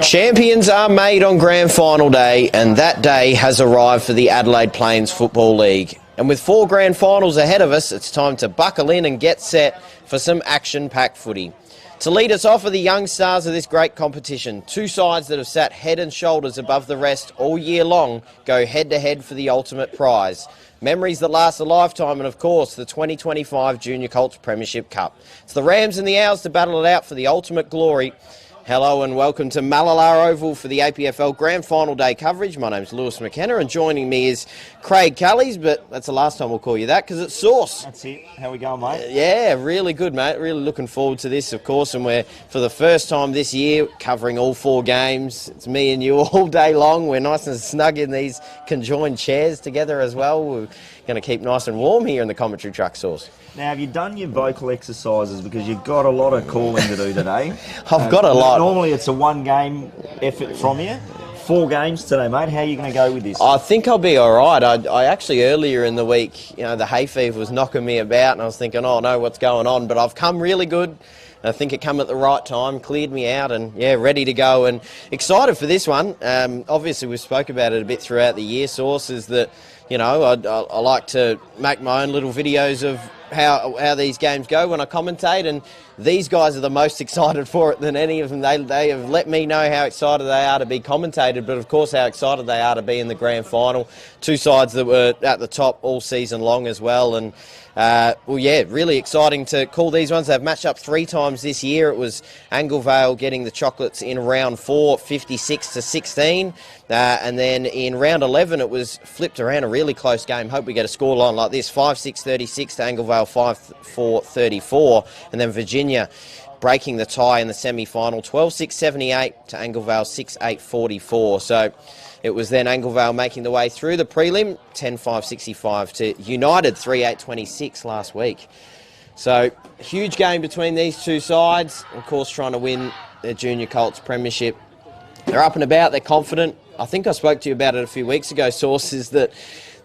Champions are made on grand final day, and that day has arrived for the Adelaide Plains Football League. And with 4 grand finals ahead of us, it's time to buckle in and get set for some action-packed footy. To lead us off are the young stars of this great competition. 2 sides that have sat head and shoulders above the rest all year long go head-to-head for the ultimate prize. Memories that last a lifetime, and of course, the 2025 Junior Colts Premiership Cup. It's the Rams and the Owls to battle it out for the ultimate glory. Hello and welcome to Malalar Oval for the APFL Grand Final Day coverage. My name's Lewis McKenna and joining me is Craig Callies, but that's the last time we'll call you that because it's Sauce. That's it. How we going, mate? Yeah, really good, mate. Really looking forward to this, of course, and we're, for the first time this year, covering all 4 games. It's me and you all day long. We're nice and snug in these conjoined chairs together as well. We're going to keep nice and warm here in the commentary truck, Sauce. Now, have you done your vocal exercises? Because you've got a lot of calling to do today. I've got a lot. Normally it's a 1-game effort from you. 4 games today, mate. How are you going to go with this? I think I'll be all right. I actually, earlier in the week, the hay fever was knocking me about and I was thinking, oh no, what's going on? But I've come really good. I think it came at the right time, cleared me out and, yeah, ready to go and excited for this one. Obviously, we spoke about it a bit throughout the year, Sources, that, I like to make my own little videos of how these games go when I commentate, and these guys are the most excited for it than any of them. They have let me know how excited they are to be commentated, but of course how excited they are to be in the grand final. 2 sides that were at the top all season long as well, and really exciting to call these ones. They've matched up 3 times this year. It was Anglevale getting the chocolates in round 4, 56-16, and then in round 11 it was flipped around, a really close game. Hope we get a scoreline like this: 5-6-36 to Anglevale, 5-4-34, and then Virginia breaking the tie in the semi-final, 12-6-78 to Anglevale, 6-8-44. So it was then Anglevale making the way through the prelim, 10-5-65 to United, 3-8-26 last week. So huge game between these 2 sides, of course trying to win their Junior Colts Premiership. They're up and about, they're confident. I think I spoke to you about it a few weeks ago, Sources, that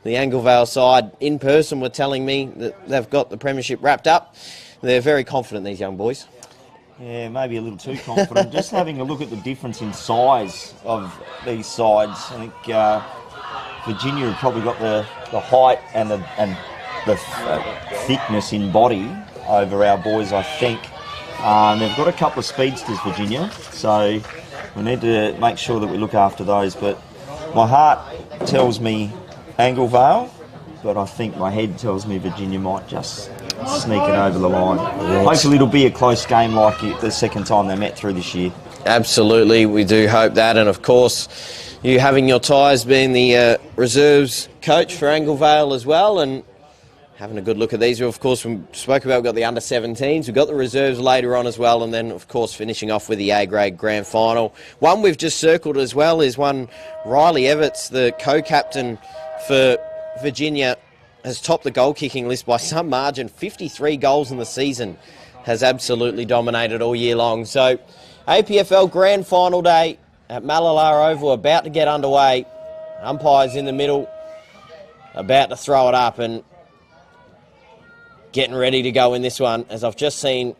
the Anglevale side in person were telling me that they've got the Premiership wrapped up. They're very confident, these young boys. Yeah, maybe a little too confident. Just having a look at the difference in size of these sides, I think Virginia have probably got the height and the thickness in body over our boys, I think. They've got a couple of speedsters, Virginia, so we need to make sure that we look after those. But my heart tells me Anglevale, but I think my head tells me Virginia might just sneak it over the line. Hopefully it'll be a close game like the second time they met through this year. Absolutely, we do hope that. And of course, you having your ties being the reserves coach for Anglevale as well, and having a good look at these. Of course, we spoke about, we've got the under-17s, we've got the reserves later on as well, and then of course finishing off with the A-grade grand final. One we've just circled as well is one Riley Everts, the co-captain for Virginia, has topped the goal-kicking list by some margin. 53 goals in the season, has absolutely dominated all year long. So APFL Grand Final Day at Malalar Oval about to get underway. Umpires in the middle, about to throw it up and getting ready to go in this one, as I've just seen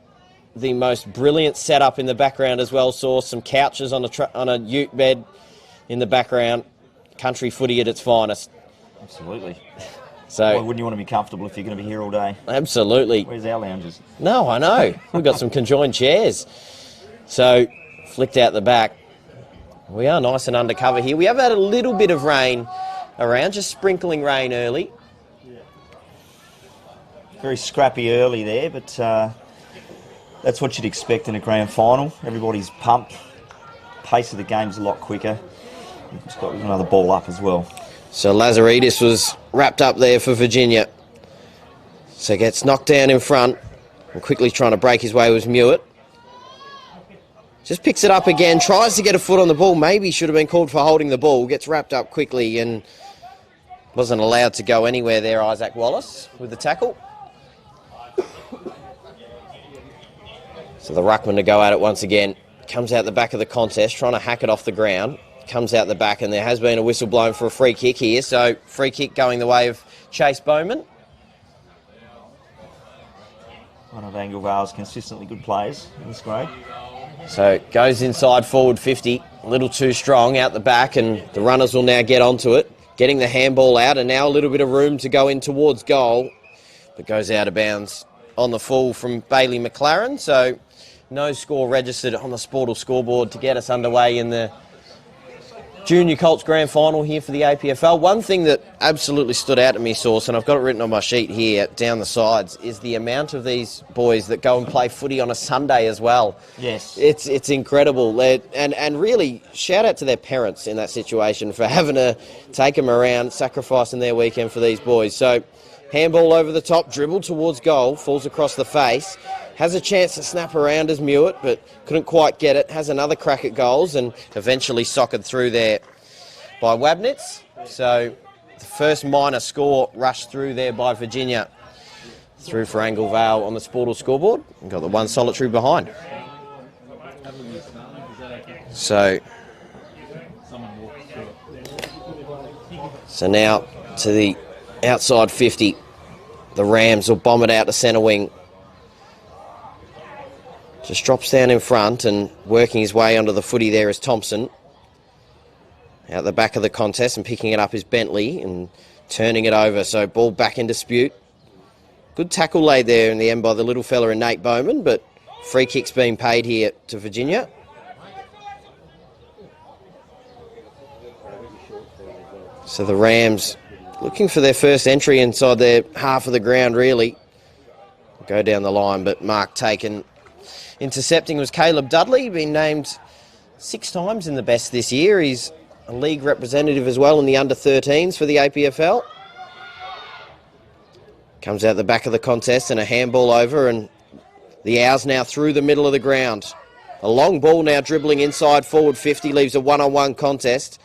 the most brilliant setup in the background as well. Saw some couches on a ute bed in the background. Country footy at its finest. Absolutely. So, why wouldn't you want to be comfortable if you're going to be here all day? Absolutely. Where's our lounges? No, I know. We've got some conjoined chairs. So, flicked out the back. We are nice and undercover here. We have had a little bit of rain around, just sprinkling rain early. Yeah. Very scrappy early there, but that's what you'd expect in a grand final. Everybody's pumped. Pace of the game's a lot quicker. Just got another ball up as well. So Lazaridis was wrapped up there for Virginia. So gets knocked down in front and quickly trying to break his way was Mewett. Just picks it up again, tries to get a foot on the ball. Maybe should have been called for holding the ball. Gets wrapped up quickly and wasn't allowed to go anywhere there, Isaac Wallace, with the tackle. So the ruckman to go at it once again. Comes out the back of the contest, trying to hack it off the ground. Comes out the back, and there has been a whistle blown for a free kick here. So free kick going the way of Chase Bowman. one of Anglevale's consistently good players in this grade. So goes inside forward 50, a little too strong out the back, and the runners will now get onto it, getting the handball out, and now a little bit of room to go in towards goal, but goes out of bounds on the full from Bailey McLaren. So no score registered on the Sportal scoreboard to get us underway in the Junior Colts Grand Final here for the APFL. One thing that absolutely stood out to me, Sauce, and I've got it written on my sheet here down the sides, is the amount of these boys that go and play footy on a Sunday as well. Yes. It's incredible. And really, shout out to their parents in that situation for having to take them around, sacrificing their weekend for these boys. So, handball over the top, dribble towards goal, falls across the face. Has a chance to snap around as Mewett, but couldn't quite get it. Has another crack at goals and eventually sockered through there by Wabnitz. So the first minor score rushed through there by Virginia. Through for Anglevale on the Sportal scoreboard. And got the one solitary behind. So now to the outside 50. The Rams will bomb it out to centre wing. Just drops down in front and working his way onto the footy there is Thompson. Out the back of the contest and picking it up is Bentley and turning it over. So ball back in dispute. Good tackle laid there in the end by the little fella and Nate Bowman, but free kick's being paid here to Virginia. So the Rams looking for their first entry inside their half of the ground really. Go down the line, but mark taken. Intercepting was Caleb Dudley, been named 6 times in the best this year. He's a league representative as well in the under-13s for the APFL. Comes out the back of the contest and a handball over, and the Owls now through the middle of the ground. A long ball now dribbling inside forward 50, leaves a one-on-one contest.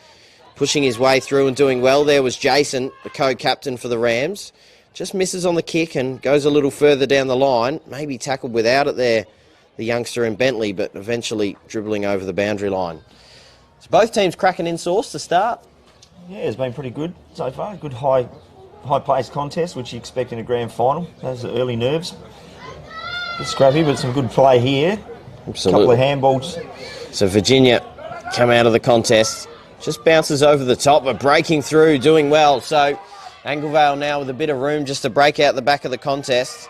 Pushing his way through and doing well there was Jason, the co-captain for the Rams. Just misses on the kick and goes a little further down the line. Maybe tackled without it there, the youngster in Bentley, but eventually dribbling over the boundary line. So both teams cracking in Source to start. Yeah, it's been pretty good so far. Good high-paced contest, which you expect in a grand final. Those are early nerves. Bit scrappy, but some good play here. Absolutely. Couple of handballs. So Virginia come out of the contest. Just bounces over the top, but breaking through, doing well. So Anglevale now with a bit of room just to break out the back of the contest.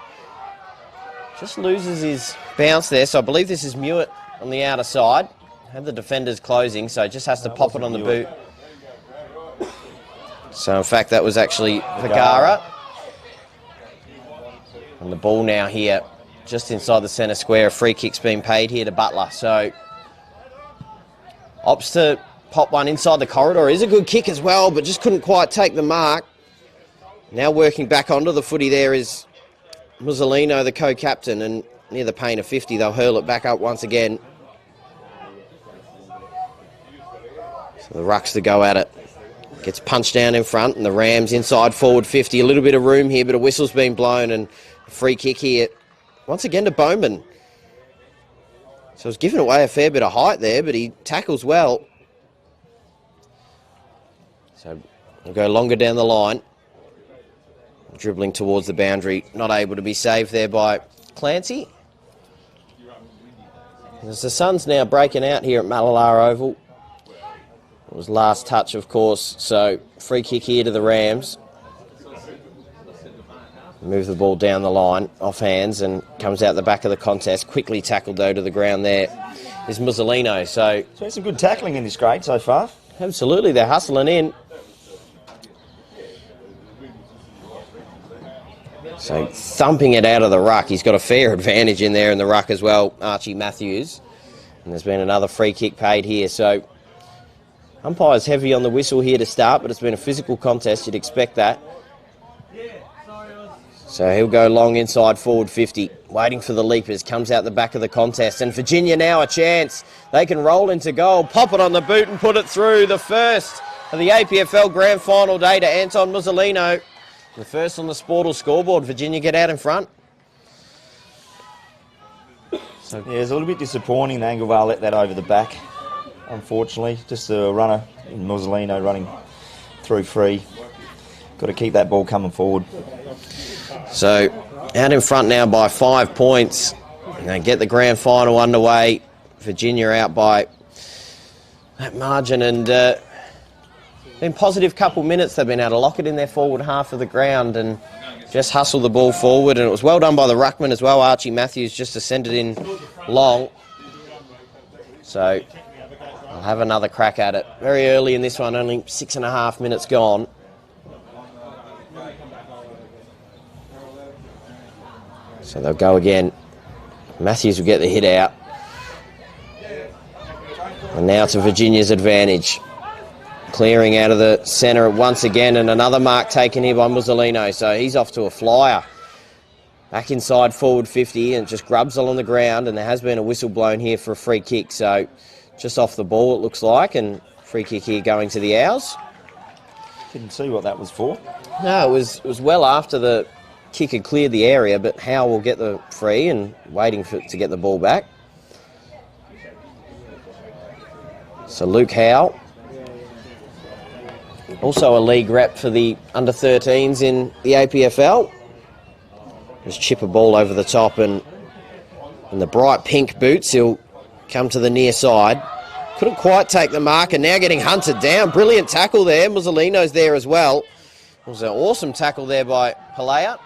Just loses his bounce there, so I believe this is Mewett on the outer side. Had the defenders closing, so just has to pop it on the boot. So in fact that was actually Vergara. And the ball now here, just inside the centre square. A free kick's been paid here to Butler. So opts to pop one inside the corridor. Is a good kick as well, but just couldn't quite take the mark. Now working back onto the footy there is Mussolino, the co-captain, and near the paint of 50, they'll hurl it back up once again. So the Rucks to go at it. Gets punched down in front, and the Rams inside forward 50. A little bit of room here, but a whistle's been blown, and a free kick here. Once again to Bowman. So he's giving away a fair bit of height there, but he tackles well. So we'll go longer down the line. Dribbling towards the boundary, not able to be saved there by Clancy. As the sun's now breaking out here at Mallala Oval. It was last touch, of course, so free kick here to the Rams. Move the ball down the line, off hands, and comes out the back of the contest. Quickly tackled, though, to the ground there is Mussolino. So there's some good tackling in this grade so far. Absolutely, they're hustling in. So thumping it out of the ruck. He's got a fair advantage in there in the ruck as well, Archie Matthews. And there's been another free kick paid here. So umpire's heavy on the whistle here to start, but it's been a physical contest. You'd expect that. So he'll go long inside forward 50. Waiting for the leapers. Comes out the back of the contest. And Virginia now a chance. They can roll into goal, pop it on the boot and put it through. The first of the APFL Grand Final day to Anton Mussolino. The first on the Sportal scoreboard. Virginia get out in front. So yeah, it's a little bit disappointing that Anglevale let that over the back, unfortunately. Just a runner in Mussolino running through free. Got to keep that ball coming forward. So out in front now by 5 points. They get the grand final underway. Virginia out by that margin, and been positive couple minutes. They've been able to lock it in their forward half of the ground and just hustle the ball forward, and it was well done by the ruckman as well. Archie Matthews just ascended in long. So I'll have another crack at it. Very early in this one, only 6.5 minutes gone. So they'll go again. Matthews will get the hit out. And now to Virginia's advantage. Clearing out of the centre once again, and another mark taken here by Musolino. So he's off to a flyer. Back inside forward 50 and just grubs along the ground, and there has been a whistle blown here for a free kick. So just off the ball it looks like, and free kick here going to the Owls. Didn't see what that was for. No, it was well after the kick had cleared the area, but Howe will get the free and waiting to get the ball back. So Luke Howe, also a league rep for the under-13s in the APFL. Just chip a ball over the top, and in the bright pink boots, he'll come to the near side. Couldn't quite take the mark, and now getting hunted down. Brilliant tackle there. Musolino's there as well. It was an awesome tackle there by Pelea.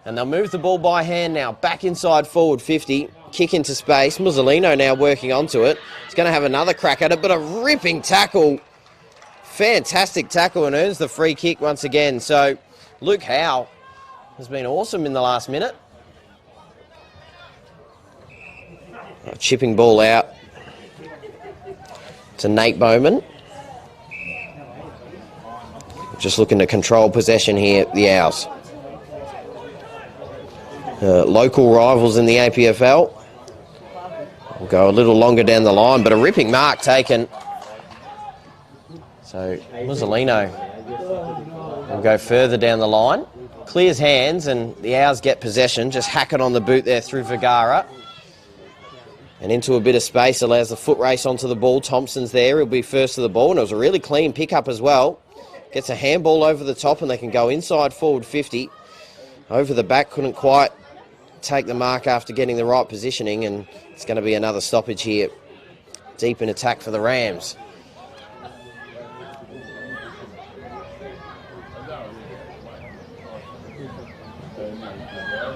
And they'll move the ball by hand now. Back inside forward 50. Kick into space. Musolino now working onto it. He's going to have another crack at it, but a ripping tackle. Fantastic tackle, and earns the free kick once again. So Luke Howe has been awesome in the last minute. Chipping ball out to Nate Bowman. Just looking to control possession here, the Owls. Local rivals in the APFL. We'll go a little longer down the line, but a ripping mark taken. So Musolino will go further down the line. Clears hands, and the Owls get possession. Just hack it on the boot there through Vergara. And into a bit of space, allows the foot race onto the ball. Thompson's there, he'll be first to the ball, and it was a really clean pickup as well. Gets a handball over the top, and they can go inside forward 50. Over the back, couldn't quite take the mark after getting the right positioning, and it's going to be another stoppage here. Deep in attack for the Rams.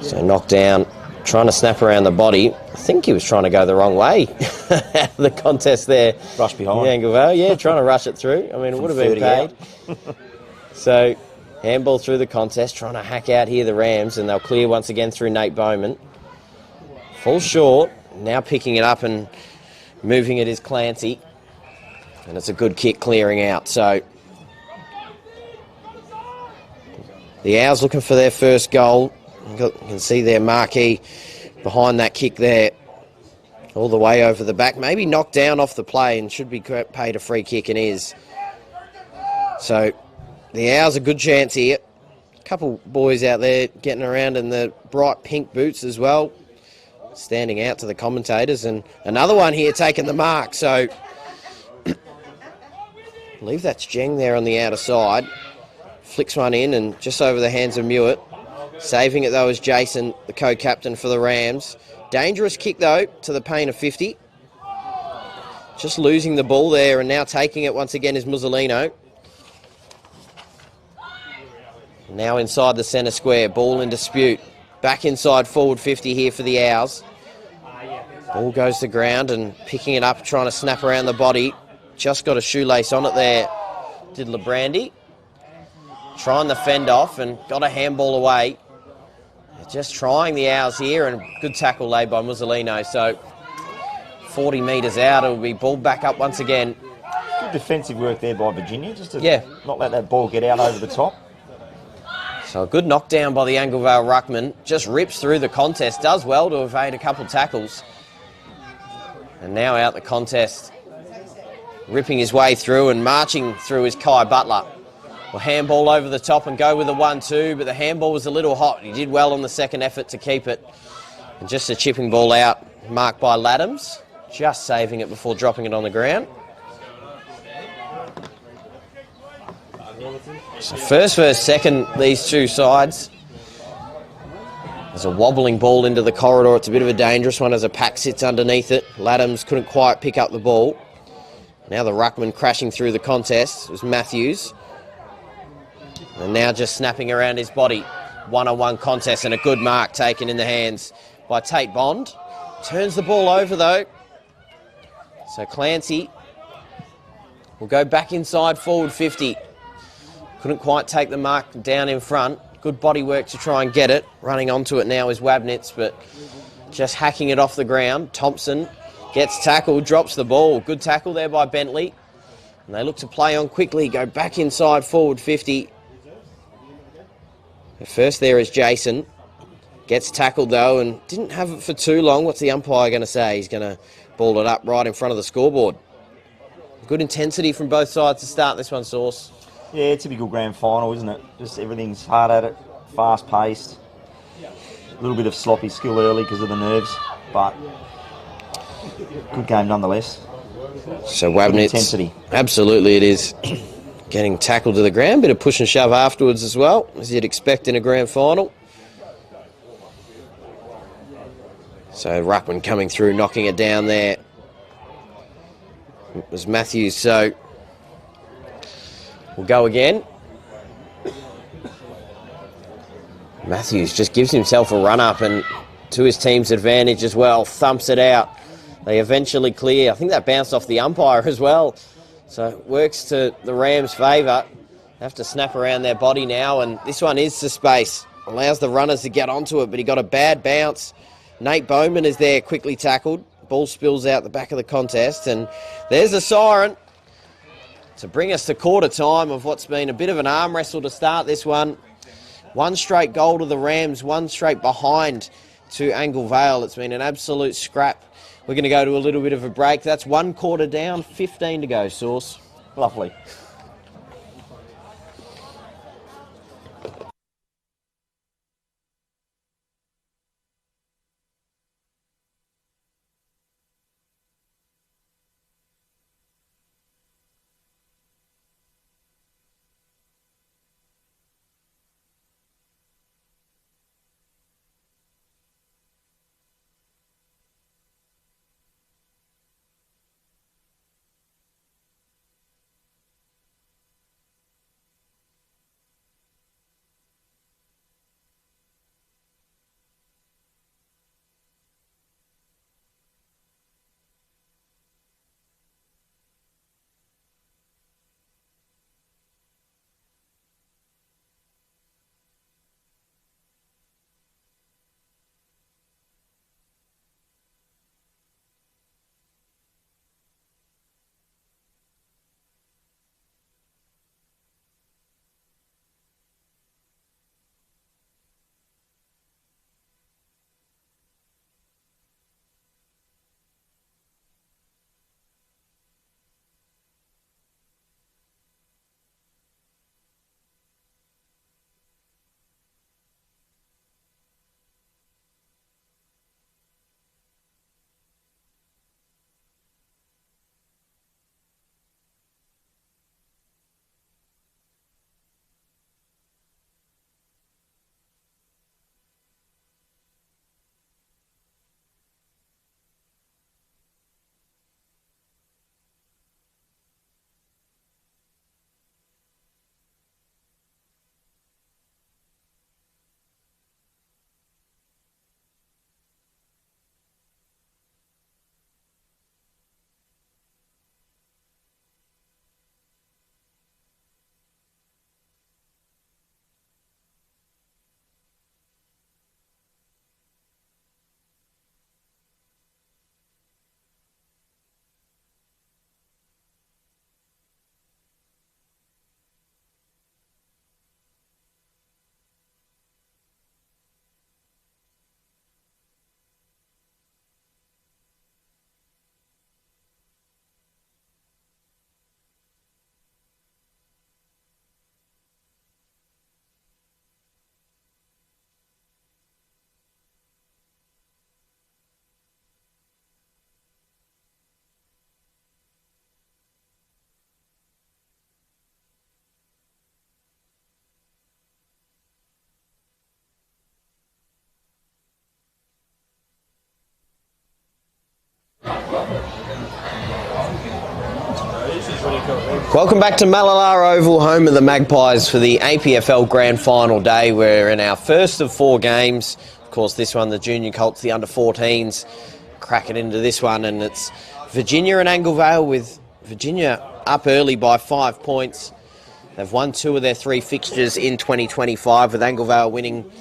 So knocked down, trying to snap around the body. I think he was trying to go the wrong way. The contest there. Rush behind. Yeah, trying to rush it through. I mean, it would have been paid. So handball through the contest, trying to hack out here the Rams, and they'll clear once again through Nate Bowman. Falls short, now picking it up and moving it is Clancy. And it's a good kick clearing out. So the Owls looking for their first goal. You can see their marquee behind that kick there. All the way over the back. Maybe knocked down off the play and should be paid a free kick, and is. So the Owls a good chance here. A couple boys out there getting around in the bright pink boots as well. Standing out to the commentators. And another one here taking the mark. So I believe that's Jeng there on the outer side. Flicks one in and just over the hands of Mewett. Saving it though is Jason, the co-captain for the Rams. Dangerous kick though to the pain of 50. Just losing the ball there, and now taking it once again is Musolino. Now inside the centre square, ball in dispute. Back inside forward 50 here for the Owls. Ball goes to ground, and picking it up, trying to snap around the body. Just got a shoelace on it there, did Labrandy. Trying to fend off and got a handball away. Just trying the Owls here, and good tackle laid by Musolino. So 40 metres out, it'll be ball back up once again. Good defensive work there by Virginia, just to not let that ball get out over the top. So a good knockdown by the Anglevale ruckman. Just rips through the contest. Does well to evade a couple tackles. And now out the contest. Ripping his way through and marching through is Kai Butler. Well, handball over the top and go with a 1-2, but the handball was a little hot. He did well on the second effort to keep it. And just a chipping ball out, marked by Laddams. Just saving it before dropping it on the ground. So first versus second, these two sides. There's a wobbling ball into the corridor. It's a bit of a dangerous one as a pack sits underneath it. Laddams couldn't quite pick up the ball. Now the ruckman crashing through the contest was Matthews. And now just snapping around his body. One-on-one contest and a good mark taken in the hands by Tate Bond. Turns the ball over though. So Clancy will go back inside forward 50. Couldn't quite take the mark down in front. Good body work to try and get it. Running onto it now is Wabnitz, but just hacking it off the ground. Thompson gets tackled, drops the ball. Good tackle there by Bentley. And they look to play on quickly, go back inside forward 50. The first there is Jason. Gets tackled though and didn't have it for too long. What's the umpire going to say? He's going to ball it up right in front of the scoreboard. Good intensity from both sides to start this one, Sauce. Yeah, typical grand final, isn't it? Just everything's hard at it, fast-paced. A little bit of sloppy skill early because of the nerves, but good game nonetheless. So Wabnitz, intensity. Absolutely it is. Getting tackled to the ground, bit of push and shove afterwards as well, as you'd expect in a grand final. So Ruckman coming through, knocking it down there. It was Matthews, so we'll go again. Matthews just gives himself a run-up and to his team's advantage as well, thumps it out. They eventually clear. I think that bounced off the umpire as well. So it works to the Rams' favour. They have to snap around their body now, and this one is to space. Allows the runners to get onto it, but he got a bad bounce. Nate Bowman is there, quickly tackled. Ball spills out the back of the contest, and there's a siren to bring us to quarter time of what's been a bit of an arm wrestle to start this one. One straight goal to the Rams, one straight behind to Angle Vale. It's been an absolute scrap. We're going to go to a little bit of a break. That's 1 quarter down, 15 to go, Sauce. Lovely. Welcome back to Mallala Oval, home of the Magpies for the APFL Grand Final day. We're in our first of 4 games. Of course, this one, the Junior Colts, the under-14s, cracking into this one, and it's Virginia and Anglevale, with Virginia up early by 5 points. They've won 2 of their 3 fixtures in 2025, with Anglevale winning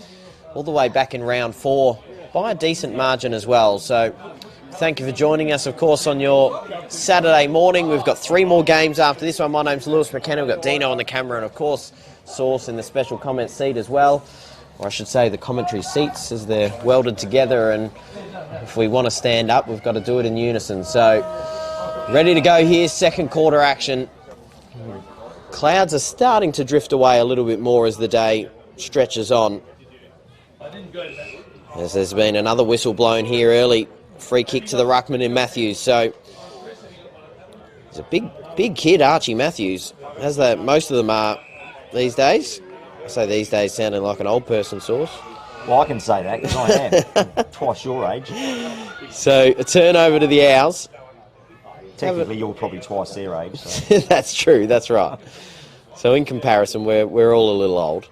all the way back in round 4 by a decent margin as well. So thank you for joining us, of course, on your Saturday morning. We've got 3 more games after this one. My name's Lewis McKenna. We've got Dino on the camera and, of course, Source in the special comment seat as well. Or I should say the commentary seats, as they're welded together, and if we want to stand up, we've got to do it in unison. So ready to go here, second quarter action. Clouds are starting to drift away a little bit more as the day stretches on. As there's been another whistle blown here early. Free kick to the ruckman in Matthews. So he's a big kid, Archie Matthews, as most of them are these days. I say these days sounding like an old person, Source. Well, I can say that because I am. I'm twice your age. So a turnover to the Owls. Technically, you're probably twice their age. So. That's true, that's right. So in comparison, we're all a little old.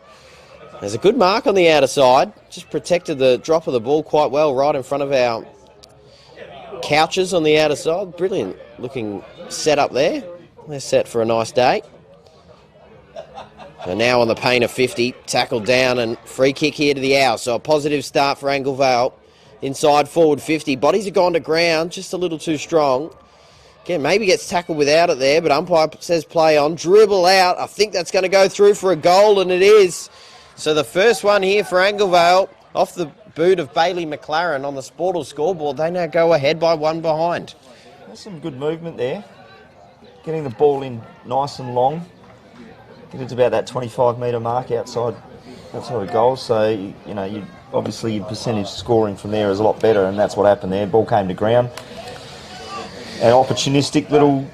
There's a good mark on the outer side. Just protected the drop of the ball quite well right in front of our couches on the outer side. Brilliant looking set up there. They're set for a nice day. So now on the paint of 50, tackled down and free kick here to the Owls. So a positive start for Anglevale. Inside forward 50. Bodies have gone to ground, just a little too strong. Again, maybe gets tackled without it there, but umpire says play on. Dribble out. I think that's going to go through for a goal, and it is. So the first one here for Anglevale, off the boot of Bailey McLaren on the Sportal scoreboard. They now go ahead by 1 behind. There's some good movement there. Getting the ball in nice and long. Getting to about that 25-metre mark outside of goal. So, you know, obviously your percentage scoring from there is a lot better, and that's what happened there. Ball came to ground. An opportunistic little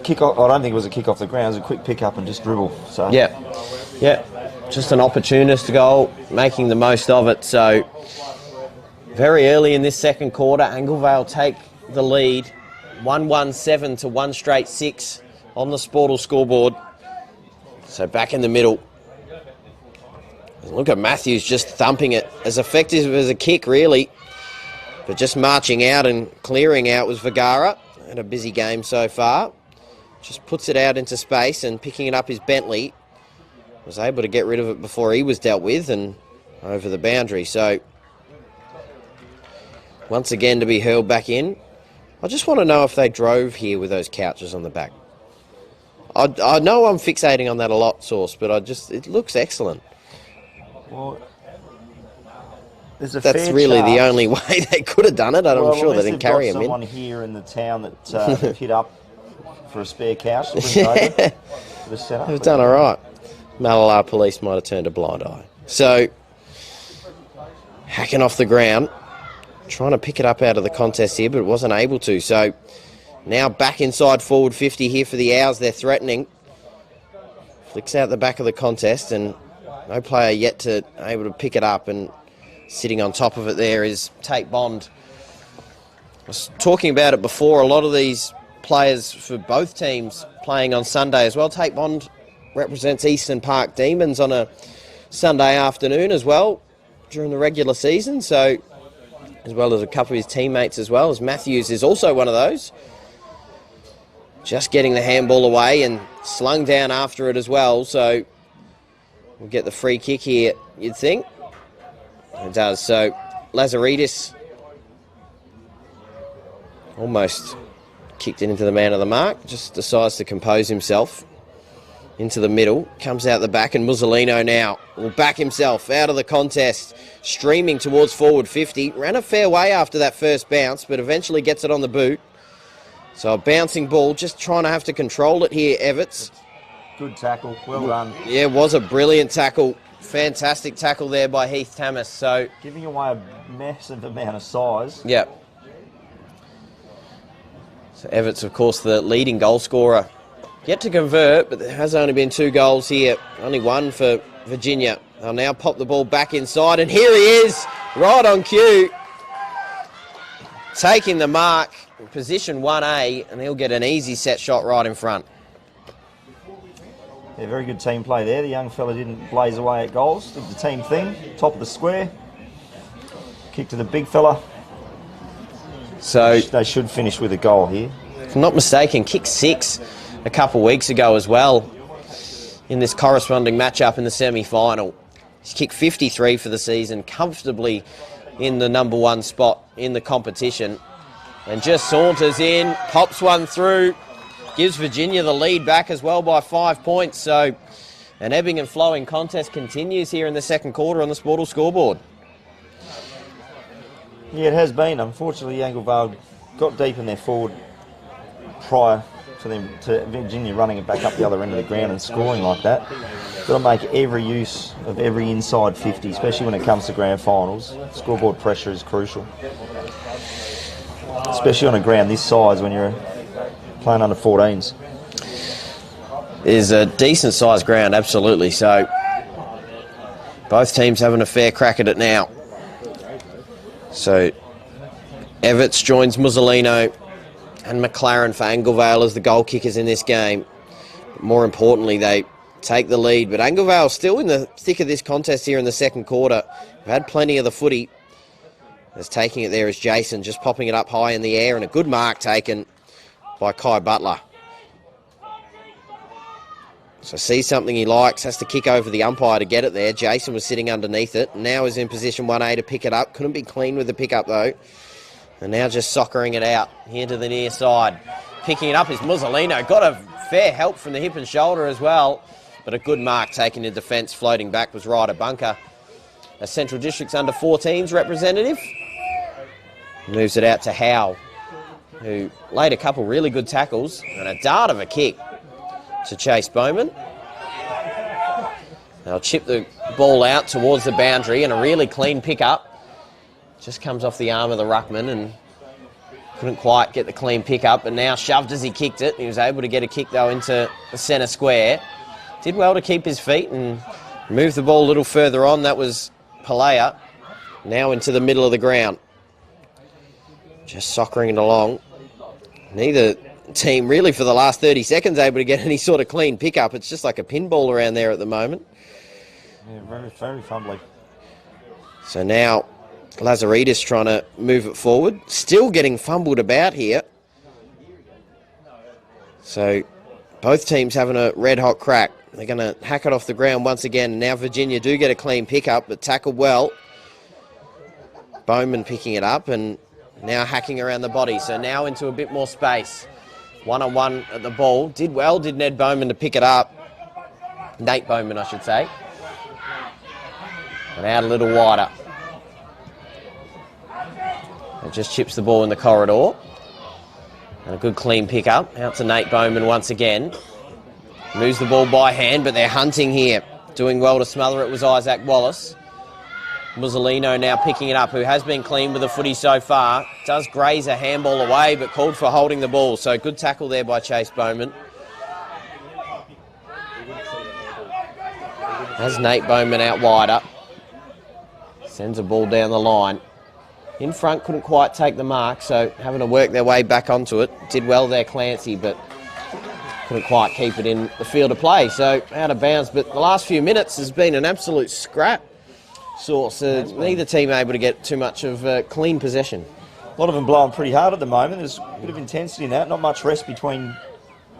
kick off. I don't think it was a kick off the ground. It was a quick pick up and just dribble. So yeah. Just an opportunist goal, making the most of it. So very early in this second quarter, Anglevale take the lead, 1-1-7 to 1 straight 6 on the Sportal scoreboard. So back in the middle. Look at Matthews just thumping it, as effective as a kick really, but just marching out and clearing out was Vergara. Had a busy game so far. Just puts it out into space, and picking it up is Bentley. Was able to get rid of it before he was dealt with and over the boundary. So once again to be hurled back in. I just want to know if they drove here with those couches on the back. I know I'm fixating on that a lot, Source, but it looks excellent. Well, that's really the only way they could have done it. I'm sure they didn't carry him in. Someone here in the town that hit up for a spare couch to bring it over for the setup. They've done all right. Mallala police might have turned a blind eye. So, hacking off the ground, trying to pick it up out of the contest here, but wasn't able to. So, now back inside forward 50 here for the Owls. They're threatening. Flicks out the back of the contest, and no player yet to able to pick it up, and sitting on top of it there is Tate Bond. I was talking about it before. A lot of these players for both teams playing on Sunday as well. Tate Bond represents Eastern Park Demons on a Sunday afternoon as well during the regular season. So, as well as a couple of his teammates as well, as Matthews is also one of those. Just getting the handball away and slung down after it as well. So, we'll get the free kick here, you'd think. It does. So Lazaridis almost kicked it into the man of the mark. Just decides to compose himself into the middle. Comes out the back, and Mussolino now will back himself out of the contest. Streaming towards forward 50. Ran a fair way after that first bounce, but eventually gets it on the boot. So a bouncing ball, just trying to have to control it here, Everts. Good tackle. Well done. Yeah, it was a brilliant tackle. Fantastic tackle there by Heath Tamas. So giving away a massive amount of size. Yep. So Everts, of course, the leading goal scorer. Yet to convert, but there has only been 2 goals here. Only 1 for Virginia. They'll now pop the ball back inside, and here he is, right on cue. Taking the mark, position 1A, and he'll get an easy set shot right in front. Yeah, very good team play there. The young fella didn't blaze away at goals. Did the team thing. Top of the square. Kick to the big fella. So they should finish with a goal here. If I'm not mistaken, kicked 6 a couple of weeks ago as well in this corresponding matchup in the semi-final. He's kicked 53 for the season, comfortably in the number 1 spot in the competition. And just saunters in, pops one through, gives Virginia the lead back as well by 5 points. So an ebbing and flowing contest continues here in the second quarter on the Sportal scoreboard. Yeah, it has been. Unfortunately, Anglevale got deep in their forward prior to Virginia running it back up the other end of the ground and scoring like that. Got to make every use of every inside 50, especially when it comes to grand finals. Scoreboard pressure is crucial, especially on a ground this size when you're playing under 14s. It is a decent sized ground, absolutely. So both teams having a fair crack at it now. So Everts joins Musolino and McLaren for Anglevale as the goal kickers in this game. But more importantly, they take the lead. But Anglevale still in the thick of this contest here in the second quarter. They've had plenty of the footy. As taking it there is Jason, just popping it up high in the air, and a good mark taken by Kai Butler. So sees something he likes, has to kick over the umpire to get it there. Jason was sitting underneath it. Now is in position 1A to pick it up. Couldn't be clean with the pickup though. And now just soccering it out here to the near side. Picking it up is Musolino. Got a fair help from the hip and shoulder as well. But a good mark taken in defence. Floating back was Ryder Bunker, a Central District's under 14s representative. Moves it out to Howe, who laid a couple really good tackles. And a dart of a kick to Chase Bowman. They'll chip the ball out towards the boundary, and a really clean pickup. Just comes off the arm of the ruckman and couldn't quite get the clean pickup, and now shoved as he kicked it. He was able to get a kick though into the centre square. Did well to keep his feet and move the ball a little further on. That was Palea. Now into the middle of the ground. Just soccering it along. Neither team really for the last 30 seconds able to get any sort of clean pickup. It's just like a pinball around there at the moment. Yeah, very, very fumbly. So now Lazaridis trying to move it forward. Still getting fumbled about here. So both teams having a red hot crack. They're going to hack it off the ground once again. Now Virginia do get a clean pickup, but tackled well. Bowman picking it up and now hacking around the body. So now into a bit more space. One-on-one at the ball. Did well, did Ned Bowman to pick it up. Nate Bowman, I should say. And out a little wider. It just chips the ball in the corridor. And a good clean pick up. Out to Nate Bowman once again. Moves the ball by hand, but they're hunting here. Doing well to smother it was Isaac Wallace. Musolino now picking it up, who has been clean with the footy so far. Does graze a handball away, but called for holding the ball. So good tackle there by Chase Bowman. Has Nate Bowman out wider. Sends a ball down the line. In front, couldn't quite take the mark, so having to work their way back onto it. Did well there, Clancy, but couldn't quite keep it in the field of play. So out of bounds, but the last few minutes has been an absolute scrap source. Neither team able to get too much of clean possession. A lot of them blowing pretty hard at the moment. There's a bit of intensity in that. Not much rest between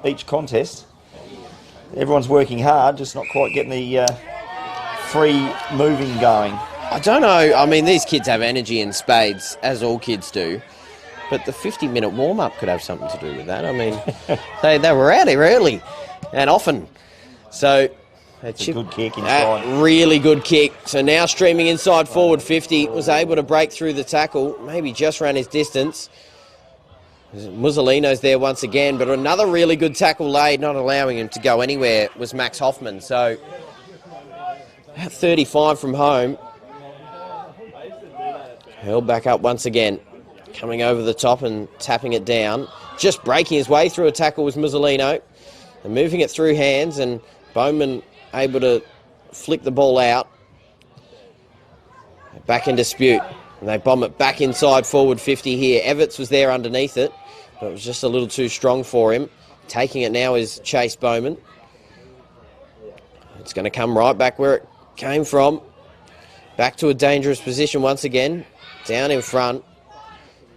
each contest. Everyone's working hard, just not quite getting the free moving going. I don't know. I mean, these kids have energy in spades, as all kids do. But the 50-minute warm-up could have something to do with that. I mean, they were out here early and often. So it's a good kick inside. Really good kick. So now streaming inside forward 50. Was able to break through the tackle. Maybe just ran his distance. Musolino's there once again. But another really good tackle laid, not allowing him to go anywhere, was Max Hoffman. So at 35 from home. Held back up once again. Coming over the top and tapping it down. Just breaking his way through a tackle was Musolino. And moving it through hands, and Bowman able to flick the ball out. Back in dispute. And they bomb it back inside forward 50 here. Everts was there underneath it, but it was just a little too strong for him. Taking it now is Chase Bowman. It's going to come right back where it came from. Back to a dangerous position once again. Down in front.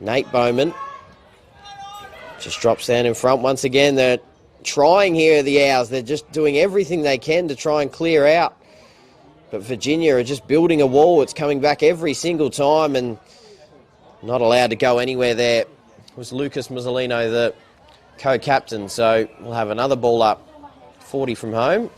Nate Bowman just drops down in front once again. They're trying here, the Owls. They're just doing everything they can to try and clear out. But Virginia are just building a wall. It's coming back every single time and not allowed to go anywhere there. It was Lucas Muzzolino, the co-captain. So we'll have another ball up, 40 from home.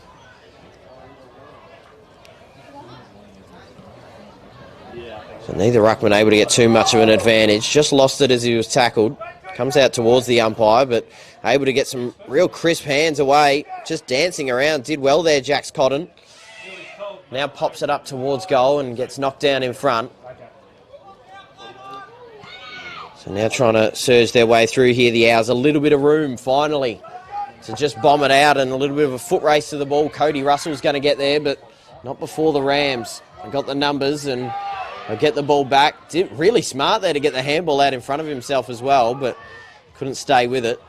So neither ruckman able to get too much of an advantage. Just lost it as he was tackled. Comes out towards the umpire, but able to get some real crisp hands away. Just dancing around. Did well there, Jax Cotton. Now pops it up towards goal and gets knocked down in front. So now trying to surge their way through here. The Owls a little bit of room, finally, to just bomb it out, and a little bit of a foot race to the ball. Cody Russell's going to get there, but not before the Rams. They got the numbers, and they'll get the ball back. Did really smart there to get the handball out in front of himself as well, but couldn't stay with it.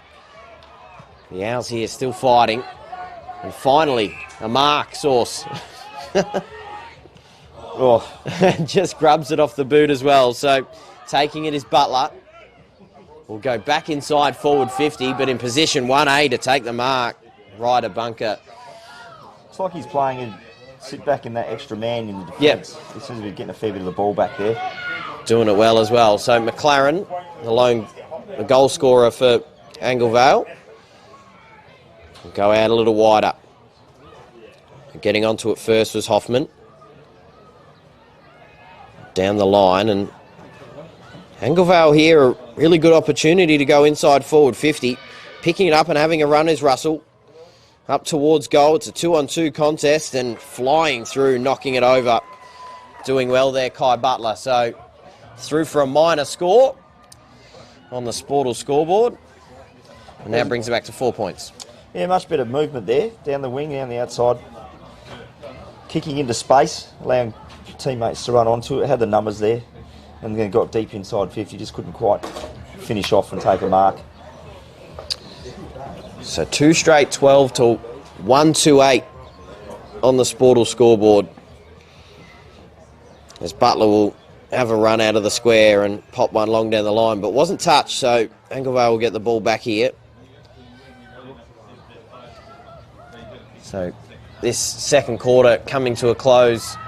The Owls here still fighting. And finally, a mark, Sauce. Just grubs it off the boot as well. So taking it is Butler. Will go back inside forward 50, but in position 1A to take the mark. Ryder bunker. It's like he's playing and sit back in that extra man in the defence. Yep. He seems to be getting a fair bit of the ball back there. Doing it well as well. So McLaren, the goal scorer for Anglevale, will go out a little wider. Getting onto it first was Hoffman. Down the line, and Anglevale here, a really good opportunity to go inside forward 50. Picking it up and having a run is Russell. Up towards goal. It's a 2-on-2 contest and flying through, knocking it over. Doing well there, Kai Butler. So through for a minor score on the Sportal scoreboard. And now brings it back to 4 points. Yeah, much better movement there. Down the wing, down the outside. Kicking into space, allowing teammates to run onto it. Had the numbers there. And then got deep inside 50. Just couldn't quite finish off and take a mark. So 2 straight 12 to 1-2-8 on the Sportal scoreboard. As Butler will have a run out of the square and pop one long down the line, but wasn't touched, so Anglevale will get the ball back here. So this second quarter coming to a close.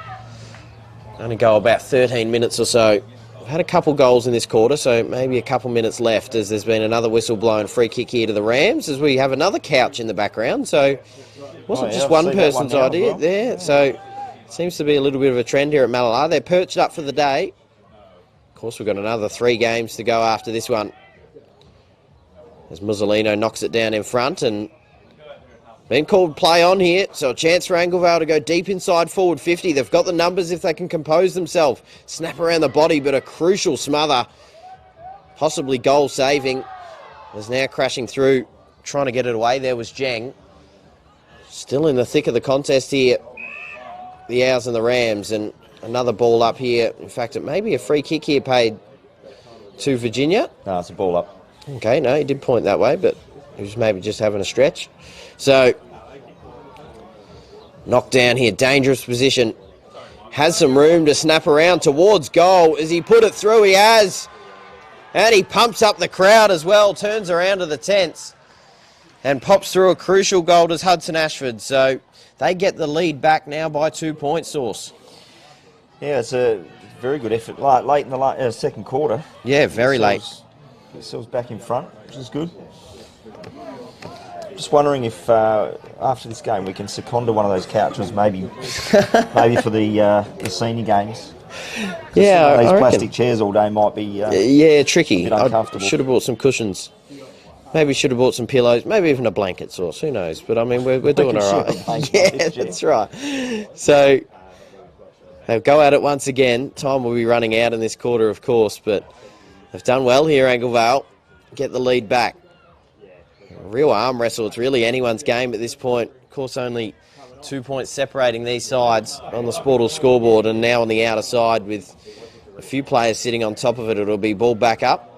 Only go about 13 minutes or so. We've had a couple goals in this quarter, so maybe a couple minutes left, as there's been another whistle blown free kick here to the Rams, as we have another couch in the background. So it wasn't just one person's idea there. So it seems to be a little bit of a trend here at Mallala. They're perched up for the day. Of course, we've got another 3 games to go after this one. As Muzzolino knocks it down in front, and been called play on here, so a chance for Anglevale to go deep inside forward 50. They've got the numbers if they can compose themselves. Snap around the body, but a crucial smother. Possibly goal saving. Is now crashing through, trying to get it away. There was Jeng. Still in the thick of the contest here. The Owls and the Rams, and another ball up here. In fact, it may be a free kick here paid to Virginia. No, it's a ball up. Okay, no, he did point that way, but he was maybe just having a stretch. So, knocked down here, dangerous position. Has some room to snap around towards goal. As he put it through, he has. And he pumps up the crowd as well, turns around to the tents and pops through a crucial goal to Hudson Ashford. So, they get the lead back now by 2 points, Sauce. Yeah, it's a very good effort. Late in the second quarter. Yeah, very late. Themselves back in front, which is good. Just wondering if after this game we can second to one of those couches, maybe for the senior games. Yeah, these plastic chairs all day might be tricky. A bit uncomfortable. I should have bought some cushions. Maybe should have bought some pillows. Maybe even a blanket Sauce. Who knows? But I mean, we're doing all right. Yeah, that's right. So they'll go at it once again. Time will be running out in this quarter, of course, but they've done well here, Anglevale. Get the lead back. A real arm wrestle. It's really anyone's game at this point. Of course, only 2 points separating these sides on the Sportal scoreboard, and now on the outer side with a few players sitting on top of it, it'll be ball back up.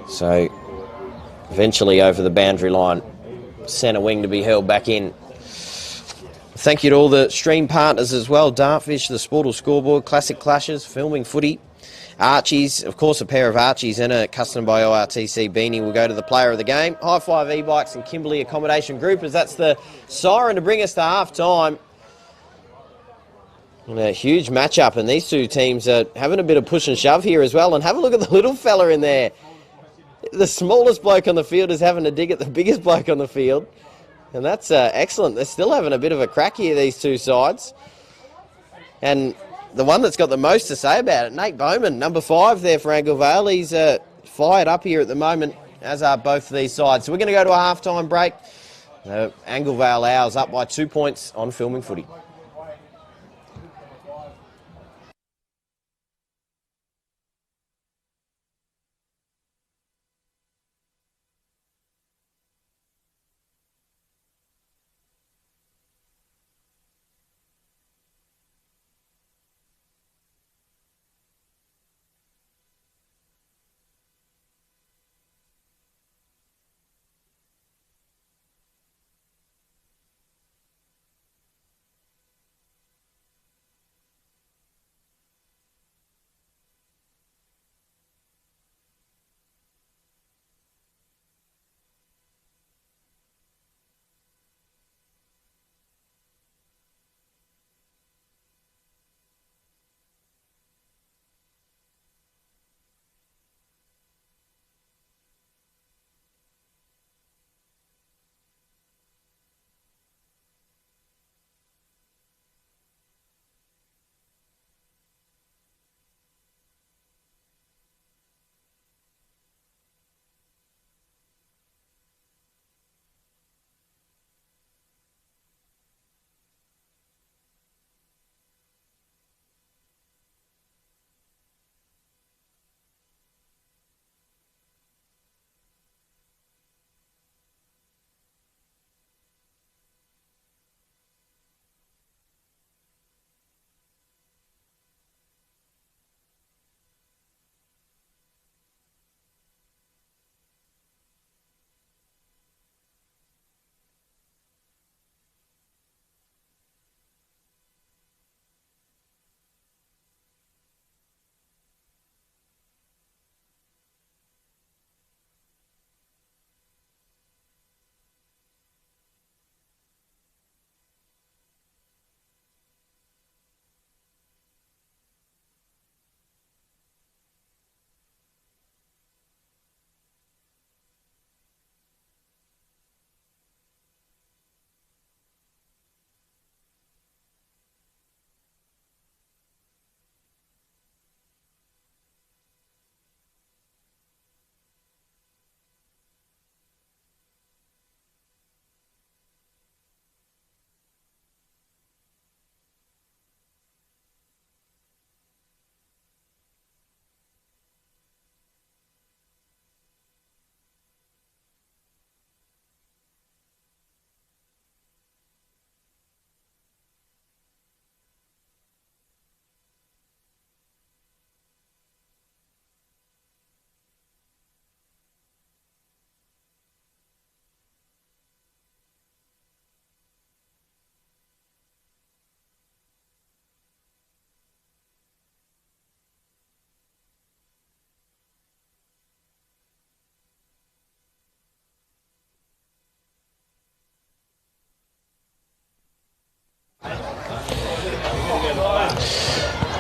So eventually over the boundary line, centre wing to be held back in. Thank you to all the stream partners as well. Dartfish, the Sportal Scoreboard, Classic Clashes, Filming Footy, Archies, of course a pair of Archies and a custom by ORTC beanie will go to the player of the game. High Five E-Bikes and Kimberley Accommodation Group, as that's the siren to bring us to half-time. And a huge matchup, and these two teams are having a bit of push and shove here as well. And have a look at the little fella in there. The smallest bloke on the field is having a dig at the biggest bloke on the field. And that's excellent. They're still having a bit of a crack here, these two sides. And the one that's got the most to say about it, Nate Bowman, number 5 there for Angle Vale. He's fired up here at the moment, as are both of these sides. So we're going to go to a half-time break. Angle Vale Owls up by 2 points on Filming Footy.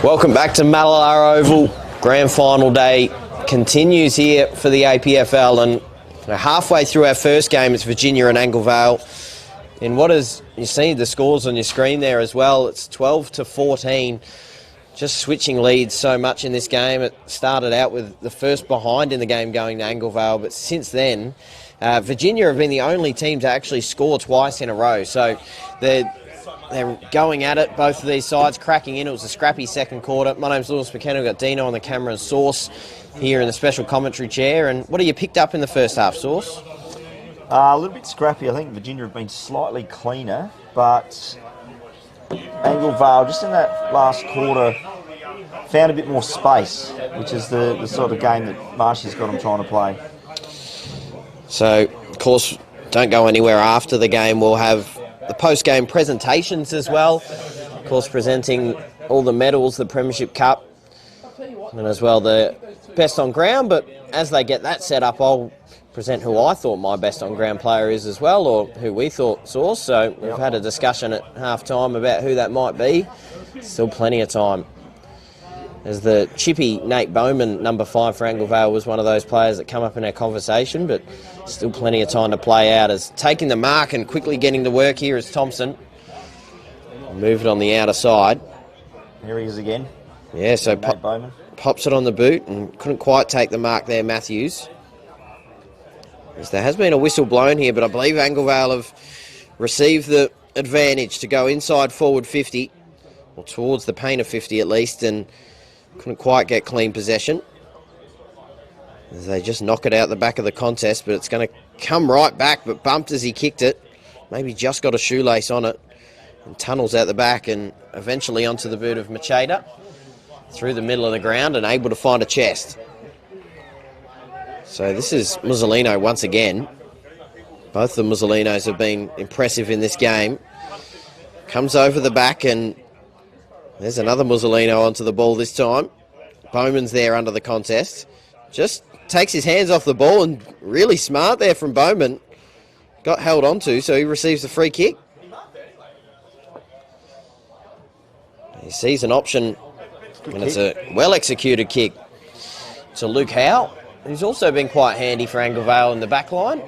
Welcome back to Mallala Oval. Grand final day continues here for the APFL, and halfway through our first game, it's Virginia and Angle Vale. In what is, you see the scores on your screen there as well, it's 12-14. Just switching leads so much in this game. It started out with the first behind in the game going to Angle Vale, but since then, Virginia have been the only team to actually score twice in a row. So they're going at it, both of these sides, cracking in. It was a scrappy second quarter. My name's Lewis McKenna. We've got Dino on the camera and Sauce here in the special commentary chair. And what have you picked up in the first half, Sauce? A little bit scrappy. I think Virginia have been slightly cleaner, but Angle Vale, just in that last quarter, found a bit more space, which is the sort of game that Marshy's got him trying to play. So, of course, don't go anywhere after the game. We'll have the post-game presentations as well. Of course, presenting all the medals, the Premiership Cup, and as well the best on ground. But as they get that set up, I'll present who I thought my best on ground player is as well, or who we thought saw. So we've had a discussion at half-time about who that might be. Still plenty of time. As the chippy Nate Bowman, number 5 for Anglevale, was one of those players that come up in our conversation, but still plenty of time to play out. As taking the mark and quickly getting to work here is Thompson. Move it on the outer side. Here he is again. Yeah, so Nate Bowman pops it on the boot and couldn't quite take the mark there, Matthews. As there has been a whistle blown here, but I believe Anglevale have received the advantage to go inside forward 50, or towards the paint of 50 at least, and couldn't quite get clean possession. As they just knock it out the back of the contest, but it's going to come right back, but bumped as he kicked it. Maybe just got a shoelace on it. And tunnels out the back and eventually onto the boot of Macheda. Through the middle of the ground and able to find a chest. So this is Musolino once again. Both the Musolinos have been impressive in this game. Comes over the back and there's another Musolino onto the ball this time. Bowman's there under the contest. Just takes his hands off the ball and really smart there from Bowman. Got held onto, so he receives the free kick. He sees an option and it's a well-executed kick to Luke Howe, who's also been quite handy for Anglevale in the back line.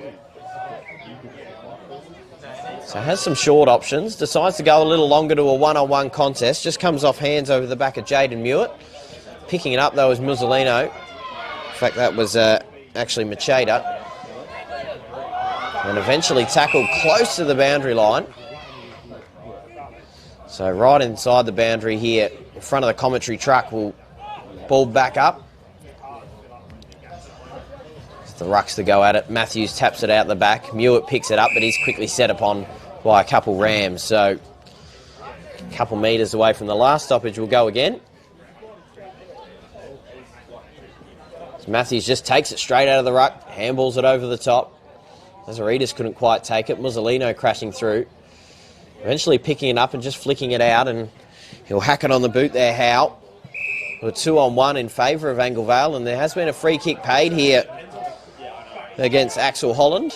So has some short options, decides to go a little longer to a one-on-one contest, just comes off hands over the back of Jaden Mewett. Picking it up though is Musolino. In fact, that was actually Macheda. And eventually tackled close to the boundary line. So right inside the boundary here, in front of the commentary truck, will ball back up. It's the rucks to go at it. Matthews taps it out the back. Mewett picks it up, but he's quickly set upon by a couple Rams. So a couple metres away from the last stoppage will go again. So Matthews just takes it straight out of the ruck, handballs it over the top. Lazaridis couldn't quite take it. Musolino crashing through. Eventually picking it up and just flicking it out, and he'll hack it on the boot there, Howe. A 2-on-1 in favour of Anglevale, and there has been a free kick paid here against Axel Holland.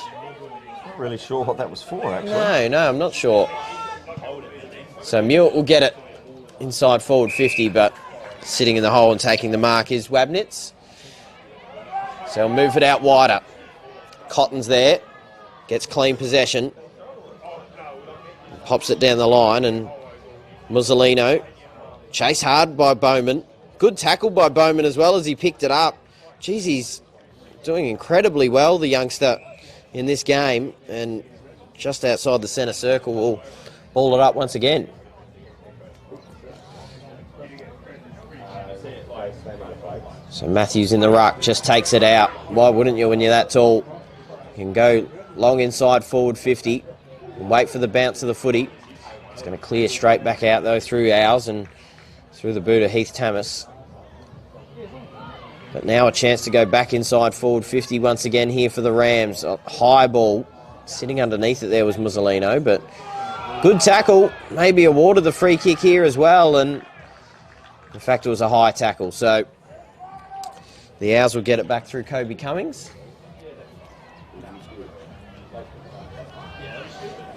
Not really sure what that was for, actually. No, I'm not sure. So Mewett will get it inside forward 50, but sitting in the hole and taking the mark is Wabnitz. So he'll move it out wider. Cotton's there, gets clean possession. Pops it down the line, and Musolino chased hard by Bowman. Good tackle by Bowman as well as he picked it up. Geez, he's doing incredibly well, the youngster, in this game. And just outside the centre circle, will ball it up once again. So Matthews in the ruck, just takes it out. Why wouldn't you when you're that tall? You can go long inside forward 50. And wait for the bounce of the footy. It's going to clear straight back out though through ours and through the boot of Heath Tamas. But now a chance to go back inside forward 50 once again here for the Rams. A high ball. Sitting underneath it there was Musolino, but good tackle. Maybe awarded the free kick here as well, and in fact it was a high tackle. So the Owls will get it back through Kobe Cummings.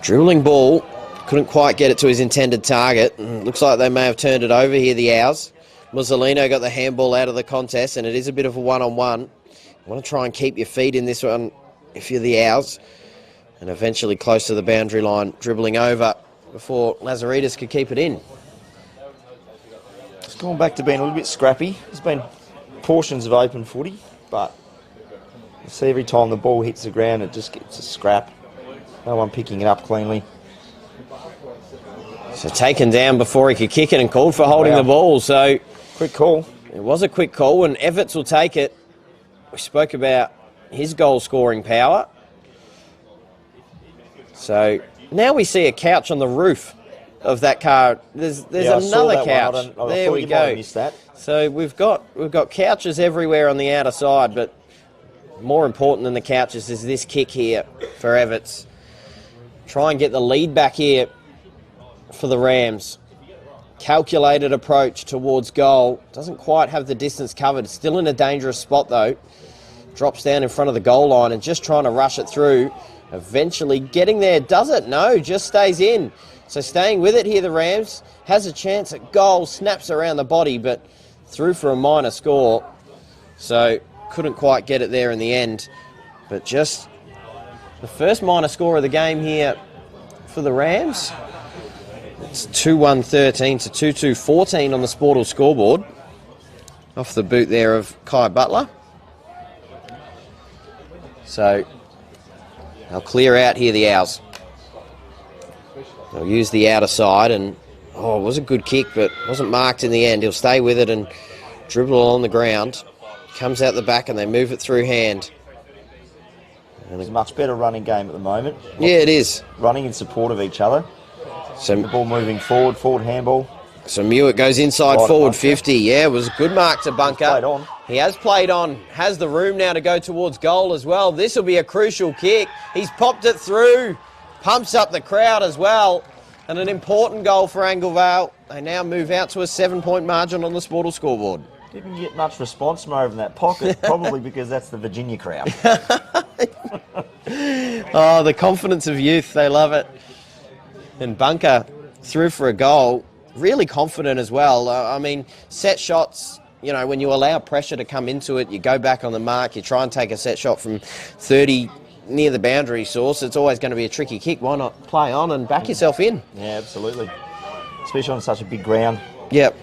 Dribbling ball, couldn't quite get it to his intended target. Looks like they may have turned it over here, the Owls. Musolino got the handball out of the contest, and it is a bit of a one-on-one. You want to try and keep your feet in this one if you're the Owls. And eventually close to the boundary line, dribbling over before Lazaridis could keep it in. It's gone back to being a little bit scrappy. There's been portions of open footy, but you see every time the ball hits the ground, it just gets a scrap. No one picking it up cleanly. So taken down before he could kick it and called for holding the ball. So quick call. It was a quick call, and Everts will take it. We spoke about his goal-scoring power. So now we see a couch on the roof of that car. There's another couch. I there we go. Missed that. So we've got couches everywhere on the outer side, but more important than the couches is this kick here for Everts. Try and get the lead back here for the Rams. Calculated approach towards goal. Doesn't quite have the distance covered. Still in a dangerous spot though. Drops down in front of the goal line and just trying to rush it through. Eventually getting there. Does it? No, just stays in. So staying with it here, the Rams. Has a chance at goal. Snaps around the body, but through for a minor score. So couldn't quite get it there in the end. But just the first minor score of the game here for the Rams. It's 2-1-13 to 2-2-14 on the Sportal scoreboard. Off the boot there of Kai Butler. So they'll clear out here, the Owls. They'll use the outer side, and it was a good kick, but wasn't marked in the end. He'll stay with it and dribble along the ground. Comes out the back and they move it through hand. It's a much better running game at the moment. Yeah, it is. Running in support of each other. So the ball moving forward handball. So Mewett goes inside Right forward 50. Yeah, it was a good mark to Bunker. Played on. He has played on. Has the room now to go towards goal as well. This will be a crucial kick. He's popped it through. Pumps up the crowd as well. And an important goal for Anglevale. They now move out to a 7-point margin on the Sportal scoreboard. Didn't get much response from over in that pocket, probably because that's the Virginia crowd. Oh, the confidence of youth. They love it. And Bunker through for a goal. Really confident as well. I mean, set shots, when you allow pressure to come into it, you go back on the mark, you try and take a set shot from 30 near the boundary source, it's always going to be a tricky kick. Why not play on and back yourself in? Yeah, absolutely. Especially on such a big ground. Yep.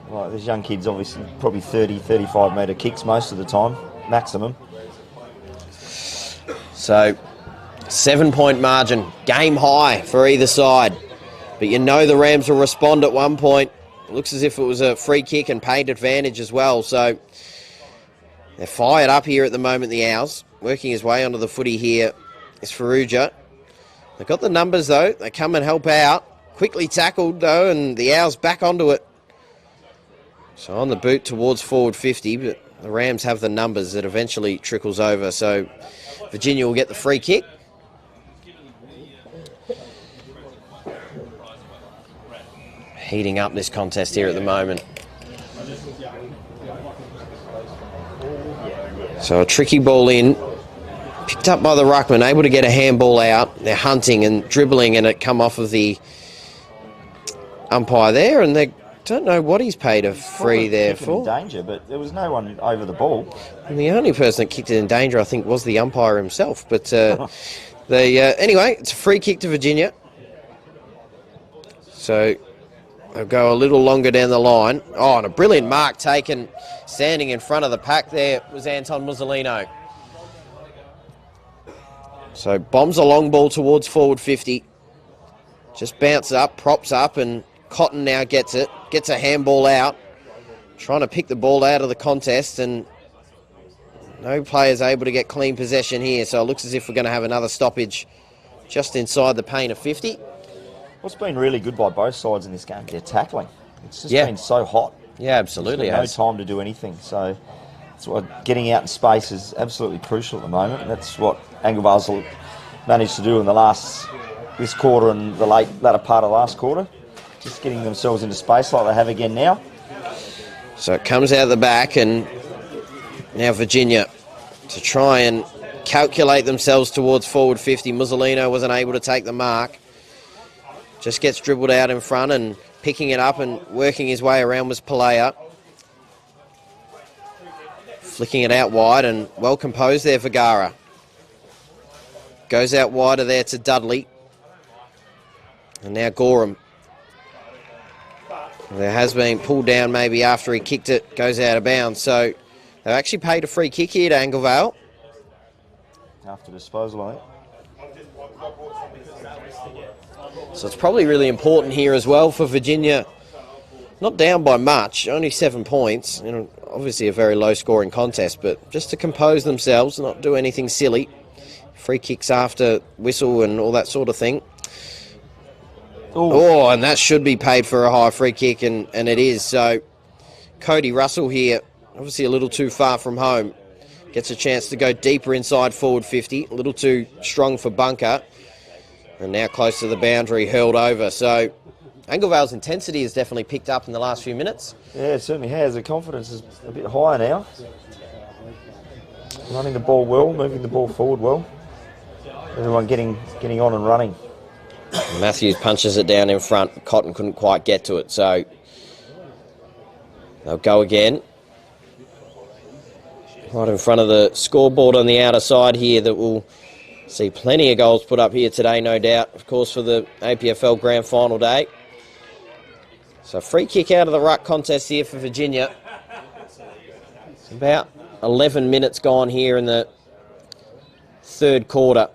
Like, these young kids, obviously, probably 30, 35 metre kicks most of the time, maximum. So, 7-point margin, game high for either side. But the Rams will respond at one point. It looks as if it was a free kick and paid advantage as well. So they're fired up here at the moment, the Owls. Working his way onto the footy here is Farrugia. They've got the numbers though. They come and help out. Quickly tackled though, and the Owls back onto it. So on the boot towards forward 50, but the Rams have the numbers that eventually trickles over. So Virginia will get the free kick. Heating up this contest here at the moment. So a tricky ball in. Picked up by the ruckman, able to get a handball out. They're hunting and dribbling, and it come off of the umpire there, and they don't know what he's paid a free there for. In danger, but there was no one over the ball. And the only person that kicked it in danger, I think, was the umpire himself. But anyway, it's a free kick to Virginia. So they'll go a little longer down the line. Oh, and a brilliant mark taken. Standing in front of the pack there was Anton Mussolino. So bombs a long ball towards forward 50. Just bounces up, props up, and Cotton now gets it. Gets a handball out. Trying to pick the ball out of the contest, and no player's able to get clean possession here. So it looks as if we're going to have another stoppage just inside the paint of 50. What's been really good by both sides in this game, their tackling. It's just been so hot. Yeah, absolutely. No time to do anything. So that's why getting out in space is absolutely crucial at the moment. And that's what Anglevale's managed to do in this quarter and the latter part of last quarter. Just getting themselves into space like they have again now. So it comes out the back, and now Virginia to try and calculate themselves towards forward 50. Mussolino wasn't able to take the mark. Just gets dribbled out in front, and picking it up and working his way around was Pelea. Flicking it out wide, and well composed there, Vergara. Goes out wider there to Dudley. And now Gorham. There has been pulled down maybe after he kicked it, goes out of bounds. So they've actually paid a free kick here to Anglevale. After disposal, I think. So it's probably really important here as well for Virginia. Not down by much, only 7 points. Obviously a very low scoring contest, but just to compose themselves, not do anything silly. Free kicks after whistle and all that sort of thing. Ooh. Oh, and that should be paid for a high free kick, and it is. So Cody Russell here, obviously a little too far from home. Gets a chance to go deeper inside forward 50. A little too strong for bunker. And now close to the boundary, hurled over. So Anglevale's intensity has definitely picked up in the last few minutes. Yeah, it certainly has. The confidence is a bit higher now. Running the ball well, moving the ball forward well. Everyone getting on and running. Matthews punches it down in front. Cotton couldn't quite get to it, so they'll go again. Right in front of the scoreboard on the outer side here that will see plenty of goals put up here today, no doubt, of course, for the APFL Grand Final day. So free kick out of the ruck contest here for Virginia. It's about 11 minutes gone here in the third quarter.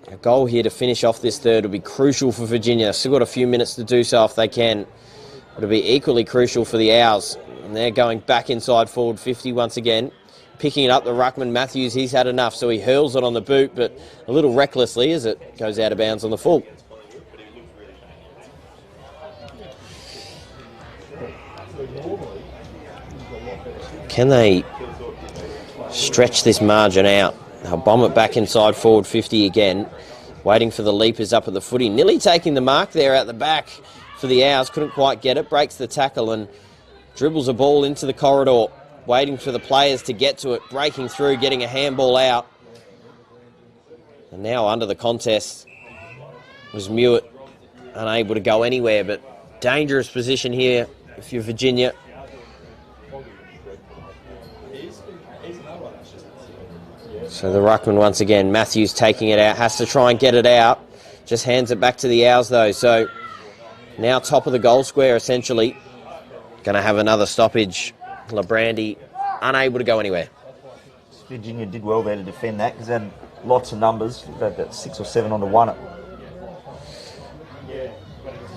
A goal here to finish off this third will be crucial for Virginia. Still got a few minutes to do so if they can. It'll be equally crucial for the Owls. And they're going back inside forward 50 once again. Picking it up, the ruckman Matthews, he's had enough, so he hurls it on the boot, but a little recklessly as it goes out of bounds on the full. Can they stretch this margin out? They'll bomb it back inside forward 50 again. Waiting for the leapers up at the footy. Nearly taking the mark there out the back for the Owls. Couldn't quite get it. Breaks the tackle and dribbles a ball into the corridor. Waiting for the players to get to it. Breaking through, getting a handball out. And now under the contest was Mewett. Unable to go anywhere, but dangerous position here if you're Virginia. So the ruckman once again, Matthews taking it out, has to try and get it out. Just hands it back to the Owls though. So now top of the goal square essentially. Going to have another stoppage. Labrandy unable to go anywhere. Virginia did well there to defend that because they had lots of numbers. They had about 6 or 7 on the one.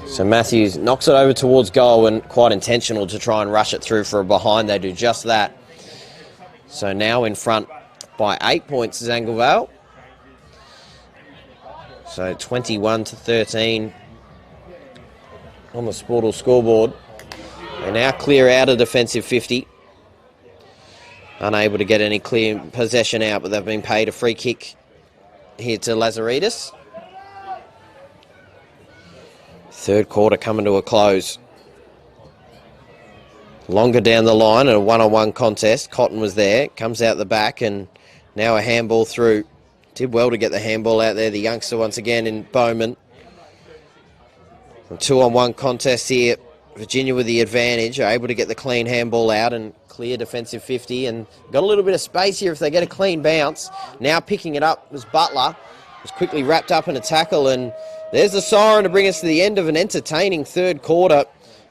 So Matthews knocks it over towards goal and quite intentional to try and rush it through for a behind. They do just that. So now in front by 8 points is Anglevale. So 21-13 on the Sportal scoreboard. They now clear out a defensive 50. Unable to get any clear possession out, but they've been paid a free kick here to Lazaridis. Third quarter coming to a close. Longer down the line in a one-on-one contest. Cotton was there, comes out the back, and now a handball through. Did well to get the handball out there. The youngster once again in Bowman. A 2-on-1 contest here. Virginia with the advantage, are able to get the clean handball out and clear defensive 50, and got a little bit of space here if they get a clean bounce. Now picking it up was Butler. Was quickly wrapped up in a tackle, and there's the siren to bring us to the end of an entertaining third quarter.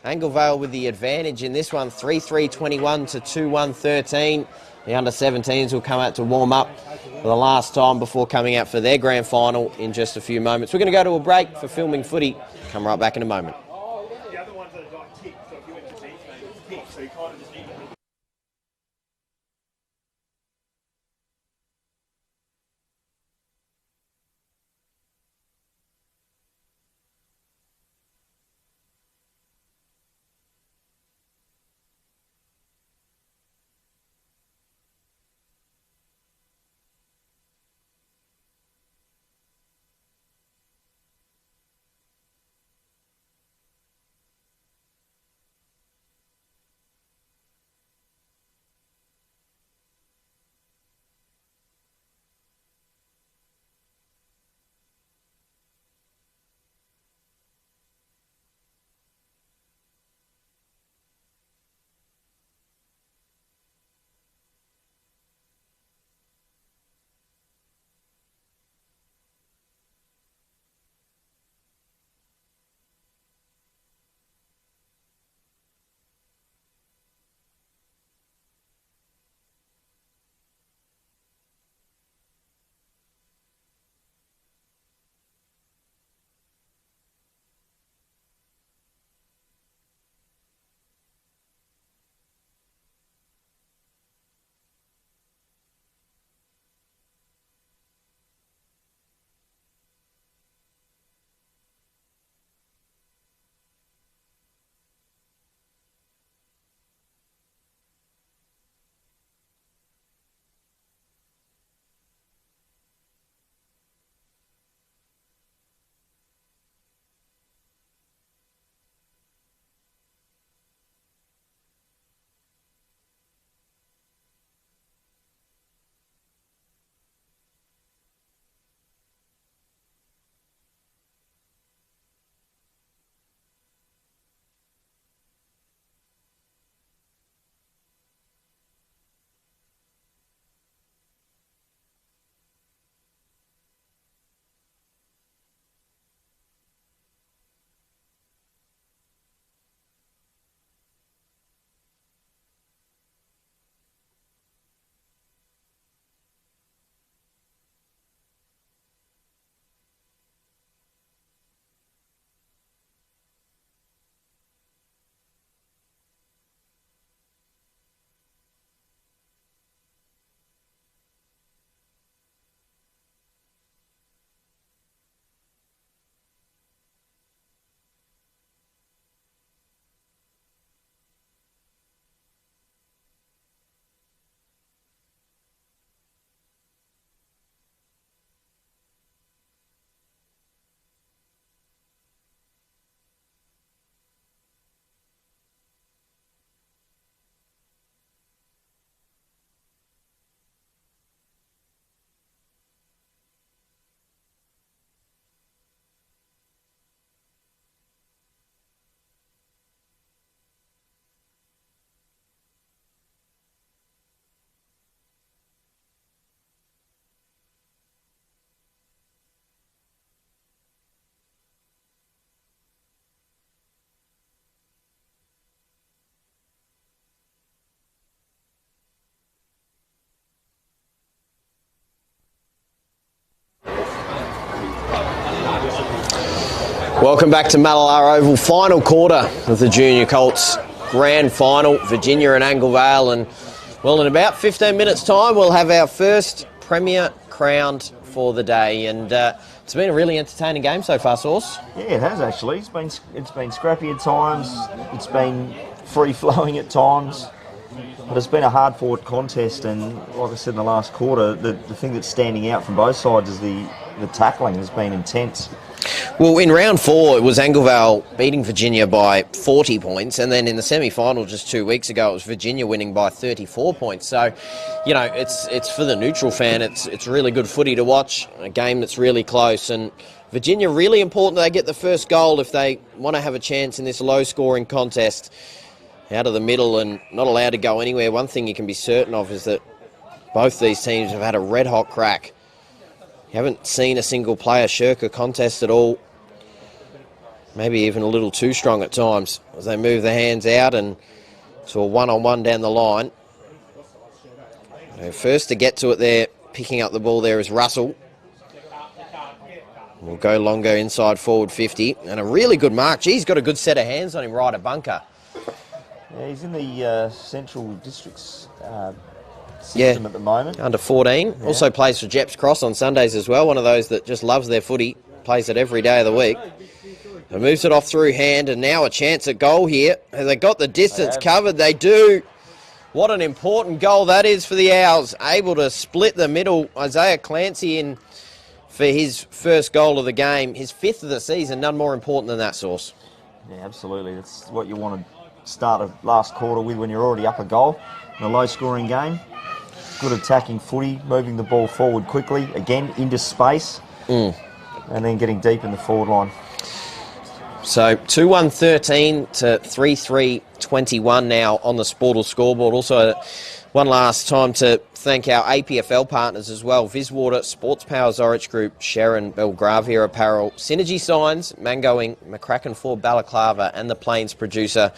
Anglevale with the advantage in this one, 3-3-21 to 2-1-13. The under-17s will come out to warm up for the last time before coming out for their grand final in just a few moments. We're going to go to a break for filming footy. Come right back in a moment. Welcome back to Mallala Oval, final quarter of the Junior Colts Grand Final, Virginia and Anglevale. And, well, in about 15 minutes' time, we'll have our first Premier crowned for the day. And it's been a really entertaining game so far, Sauce. Yeah, it has actually. It's been scrappy at times. It's been free-flowing at times. But it's been a hard-fought contest, and like I said in the last quarter, the thing that's standing out from both sides is the tackling has been intense. Well, in round 4, it was Anglevale beating Virginia by 40 points, and then in the semi-final just 2 weeks ago, it was Virginia winning by 34 points. So, you know, it's for the neutral fan, it's really good footy to watch, a game that's really close, and Virginia really important they get the first goal if they want to have a chance in this low-scoring contest. Out of the middle and not allowed to go anywhere. One thing you can be certain of is that both these teams have had a red-hot crack. You haven't seen a single player shirk a contest at all. Maybe even a little too strong at times as they move their hands out and to a one-on-one down the line. First to get to it there, picking up the ball there is Russell. We'll go longer inside forward 50. And a really good mark. Gee, he's got a good set of hands on him right at bunker. Yeah, he's in the Central Districts system at the moment. Under 14. Yeah. Also plays for Jeps Cross on Sundays as well. One of those that just loves their footy. Plays it every day of the week. And moves it off through hand, and now a chance at goal here. Have they got the distance covered? They do. What an important goal that is for the Owls. Able to split the middle. Isaiah Clancy in for his first goal of the game. His 5th of the season. None more important than that, Sauce. Yeah, absolutely. That's what you want to start a last quarter with when you're already up a goal in a low-scoring game. Good attacking footy, moving the ball forward quickly, again into space, and then getting deep in the forward line. So 2-1-13 to 3-3-21 now on the Sportal scoreboard. Also, one last time to thank our APFL partners as well. Viswater, Sports Powers Orange Group, Sharon, Belgravia Apparel, Synergy Signs, Mangoing, McCracken Ford Balaclava, and the Plains producer.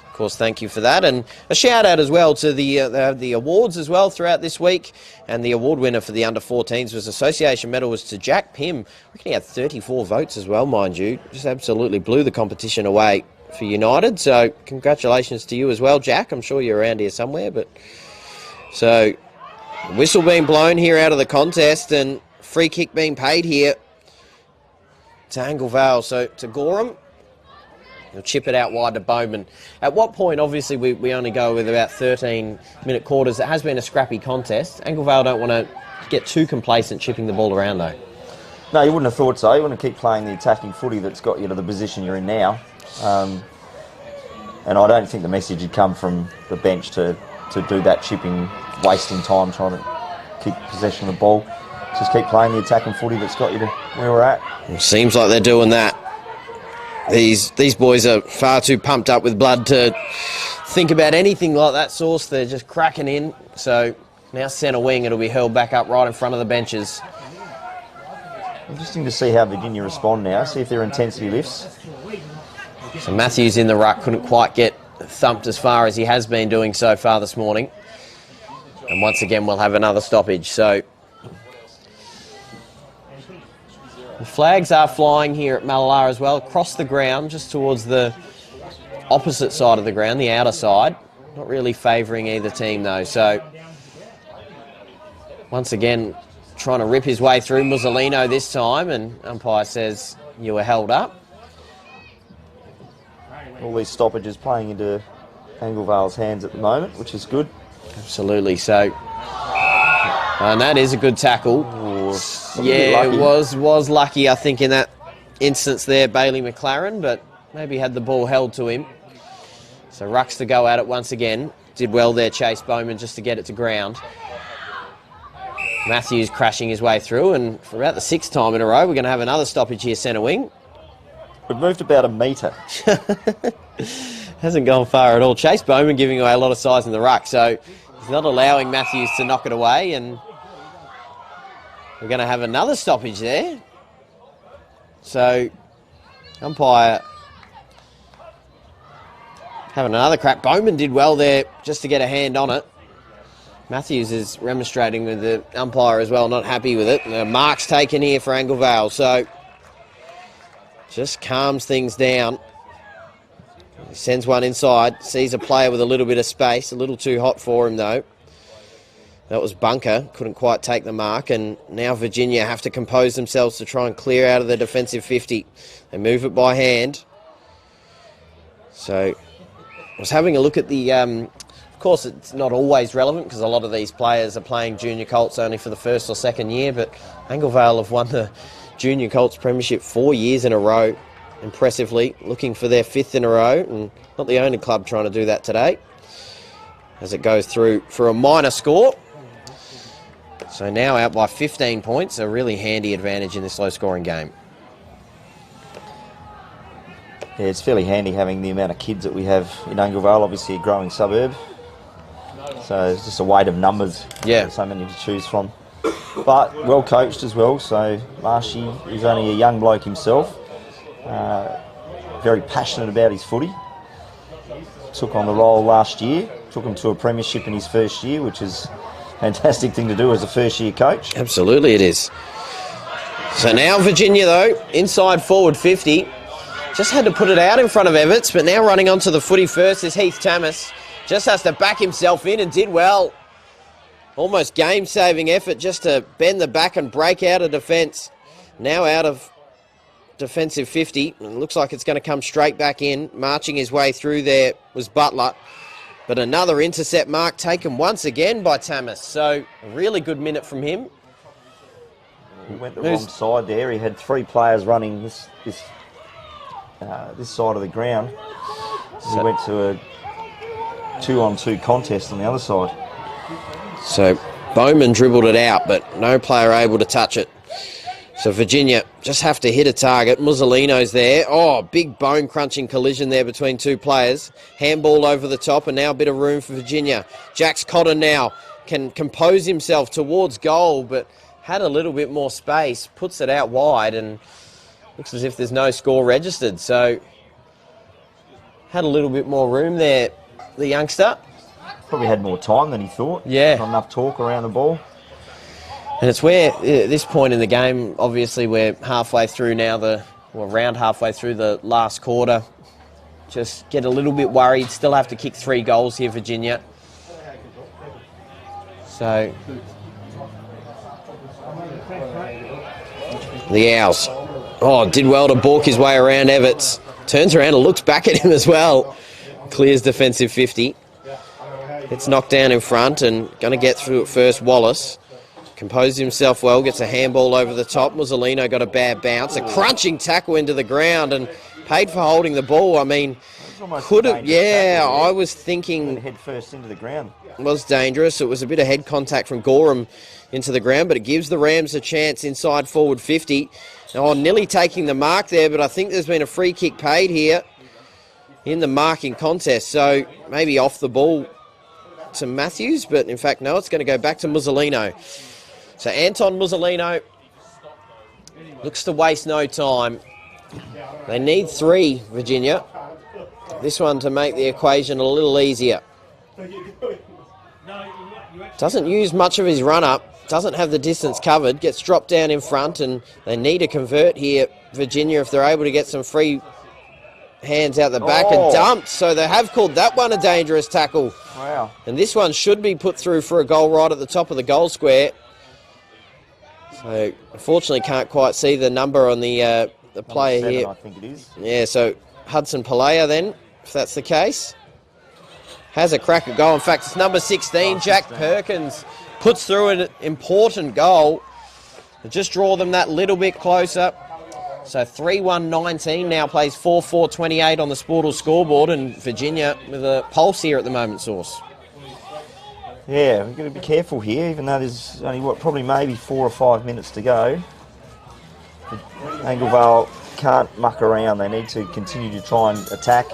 Of course, thank you for that. And a shout out as well to the awards as well throughout this week. And the award winner for the under-14s was Association Medal was to Jack Pym. I reckon he had 34 votes as well, mind you. Just absolutely blew the competition away for United. So congratulations to you as well, Jack. I'm sure you're around here somewhere. But so whistle being blown here out of the contest and free kick being paid here to Anglevale. So to Gorham. He'll chip it out wide to Bowman. At what point, obviously, we only go with about 13-minute quarters. It has been a scrappy contest. Anglevale don't want to get too complacent chipping the ball around, though. No, you wouldn't have thought so. You want to keep playing the attacking footy that's got you to the position you're in now. And I don't think the message had come from the bench to do that chipping, wasting time trying to keep possession of the ball. Just keep playing the attacking footy that's got you to where we're at. It seems like they're doing that. These boys are far too pumped up with blood to think about anything like that, Sauce. They're just cracking in. So now centre wing, it'll be held back up right in front of the benches. Interesting to see how Virginia respond now, see if their intensity lifts. So Matthews in the ruck couldn't quite get thumped as far as he has been doing so far this morning. And once again, we'll have another stoppage. So the flags are flying here at Mallala as well, across the ground, just towards the opposite side of the ground, the outer side. Not really favouring either team, though. So, once again, trying to rip his way through Mussolino this time, and umpire says you were held up. All these stoppages playing into Anglevale's hands at the moment, which is good. Absolutely. So, and that is a good tackle. Yeah, it was lucky, I think, in that instance there, Bailey McLaren, but maybe had the ball held to him. So rucks to go at it once again. Did well there, Chase Bowman, just to get it to ground. Matthews crashing his way through, and for about the 6th time in a row, we're going to have another stoppage here, centre wing. We've moved about a metre. Hasn't gone far at all. Chase Bowman giving away a lot of size in the ruck, so he's not allowing Matthews to knock it away, and we're going to have another stoppage there. So, umpire having another crack. Bowman did well there just to get a hand on it. Matthews is remonstrating with the umpire as well, not happy with it. Mark's taken here for Anglevale. So, just calms things down. He sends one inside, sees a player with a little bit of space, a little too hot for him though. That was Bunker, couldn't quite take the mark, and now Virginia have to compose themselves to try and clear out of the defensive 50. They move it by hand. So, I was having a look at the, of course it's not always relevant because a lot of these players are playing junior Colts only for the first or second year, but Anglevale have won the junior Colts premiership 4 years in a row, impressively, looking for their 5th in a row, and not the only club trying to do that today, as it goes through for a minor score. So now out by 15 points, a really handy advantage in this low-scoring game. Yeah, it's fairly handy having the amount of kids that we have in Anglevale, obviously a growing suburb. So it's just a weight of numbers. Yeah. So many to choose from. But well coached as well, so Marshy is only a young bloke himself. Very passionate about his footy. Took on the role last year, took him to a premiership in his first year, which is fantastic thing to do as a first-year coach. Absolutely it is. So now Virginia, though, inside forward 50. Just had to put it out in front of Everts, but now running onto the footy first is Heath Tamas. Just has to back himself in and did well. Almost game-saving effort just to bend the back and break out of defence. Now out of defensive 50. And looks like it's going to come straight back in. Marching his way through there was Butler. But another intercept mark taken once again by Tamas. So a really good minute from him. He went the wrong side there. He had 3 players running this side of the ground. So he went to a 2-on-2 contest on the other side. So Bowman dribbled it out, but no player able to touch it. So Virginia just have to hit a target. Mussolino's there. Oh, big bone-crunching collision there between 2 players. Handball over the top, and now a bit of room for Virginia. Jax Cotton now can compose himself towards goal, but had a little bit more space. Puts it out wide, and looks as if there's no score registered. So had a little bit more room there, the youngster. Probably had more time than he thought. Yeah. Not enough talk around the ball. And it's where, at this point in the game, obviously we're halfway through now, around halfway through the last quarter. Just get a little bit worried. Still have to kick 3 goals here, Virginia. So the Owls. Oh, did well to balk his way around Everts. Turns around and looks back at him as well. Clears defensive 50. Gets knocked down in front and going to get through it first, Wallace. Composed himself well, gets a handball over the top. Mussolino got a bad bounce. A crunching tackle into the ground and paid for holding the ball. I mean, could have, yeah, I was thinking... Head first into the ground. Was dangerous. It was a bit of head contact from Gorham into the ground, but it gives the Rams a chance inside forward 50. Oh, nearly taking the mark there, but I think there's been a free kick paid here in the marking contest. So maybe off the ball to Matthews, but in fact, no, it's going to go back to Mussolino. So Anton Mussolino looks to waste no time. They need 3, Virginia. This one to make the equation a little easier. Doesn't use much of his run-up. Doesn't have the distance covered. Gets dropped down in front, and they need to convert here, Virginia, if they're able to get some free hands out the back and dumped. So they have called that one a dangerous tackle. Wow. And this one should be put through for a goal right at the top of the goal square. So unfortunately can't quite see the number on the player 7, here. I think it is. Yeah, so Hudson Pelea then, if that's the case. Has a crack at goal. In fact, it's number 16, Jack Perkins, puts through an important goal to just draw them that little bit closer. So 3-1-19 now plays 4-4-28 on the Sportal scoreboard, and Virginia with a pulse here at the moment, Source. Yeah, we've got to be careful here, even though there's only, probably maybe 4 or 5 minutes to go. Anglevale can't muck around. They need to continue to try and attack,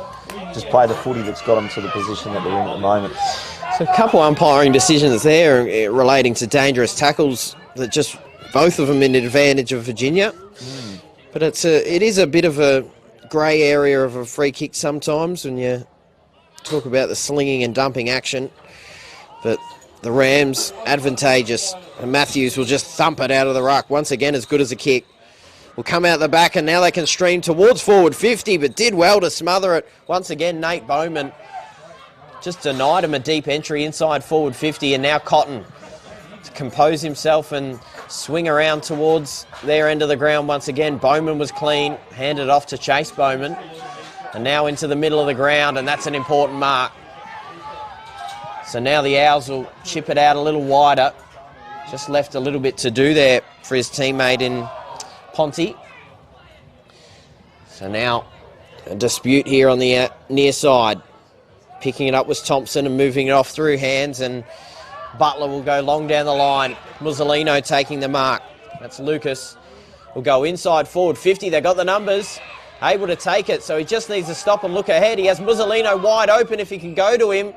just play the footy that's got them to the position that they're in at the moment. So a couple umpiring decisions there relating to dangerous tackles that just both of them in advantage of Virginia. But it is a bit of a grey area of a free kick sometimes when you talk about the slinging and dumping action. But the Rams, advantageous. And Matthews will just thump it out of the ruck. Once again, as good as a kick. will come out the back, and now they can stream towards forward 50, but did well to smother it. Once again, Nate Bowman just denied him a deep entry inside forward 50, and now Cotton to compose himself and swing around towards their end of the ground once again. Bowman was clean, handed off to Chase Bowman, and now into the middle of the ground, and that's an important mark. So now the Owls will chip it out a little wider. Just left a little bit to do there for his teammate in Ponty. So now a dispute here on the near side. Picking it up was Thompson and moving it off through hands, and Butler will go long down the line. Musolino taking the mark. That's Lucas. Will go inside forward 50. They got the numbers. Able to take it, so he just needs to stop and look ahead. He has Musolino wide open if he can go to him.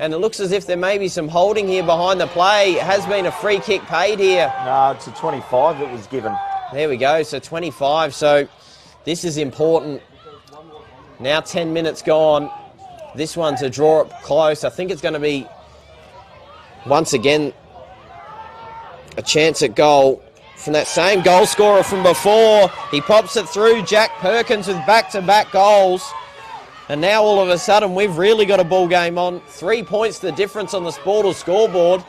And it looks as if there may be some holding here behind the play. It has been a free kick paid here. No, it's a 25 that was given. There we go, so 25. So this is important. Now 10 minutes gone. This one to draw it close. I think it's going to be, once again, a chance at goal from that same goal scorer from before. He pops it through. Jack Perkins with back-to-back goals. And now all of a sudden we've really got a ball game on. 3 points the difference on the Sportal scoreboard.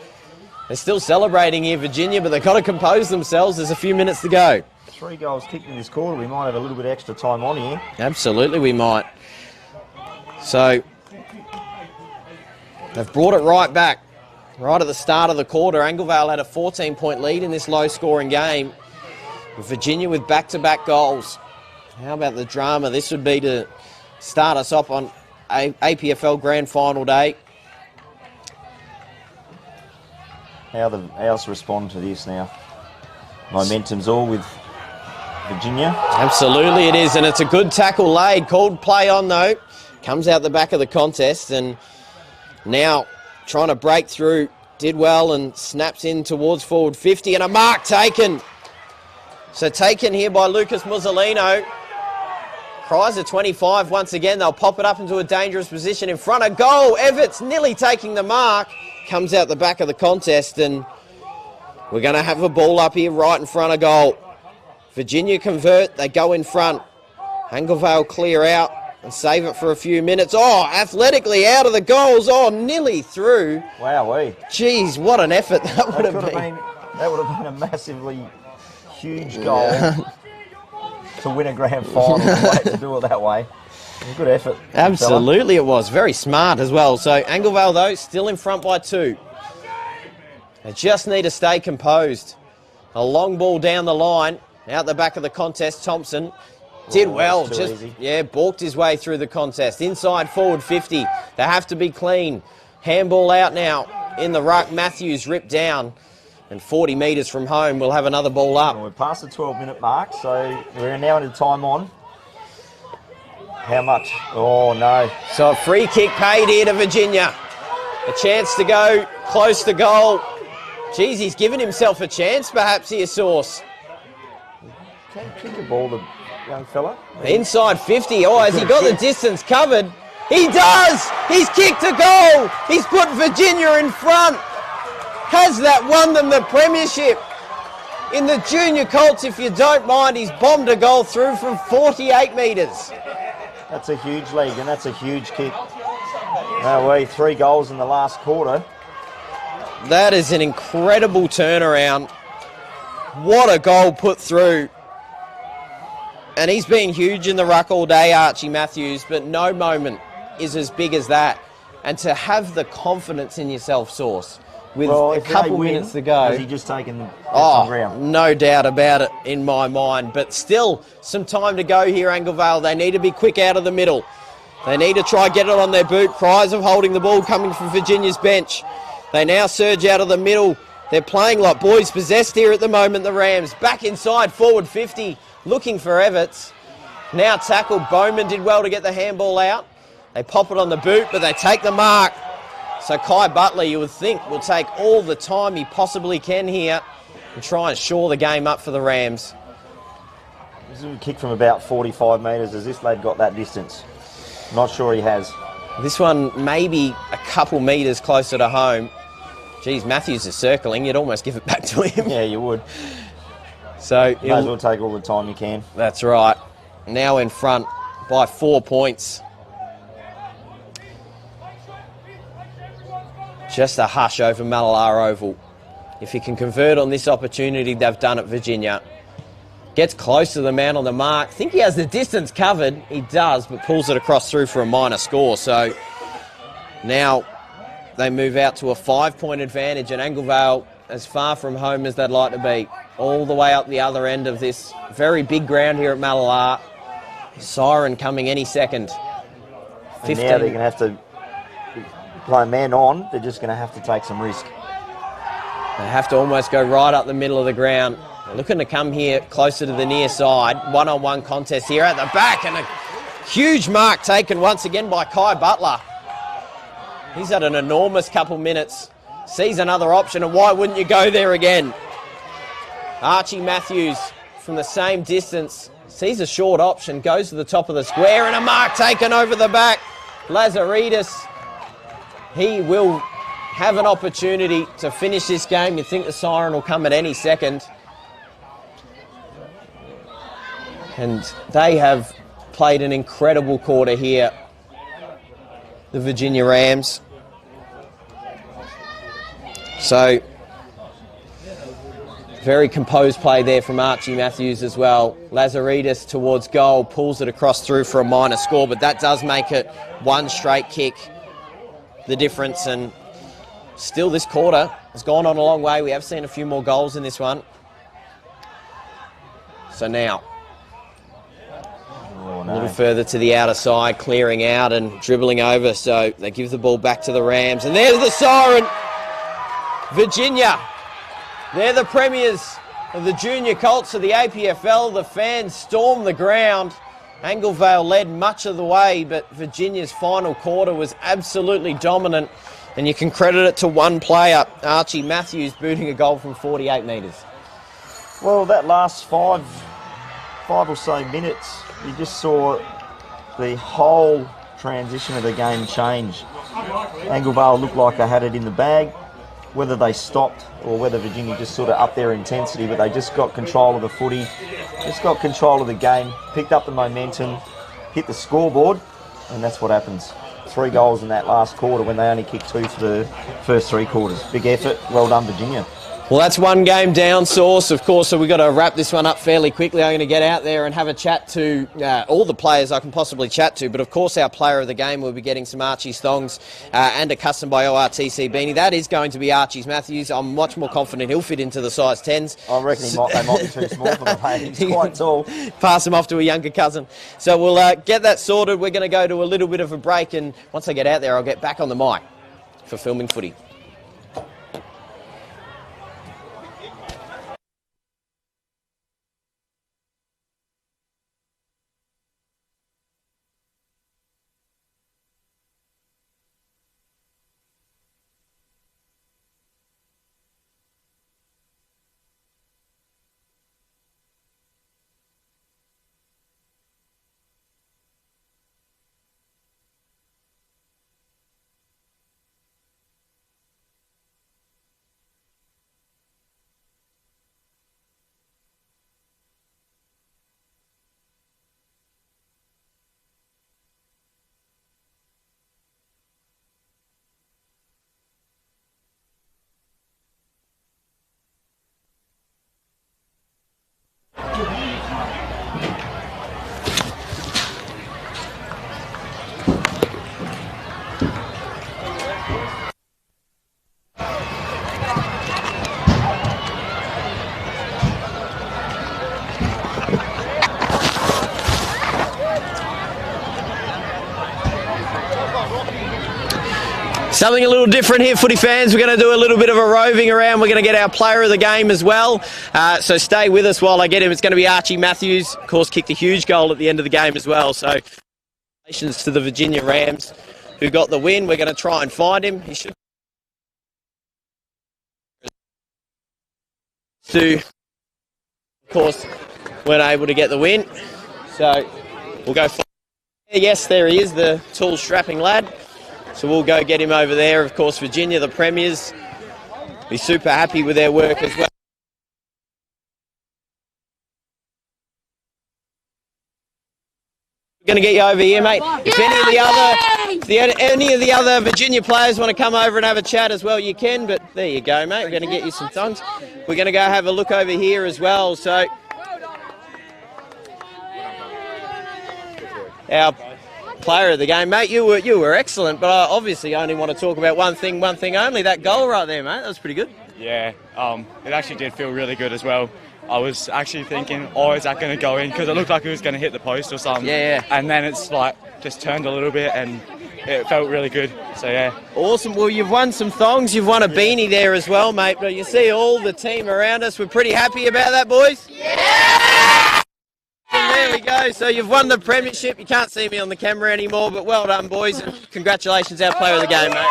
They're still celebrating here, Virginia, but they've got to compose themselves. There's a few minutes to go. 3 goals kicked in this quarter. We might have a little bit extra time on here. Absolutely we might. So they've brought it right back. Right at the start of the quarter, Anglevale had a 14-point lead in this low-scoring game. Virginia with back-to-back goals. How about the drama this would be to start us off on APFL Grand Final day. How the Owls respond to this now? Momentum's all with Virginia. Absolutely it is, and it's a good tackle laid. Called play on though. Comes out the back of the contest, and now trying to break through. Did well and snaps in towards forward 50, and a mark taken. So taken here by Lucas Musolino. Cries a 25 once again. They'll pop it up into a dangerous position in front of goal. Everts nearly taking the mark. Comes out the back of the contest, and we're going to have a ball up here right in front of goal. Virginia convert. They go in front. Anglevale clear out and save it for a few minutes. Oh, athletically out of the goals. Oh, nearly through. Wowee. Geez, what an effort that would have been. That would have been a massively huge goal. To win a grand final, to do it that way. Good effort. Absolutely it was. Very smart as well. So Anglevale, though, still in front by 2. They just need to stay composed. A long ball down the line. Out the back of the contest, Thompson did well. Just balked his way through the contest. Inside forward 50. They have to be clean. Handball out now in the ruck. Matthews ripped down. And 40 metres from home, we'll have another ball up. Well, we're past the 12-minute mark, so we're now into time on. How much? Oh, no. So a free kick paid here to Virginia. A chance to go close to goal. Geez, he's given himself a chance, perhaps here, Sauce. Can he kick a ball, the young fella? Inside 50. Oh, has he got the distance covered? He does! He's kicked a goal! He's put Virginia in front. Has that won them the premiership? In the junior Colts, if you don't mind, he's bombed a goal through from 48 metres. That's a huge lead, and that's a huge kick. No way, 3 goals in the last quarter. That is an incredible turnaround. What a goal put through. And he's been huge in the ruck all day, Archie Matthews, but no moment is as big as that. And to have the confidence in yourself, Sauce, with a couple minutes to go. Has he just taken the ground? No doubt about it in my mind. But still, some time to go here, Anglevale. They need to be quick out of the middle. They need to try get it on their boot. Cries of holding the ball coming from Virginia's bench. They now surge out of the middle. They're playing like boys possessed here at the moment, the Rams. Back inside, forward 50, looking for Everts. Now tackled. Bowman did well to get the handball out. They pop it on the boot, but they take the mark. So Kai Butler, you would think, will take all the time he possibly can here and try and shore the game up for the Rams. This is a kick from about 45 metres. Has this lad got that distance? Not sure he has. This one maybe a couple metres closer to home. Geez, Matthews is circling. You'd almost give it back to him. Yeah, you would. So May as well take all the time you can. That's right. Now in front by 4 points. Just a hush over Mallala Oval. If he can convert on this opportunity, they've done it, Virginia. Gets close to the man on the mark. Think he has the distance covered. He does, but pulls it across through for a minor score. So now they move out to a 5-point advantage, and Anglevale as far from home as they'd like to be. All the way up the other end of this very big ground here at Mallala. Siren coming any second. And now they're going to have to play man on. They're just going to have to take some risk. They have to almost go right up the middle of the ground. They're looking to come here closer to the near side. One-on-one contest here at the back, and a huge mark taken once again by Kai Butler. He's had an enormous couple minutes. Sees another option, and why wouldn't you go there again? Archie Matthews from the same distance sees a short option, goes to the top of the square, and a mark taken over the back. Lazaridis, he will have an opportunity to finish this game. You think the siren will come at any second. And they have played an incredible quarter here, the Virginia Rams. So, very composed play there from Archie Matthews as well. Lazaridis towards goal, pulls it across through for a minor score, but that does make it one straight kick, the difference. And still this quarter has gone on a long way. We have seen a few more goals in this one. So now, a little further to the outer side, clearing out and dribbling over. So they give the ball back to the Rams. And there's the siren. Virginia, they're the premiers of the junior Colts of the APFL. The fans storm the ground. Anglevale led much of the way, but Virginia's final quarter was absolutely dominant. And you can credit it to one player, Archie Matthews, booting a goal from 48 metres. Well, that last five or so minutes, you just saw the whole transition of the game change. Anglevale looked like they had it in the bag. Whether they stopped or whether Virginia just sort of upped their intensity, but they just got control of the footy, just got control of the game, picked up the momentum, hit the scoreboard, and that's what happens. 3 goals in that last quarter when they only kicked 2 for the first 3 quarters. Big effort. Well done, Virginia. Well, that's one game down, Source, of course, so we've got to wrap this one up fairly quickly. I'm going to get out there and have a chat to all the players I can possibly chat to, but of course our player of the game will be getting some Archie's thongs and a custom by ORTC beanie. That is going to be Archie's Matthews. I'm much more confident he'll fit into the size 10s. I reckon they might be too small for the mate. He's quite tall. Pass him off to a younger cousin. So we'll get that sorted. We're going to go to a little bit of a break, and once I get out there, I'll get back on the mic for filming footy. Something a little different here, footy fans. We're going to do a little bit of a roving around. We're going to get our player of the game as well. So stay with us while I get him. It's going to be Archie Matthews. Of course, kicked a huge goal at the end of the game as well. So congratulations to the Virginia Rams who got the win. We're going to try and find him. He should of course, weren't able to get the win. So we'll go find him. Yes, there he is, the tall, strapping lad. So we'll go get him over there. Of course, Virginia, the premiers, be super happy with their work as well. Going to get you over here, mate. If any of the other Virginia players want to come over and have a chat as well, you can. But there you go, mate. We're going to get you some thongs. We're going to go have a look over here as well. So our player of the game, mate, you were excellent. But I obviously only want to talk about one thing only. That goal right there, mate. That was pretty good. Yeah, it actually did feel really good as well. I was actually thinking, oh, is that going to go in? Because it looked like it was going to hit the post or something. Yeah. And then it's like just turned a little bit and it felt really good. So, yeah. Awesome. Well, you've won some thongs. You've won a beanie there as well, mate. But you see all the team around us. We're pretty happy about that, boys. Yeah! And there we go. So you've won the premiership. You can't see me on the camera anymore, but well done, boys. And congratulations, our player of the game, mate.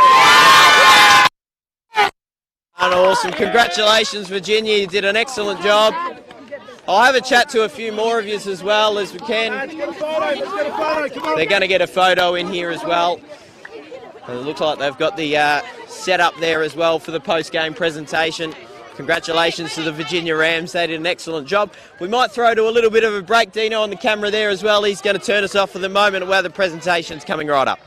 And awesome. Congratulations, Virginia. You did an excellent job. I'll have a chat to a few more of you as well as we can. Let's get a photo. They're going to get a photo in here as well. And it looks like they've got the setup there as well for the post-game presentation. Congratulations to the Virginia Rams. They did an excellent job. We might throw to a little bit of a break. Dino on the camera there as well. He's going to turn us off for the moment while the presentation's coming right up.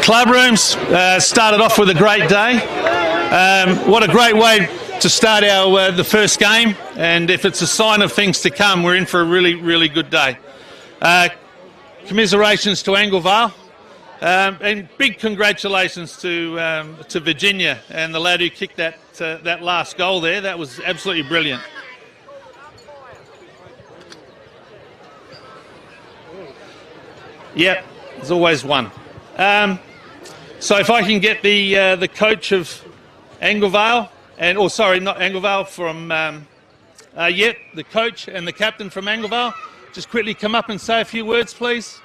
Club rooms started off with a great day. What a great way to start our the first game, and if it's a sign of things to come, we're in for a really, really good day. Commiserations to Anglevale, and big congratulations to Virginia and the lad who kicked that last goal there. That was absolutely brilliant. Yep, there's always one. So if I can get the coach of Anglevale, not Anglevale, from the coach and the captain from Anglevale, just quickly come up and say a few words, please.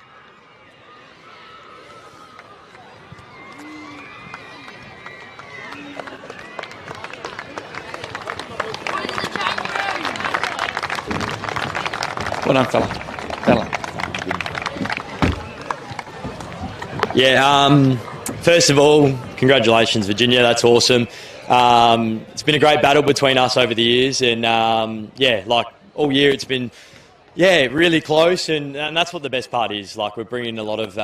Well done, fella. Yeah, first of all, congratulations, Virginia. That's awesome. It's been a great battle between us over the years, and like all year it's been, really close, and that's what the best part is. Like, we're bringing a lot of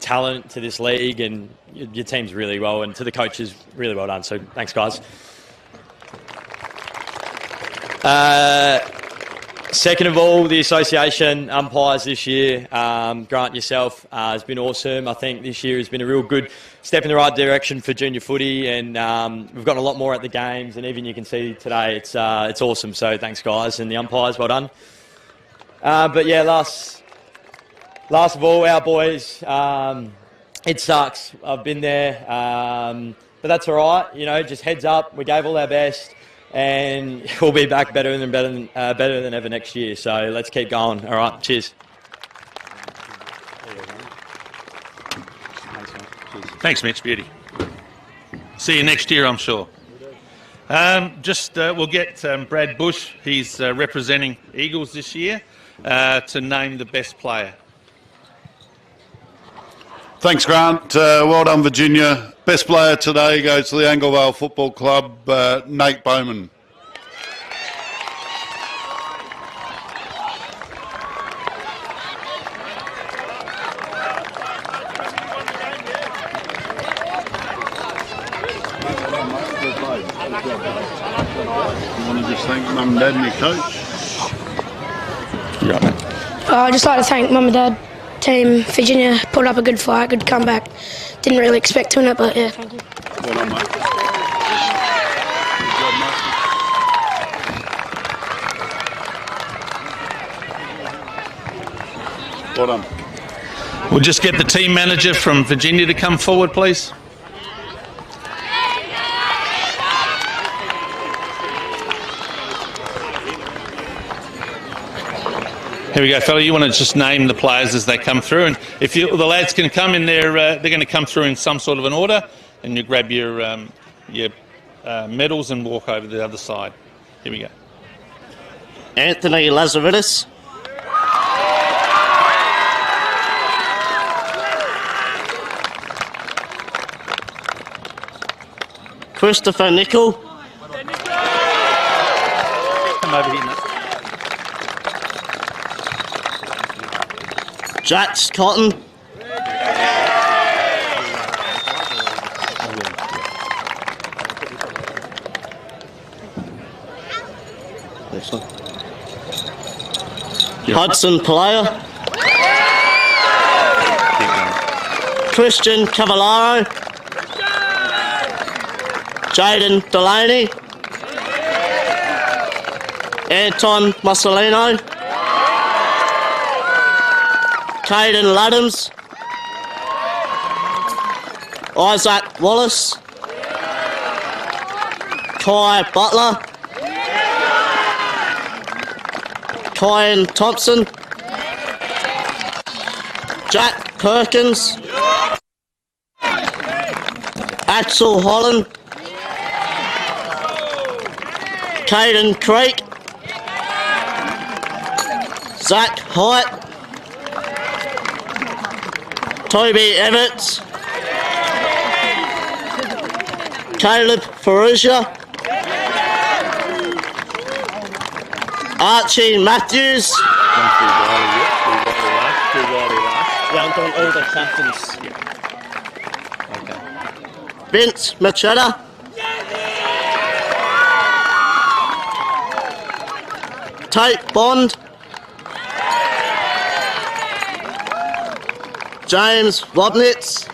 talent to this league, and your team's really well, and to the coaches, really well done. So thanks, guys. Second of all, the association umpires this year, Grant yourself, has been awesome. I think this year has been a real good step in the right direction for junior footy, and we've gotten a lot more at the games, and even you can see today it's awesome. So thanks, guys, and the umpires, well done. But yeah, last of all, our boys, it sucks. I've been there, but that's all right. You know, just heads up. We gave all our best. And we'll be back better than ever next year. So let's keep going. All right, cheers. Thanks, Mitch. Beauty. See you next year, I'm sure. We'll get Brad Bush. He's representing Eagles this year to name the best player. Thanks, Grant. Well done, Virginia. Best player today goes to the Anglevale Football Club, Nate Bowman. You want to just thank Mum and Dad and your coach? I'd just like to thank Mum and Dad, team. Virginia put up a good fight, good comeback. Didn't really expect to win it, but yeah, thank you. Well done, mate. Well done. We'll just get the team manager from Virginia to come forward, please. Here we go, fella. You want to just name the players as they come through, and if the lads can come in there, they're going to come through in some sort of an order, and you grab your medals and walk over to the other side. Here we go. Anthony Lazaridis. Christopher Nicol. Come over here, mate. Jax Cotton. Hudson Player. Christian Cavallaro. Jaden Delaney. Anton Mussolino. Caden Laddams. Isaac Wallace. Kai Butler. Kyan Thompson. Jack Perkins. Axel Holland. Caden Creek. Zach Hyatt. Toby Everts. Caleb Ferrugia. Archie Matthews. Yeah, I'm doing all the captains. Okay. Vince Machetta. Tate Bond. James Wobnitz.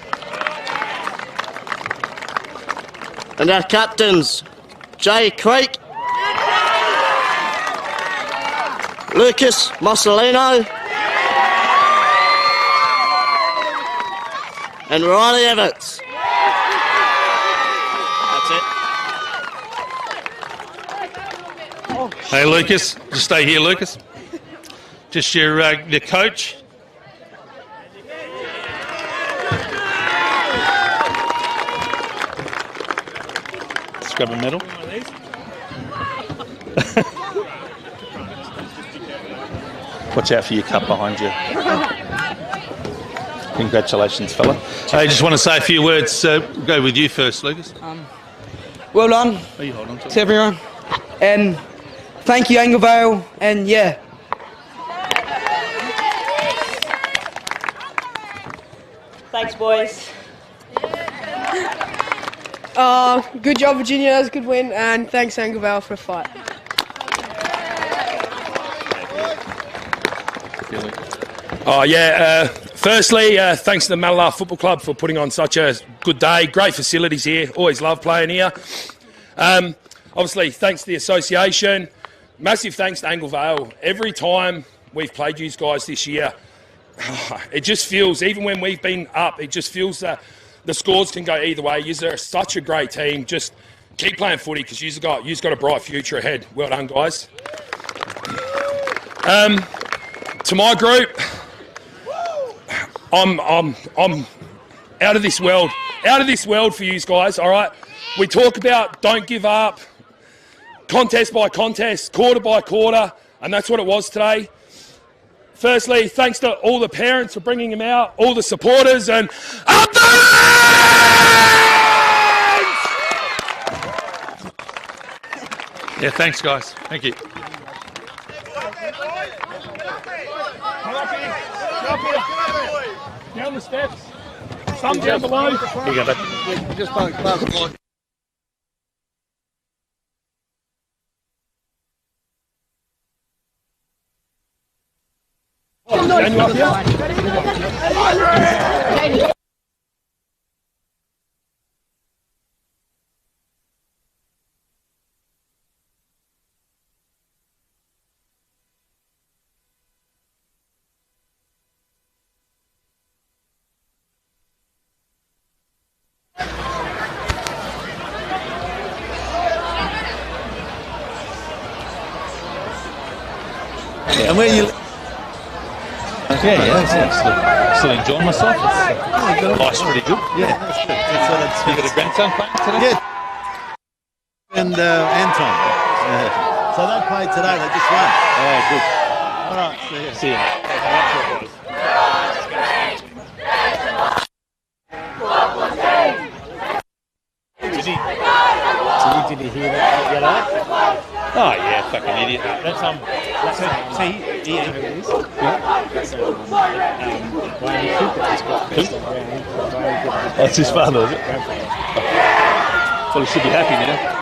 And our captains, Jay Creek, Lucas Mussolino, and Riley Everts. That's it. Hey, Lucas, just stay here, Lucas. Just your the coach. Let's grab a medal. Watch out for your cup behind you. Congratulations, fella. I just want to say a few words. Go with you first, Lucas. Well done to everyone. And thank you, Anglevale. And yeah. Thanks, boys. Good job, Virginia. That was a good win. And thanks, Anglevale, for the fight. Oh, yeah. Firstly, thanks to the Malalar Football Club for putting on such a good day. Great facilities here. Always love playing here. Obviously, thanks to the association. Massive thanks to Anglevale. Every time we've played you guys this year, it just feels, even when we've been up, it just feels that the scores can go either way. You're such a great team. Just keep playing footy because you've got a bright future ahead. Well done, guys. To my group, I'm out of this world. Out of this world for you guys, all right? We talk about don't give up, contest by contest, quarter by quarter, and that's what it was today. Firstly, thanks to all the parents for bringing him out, all the supporters, and up the Yeah, thanks, guys. Thank you. Down the steps. Some down below. Here you go, bud. Just class. And where you? Still enjoying myself. Life's pretty good. Yeah, that's good. That's what it's. You got a grandson playing today? Yeah. And Anton. So they played today. They just won. Oh, good. All right. See you. See you. Did you hear that yellow? Oh yeah, fucking idiot. That's That's his father, is it? Well, he should be happy now.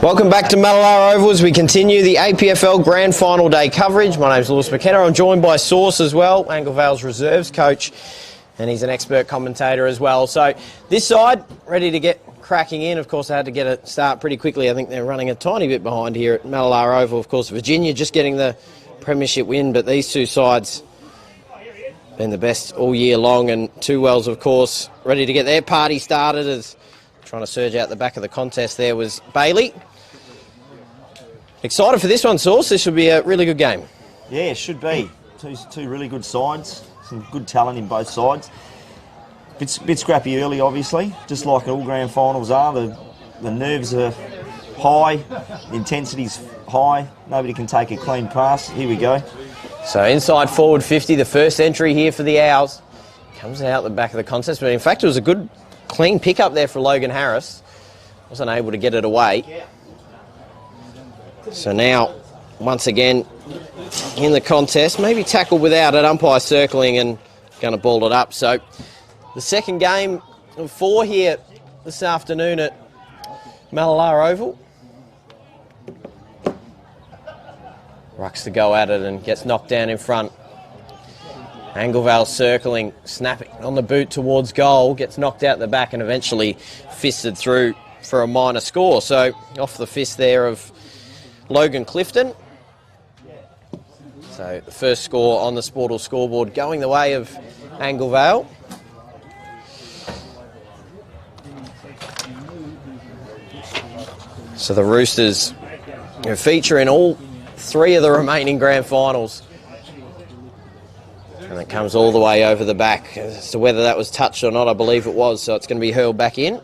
Welcome back to Matalara Oval as we continue the APFL Grand Final Day coverage. My name's Lewis McKenna. I'm joined by Sauce as well, Anglevale's reserves coach, and he's an expert commentator as well. So this side, ready to get cracking in. Of course, they had to get a start pretty quickly. I think they're running a tiny bit behind here at Matalara Oval. Of course, Virginia just getting the premiership win, but these two sides been the best all year long, and Two Wells, of course, ready to get their party started as trying to surge out the back of the contest there was Bailey. Excited for this one, Sauce. This should be a really good game. Yeah, it should be. Two really good sides. Some good talent in both sides. Bit scrappy early, obviously, just like all grand finals are. The nerves are high, the intensity's high. Nobody can take a clean pass. Here we go. So inside forward 50, the first entry here for the Owls. Comes out the back of the contest, but in fact it was a good clean pick up there for Logan Harris. Wasn't able to get it away. So now, once again, in the contest, maybe tackled without it, umpire circling and going to ball it up. So the second game of 4 here this afternoon at Malalar Oval. Rucks to go at it and gets knocked down in front. Anglevale circling, snapping on the boot towards goal, gets knocked out the back and eventually fisted through for a minor score. So off the fist there of Logan Clifton. So the first score on the Sportal scoreboard going the way of Anglevale. So the Roosters feature in all 3 of the remaining grand finals. And it comes all the way over the back. As to whether that was touched or not, I believe it was, so it's going to be hurled back in.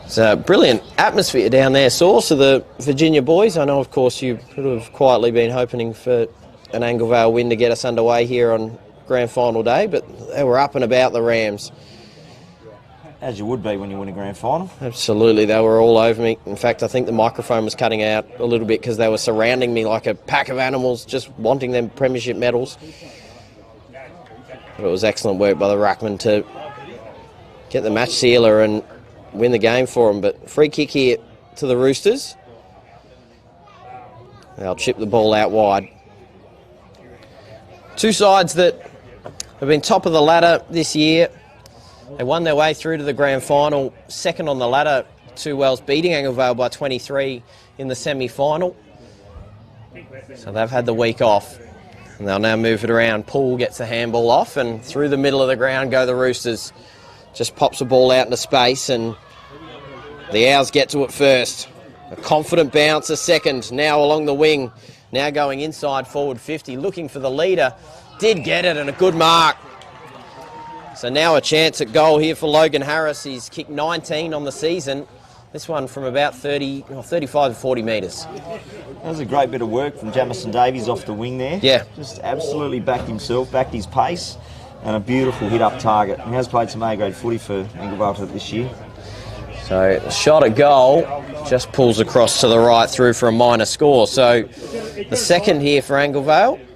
It's a brilliant atmosphere down there, Source, of the Virginia boys. I know, of course, you would have quietly been hoping for an Anglevale win to get us underway here on grand final day, but they were up and about the Rams. As you would be when you win a grand final. Absolutely, they were all over me. In fact, I think the microphone was cutting out a little bit because they were surrounding me like a pack of animals, just wanting them premiership medals. But it was excellent work by the ruckman to get the match sealer and win the game for them. But free kick here to the Roosters. They'll chip the ball out wide. Two sides that have been top of the ladder this year. They won their way through to the grand final, second on the ladder, 2 Wells beating Anglevale by 23 in the semi-final. So they've had the week off and they'll now move it around. Poole gets the handball off and through the middle of the ground go the Roosters. Just pops the ball out into space and the Owls get to it first. A confident bounce, a second, now along the wing, now going inside forward 50, looking for the leader. Did get it and a good mark. So now a chance at goal here for Logan Harris. He's kicked 19 on the season. This one from about 35 to 40 metres. That was a great bit of work from Jamison Davies off the wing there. Yeah. Just absolutely backed himself, backed his pace, and a beautiful hit-up target. He has played some A-grade footy for Anglevale this year. So shot at goal, just pulls across to the right through for a minor score. So the second here for Anglevale.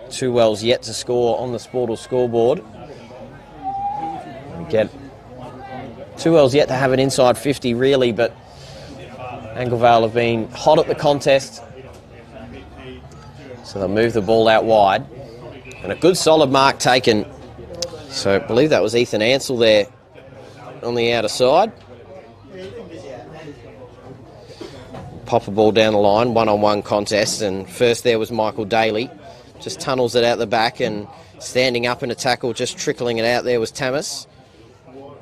2 Wells yet to score on the Sportal scoreboard. We get 2 Wells yet to have an inside 50 really, but Anglevale have been hot at the contest. So they'll move the ball out wide. And a good solid mark taken. So I believe that was Ethan Ansell there on the outer side. Pop a ball down the line, one-on-one contest, and first there was Michael Daly. Just tunnels it out the back and standing up in a tackle, just trickling it out there was Tamas.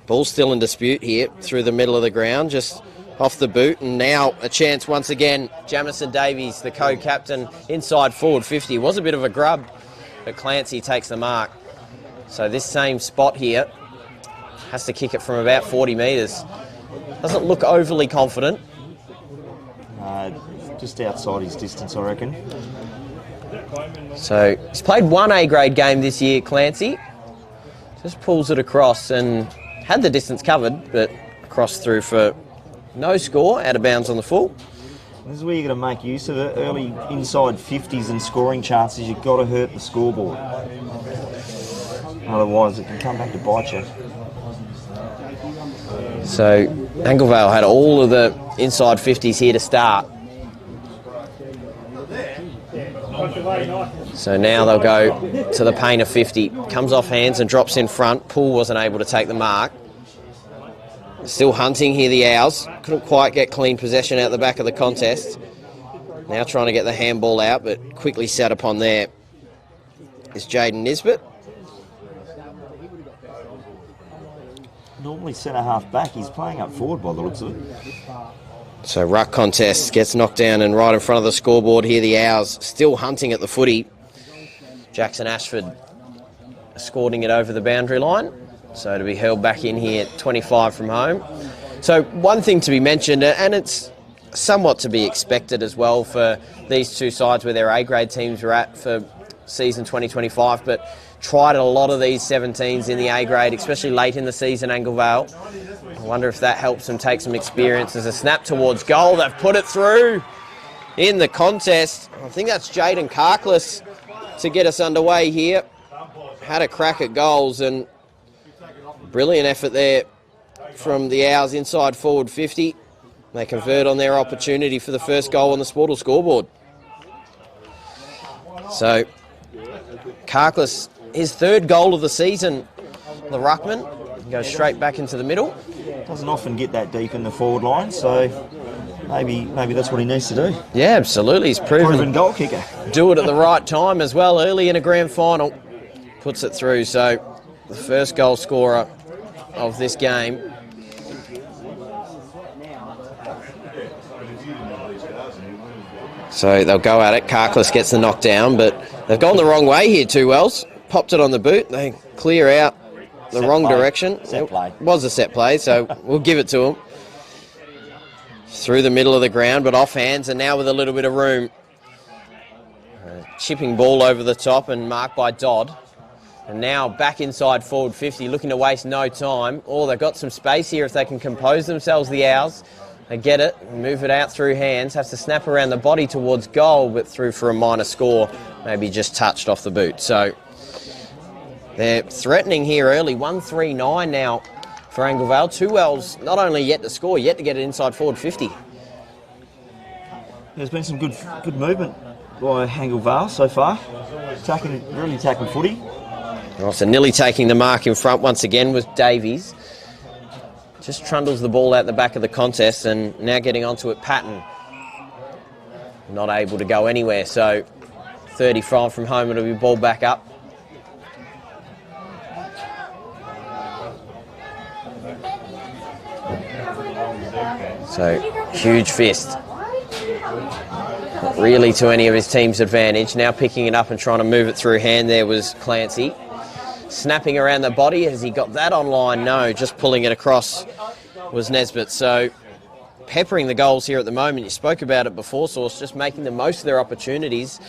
Ball still in dispute here through the middle of the ground, just off the boot. And now a chance once again. Jamison Davies, the co-captain, inside forward 50. Was a bit of a grub, but Clancy takes the mark. So this same spot here has to kick it from about 40 metres. Doesn't look overly confident. Just outside his distance, I reckon. So he's played 1 A-grade game this year, Clancy. Just pulls it across and had the distance covered, but crossed through for no score, out of bounds on the full. This is where you've got to make use of it. Early inside 50s and scoring chances, you've got to hurt the scoreboard. Otherwise, it can come back to bite you. So Anglevale had all of the inside 50s here to start. So now they'll go to the paint of 50. Comes off hands and drops in front. Poole wasn't able to take the mark. Still hunting here, the Owls. Couldn't quite get clean possession out the back of the contest. Now trying to get the handball out, but quickly sat upon there is Jaden Nisbet. Normally centre-half back, he's playing up forward by the looks of it. So ruck contest gets knocked down and right in front of the scoreboard here, the Owls still hunting at the footy. Jackson Ashford escorting it over the boundary line. So to be held back in here, 25 from home. So one thing to be mentioned, and it's somewhat to be expected as well for these two sides where their A-grade teams are at for season 2025, but tried a lot of these 17s in the A-grade, especially late in the season, Anglevale. I wonder if that helps them take some experience. As a snap towards goal, they've put it through in the contest. I think that's Jaden Karkless to get us underway here. Had a crack at goals, and brilliant effort there from the Owls inside forward 50. They convert on their opportunity for the first goal on the Sportal scoreboard. So, Karkless, his third goal of the season, the ruckman, goes straight back into the middle. Doesn't often get that deep in the forward line, so maybe that's what he needs to do. Yeah, absolutely. He's proven goal kicker. Do it at the right time as well, early in a grand final. Puts it through, so the first goal scorer of this game. So they'll go at it. Karkless gets the knockdown, but they've gone the wrong way here, Two Wells. Popped it on the boot. They clear out the wrong direction. Set play. It was a set play, so we'll give it to them. Through the middle of the ground, but off hands, and now with a little bit of room. Chipping ball over the top and marked by Dodd. And now back inside forward 50, looking to waste no time. Oh, they've got some space here if they can compose themselves, the Owls. They get it, move it out through hands, has to snap around the body towards goal, but through for a minor score, maybe just touched off the boot. So they're threatening here early, 1-3-9 now for Anglevale. Two Wells not only yet to score, yet to get it inside forward 50. There's been some good movement by Anglevale so far. Really attacking footy. So nearly taking the mark in front once again was Davies. Just trundles the ball out the back of the contest, and now getting onto it, Patton. Not able to go anywhere, so 35 from home, it'll be ball back up. So, huge fist. Not really to any of his team's advantage. Now picking it up and trying to move it through hand there was Clancy. Snapping around the body. Has he got that online? No, just pulling it across was Nesbitt. So, peppering the goals here at the moment. You spoke about it before, Source, just making the most of their opportunities.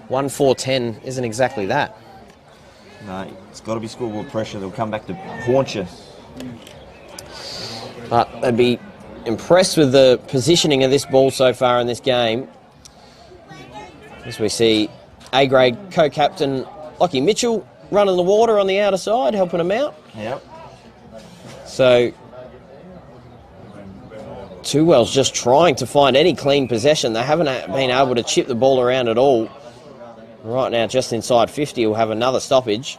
1-4-10 isn't exactly that. No, it's got to be scoreboard pressure. They'll come back to haunt you. But they'd be impressed with the positioning of this ball so far in this game. As we see A-grade co-captain Lockie Mitchell running the water on the outer side, helping them out. Yep. So, Two Wells just trying to find any clean possession. They haven't been able to chip the ball around at all. Right now, just inside 50, we'll have another stoppage.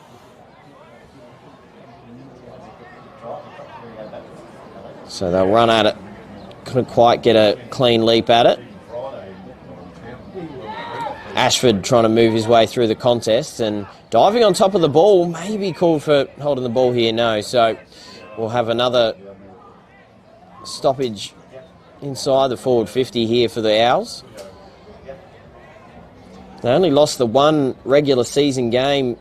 So they'll run at it. Couldn't quite get a clean leap at it. Ashford trying to move his way through the contest and diving on top of the ball. Maybe called for holding the ball here. No. So we'll have another stoppage inside the forward 50 here for the Owls. They only lost the one regular season game,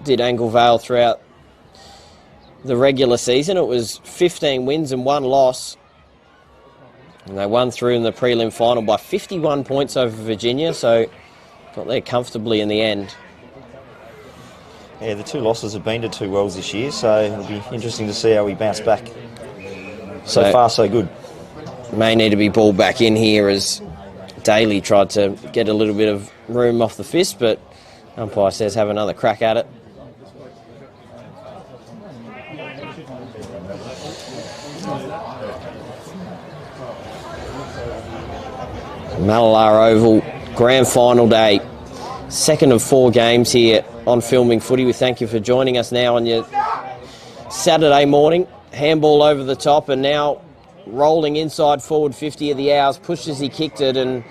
did Anglevale, throughout the regular season. It was 15 wins and 1 loss. And they won through in the prelim final by 51 points over Virginia, so got there comfortably in the end. Yeah, the 2 losses have been to Two Wells this year, so it'll be interesting to see how we bounce back. So far, so good. May need to be balled back in here as Daly tried to get a little bit of room off the fist, but umpire says have another crack at it. Mallala Oval, grand final day. Second of 4 games here on Filming Footy. We thank you for joining us now on your Saturday morning. Handball over the top and now rolling inside forward 50 of the Owls. Pushed as he kicked it and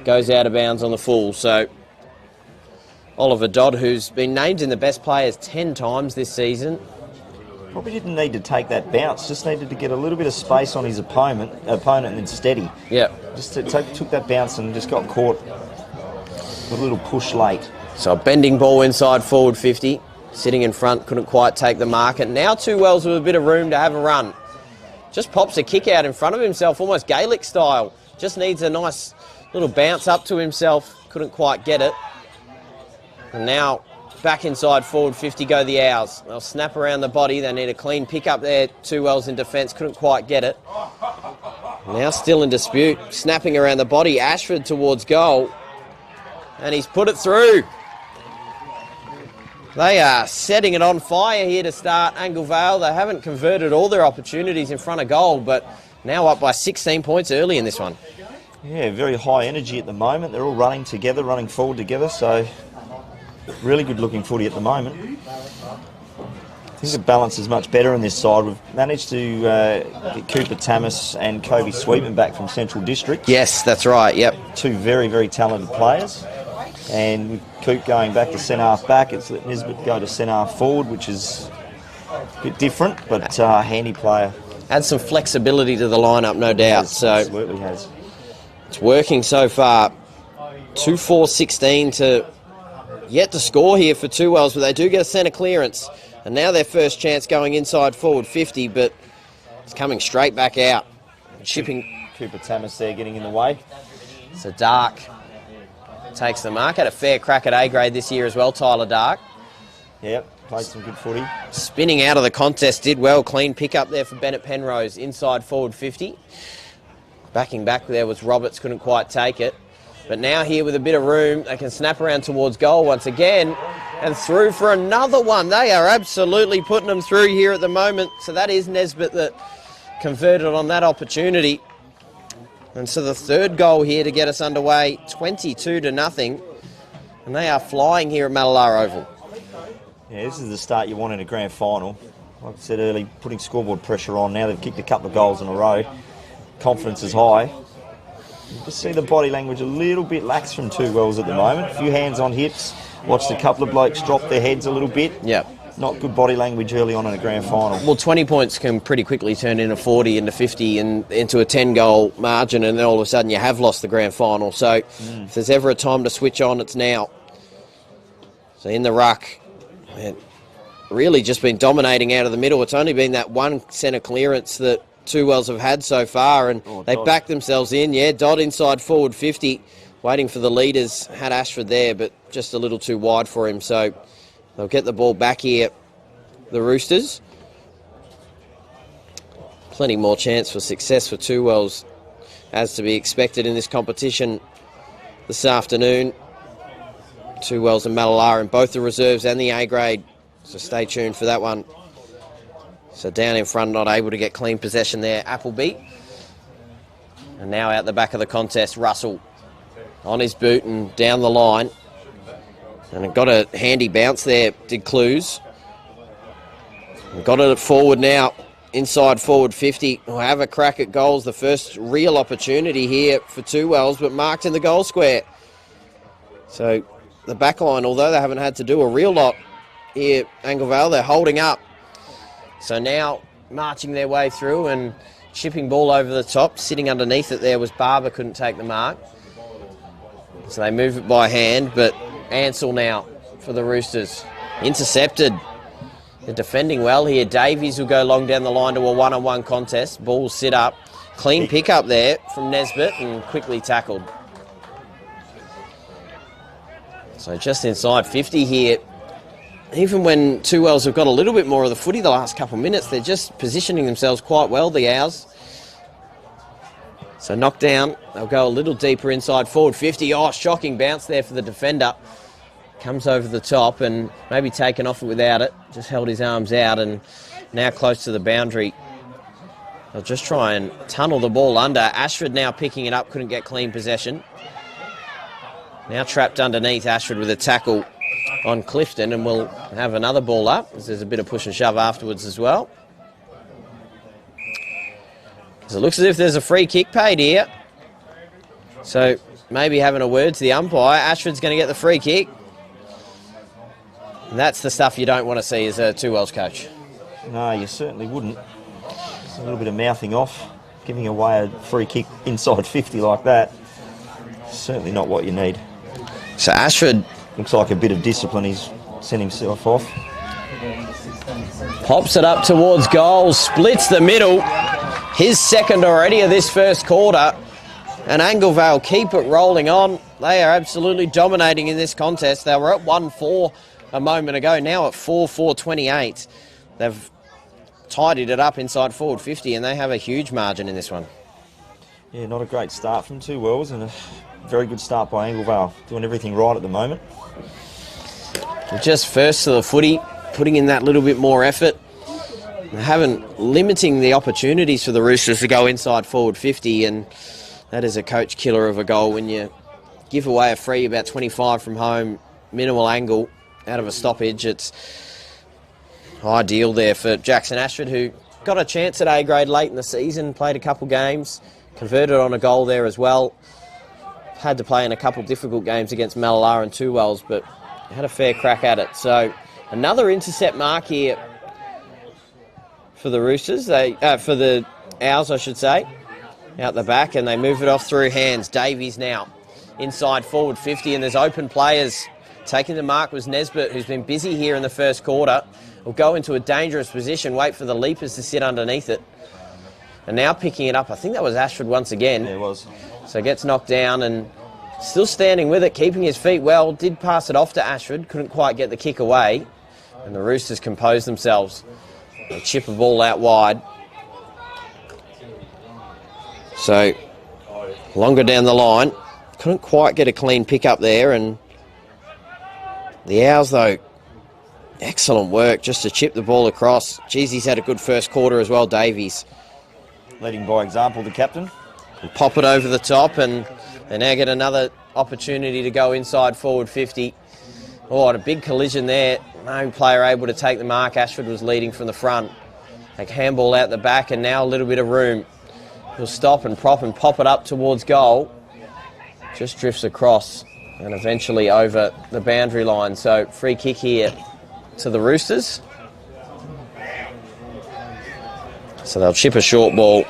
goes out of bounds on the full. So Oliver Dodd, who's been named in the best players 10 times this season. Probably didn't need to take that bounce, just needed to get a little bit of space on his opponent and then steady. Yeah. Just took that bounce and just got caught with a little push late. So a bending ball inside forward 50, sitting in front, couldn't quite take the mark. And now Two Wells with a bit of room to have a run. just pops a kick out in front of himself, almost Gaelic style. Just needs a nice little bounce up to himself. Couldn't quite get it. And now back inside forward 50 go the Owls. They'll snap around the body. They need a clean pick up there. Two Wells in defence. Couldn't quite get it. Now still in dispute. Snapping around the body. Ashford towards goal. And he's put it through. They are setting it on fire here to start Anglevale. They haven't converted all their opportunities in front of goal, but now up by 16 points early in this one. Yeah, very high energy at the moment. They're all running together, running forward together, so really good looking footy at the moment. I think the balance is much better on this side. We've managed to get Cooper Tamas and Kobe Sweetman back from Central District. Yes, that's right, yep. Two very, very talented players. And with Coop going back to centre-half back, it's let Nisbet go to centre-half forward, which is a bit different, but handy player. Adds some flexibility to the lineup, no doubt. Yes, so absolutely has. It's working so far. 2-4-16 to yet to score here for Two Wells, but they do get a centre clearance. And now their first chance going inside forward 50, but it's coming straight back out. Chipping. Cooper Tamas there getting in the way. So Dark takes the mark. Had a fair crack at A grade this year as well, Tyler Dark. Yep, played some good footy. Spinning out of the contest, did well. Clean pick up there for Bennett Penrose, inside forward 50. Backing back there was Roberts, couldn't quite take it. But now here with a bit of room, they can snap around towards goal once again and through for another one. They are absolutely putting them through here at the moment. So that is Nisbet that converted on that opportunity. And so the third goal here to get us underway, 22-0. And they are flying here at Matalara Oval. Yeah, this is the start you want in a grand final. Like I said earlier, putting scoreboard pressure on. Now they've kicked a couple of goals in a row. Confidence is high. You just see the body language a little bit lax from Two Wells at the moment. A few hands on hips. Watched a couple of blokes drop their heads a little bit. Yep. Not good body language early on in a grand final. Well, 20 points can pretty quickly turn into 40, into 50, and into a 10-goal margin, and then all of a sudden you have lost the grand final. So if there's ever a time to switch on, it's now. So in the ruck, really just been dominating out of the middle. It's only been that one centre clearance that Two Wells have had so far, and they backed themselves in. Yeah, Dodd inside forward 50, waiting for the leaders. Had Ashford there, but just a little too wide for him. So they'll get the ball back here, the Roosters. Plenty more chance for success for Two Wells, as to be expected in this competition this afternoon. Two Wells and Matalara in both the reserves and the A grade. So stay tuned for that one. So down in front, not able to get clean possession there, Appleby. And now out the back of the contest, Russell on his boot and down the line. And it got a handy bounce there, did Clues. And got it forward now, inside forward 50. We'll have a crack at goals. The first real opportunity here for Two Wells, but marked in the goal square. So the back line, although they haven't had to do a real lot here, Anglevale, they're holding up. So now marching their way through and chipping ball over the top. Sitting underneath it there was Barber, couldn't take the mark. So they move it by hand, but Ansell now for the Roosters. Intercepted. They're defending well here. Davies will go long down the line to a one-on-one contest. Ball sit up. Clean pick up there from Nisbet and quickly tackled. So just inside 50 here. Even when Two Wells have got a little bit more of the footy the last couple of minutes, they're just positioning themselves quite well, the Owls. So knocked down, they'll go a little deeper inside forward 50. Oh, shocking bounce there for the defender. Comes over the top and maybe taken off it without it. Just held his arms out and now close to the boundary. They'll just try and tunnel the ball under. Ashford now picking it up, couldn't get clean possession. Now trapped underneath, Ashford with a tackle on Clifton, and we'll have another ball up, as there's a bit of push and shove afterwards as well. So it looks as if there's a free kick paid here. So maybe having a word to the umpire. Ashford's going to get the free kick. And that's the stuff you don't want to see as a Two Wells coach. No, you certainly wouldn't. It's a little bit of mouthing off, giving away a free kick inside 50 like that. Certainly not what you need. So Ashford... looks like a bit of discipline. He's sent himself off. Pops it up towards goal, splits the middle. his second already of this first quarter. And Anglevale keep it rolling on. They are absolutely dominating in this contest. They were at 1-4 a moment ago, now at 4-4-28. They've tidied it up inside forward 50, and they have a huge margin in this one. Yeah, not a great start from two Wells, and a very good start by Anglevale. Doing everything right at the moment. Just first to the footy, putting in that little bit more effort. Limiting the opportunities for the Roosters to go inside forward 50, and that is a coach killer of a goal when you give away a free about 25 from home, minimal angle out of a stoppage. It's ideal there for Jackson Ashford, who got a chance at A grade late in the season, played a couple games, converted on a goal there as well. Had to play in a couple difficult games against Malala and Two Wells, but had a fair crack at it. So another intercept mark here for the Roosters, for the Owls, I should say. Out the back, and they move it off through hands. Davies now inside forward 50, and there's open players. Taking the mark was Nesbitt, who's been busy here in the first quarter. Will go into a dangerous position, wait for the leapers to sit underneath it. And now picking it up, I think that was Ashford once again. Yeah, it was. So gets knocked down and still standing with it, keeping his feet well. Did pass it off to Ashford, couldn't quite get the kick away. And the Roosters compose themselves. They chip a ball out wide. So, longer down the line. Couldn't quite get a clean pick up there. And the Owls, though, excellent work just to chip the ball across. Geez, he's had a good first quarter as well, Davies. Leading by example, the captain. We'll pop it over the top, and they now get another opportunity to go inside forward 50. Oh, and a big collision there. No player able to take the mark. Ashford was leading from the front. Like handball out the back, and now a little bit of room. He'll stop and prop and pop it up towards goal. Just drifts across and eventually over the boundary line. So free kick here to the Roosters. So they'll chip a short ball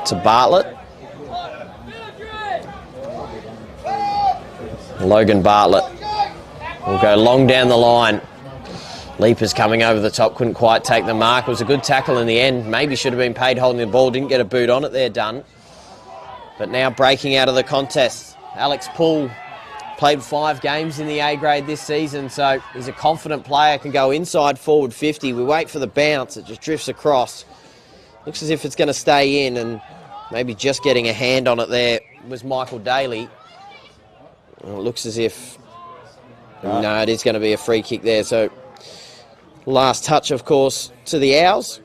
to Bartlett. Logan Bartlett will go long down the line. Leapers coming over the top, couldn't quite take the mark. It was a good tackle in the end. Maybe should have been paid holding the ball. Didn't get a boot on it there, done. But now breaking out of the contest. Alex Poole played 5 games in the A grade this season, so he's a confident player, can go inside forward 50. We wait for the bounce. It just drifts across. Looks as if it's going to stay in, and maybe just getting a hand on it there was Michael Daly. Well, it looks as if... No, it is going to be a free kick there, so... Last touch, of course, to the Owls.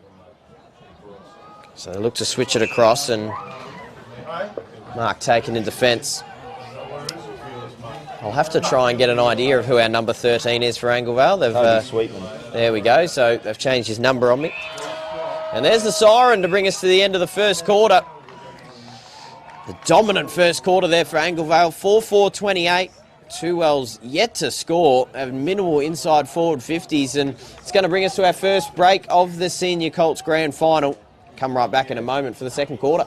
So they look to switch it across, and mark taken in defence. I'll have to try and get an idea of who our number 13 is for Anglevale. There we go. So they've changed his number on me. And there's the siren to bring us to the end of the first quarter. The dominant first quarter there for Anglevale. 4-4-28. Two Wells yet to score, have minimal inside forward 50s, and it's going to bring us to our first break of the Senior Colts Grand Final. Come right back in a moment for the second quarter.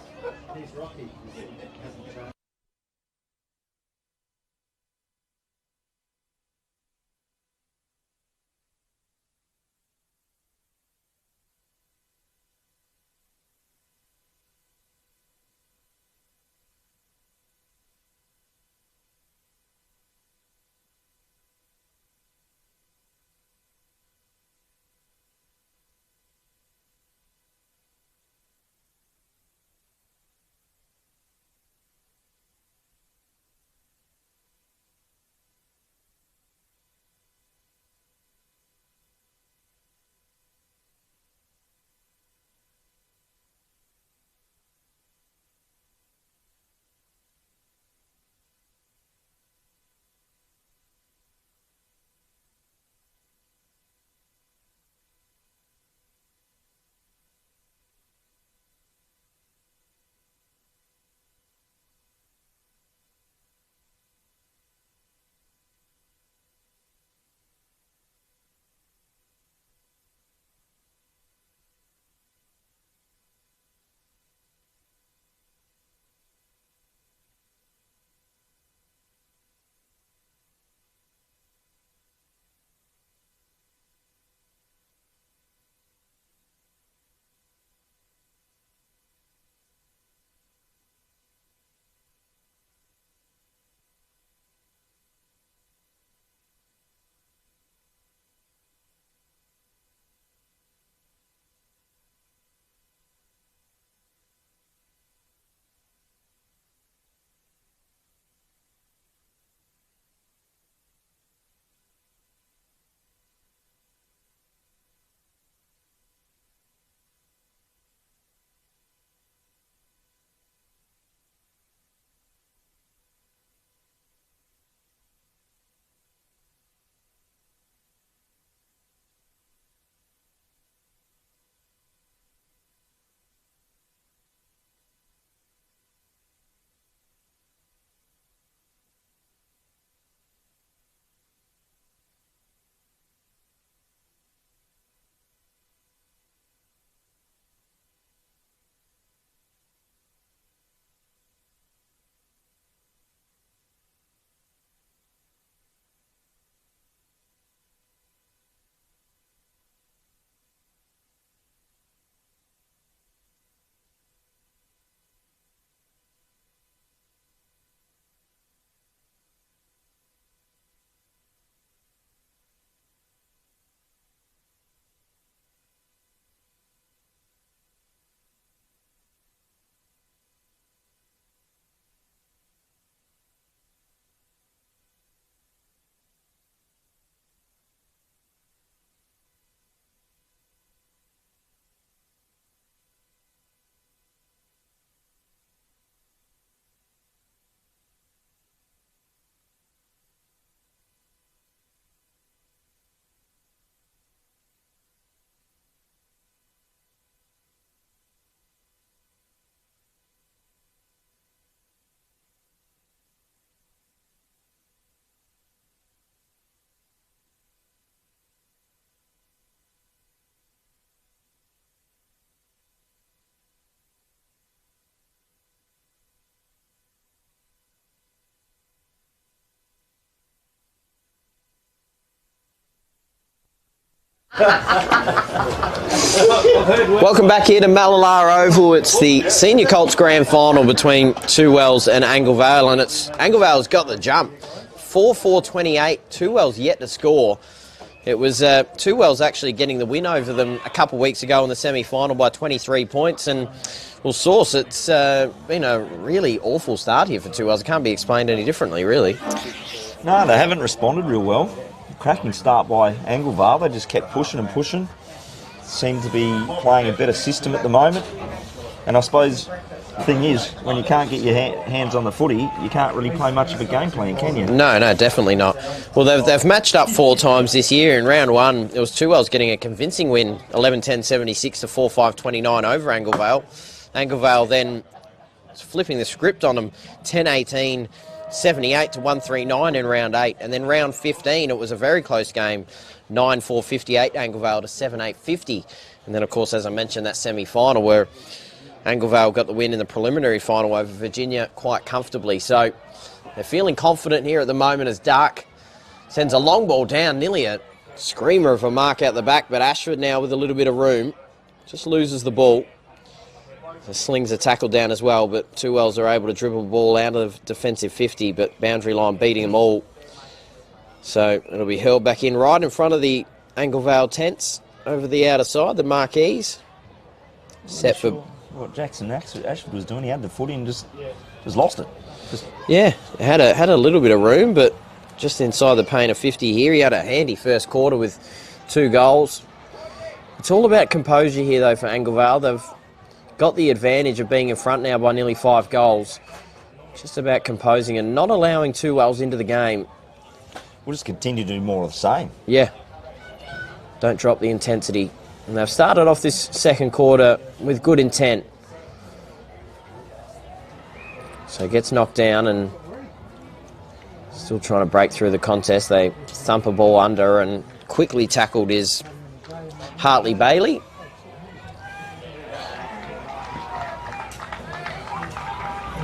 Welcome back here to Mallala Oval. It's the Senior Colts Grand Final between Two Wells and Anglevale, and Anglevale's got the jump. 4-4-28, Two Wells yet to score. It was Two Wells actually getting the win over them a couple of weeks ago in the semi-final by 23 points, and well, Source, it's been a really awful start here for Two Wells. It can't be explained any differently, really. No, they haven't responded real well. Cracking start by Anglevale. They just kept pushing and pushing. Seem to be playing a better system at the moment. And I suppose the thing is, when you can't get your hands on the footy, you can't really play much of a game plan, can you? No, definitely not. Well, they've matched up 4 times this year. In round 1, it was Two Wells getting a convincing win, 11-10-76 to 4-5-29 over Anglevale. Anglevale then flipping the script on them, 10-18, 78 to 139 in round 8, and then round 15 it was a very close game, 9-4-58 Anglevale to 7-8-50, and then of course, as I mentioned, that semi-final where Anglevale got the win in the preliminary final over Virginia quite comfortably. So they're feeling confident here at the moment as Dark sends a long ball down, nearly a screamer of a mark out the back, but Ashford now with a little bit of room just loses the ball. The slings a tackle down as well, but Two Wells are able to dribble the ball out of defensive 50, but boundary line beating them all. So it'll be hurled back in right in front of the Anglevale tents over the outer side, the marquees. Set for what Jackson Ashford was doing. He had the footy and just lost it. Yeah, had a little bit of room, but just inside the paint of 50 here. He had a handy first quarter with 2 goals. It's all about composure here, though, for Anglevale. They've got the advantage of being in front now by nearly 5 goals. Just about composing and not allowing Two Wells into the game. We'll just continue to do more of the same. Yeah. Don't drop the intensity. And they've started off this second quarter with good intent. So gets knocked down and still trying to break through the contest. They thump a ball under, and quickly tackled is Hartley Bailey.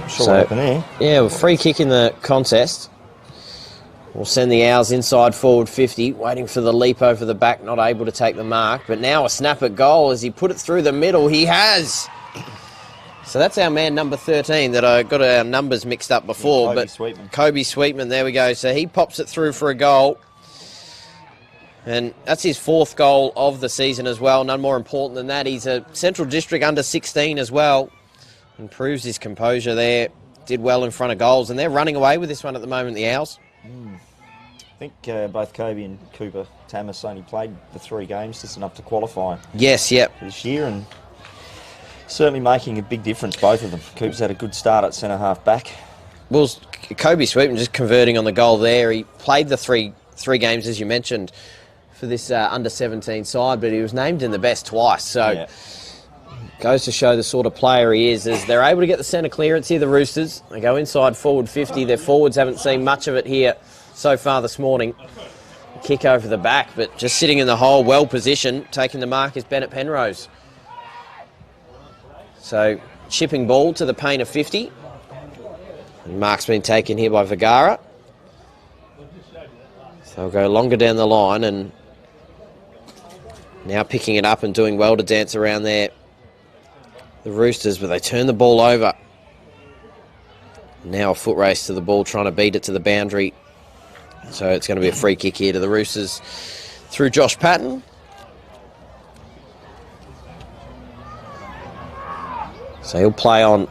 Sure what happened there. Yeah, a free kick in the contest. We'll send the Owls inside forward 50, waiting for the leap over the back, not able to take the mark. But now a snap at goal as he put it through the middle. He has. So that's our man number 13 that I got our numbers mixed up before. Kobe but Sweetman. Kobe Sweetman, there we go. So he pops it through for a goal. And that's his 4th goal of the season as well. None more important than that. He's a Central District under 16 as well. Improves his composure there. Did well in front of goals. And they're running away with this one at the moment, the Owls. I think both Kobe and Cooper Tamas only played the 3 games, just enough to qualify. Yes, yep. This year, and certainly making a big difference, both of them. Cooper's had a good start at centre-half back. Well, Kobe Sweetman just converting on the goal there. He played the three games, as you mentioned, for this under-17 side, but he was named in the best twice. So Yeah. goes to show the sort of player he is, as they're able to get the centre clearance here, the Roosters. They go inside forward 50. Their forwards haven't seen much of it here so far this morning. Kick over the back, but just sitting in the hole, well positioned. Taking the mark is Bennett Penrose. So chipping ball to the paint of 50. And mark's been taken here by Vergara. So they'll go longer down the line, and now picking it up and doing well to dance around there. The Roosters, but they turn the ball over. Now a foot race to the ball, trying to beat it to the boundary. So it's going to be a free kick here to the Roosters through Josh Patton. So he'll play on.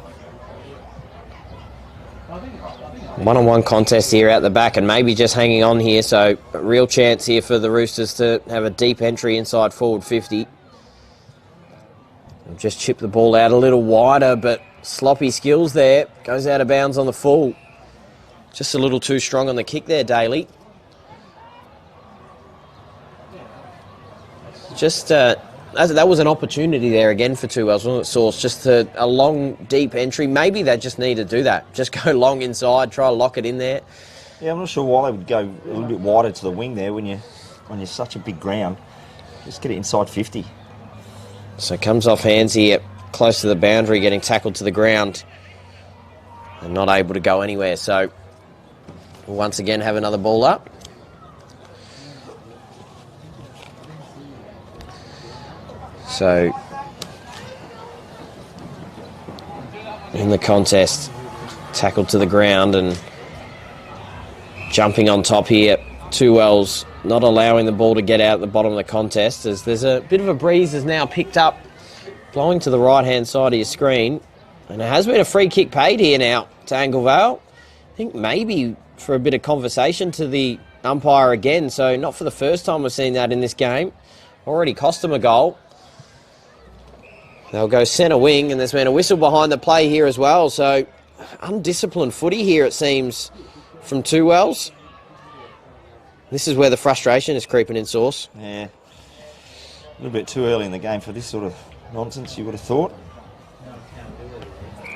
One-on-one contest here out the back, and maybe just hanging on here. So a real chance here for the Roosters to have a deep entry inside forward 50. Just chip the ball out a little wider, but sloppy skills there. Goes out of bounds on the full. Just a little too strong on the kick there, Daly. Just that was an opportunity there again for Two Wells, wasn't it, Source? Just a long, deep entry. Maybe they just need to do that. Just go long inside, try to lock it in there. Yeah, I'm not sure why they would go a little bit wider to the wing there when you're such a big ground. Just get it inside 50. So comes off hands here, close to the boundary, getting tackled to the ground. And not able to go anywhere. So we'll once again have another ball up. So, in the contest, tackled to the ground and jumping on top here. Two Wells not allowing the ball to get out at the bottom of the contest, as there's a bit of a breeze has now picked up, blowing to the right-hand side of your screen. And it has been a free kick paid here now to Anglevale. I think maybe for a bit of conversation to the umpire again, so not for the first time we've seen that in this game. Already cost them a goal. They'll go centre wing, and there's been a whistle behind the play here as well, so undisciplined footy here, it seems, from Two Wells. This is where the frustration is creeping in, Sauce. Yeah. A little bit too early in the game for this sort of nonsense, you would have thought.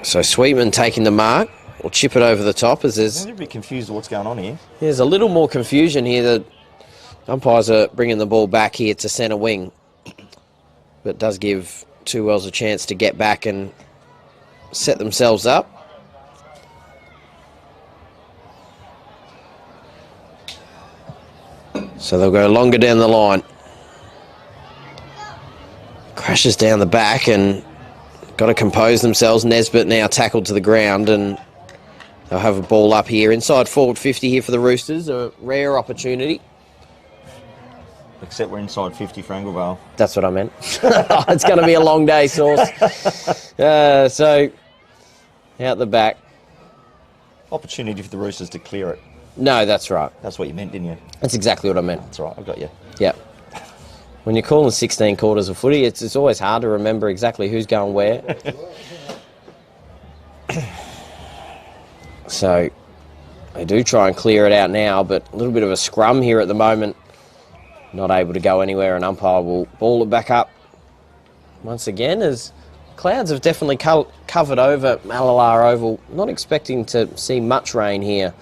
So Sweetman taking the mark. We'll chip it over the top as there's... I'm a bit confused with what's going on here. There's a little more confusion here. The umpires are bringing the ball back here to centre wing. But it does give Two Wells a chance to get back and set themselves up. So they'll go longer down the line. Crashes down the back and got to compose themselves. Nesbitt now tackled to the ground, and they'll have a ball up here. Inside forward 50 here for the Roosters. A rare opportunity. Except we're inside 50 for Anglevale. That's what I meant. It's going to be a long day, Sauce. So, out the back. Opportunity for the Roosters to clear it. No, that's right. That's what you meant, didn't you? That's exactly what I meant. That's right, I've got you. Yeah. When you're calling 16 quarters of footy, it's always hard to remember exactly who's going where. So, they do try and clear it out now, but a little bit of a scrum here at the moment. Not able to go anywhere, and umpire will ball it back up once again, as clouds have definitely covered over Mallala Oval. Not expecting to see much rain here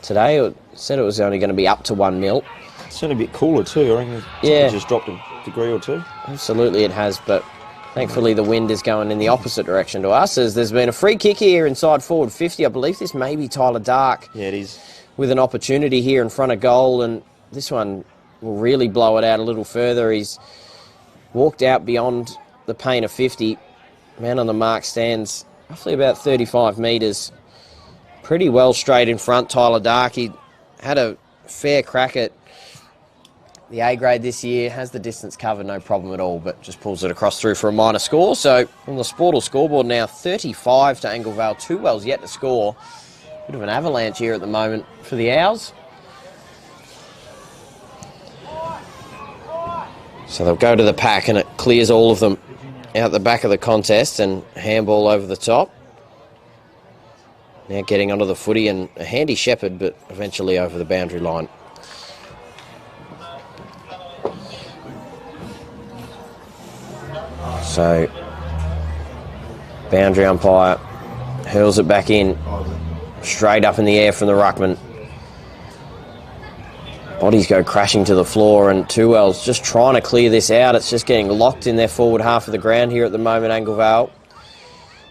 today. It said it was only going to be up to 1 mil. It's certainly a bit cooler too. I think it's just dropped a degree or two. Absolutely it has, but thankfully the wind is going in the opposite direction to us, as there's been a free kick here inside forward 50. I believe this may be Tyler Dark. Yeah, it is. With an opportunity here in front of goal, and this one will really blow it out a little further. He's walked out beyond the paint of 50. Man on the mark stands roughly about 35 metres. Pretty well straight in front, Tyler Dark. He had a fair crack at the A grade this year, has the distance covered, no problem at all, but just pulls it across through for a minor score. So on the Sportal scoreboard now, 35 to Anglevale. Two Wells yet to score. Bit of an avalanche here at the moment for the Owls. So they'll go to the pack, and it clears all of them out the back of the contest, and handball over the top. Now getting onto the footy, and a handy shepherd, but eventually over the boundary line. So, boundary umpire hurls it back in, straight up in the air from the ruckman. Bodies go crashing to the floor, and Two Wells just trying to clear this out. It's just getting locked in their forward half of the ground here at the moment, Anglevale.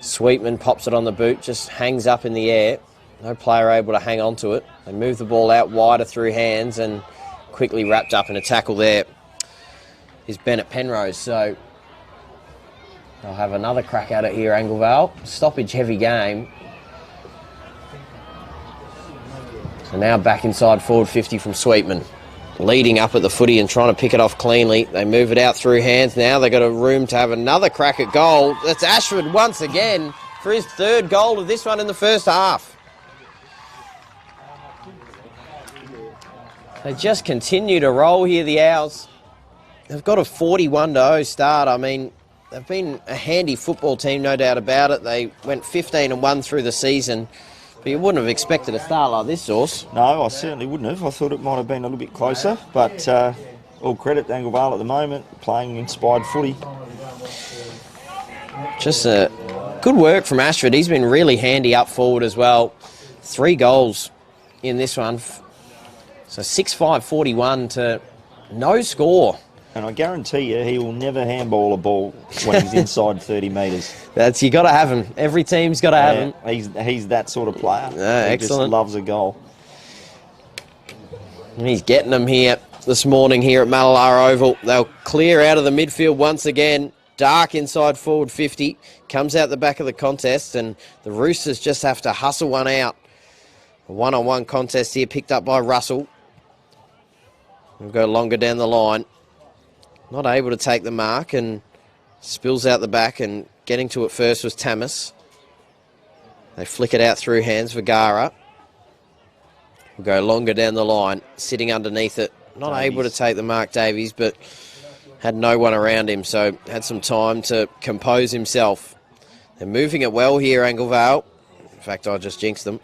Sweetman pops it on the boot, just hangs up in the air. No player able to hang on to it. They move the ball out wider through hands, and quickly wrapped up in a tackle there is Bennett Penrose. So they'll have another crack at it here, Anglevale. Stoppage heavy game. So now back inside forward 50 from Sweetman. Leading up at the footy and trying to pick it off cleanly. They move it out through hands. Now they've got a room to have another crack at goal. That's Ashford once again for his third goal of this one in the first half. They just continue to roll here, the Owls. They've got a 41-0 start. I mean, they've been a handy football team, no doubt about it. They went 15-1 through the season. But you wouldn't have expected a start like this, Sauce. No, I certainly wouldn't have. I thought it might have been a little bit closer, but all credit to Anglevale at the moment, playing inspired footy. Just good work from Ashford. He's been really handy up forward as well. 3 goals in this one. So 6-5-41 to no score. And I guarantee you he will never handball a ball when he's inside 30 metres. You got to have him. Every team's got to have him. He's that sort of player. He excellent. Just loves a goal. And he's getting them here this morning here at Mallala Oval. They'll clear out of the midfield once again. Dark inside forward 50. Comes out the back of the contest, and the Roosters just have to hustle one out. A one-on-one contest here picked up by Russell. We'll go longer down the line. Not able to take the mark and spills out the back, and getting to it first was Tamas. They flick it out through hands, Vergara. We'll go longer down the line, sitting underneath it. Not able to take the mark, Davies, but had no one around him, so had some time to compose himself. They're moving it well here, Anglevale. In fact, I just jinxed them.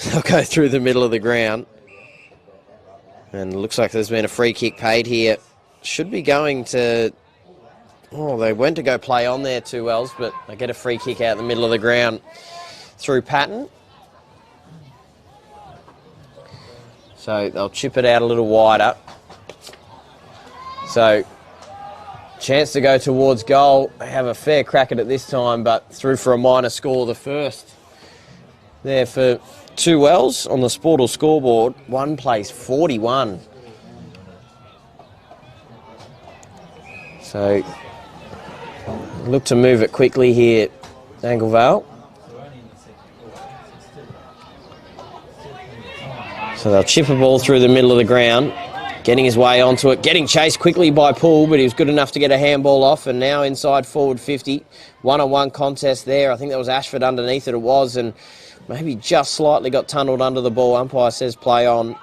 They'll go through the middle of the ground. And it looks like there's been a free kick paid here. Should be going to... Oh, they went to go play on there, 2Ls, but they get a free kick out the middle of the ground through Patton. So they'll chip it out a little wider. So, chance to go towards goal. They have a fair crack at it this time, but through for a minor score, the first. There for 2Ls on the Sportal scoreboard. One place, 41. So, look to move it quickly here, Anglevale. So they'll chip a ball through the middle of the ground, getting his way onto it, getting chased quickly by Poole, but he was good enough to get a handball off, and now inside forward 50. One-on-one contest there. I think that was Ashford underneath it was, and maybe just slightly got tunnelled under the ball. Umpire says play on.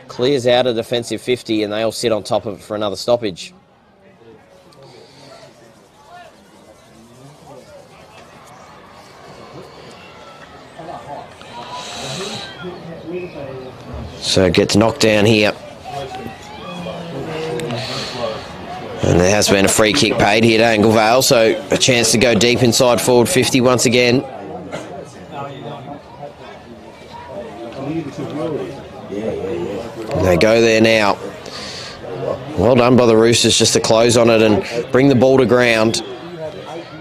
Clears out a defensive 50, and they all sit on top of it for another stoppage. So it gets knocked down here. And there has been a free kick paid here to Anglevale, so a chance to go deep inside forward 50 once again. And they go there now. Well done by the Roosters just to close on it and bring the ball to ground.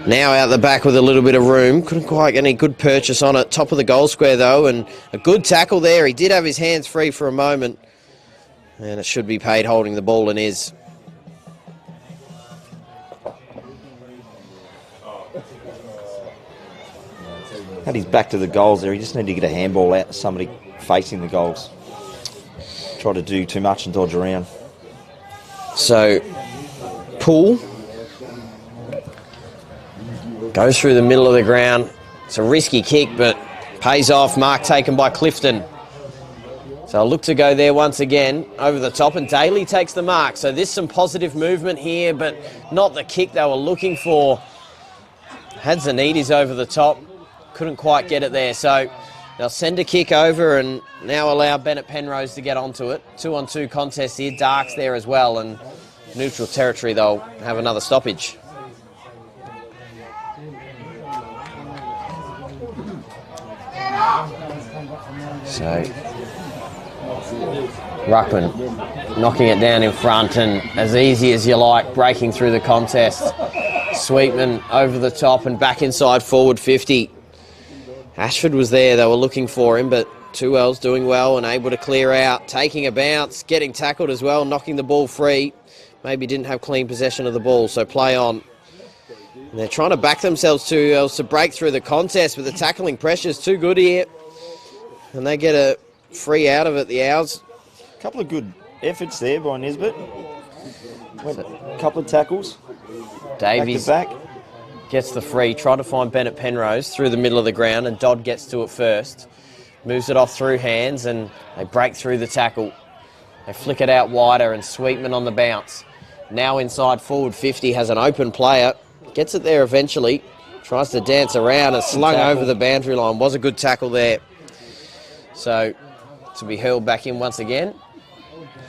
Now out the back with a little bit of room. Couldn't quite get any good purchase on it. Top of the goal square, though, and a good tackle there. He did have his hands free for a moment. And it should be paid holding the ball and is. Had his back to the goals there. He just needed to get a handball out to somebody facing the goals. Try to do too much and dodge around. So, Poole goes through the middle of the ground. It's a risky kick, but pays off. Mark taken by Clifton. So I'll look to go there once again over the top, and Daly takes the mark. So there's some positive movement here, but not the kick they were looking for. Had Zanidis over the top. Couldn't quite get it there. So they'll send a kick over and now allow Bennett Penrose to get onto it. 2-on-2 contest here. Dark's there as well, and neutral territory they'll have another stoppage. So Ruckman knocking it down in front, and as easy as you like, breaking through the contest. Sweetman over the top and back inside forward 50. Ashford was there, they were looking for him, but 2L's doing well and able to clear out, taking a bounce, getting tackled as well, knocking the ball free. Maybe didn't have clean possession of the ball, so play on. And they're trying to back themselves 2L's to break through the contest, but the tackling pressure's too good here. And they get a free out of it, the Owls. A couple of good efforts there by Nisbet. A couple of tackles. Davies back to back. Gets the free, tried to find Bennett Penrose through the middle of the ground, and Dodd gets to it first. Moves it off through hands, and they break through the tackle. They flick it out wider, and Sweetman on the bounce. Now inside forward 50, has an open player. Gets it there eventually. Tries to dance around and slung over the boundary line. Was a good tackle there. So, to be hurled back in once again.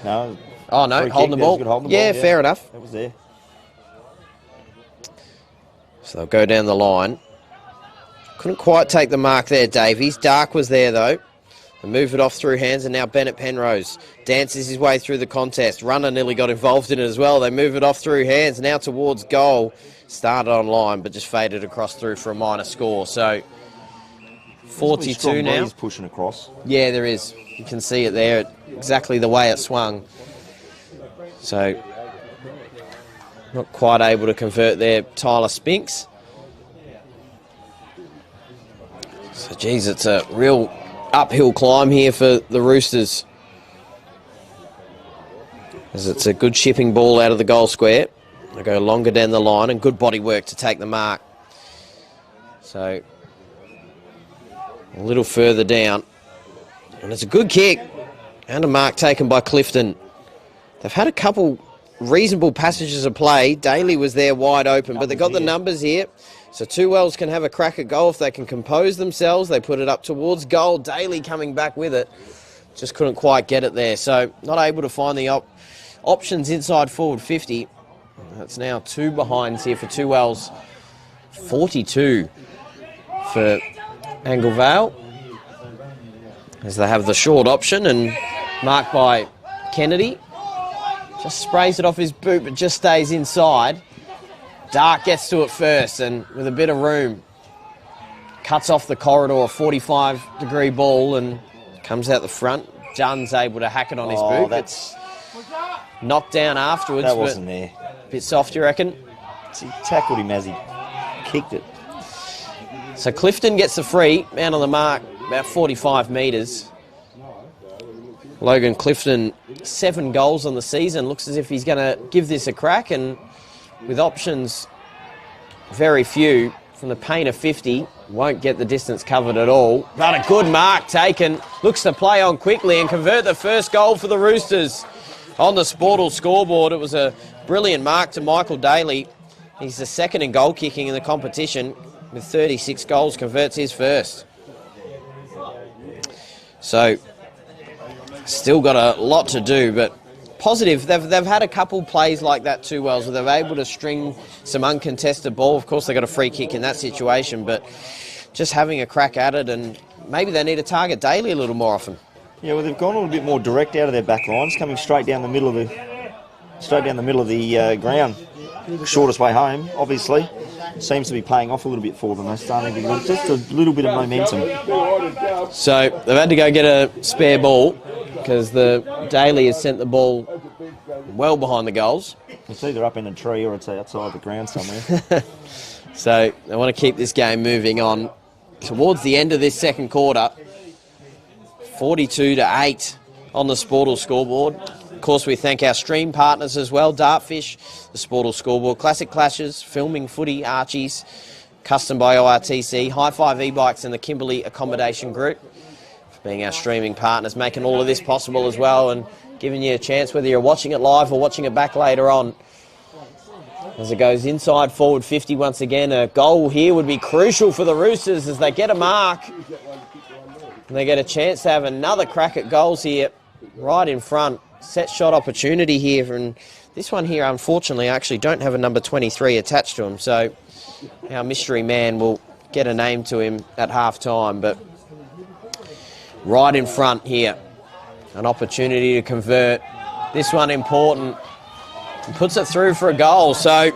No. Oh, no, holding the ball. Yeah, fair enough. That was there. So they'll go down the line. Couldn't quite take the mark there, Davies. Dark was there, though. They move it off through hands, and now Bennett Penrose dances his way through the contest. Runner nearly got involved in it as well. They move it off through hands, now towards goal. Started on line, but just faded across through for a minor score. So 42 now. He's pushing across. Yeah, there is. You can see it there, exactly the way it swung. So Not quite able to convert there, Tyler Spinks. So, geez, it's a real uphill climb here for the Roosters, as it's a good shipping ball out of the goal square. They go longer down the line and good body work to take the mark. So, a little further down. And it's a good kick. And a mark taken by Clifton. They've had a couple reasonable passages of play. Daly was there wide open, but they've got the numbers here. So Two Wells can have a crack at goal if they can compose themselves. They put it up towards goal. Daly coming back with it. Just couldn't quite get it there. So not able to find the options inside forward 50. That's now 2 behinds here for Two Wells. 42 for Anglevale, as they have the short option, and marked by Kennedy. Just sprays it off his boot, but just stays inside. Dark gets to it first, and with a bit of room, cuts off the corridor, a 45-degree ball, and comes out the front. Junn's able to hack it on his boot. That's knocked down afterwards. That wasn't there. A bit soft, you reckon? He tackled him as he kicked it. So Clifton gets the free, man on the mark, about 45 metres. Logan Clifton, 7 goals on the season. Looks as if he's going to give this a crack, and with options very few, from the paint of 50, won't get the distance covered at all. But a good mark taken. Looks to play on quickly and convert the first goal for the Roosters on the Sportal scoreboard. It was a brilliant mark to Michael Daly. He's the second in goal kicking in the competition with 36 goals, converts his first. So, still got a lot to do, but positive. They've had a couple plays like that too, Wells, where they're able to string some uncontested ball. Of course, they got a free kick in that situation, but just having a crack at it, and maybe they need to target Daly a little more often. Yeah, well, they've gone a little bit more direct out of their back lines, coming straight down the middle of the ground. Shortest way home, obviously. Seems to be paying off a little bit for them. They're starting to get just a little bit of momentum. So they've had to go get a spare ball, because the Daly has sent the ball well behind the goals. It's either up in a tree or it's outside the ground somewhere. So they want to keep this game moving on towards the end of this second quarter. 42-8 on the Sportal scoreboard. Of course, we thank our stream partners as well, Dartfish, the Sportal scoreboard, Classic Clashes, Filming Footy, Archies, Custom by ORTC, High Five e-bikes, and the Kimberley Accommodation Group for being our streaming partners, making all of this possible as well, and giving you a chance whether you're watching it live or watching it back later on. As it goes inside forward 50 once again, a goal here would be crucial for the Roosters as they get a mark. And they get a chance to have another crack at goals here, right in front. Set shot opportunity here, and this one here, unfortunately, I actually don't have a number 23 attached to him, so our mystery man will get a name to him at half-time, but right in front here, an opportunity to convert. This one important. He puts it through for a goal, so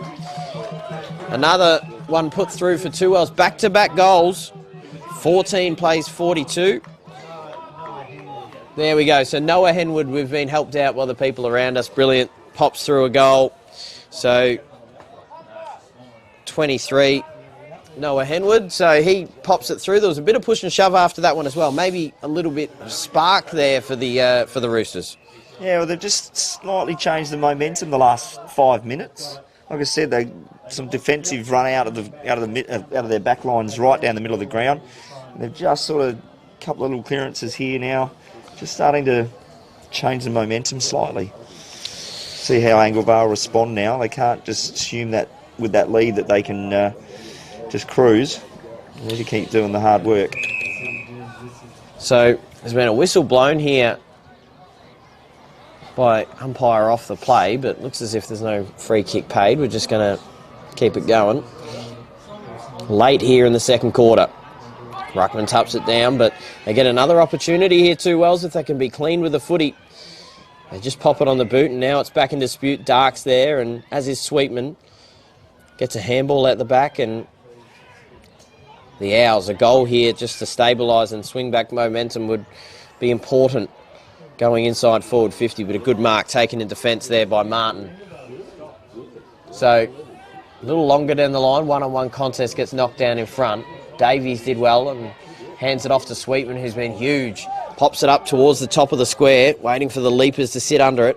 another one put through for Two Wells. Back-to-back goals. 14 plays 42. There we go. So Noah Henwood, we've been helped out by the people around us. Brilliant. Pops through a goal. So 23, Noah Henwood. So he pops it through. There was a bit of push and shove after that one as well. Maybe a little bit of spark there for the Roosters. Yeah, well, they've just slightly changed the momentum the last 5 minutes. Like I said, some defensive run out of their back lines right down the middle of the ground. And they've just sort of a couple of little clearances here now, just starting to change the momentum slightly. See how Anglevale respond now. They can't just assume that with that lead that they can just cruise. They need to keep doing the hard work. So there's been a whistle blown here by umpire off the play, but looks as if there's no free kick paid. We're just going to keep it going. Late here in the second quarter. Ruckman taps it down, but they get another opportunity here too, Wells, if they can be clean with the footy. They just pop it on the boot, and now it's back in dispute. Dark's there, and as is Sweetman. Gets a handball at the back, and the Owls, a goal here just to stabilise and swing back momentum would be important going inside forward 50, but a good mark taken in defence there by Martin. So a little longer down the line, one-on-one contest gets knocked down in front. Davies did well and hands it off to Sweetman, who's been huge. Pops it up towards the top of the square, waiting for the leapers to sit under it.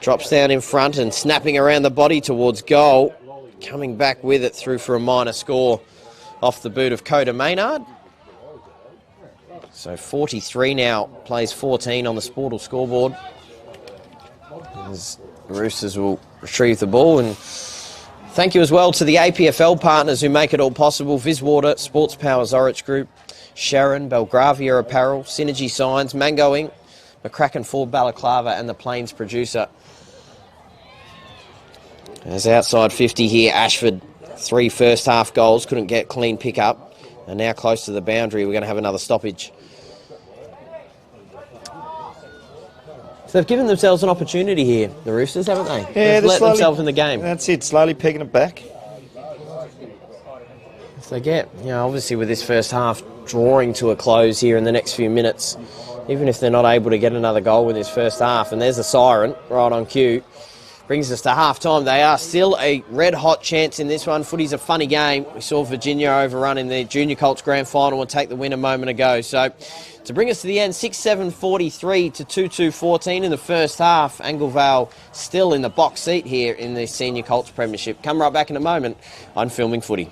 Drops down in front and snapping around the body towards goal. Coming back with it through for a minor score off the boot of Coda Maynard. So 43 now, plays 14 on the Sportal scoreboard. As the Roosters will retrieve the ball. And thank you as well to the APFL partners who make it all possible. Viswater, Sports Power Zorich Group, Sharon, Belgravia Apparel, Synergy Signs, Mango Inc., McCracken Ford Balaclava and the Plains Producer. As outside 50 here, Ashford, 3 first half goals, couldn't get clean pick-up. And now close to the boundary, we're going to have another stoppage. So they've given themselves an opportunity here, the Roosters, haven't they? Yeah, they've let themselves in the game. That's it, slowly pegging it back. If they get, obviously with this first half drawing to a close here in the next few minutes, even if they're not able to get another goal with this first half, and there's a siren right on cue, brings us to half-time. They are still a red-hot chance in this one. Footy's a funny game. We saw Virginia overrun in the Junior Colts Grand Final and take the win a moment ago. So to bring us to the end, 6-7-43 to 2-2-14 in the first half. Anglevale still in the box seat here in the Senior Colts Premiership. Come right back in a moment on Filming Footy.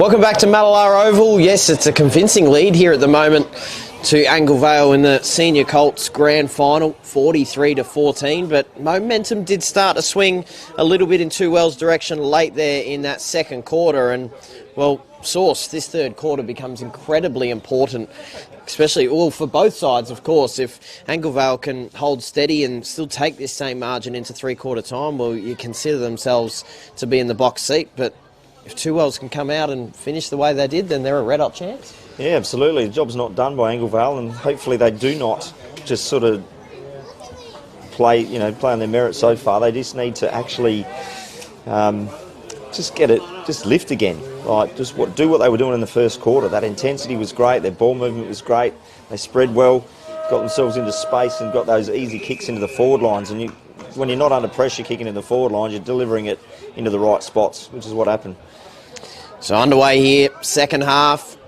Welcome back to Mallala Oval. Yes, it's a convincing lead here at the moment to Anglevale in the Senior Colts Grand Final, 43-14, but momentum did start to swing a little bit in Two Wells' direction late there in that second quarter, and, well, Source, this third quarter becomes incredibly important, especially for both sides, of course. If Anglevale can hold steady and still take this same margin into three-quarter time, well, you consider themselves to be in the box seat, but if Two Wells can come out and finish the way they did, then they're a red-hot chance. Yeah, absolutely. The job's not done by Anglevale, and hopefully they do not just sort of play on their merit so far. They just need to actually just lift again. Like, do what they were doing in the first quarter. That intensity was great. Their ball movement was great. They spread well, got themselves into space, and got those easy kicks into the forward lines. And when you're not under pressure kicking in the forward lines, you're delivering it into the right spots, which is what happened. So underway here, second half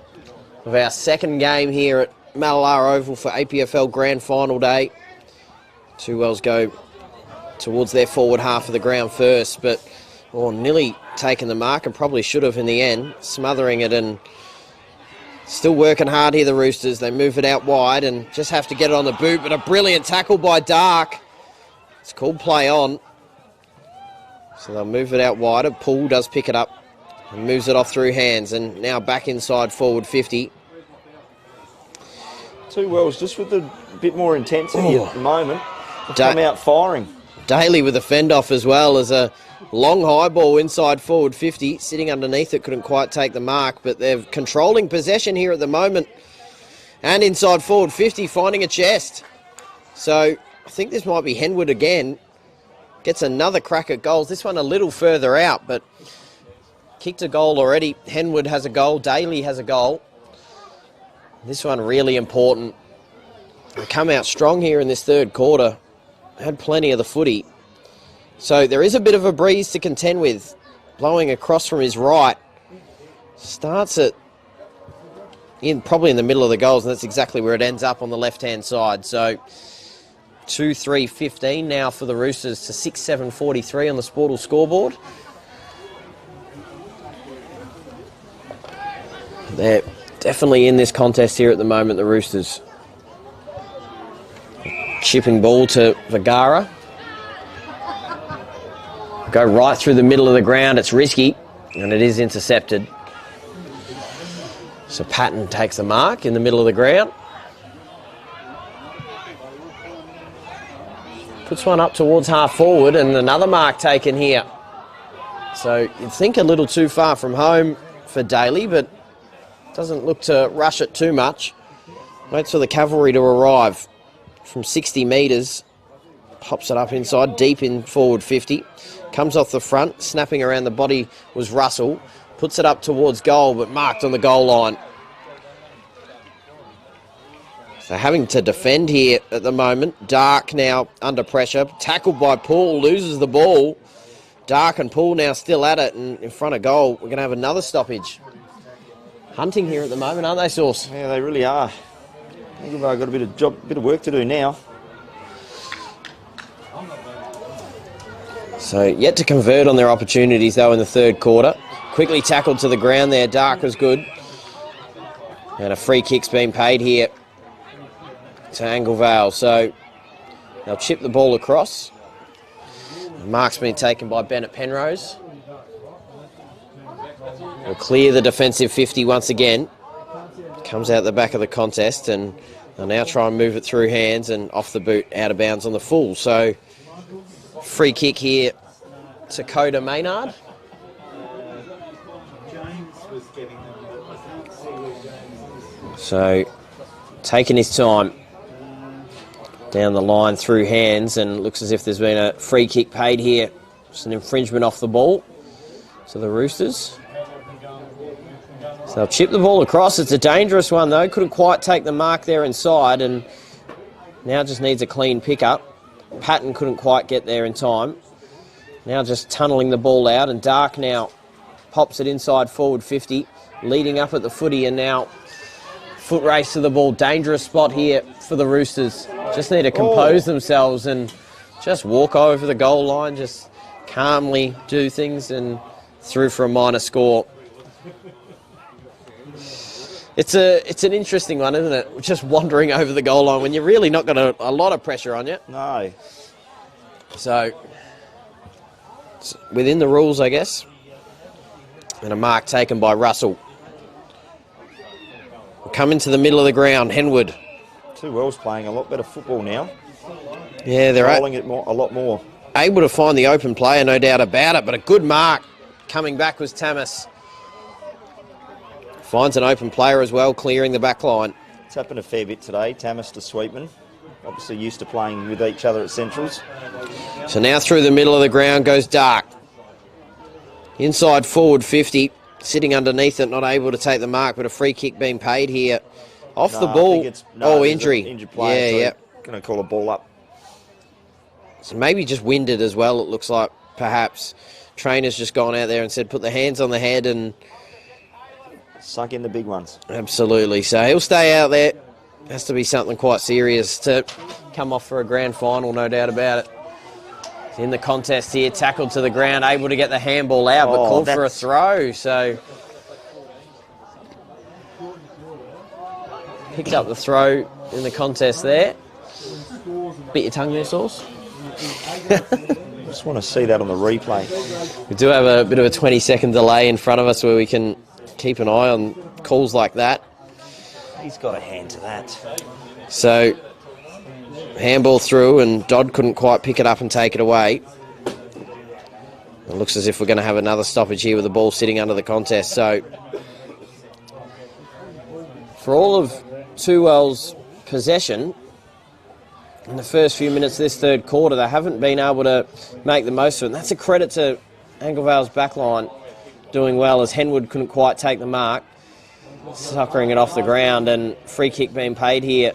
of our second game here at Mallala Oval for APFL Grand Final Day. Two Wells go towards their forward half of the ground first, but nearly taken the mark and probably should have in the end, smothering it and still working hard here, the Roosters. They move it out wide and just have to get it on the boot, but a brilliant tackle by Dark. It's called play on. So they'll move it out wider. Poole does pick it up and moves it off through hands, and now back inside forward 50. Two Wells just with a bit more intensity at the moment. Come out firing. Daly with a fend off as well as a long high ball inside forward 50. Sitting underneath it, couldn't quite take the mark, but they're controlling possession here at the moment. And inside forward 50, finding a chest. So I think this might be Henwood again. Gets another crack at goals. This one a little further out, but kicked a goal already. Henwood has a goal. Daly has a goal. This one really important. They come out strong here in this third quarter. Had plenty of the footy. So there is a bit of a breeze to contend with. Blowing across from his right. Starts it probably in the middle of the goals, and that's exactly where it ends up on the left-hand side. So 2-3-15 now for the Roosters to 6-7-43 on the Sportal scoreboard. They're definitely in this contest here at the moment, the Roosters. Chipping ball to Vergara. Go right through the middle of the ground. It's risky, and it is intercepted. So Patton takes the mark in the middle of the ground. Puts one up towards half forward, and another mark taken here. So you'd think a little too far from home for Daly, but doesn't look to rush it too much. Waits for the cavalry to arrive from 60 metres. Pops it up inside, deep in forward 50. Comes off the front, snapping around the body was Russell. Puts it up towards goal, but marked on the goal line. So having to defend here at the moment. Dark now under pressure. Tackled by Poole, loses the ball. Dark and Poole now still at it, and in front of goal. We're going to have another stoppage. Hunting here at the moment, aren't they, Sauce? Yeah, they really are. I think I've got a bit of work to do now. So yet to convert on their opportunities, though, in the third quarter. Quickly tackled to the ground there. Dark was good. And a free kick's been paid here to Anglevale. So they'll chip the ball across. The mark's been taken by Bennett Penrose. Will clear the defensive 50 once again. Comes out the back of the contest, and they'll now try and move it through hands and off the boot, out of bounds on the full. So free kick here to Coda Maynard. So taking his time down the line through hands, and looks as if there's been a free kick paid here. It's an infringement off the ball to the Roosters. So they'll chip the ball across. It's a dangerous one, though. Couldn't quite take the mark there inside, and now just needs a clean pickup. Patton couldn't quite get there in time. Now just tunnelling the ball out, and Dark now pops it inside forward 50, leading up at the footy, and now foot race to the ball. Dangerous spot here for the Roosters. Just need to compose themselves and just walk over the goal line, just calmly do things, and through for a minor score. It's an interesting one, isn't it? Just wandering over the goal line when you're really not got a lot of pressure on you. No. So, it's within the rules, I guess. And a mark taken by Russell. Come into the middle of the ground, Henwood. Two Wells playing a lot better football now. Yeah, they're rolling it a lot more. Able to find the open player, no doubt about it, but a good mark coming back was Tamas. Finds an open player as well, clearing the back line. It's happened a fair bit today, Tamas to Sweetman. Obviously used to playing with each other at Centrals. So now through the middle of the ground goes Dark. Inside forward 50. Sitting underneath it, not able to take the mark, but a free kick being paid here. Off the ball. Injury. Injured player, yeah. Going to call a ball up. So maybe just winded as well, it looks like, perhaps. Trainer's just gone out there and said, put the hands on the head and... Suck in the big ones. Absolutely. So he'll stay out there. Has to be something quite serious to come off for a grand final, no doubt about it. In the contest here, tackled to the ground, able to get the handball out, but called for a throw. So picked up the throw in the contest there. Bit your tongue there, Sauce. Just want to see that on the replay. We do have a bit of a 20-second delay in front of us where we can keep an eye on calls like that. He's got a hand to that. So handball through, and Dodd couldn't quite pick it up and take it away. It looks as if we're going to have another stoppage here with the ball sitting under the contest. So for all of Tuwell's possession in the first few minutes of this third quarter, they haven't been able to make the most of it. And that's a credit to Anglevale's backline doing well, as Henwood couldn't quite take the mark, suckering it off the ground, and free kick being paid here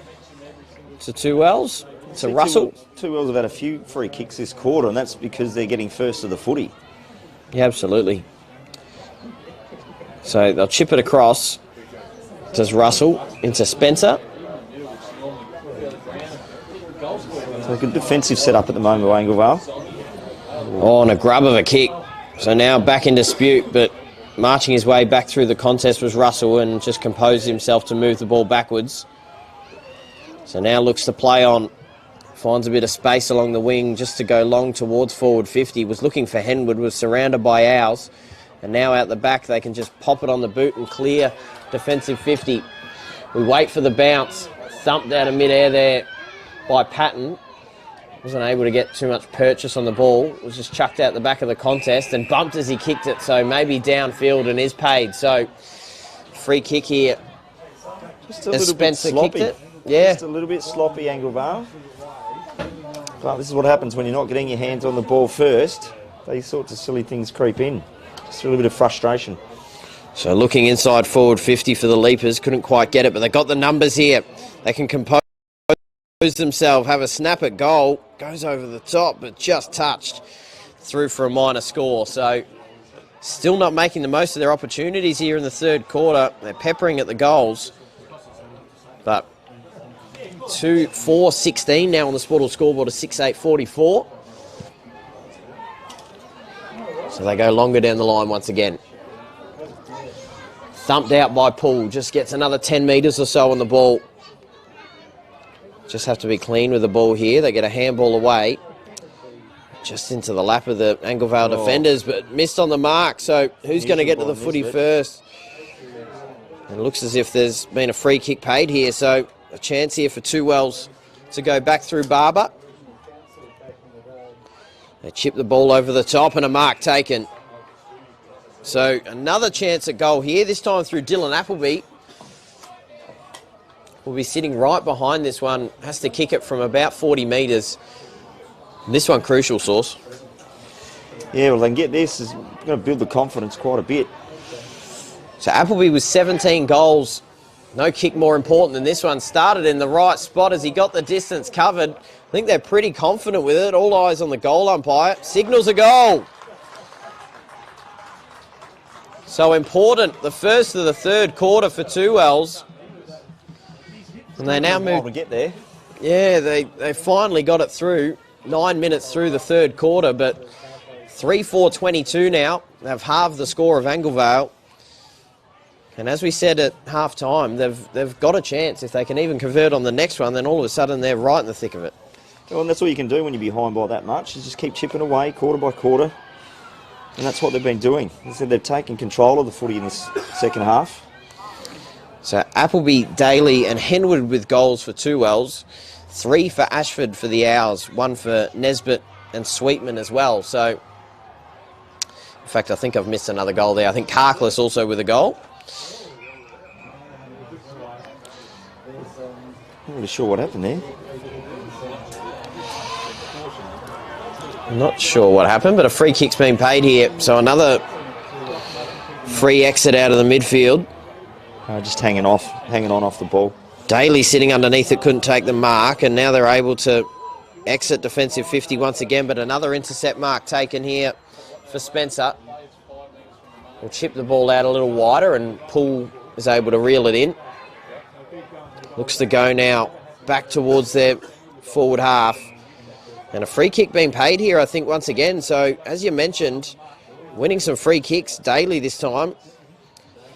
to Tuwells. To Russell. Tuwells have had a few free kicks this quarter, and that's because they're getting first to the footy. Yeah, absolutely. So they'll chip it across. Does Russell into Spencer. So a good defensive setup at the moment by Anglevale. Oh, and a grub of a kick. So now back in dispute, but marching his way back through the contest was Russell, and just composed himself to move the ball backwards. So now looks to play on. Finds a bit of space along the wing just to go long towards forward 50. Was looking for Henwood, was surrounded by Owls. And now out the back they can just pop it on the boot and clear defensive 50. We wait for the bounce. Thumped out of mid-air there by Patton. Wasn't able to get too much purchase on the ball. Was just chucked out the back of the contest and bumped as he kicked it. So maybe downfield and is paid. So free kick here. Just a little bit sloppy. Kicked it. Yeah. Just a little bit sloppy, Anglevale. But this is what happens when you're not getting your hands on the ball first. These sorts of silly things creep in. Just a little bit of frustration. So looking inside forward 50 for the Leapers. Couldn't quite get it, but they got the numbers here. They can compose themselves, have a snap at goal. Goes over the top, but just touched through for a minor score. So still not making the most of their opportunities here in the third quarter. They're peppering at the goals. But 4-16 now on the Sportal scoreboard of 6-8-44. So they go longer down the line once again. Thumped out by Poole. Just gets another 10 metres or so on the ball. Just have to be clean with the ball here. They get a handball away. Just into the lap of the Anglevale defenders, but missed on the mark. So who's going to get to the footy first? And it looks as if there's been a free kick paid here. So a chance here for Tuwells to go back through Barber. They chip the ball over the top and a mark taken. So another chance at goal here, this time through Dylan Appleby. Will be sitting right behind this one. Has to kick it from about 40 metres. This one crucial, Sauce. Yeah, well, they can get this. It's going to build the confidence quite a bit. So Appleby with 17 goals. No kick more important than this one. Started in the right spot as he got the distance covered. I think they're pretty confident with it. All eyes on the goal umpire. Signals a goal. So important. The first of the third quarter for Tuwells. And they now move to get there. Yeah, they finally got it through. 9 minutes through the third quarter, but 3-4-22 now. They've halved the score of Anglevale. And as we said at half-time, they've got a chance. If they can even convert on the next one, then all of a sudden they're right in the thick of it. Well, and that's all you can do when you're behind by that much, is just keep chipping away quarter by quarter. And that's what they've been doing. As I said, they've taken control of the footy in this second half. So Appleby, Daly and Henwood with goals for 2 Wells. 3 for Ashford for the Owls. 1 for Nesbitt and Sweetman as well. So, in fact, I think I've missed another goal there. I think Karkless also with a goal. Not really sure what happened there. I'm not sure what happened, but a free kick's been paid here. So another free exit out of the midfield. Just hanging on off the ball. Daly sitting underneath it, couldn't take the mark, and now they're able to exit defensive 50 once again, but another intercept mark taken here for Spencer. Will chip the ball out a little wider, and Poole is able to reel it in. Looks to go now back towards their forward half. And a free kick being paid here, I think, once again. So, as you mentioned, winning some free kicks. Daly this time.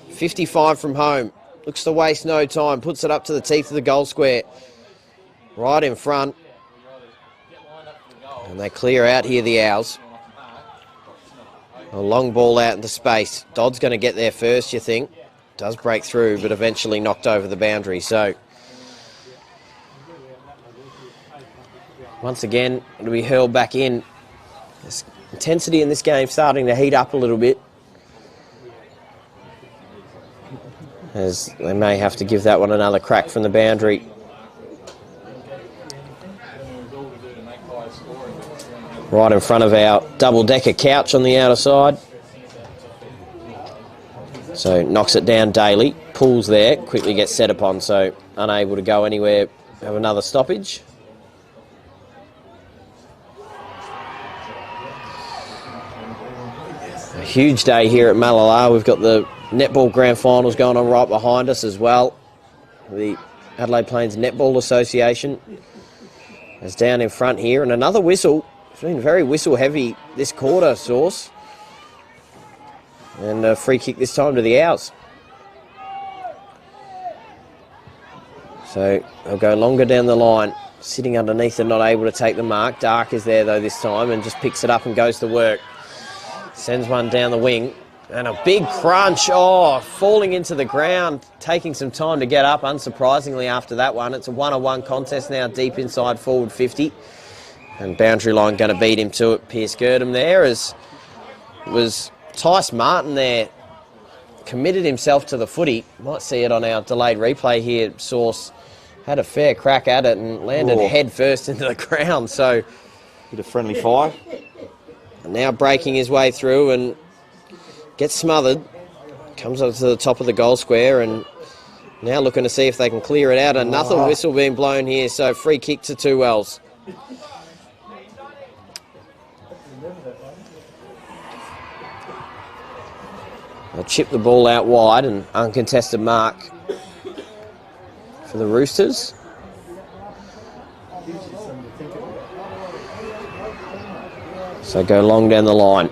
55 from home. Looks to waste no time. Puts it up to the teeth of the goal square. Right in front. And they clear out here, the Owls. A long ball out into space. Dodd's going to get there first, you think. Does break through, but eventually knocked over the boundary. So, once again, it'll be hurled back in. This intensity in this game starting to heat up a little bit, as they may have to give that one another crack from the boundary. Right in front of our double-decker couch on the outer side. So knocks it down Daly. Pulls there, quickly gets set upon, so unable to go anywhere. Have another stoppage. A huge day here at Malala. We've got the netball grand finals going on right behind us as well. The Adelaide Plains Netball Association is down in front here, and another whistle. It's been very whistle heavy this quarter, Sauce. And a free kick this time to the Owls. So they'll go longer down the line, sitting underneath and not able to take the mark. Dark is there though this time and just picks it up and goes to work. Sends one down the wing, and a big crunch. Oh, falling into the ground, taking some time to get up, unsurprisingly, after that one. It's a 1-on-1 contest now, deep inside forward 50. And boundary line going to beat him to it. Pierce Girdham there, as it was Tice Martin there, committed himself to the footy. Might see it on our delayed replay here. Sauce had a fair crack at it and landed head first into the ground. So, bit of friendly fire. Now breaking his way through and gets smothered. Comes up to the top of the goal square and now looking to see if they can clear it out. Another whistle being blown here, so free kick to 2 Wells. They'll chip the ball out wide, and uncontested mark for the Roosters. So go long down the line.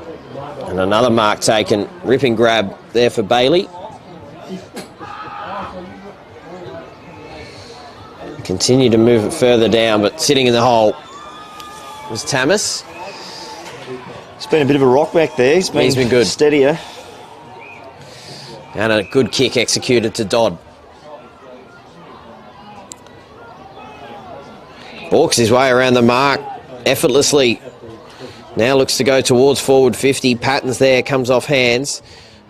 And another mark taken. Ripping grab there for Bailey. Continue to move it further down, but sitting in the hole was Tamas. It's been a bit of a rock back there. He's been good. Steadier. And a good kick executed to Dodd. Walks his way around the mark effortlessly. Now looks to go towards forward 50. Patton's there, comes off hands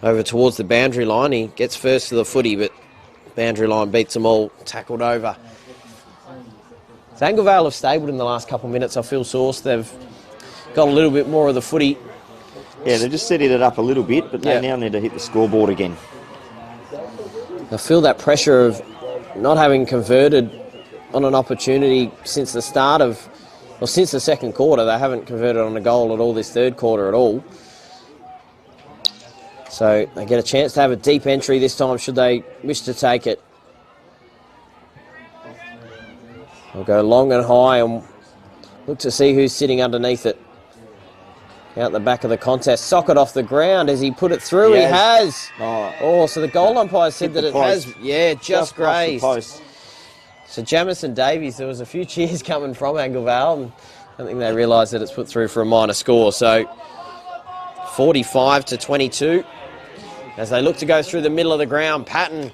over towards the boundary line. He gets first to the footy, but boundary line beats them all, tackled over. So Anglevale have stabled in the last couple of minutes, I feel, Sauce. They've got a little bit more of the footy. Yeah, they've just steadied it up a little bit, but they now need to hit the scoreboard again. I feel that pressure of not having converted on an opportunity since the start of, well, since the second quarter. They haven't converted on a goal at all this third quarter at all. So they get a chance to have a deep entry this time should they wish to take it. They'll go long and high and look to see who's sitting underneath it. Out the back of the contest. Socket off the ground. Has he put it through? He has. Oh, so the goal umpire said that it has. Yeah, just grazed. So Jamison Davies, there was a few cheers coming from Anglevale, and I don't think they realised that it's put through for a minor score. So 45-22 as they look to go through the middle of the ground. Patton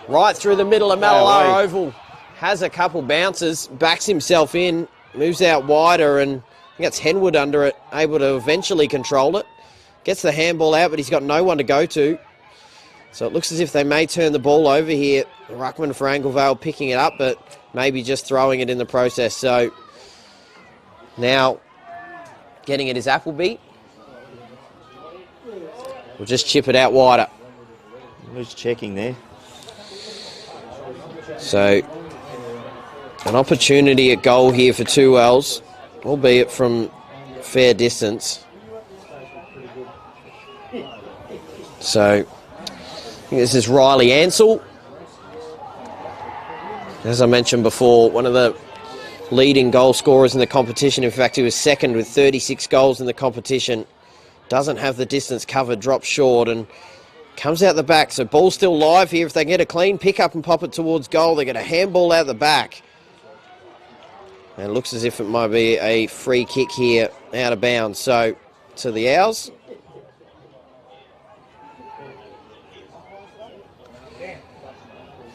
right through the middle of Mallala Oval. Has a couple bounces, backs himself in, moves out wider, and I think that's Henwood under it, able to eventually control it. Gets the handball out, but he's got no one to go to. So it looks as if they may turn the ball over here. Ruckman for Anglevale picking it up, but maybe just throwing it in the process. So now getting it is Appleby. We'll just chip it out wider. Who's checking there? So an opportunity at goal here for 2Ls, albeit from fair distance. So I think this is Riley Ansell. As I mentioned before, one of the leading goal scorers in the competition. In fact, he was second with 36 goals in the competition. Doesn't have the distance covered, drops short and comes out the back. So ball's still live here. If they get a clean pick up and pop it towards goal, they get a handball out the back. And it looks as if it might be a free kick here out of bounds. So to the Owls.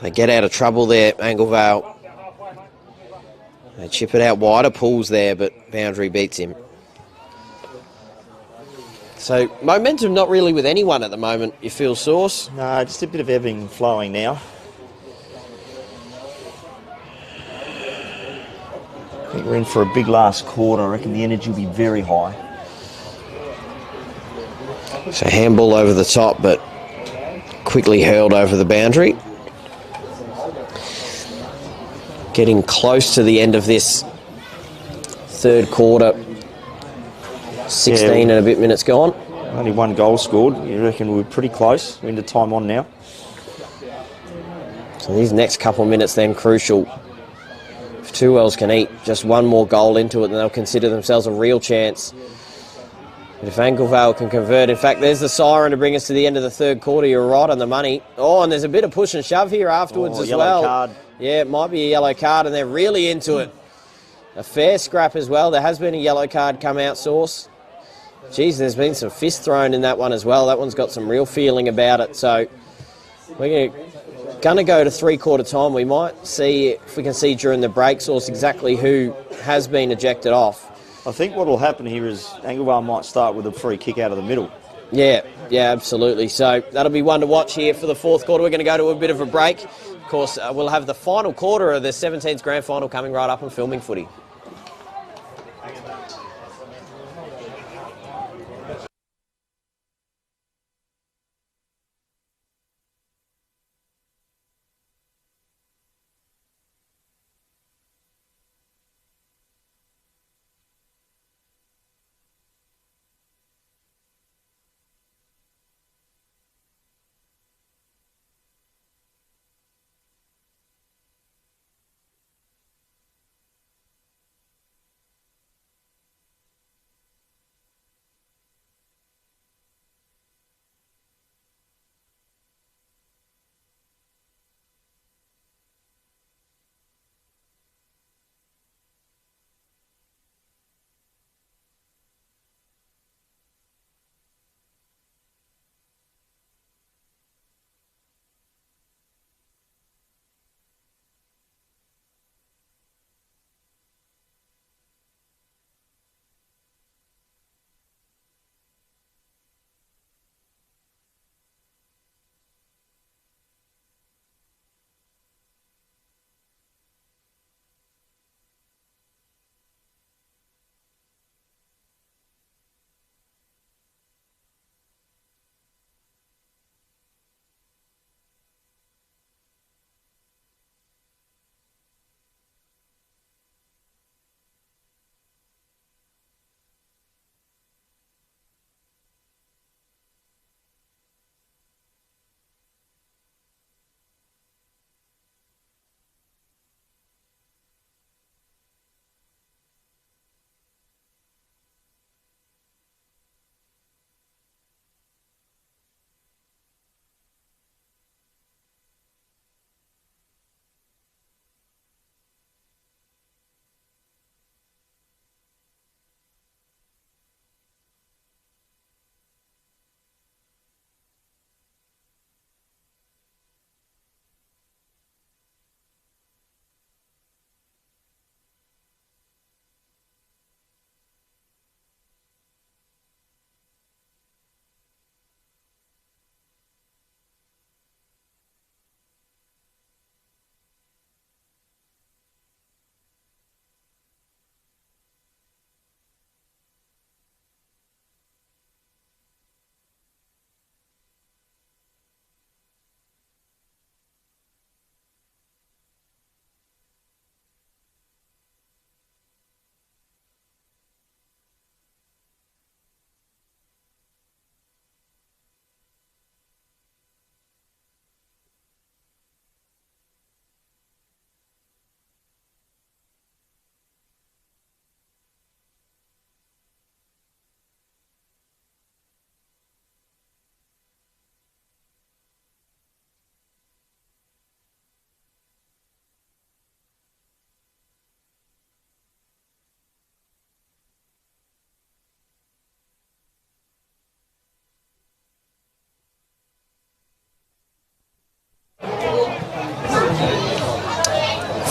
They get out of trouble there, Anglevale. They chip it out wider, pulls there, but boundary beats him. So momentum not really with anyone at the moment, you feel, Sauce? No, just a bit of ebbing and flowing now. I think we're in for a big last quarter. I reckon the energy will be very high. So handball over the top, but quickly hurled over the boundary. Getting close to the end of this third quarter. 16 and a bit minutes gone. Only one goal scored. You reckon we're pretty close? We're into time on now. So these next couple of minutes then crucial. If 2Ls can eat just one more goal into it, then they'll consider themselves a real chance. But if Anglevale can convert, in fact, there's the siren to bring us to the end of the third quarter. You're right on the money. Oh, and there's a bit of push and shove here afterwards as well. Card. Yeah, it might be a yellow card, and they're really into it. A fair scrap as well. There has been a yellow card come out, Sauce. Geez, there's been some fist thrown in that one as well. That one's got some real feeling about it. So we're going to go to three-quarter time. We might see if we can see during the break, Sauce, exactly who has been ejected off. I think what will happen here is Anglevale might start with a free kick out of the middle. Yeah, absolutely. So that'll be one to watch here for the fourth quarter. We're going to go to a bit of a break. Of course, we'll have the final quarter of the 17th grand final coming right up on Filming Footy.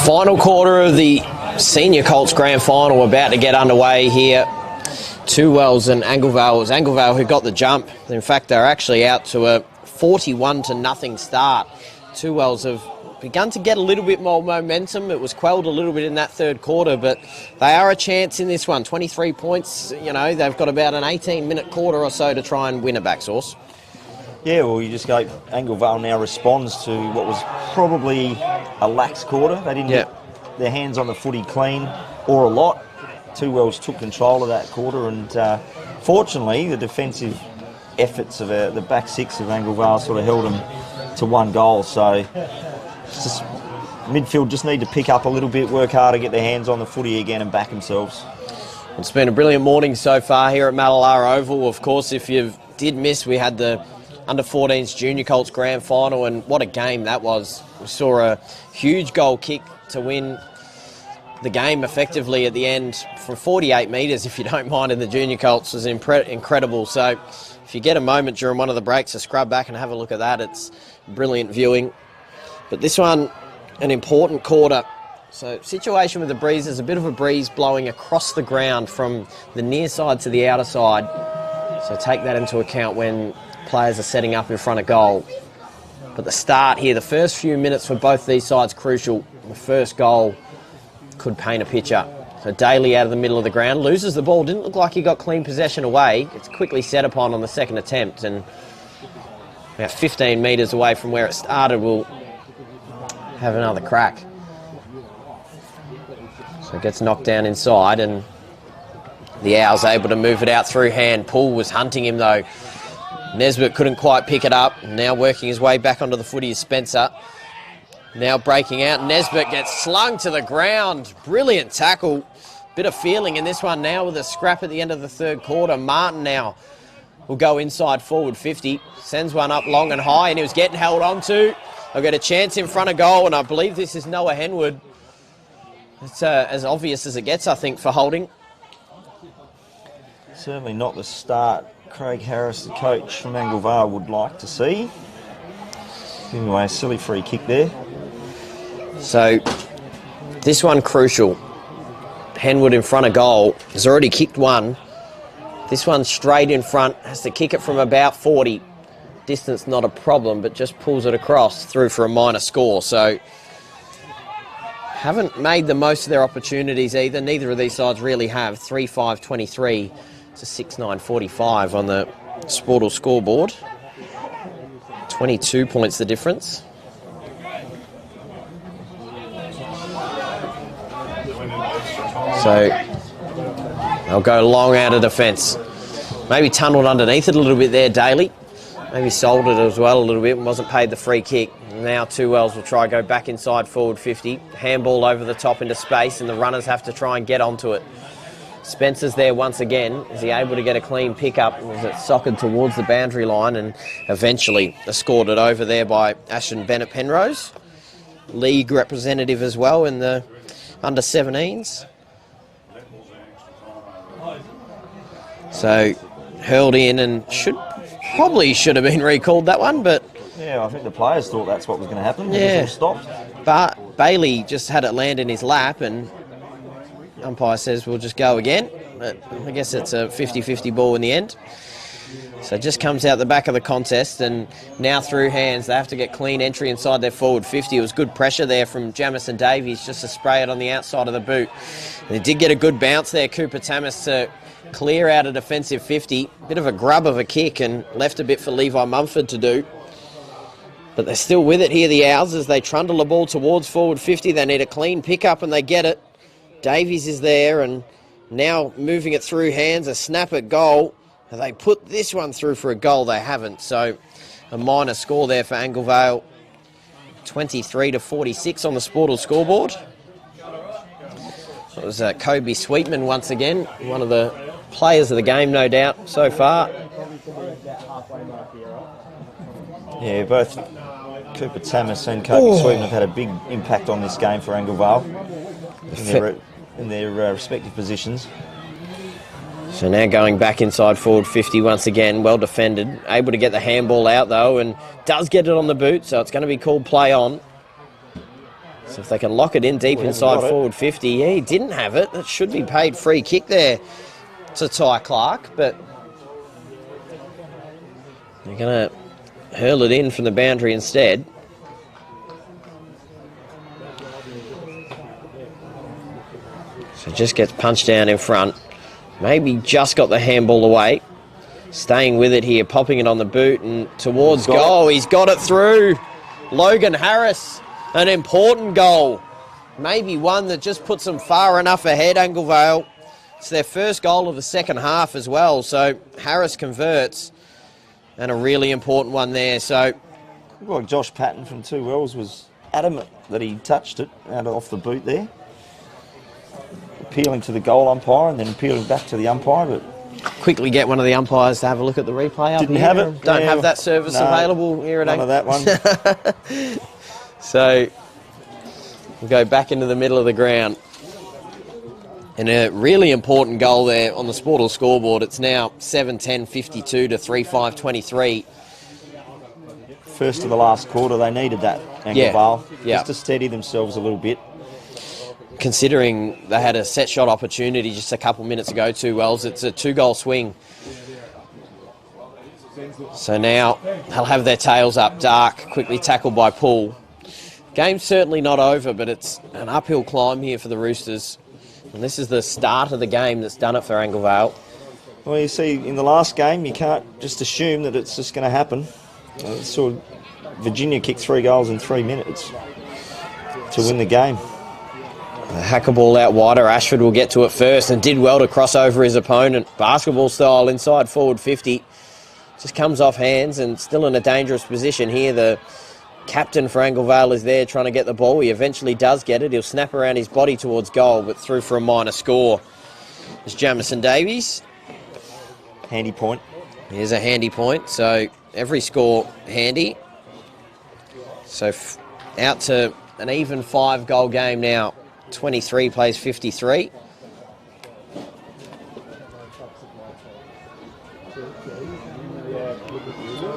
Final quarter of the Senior Colts Grand Final about to get underway here. Two Wells and Anglevale. It was Anglevale who got the jump. In fact, they're actually out to a 41-0 start. Two Wells have begun to get a little bit more momentum. It was quelled a little bit in that third quarter, but they are a chance in this one. 23 points, you know, they've got about an 18-minute quarter or so to try and win it back, Source. Yeah, well, you just go. Anglevale now responds to what was probably a lax quarter. They didn't get their hands on the footy clean or a lot. Two Wells took control of that quarter, and fortunately, the defensive efforts of the back six of Anglevale sort of held them to one goal. So just midfield just need to pick up a little bit, work harder, get their hands on the footy again and back themselves. It's been a brilliant morning so far here at Mallala Oval. Of course, if you did miss, we had the Under-14s Junior Colts Grand Final, and what a game that was. We saw a huge goal kick to win the game effectively at the end from 48 metres, if you don't mind, in the Junior Colts was incredible. So if you get a moment during one of the breaks to scrub back and have a look at that, it's brilliant viewing. But this one, an important quarter. So situation with the breeze, there's a bit of a breeze blowing across the ground from the near side to the outer side. So take that into account when players are setting up in front of goal. But the start here, the first few minutes for both these sides crucial. The first goal could paint a picture. So Daly out of the middle of the ground, loses the ball. Didn't look like he got clean possession away. It's quickly set upon on the second attempt, and about 15 metres away from where it started, we'll have another crack. So it gets knocked down inside, and the Owls able to move it out through hand. Poole was hunting him though. Nesbitt couldn't quite pick it up. Now working his way back onto the footy is Spencer. Now breaking out. Nesbitt gets slung to the ground. Brilliant tackle. Bit of feeling in this one now with a scrap at the end of the third quarter. Martin now will go inside forward 50. Sends one up long and high, and he was getting held on to. They'll get a chance in front of goal, and I believe this is Noah Henwood. It's as obvious as it gets, I think, for holding. Certainly not the start Craig Harris, the coach from Anglevale, would like to see. Giving away a silly free kick there. So this one crucial. Henwood in front of goal. Has already kicked one. This one straight in front. Has to kick it from about 40. Distance not a problem, but just pulls it across through for a minor score. So haven't made the most of their opportunities either. Neither of these sides really have. 3-5-23 to 6-9-45 on the Sportal scoreboard. 22 points the difference. So they'll go long out of defence. Maybe tunnelled underneath it a little bit there, Daly. Maybe sold it as well a little bit and wasn't paid the free kick. Now Two Wells will try go back inside forward 50. Handball over the top into space, and the runners have to try and get onto it. Spencer's there once again. Is he able to get a clean pick-up? Was it socked towards the boundary line, and eventually scored it over there by Ashton Bennett-Penrose. League representative as well in the under-17s. So hurled in and probably should have been recalled, that one, but yeah, I think the players thought that's what was going to happen. Yeah, it stopped. But Bailey just had it land in his lap, and umpire says we'll just go again. But I guess it's a 50-50 ball in the end. So it just comes out the back of the contest, and now through hands they have to get clean entry inside their forward 50. It was good pressure there from Jamison Davies just to spray it on the outside of the boot. They did get a good bounce there, Cooper Tamas, to clear out a defensive 50. Bit of a grub of a kick and left a bit for Levi Mumford to do. But they're still with it here, the Owls, as they trundle the ball towards forward 50. They need a clean pick-up and they get it. Davies is there and now moving it through hands, a snap at goal. They put this one through for a goal, they haven't. So a minor score there for Anglevale. 23-46 on the Sportal scoreboard. It was Kobe Sweetman once again, one of the players of the game, no doubt, so far. Yeah, both Cooper Tamas and Kobe Sweetman have had a big impact on this game for Anglevale in their respective positions. So now going back inside forward 50 once again, well defended. Able to get the handball out though, and does get it on the boot, so it's going to be called play on. So if they can lock it in deep inside forward 50. Yeah, he didn't have it. That should be paid free kick there to Ty Clark, but they're going to hurl it in from the boundary instead. So just gets punched down in front. Maybe just got the handball away. Staying with it here, popping it on the boot and towards goal. He's got it through. Logan Harris, an important goal. Maybe one that just puts them far enough ahead, Anglevale. It's their first goal of the second half as well. So Harris converts. And a really important one there. So, well, Josh Patton from Two Wells was adamant that he touched it out off the boot there. Appealing to the goal umpire and then appealing back to the umpire, but quickly get one of the umpires to have a look at the replay up didn't here. have it. Don't have that service available here at none of that one. So we'll go back into the middle of the ground. And a really important goal there on the Sportal scoreboard. It's now 7-10-52 to 3-5-23. First of the last quarter, they needed that, Anglevale, yeah. just to steady themselves a little bit. Considering they had a set shot opportunity just a couple minutes ago, Two Wells, it's a 2-goal swing. So now they'll have their tails up. Dark, quickly tackled by Poole. Game's certainly not over, but it's an uphill climb here for the Roosters. And this is the start of the game that's done it for Anglevale. Well, you see, in the last game, you can't just assume that it's just going to happen. Virginia kicked 3 goals in 3 minutes to win the game. A hacker ball out wider. Ashford will get to it first and did well to cross over his opponent. Basketball style inside forward 50. Just comes off hands and still in a dangerous position here. The captain for Anglevale is there trying to get the ball. He eventually does get it. He'll snap around his body towards goal, but through for a minor score. There's Jamison Davies. Handy point. Here's a handy point. So every score handy. So out to an even 5-goal game now. 23 plays 53.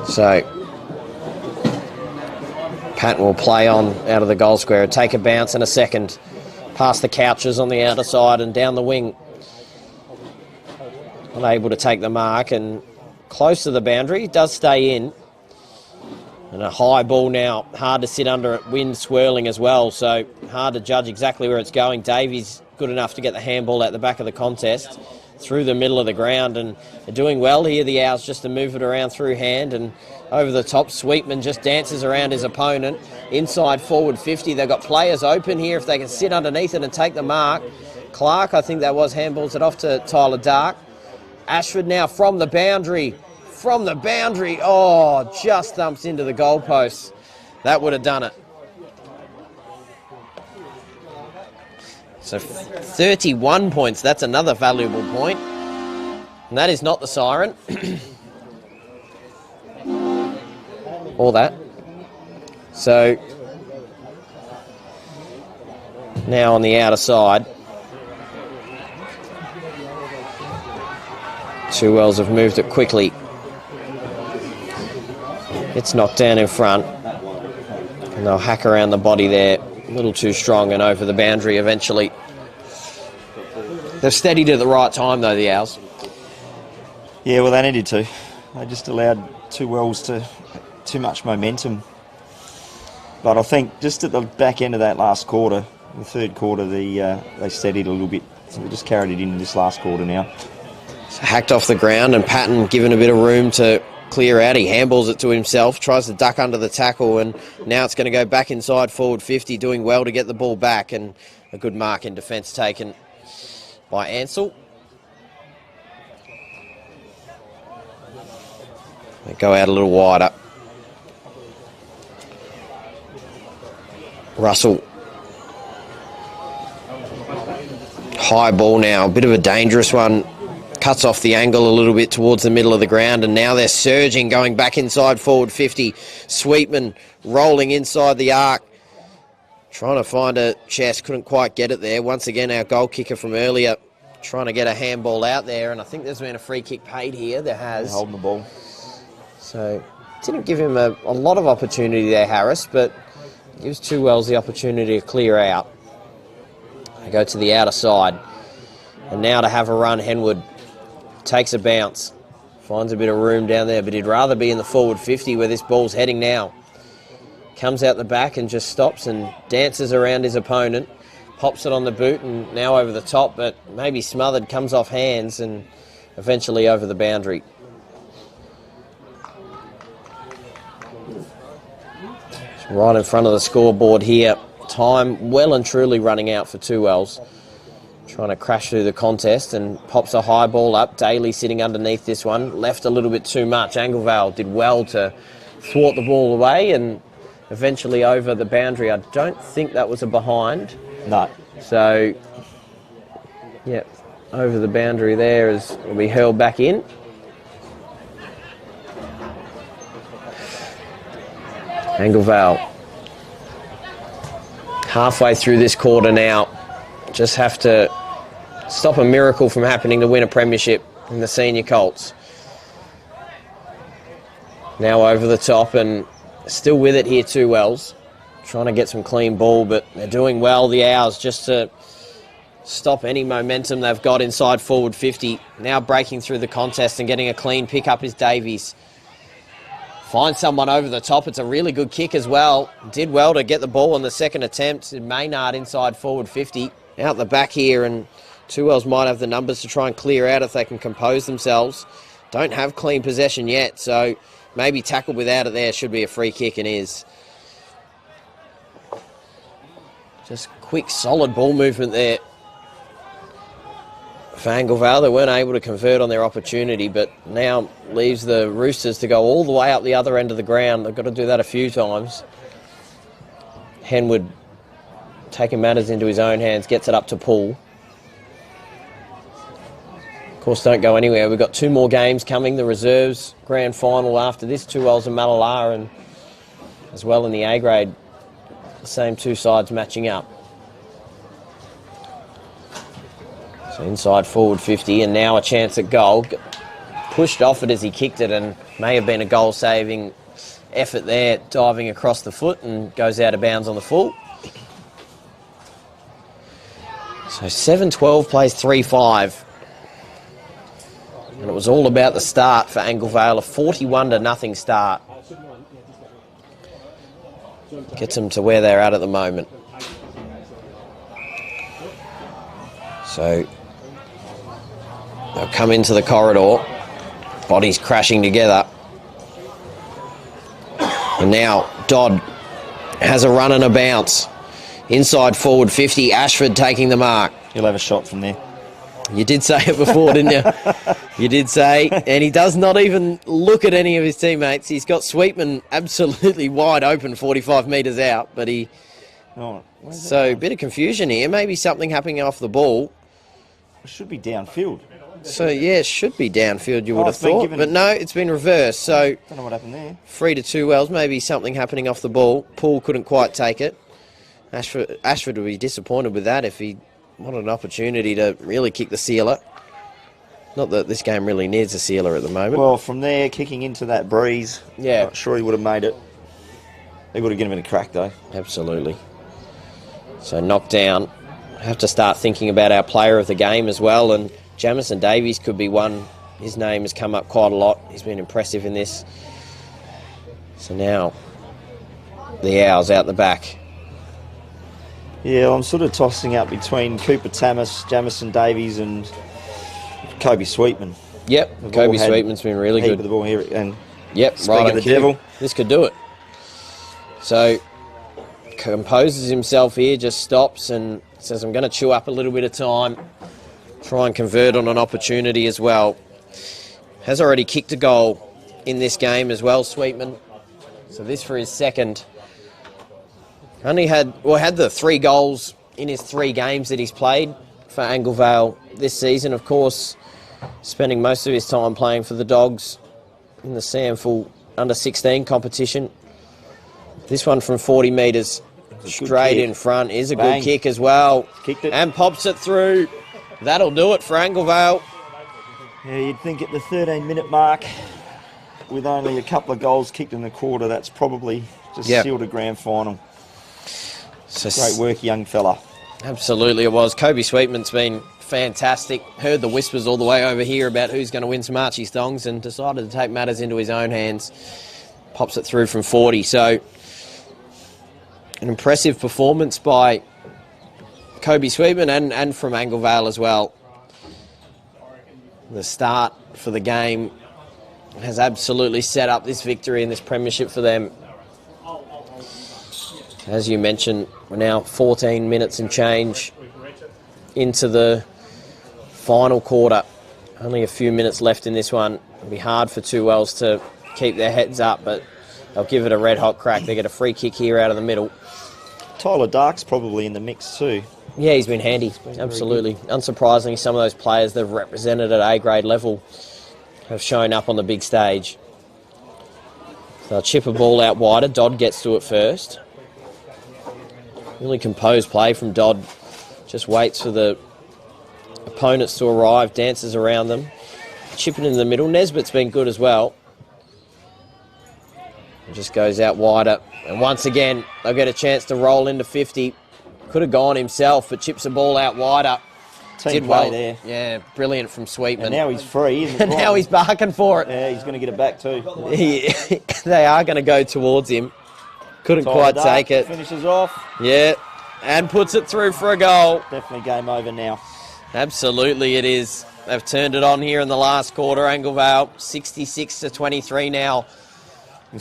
So Patton will play on out of the goal square, take a bounce in a second, past the couches on the outer side and down the wing. Unable to take the mark and close to the boundary, does stay in. And a high ball now, hard to sit under it, wind swirling as well, so hard to judge exactly where it's going. Davies good enough to get the handball at the back of the contest, through the middle of the ground, and they're doing well here, the Owls, just to move it around through hand and over the top. Sweetman just dances around his opponent, inside forward 50. They've got players open here if they can sit underneath it and take the mark. Clark, I think that was, handballs it off to Tyler Dark. Ashford now from the boundary, just thumps into the goalposts. That would have done it. So 31 points, that's another valuable point. And that is not the siren. Or that. So now on the outer side. Two Wells have moved it quickly. It's knocked down in front. And they'll hack around the body there. A little too strong and over the boundary eventually. They've steadied at the right time though, the Owls. Yeah, well, they needed to. They just allowed Two Wells to too much momentum. But I think just at the back end of that last quarter, the third quarter, they steadied a little bit. So they just carried it into this last quarter now. So hacked off the ground and Patton given a bit of room to clear out. He handballs it to himself, tries to duck under the tackle, and now it's going to go back inside forward 50, doing well to get the ball back, and a good mark in defence taken by Ansell. They go out a little wider. Russell. High ball now, a bit of a dangerous one. Cuts off the angle a little bit towards the middle of the ground, and now they're surging, going back inside forward 50. Sweetman rolling inside the arc. Trying to find a chest, couldn't quite get it there. Once again, our goal kicker from earlier trying to get a handball out there, and I think there's been a free kick paid here. There has. They're holding the ball. So, didn't give him a lot of opportunity there, Harris, but gives Two Wells the opportunity to clear out. They go to the outer side. And now to have a run, Henwood takes a bounce. Finds a bit of room down there, but he'd rather be in the forward 50 where this ball's heading now. Comes out the back and just stops and dances around his opponent. Pops it on the boot and now over the top, but maybe smothered, comes off hands and eventually over the boundary. It's right in front of the scoreboard here. Time well and truly running out for Two Wells. Trying to crash through the contest and pops a high ball up. Daly sitting underneath this one. Left a little bit too much. Anglevale did well to thwart the ball away and eventually over the boundary. I don't think that was a behind. No. So, yep, over the boundary there as will be hurled back in. Anglevale. Halfway through this quarter now. Just have to stop a miracle from happening to win a premiership in the senior Colts. Now over the top and still with it here, Two Wells. Trying to get some clean ball, but they're doing well, the Owls, just to stop any momentum they've got inside forward 50. Now breaking through the contest and getting a clean pick up is Davies. Finds someone over the top. It's a really good kick as well. Did well to get the ball on the second attempt. Maynard inside forward 50. Out the back here, and Two Wells might have the numbers to try and clear out if they can compose themselves. Don't have clean possession yet, so maybe tackled without it there. Should be a free kick and is. Just quick, solid ball movement there for Anglevale. They weren't able to convert on their opportunity, but now leaves the Roosters to go all the way up the other end of the ground. They've got to do that a few times. Henwood taking matters into his own hands, gets it up to Poole. Of course, don't go anywhere. We've got 2 more games coming. The reserves grand final after this, Two Wells and Malala, and as well in the A grade. The same 2 sides matching up. So inside forward 50 and now a chance at goal. Pushed off it as he kicked it and may have been a goal-saving effort there, diving across the foot and goes out of bounds on the full. So 7-12 plays 3-5. And it was all about the start for Anglevale, a 41-0 start. Gets them to where they're at the moment. So they'll come into the corridor. Bodies crashing together. And now Dodd has a run and a bounce. Inside forward 50, Ashford taking the mark. He'll have a shot from there. You did say it before, didn't you? You did say, and he does not even look at any of his teammates. He's got Sweetman absolutely wide open 45 metres out, but he... Oh, so a bit of confusion here. Maybe something happening off the ball. It should be downfield. So, yeah, it should be downfield, you would have thought. But no, it's been reversed. So, don't know what happened there. 3 to 2 Wells. Maybe something happening off the ball. Poole couldn't quite take it. Ashford would be disappointed with that if he wanted an opportunity to really kick the sealer. Not that this game really needs a sealer at the moment. Well, from there, kicking into that breeze, yeah, not sure he would have made it. He would have given him a crack, though. Absolutely. So knocked down. Have to start thinking about our player of the game as well, and Jamison Davies could be one. His name has come up quite a lot. He's been impressive in this. So now the Owls out the back. Yeah, I'm sort of tossing up between Cooper Tamas, Jamison Davies and Kobe Sweetman. Yep, Kobe Sweetman's been really good. With the ball here, and yep, right on the devil. This could do it. So composes himself here, just stops and says, I'm going to chew up a little bit of time, try and convert on an opportunity as well. Has already kicked a goal in this game as well, Sweetman. So this for his second. Only had the 3 goals in his 3 games that he's played for Anglevale this season. Of course, spending most of his time playing for the Dogs in the Samful under-16 competition. This one from 40 metres, straight in front, is a good kick as well. Kicked it. And pops it through. That'll do it for Anglevale. Yeah, you'd think at the 13-minute mark, with only a couple of goals kicked in the quarter, that's probably just sealed a grand final. Great work, young fella. Absolutely it was. Kobe Sweetman's been fantastic. Heard the whispers all the way over here about who's going to win some Archie Thongs and decided to take matters into his own hands. Pops it through from 40. So an impressive performance by Kobe Sweetman and from Anglevale as well. The start for the game has absolutely set up this victory and this premiership for them. As you mentioned, we're now 14 minutes and change into the final quarter. Only a few minutes left in this one. It'll be hard for Two Wells to keep their heads up, but they'll give it a red-hot crack. They get a free kick here out of the middle. Tyler Dark's probably in the mix too. Yeah, he's been handy, absolutely. Unsurprisingly, some of those players that have represented at A-grade level have shown up on the big stage. So they'll chip a ball out wider. Dodd gets to it first. Really composed play from Dodd. Just waits for the opponents to arrive, dances around them. Chipping in the middle. Nesbitt's been good as well. It just goes out wider. And once again, they'll get a chance to roll into 50. Could have gone himself, but chips the ball out wider. Team Did play well there. Yeah, brilliant from Sweetman. And now he's free. Isn't And now he's barking for it. Yeah, he's going to get it back too. They are going to go towards him. Couldn't Tyler quite Dark take it. Finishes off. Yeah, and puts it through for a goal. Definitely game over now. Absolutely it is. They've turned it on here in the last quarter. Anglevale 66-23 now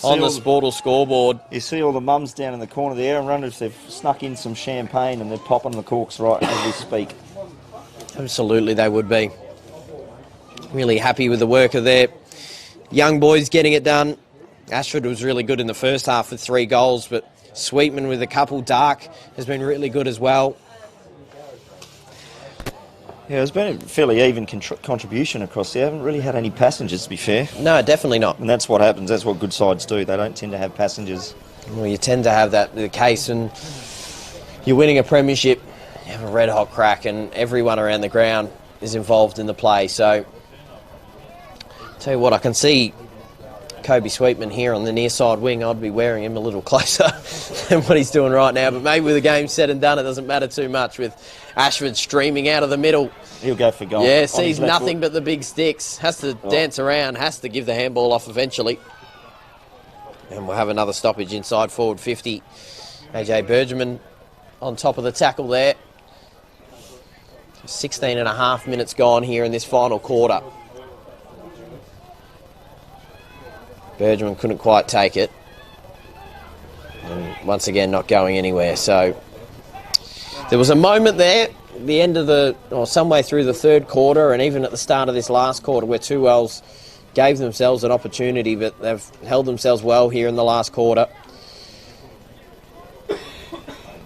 on the Sportal scoreboard. You see all the mums down in the corner there. I wonder if they've snuck in some champagne and they're popping the corks right as we speak. Absolutely they would be. Really happy with the work of their young boys getting it done. Ashford was really good in the first half with 3 goals, but Sweetman with a couple. Dark has been really good as well. Yeah, there's been a fairly even contribution across there. Haven't really had any passengers, to be fair. No, definitely not. And that's what happens. That's what good sides do. They don't tend to have passengers. Well, you tend to have that the case, and you're winning a premiership, you have a red-hot crack, and everyone around the ground is involved in the play. So, tell you what, I can see Kobe Sweetman here on the near side wing. I'd be wearing him a little closer than what he's doing right now. But maybe with the game said and done, it doesn't matter too much with Ashford streaming out of the middle. He'll go for goal. Yeah, sees nothing but the big sticks. Has to dance around, has to give the handball off eventually. And we'll have another stoppage inside forward 50. AJ Bergerman on top of the tackle there. 16 and a half minutes gone here in this final quarter. Bergerman couldn't quite take it. And once again, not going anywhere. So there was a moment there, the end of the, or some way through the third quarter, and even at the start of this last quarter, where Two Wells gave themselves an opportunity, but they've held themselves well here in the last quarter.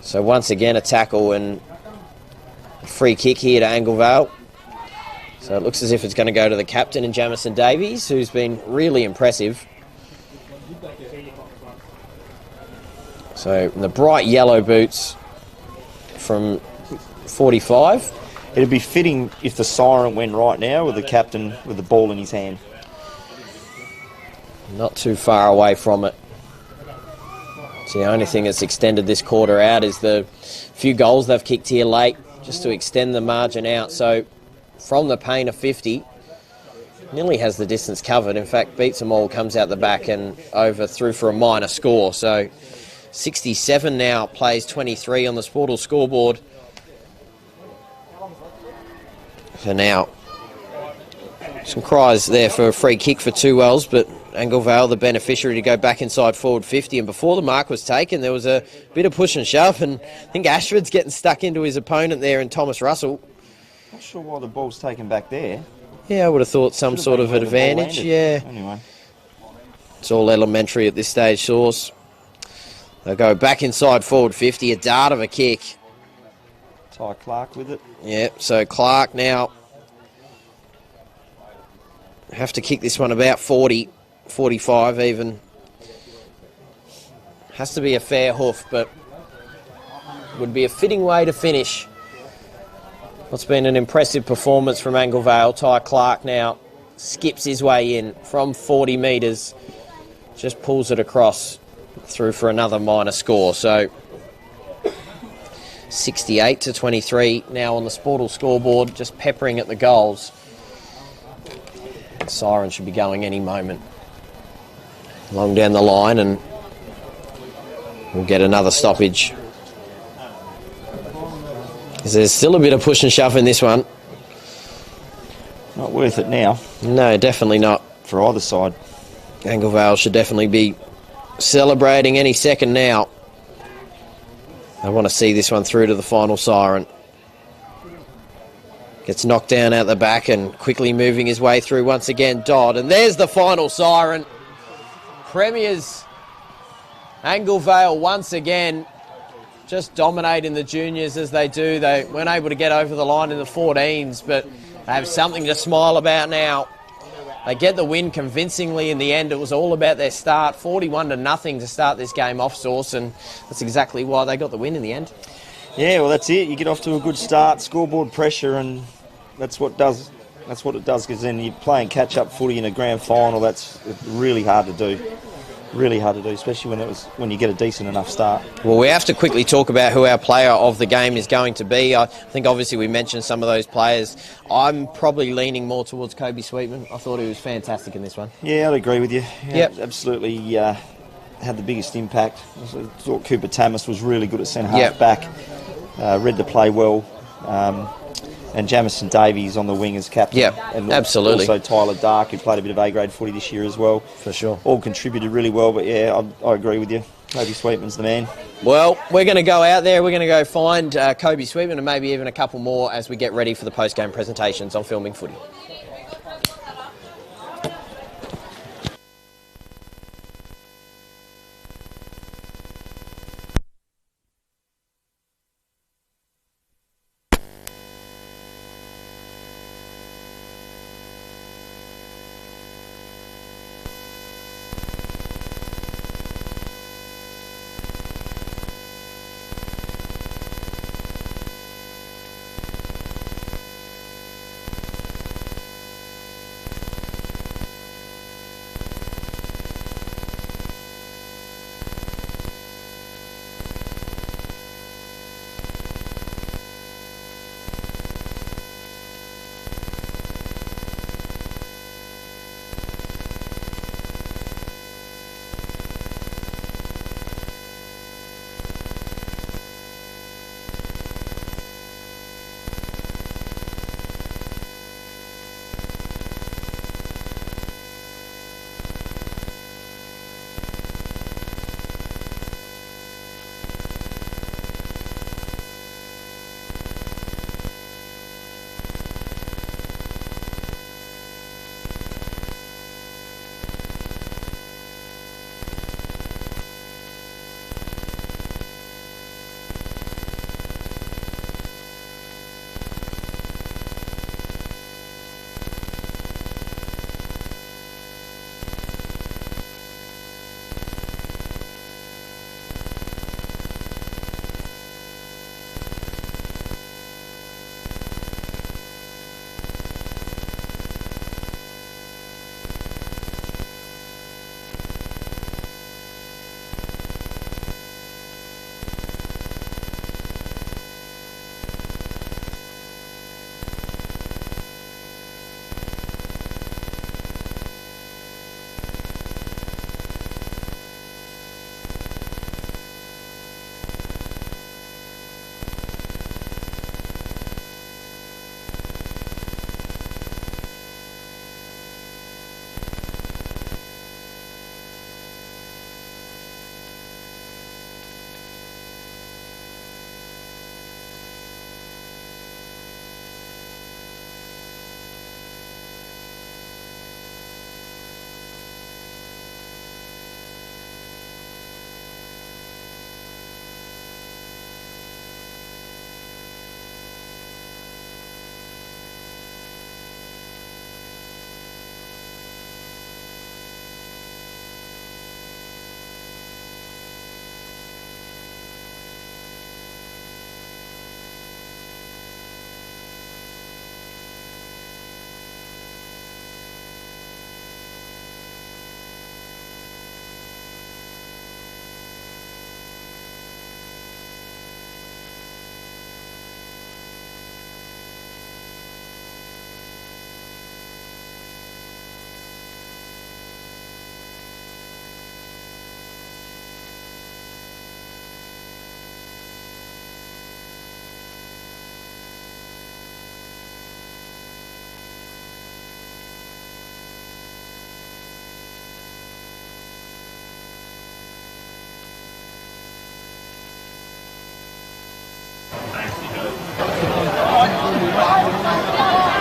So once again, a tackle and a free kick here to Anglevale. So it looks as if it's going to go to the captain and Jamison Davies, who's been really impressive. So the bright yellow boots from 45. It'd be fitting if the siren went right now with the captain with the ball in his hand. Not too far away from it. So the only thing that's extended this quarter out is the few goals they've kicked here late, just to extend the margin out. So from the paint of 50, nearly has the distance covered. In fact, beats them all, comes out the back and over through for a minor score. So 67 now, plays 23 on the Sportal scoreboard. For now, some cries there for a free kick for Two Wells, but Anglevale the beneficiary to go back inside forward 50. And before the mark was taken, there was a bit of push and shove, and I think Ashford's getting stuck into his opponent there and Thomas Russell. Not sure why the ball's taken back there. Yeah, I would have thought some sort of advantage, yeah. Anyway. It's all elementary at this stage, Source. They'll go back inside forward 50, a dart of a kick. Ty Clark with it. Yeah, so Clark now have to kick this one about 40, 45 even. Has to be a fair hoof, but would be a fitting way to finish what's been an impressive performance from Anglevale. Ty Clark now skips his way in from 40 metres, just pulls it across through for another minor score. So 68-23 now on the Sportal scoreboard, just peppering at the goals. The siren should be going any moment. Long down the line, and we'll get another stoppage. There's still a bit of push and shove in this one. Not worth it now. No, definitely not. For either side. Anglevale should definitely be celebrating any second now. I want to see this one through to the final siren. Gets knocked down out the back and quickly moving his way through once again, Dodd. And there's the final siren. Premiers Anglevale once again just dominating the juniors as they do. They weren't able to get over the line in the 14s, but they have something to smile about now. They get the win convincingly in the end. It was all about their start, 41-0 to start this game off, Source, and that's exactly why they got the win in the end. Yeah, well, that's it. You get off to a good start, scoreboard pressure, and that's what it does, because then you're playing catch-up footy in a grand final. That's really hard to do. Really hard to do, especially when you get a decent enough start. Well, we have to quickly talk about who our player of the game is going to be. I think obviously we mentioned some of those players. I'm probably leaning more towards Kobe Sweetman. I thought he was fantastic in this one. Yeah, I'd agree with you. Yeah, yep. Absolutely had the biggest impact. I thought Cooper Tamas was really good at centre half back. Read the play well. And Jamison Davies on the wing as captain. Yeah, and absolutely. Also Tyler Dark, who played a bit of A-grade footy this year as well. For sure. All contributed really well, but yeah, I agree with you. Kobe Sweetman's the man. Well, we're going to go out there. We're going to go find Kobe Sweetman and maybe even a couple more as we get ready for the post-game presentations on Filming Footy.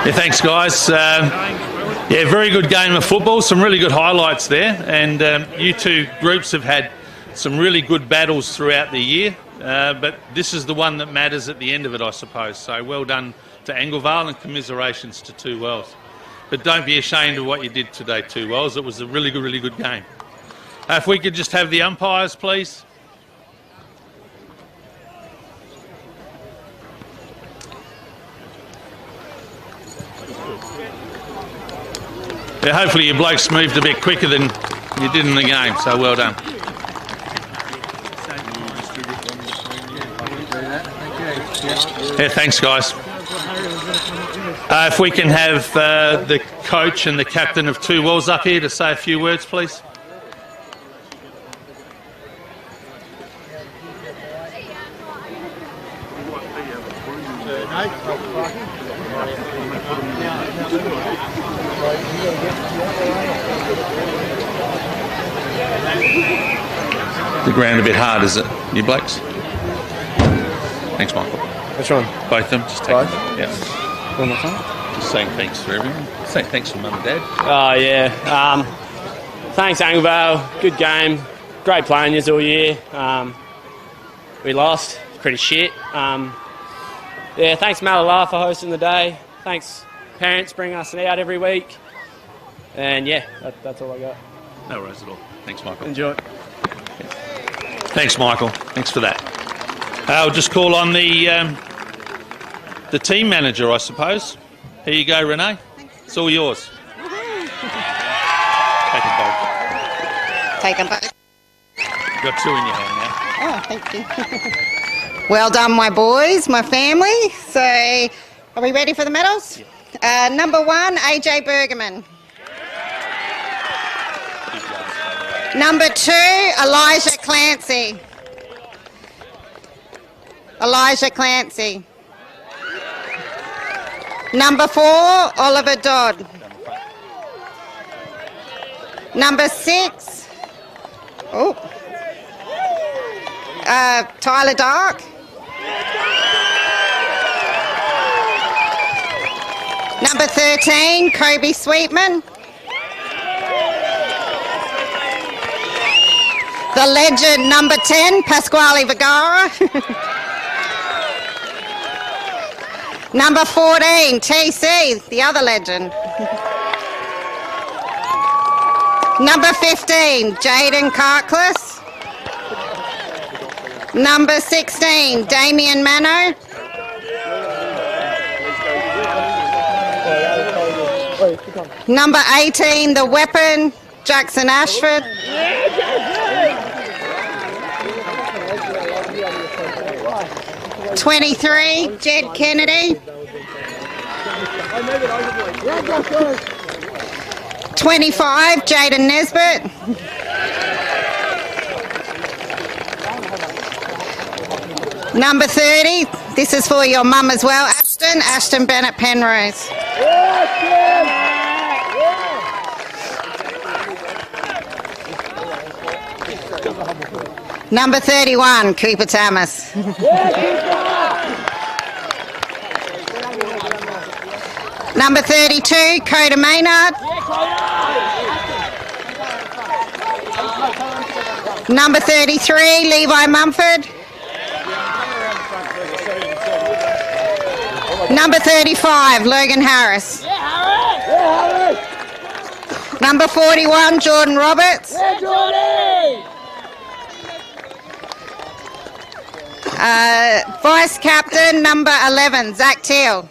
Yeah, thanks, guys. Yeah, very good game of football. Some really good highlights there, and you two groups have had some really good battles throughout the year. But this is the one that matters at the end of it, I suppose. So well done to Anglevale, and commiserations to Two Wells. But don't be ashamed of what you did today, Two Wells. It was a really good game. If we could just have the umpires, please. Yeah, hopefully your blokes moved a bit quicker than you did in the game, so well done. Yeah, thanks, guys. If we can have the coach and the captain of Two Wells up here to say a few words, please. The ground a bit hard, is it, you blokes? Thanks, Michael. Which one? Both of them. Just take Both? them. Yeah. One more time? Just saying thanks for everyone. Saying thanks for Mum and Dad. Oh, yeah. Thanks, Anglevale. Good game. Great playing yous all year. We lost. Pretty shit. Yeah, thanks, Malala, for hosting the day. Thanks, parents, bringing us out every week. And, yeah, that's all I got. No worries at all. Thanks, Michael. Enjoy. Thanks, Michael. Thanks for that. I'll just call on the team manager, I suppose. Here you go, Renee. It's all yours. Take them both. Take them both. You've got two in your hand now. Oh, thank you. Well done, my boys, my family. So, are we ready for the medals? Yeah. Number 1, AJ Bergerman. Number 2, Elijah Clancy. Elijah Clancy. Number 4, Oliver Dodd. Number 6, Tyler Dark. Number 13, Kobe Sweetman. The legend, number 10, Pasquale Vergara. Number 14, TC, the other legend. Number 15, Jaden Karkless. Number 16, Damien Mano. Number 18, the weapon, Jackson Ashford. 23, Jed Kennedy. 25, Jaden Nesbitt. Number 30, this is for your mum as well, Ashton Bennett Penrose. Number 31, Cooper Thomas. Number 32, Coda Maynard. Number 33, Levi Mumford. Number 35, Logan Harris. Number 41, Jordan Roberts. Vice Captain, number 11, Zach Teal.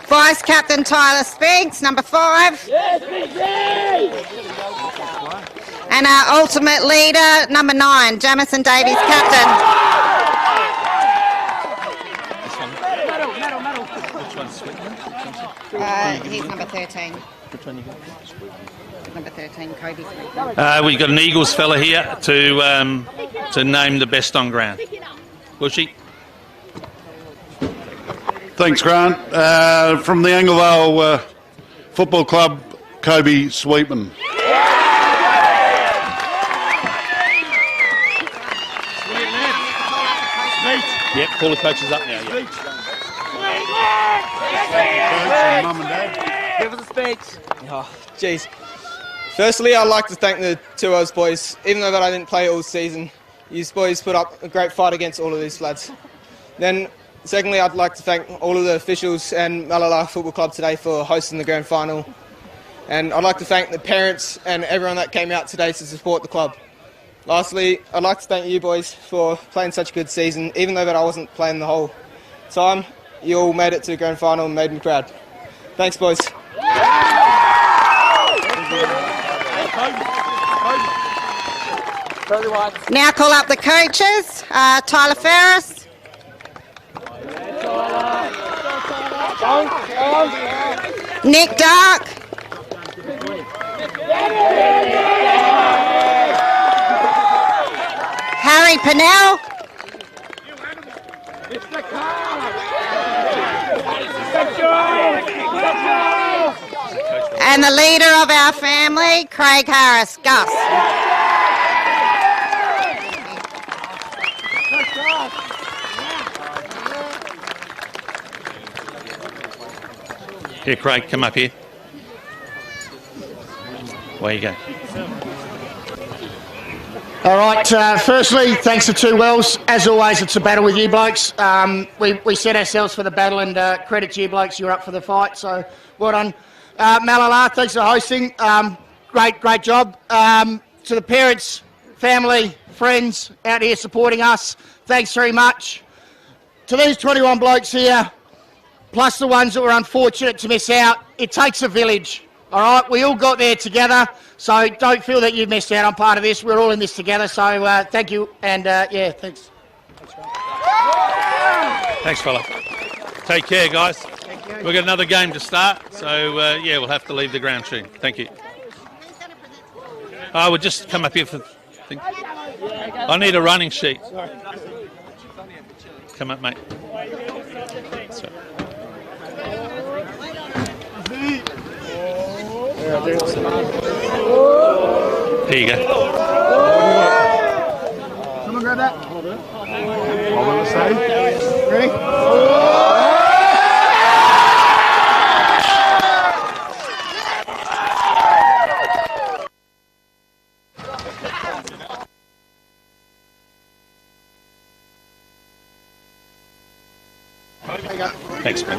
Vice Captain Tyler Spinks, number 5. And our ultimate leader, number 9, Jamison Davies, captain. He's number 13. Which one you got? Number 13, Kobe Smith. We've got an Eagles fella here to name the best on ground. Bushy. Thanks, Grant. From the Anglevale Football Club, Kobe Sweetman. Yep, call the coaches up now. Yep. Mum and Dad. Give us a speech. Oh, jeez. Firstly, I'd like to thank the 2Os boys. Even though that I didn't play all season, you boys put up a great fight against all of these lads. Then, secondly, I'd like to thank all of the officials and Malala Football Club today for hosting the grand final. And I'd like to thank the parents and everyone that came out today to support the club. Lastly, I'd like to thank you boys for playing such a good season. Even though that I wasn't playing the whole time, you all made it to the grand final and made me proud. Thanks, boys. Now call up the coaches. Tyler Ferris. Nick Dark. Harry Pennell. And the leader of our family, Craig Harris. Gus. Here, Craig, come up here. Away you go. All right, firstly, thanks to Two Wells. As always, it's a battle with you blokes. We set ourselves for the battle, and credit to you blokes, you're up for the fight, so well done. Malala, thanks for hosting. Great job. To the parents, family, friends out here supporting us, thanks very much. To these 21 blokes here, plus the ones that were unfortunate to miss out, it takes a village. All right, we all got there together, so don't feel that you've missed out on part of this. We're all in this together, so thank you, and yeah, thanks. Thanks, fella. Take care, guys. We've got another game to start, so yeah, we'll have to leave the ground soon. Thank you. I would just come up here for... I need a running sheet. Come up, mate. So. Here you go. Someone grab that. Hold on, stay. Ready? Thanks, man.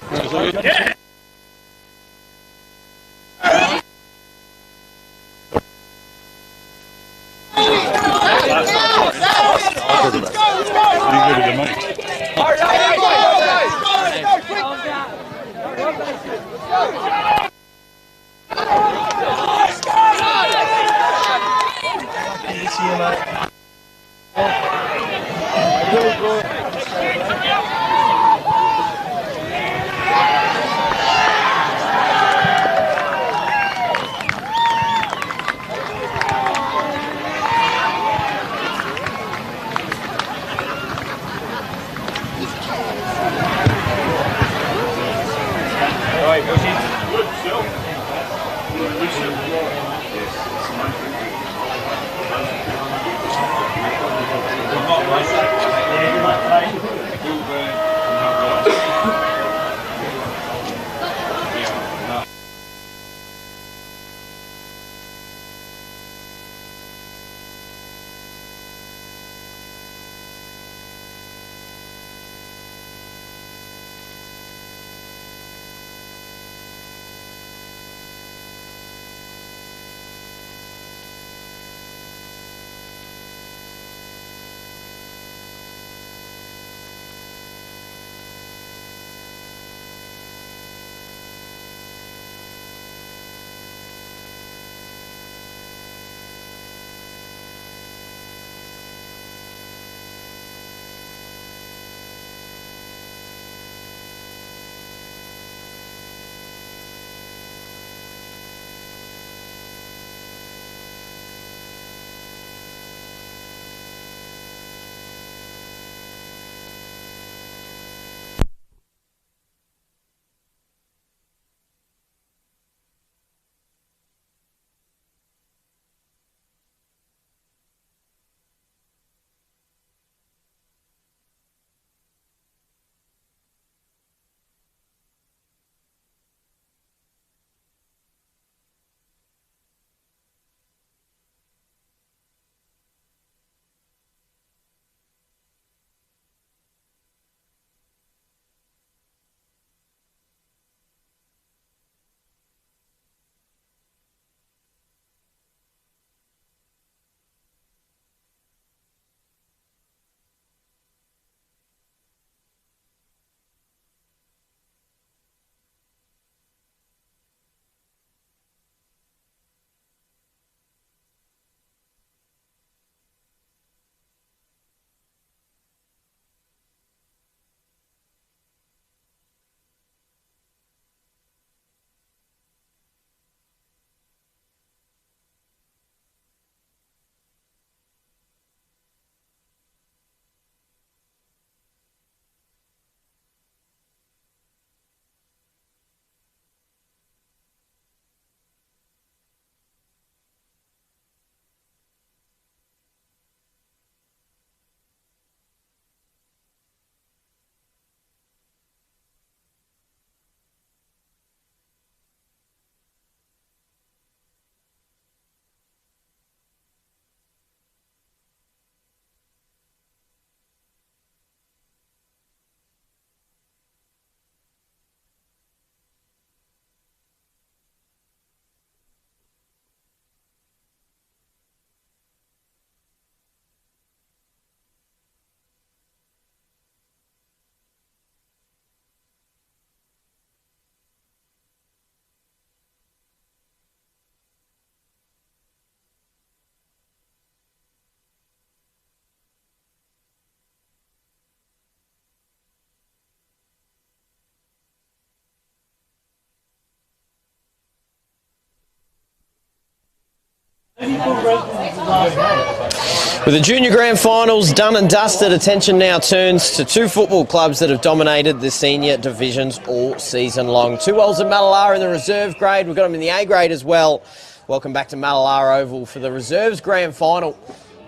With the junior grand finals done and dusted, attention now turns to two football clubs that have dominated the senior divisions all season long. 2 Wells and Mallala in the reserve grade. We've got them in the A grade as well. Welcome back to Mallala Oval for the reserves grand final.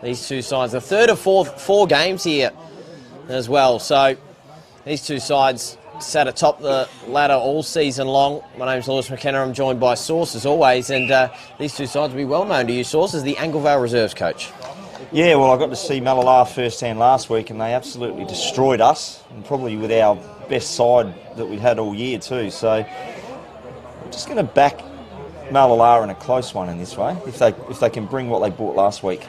These two sides, the third of four games here as well. So these two sides sat atop the ladder all season long. My name's Lewis McKenna. I'm joined by Source as always, and these two sides will be well known to you, Source, as the Anglevale reserves coach. Yeah, well, I got to see Mallala firsthand last week, and they absolutely destroyed us, and probably with our best side that we've had all year too. So I'm just going to back Mallala in a close one in this way, if they can bring what they brought last week.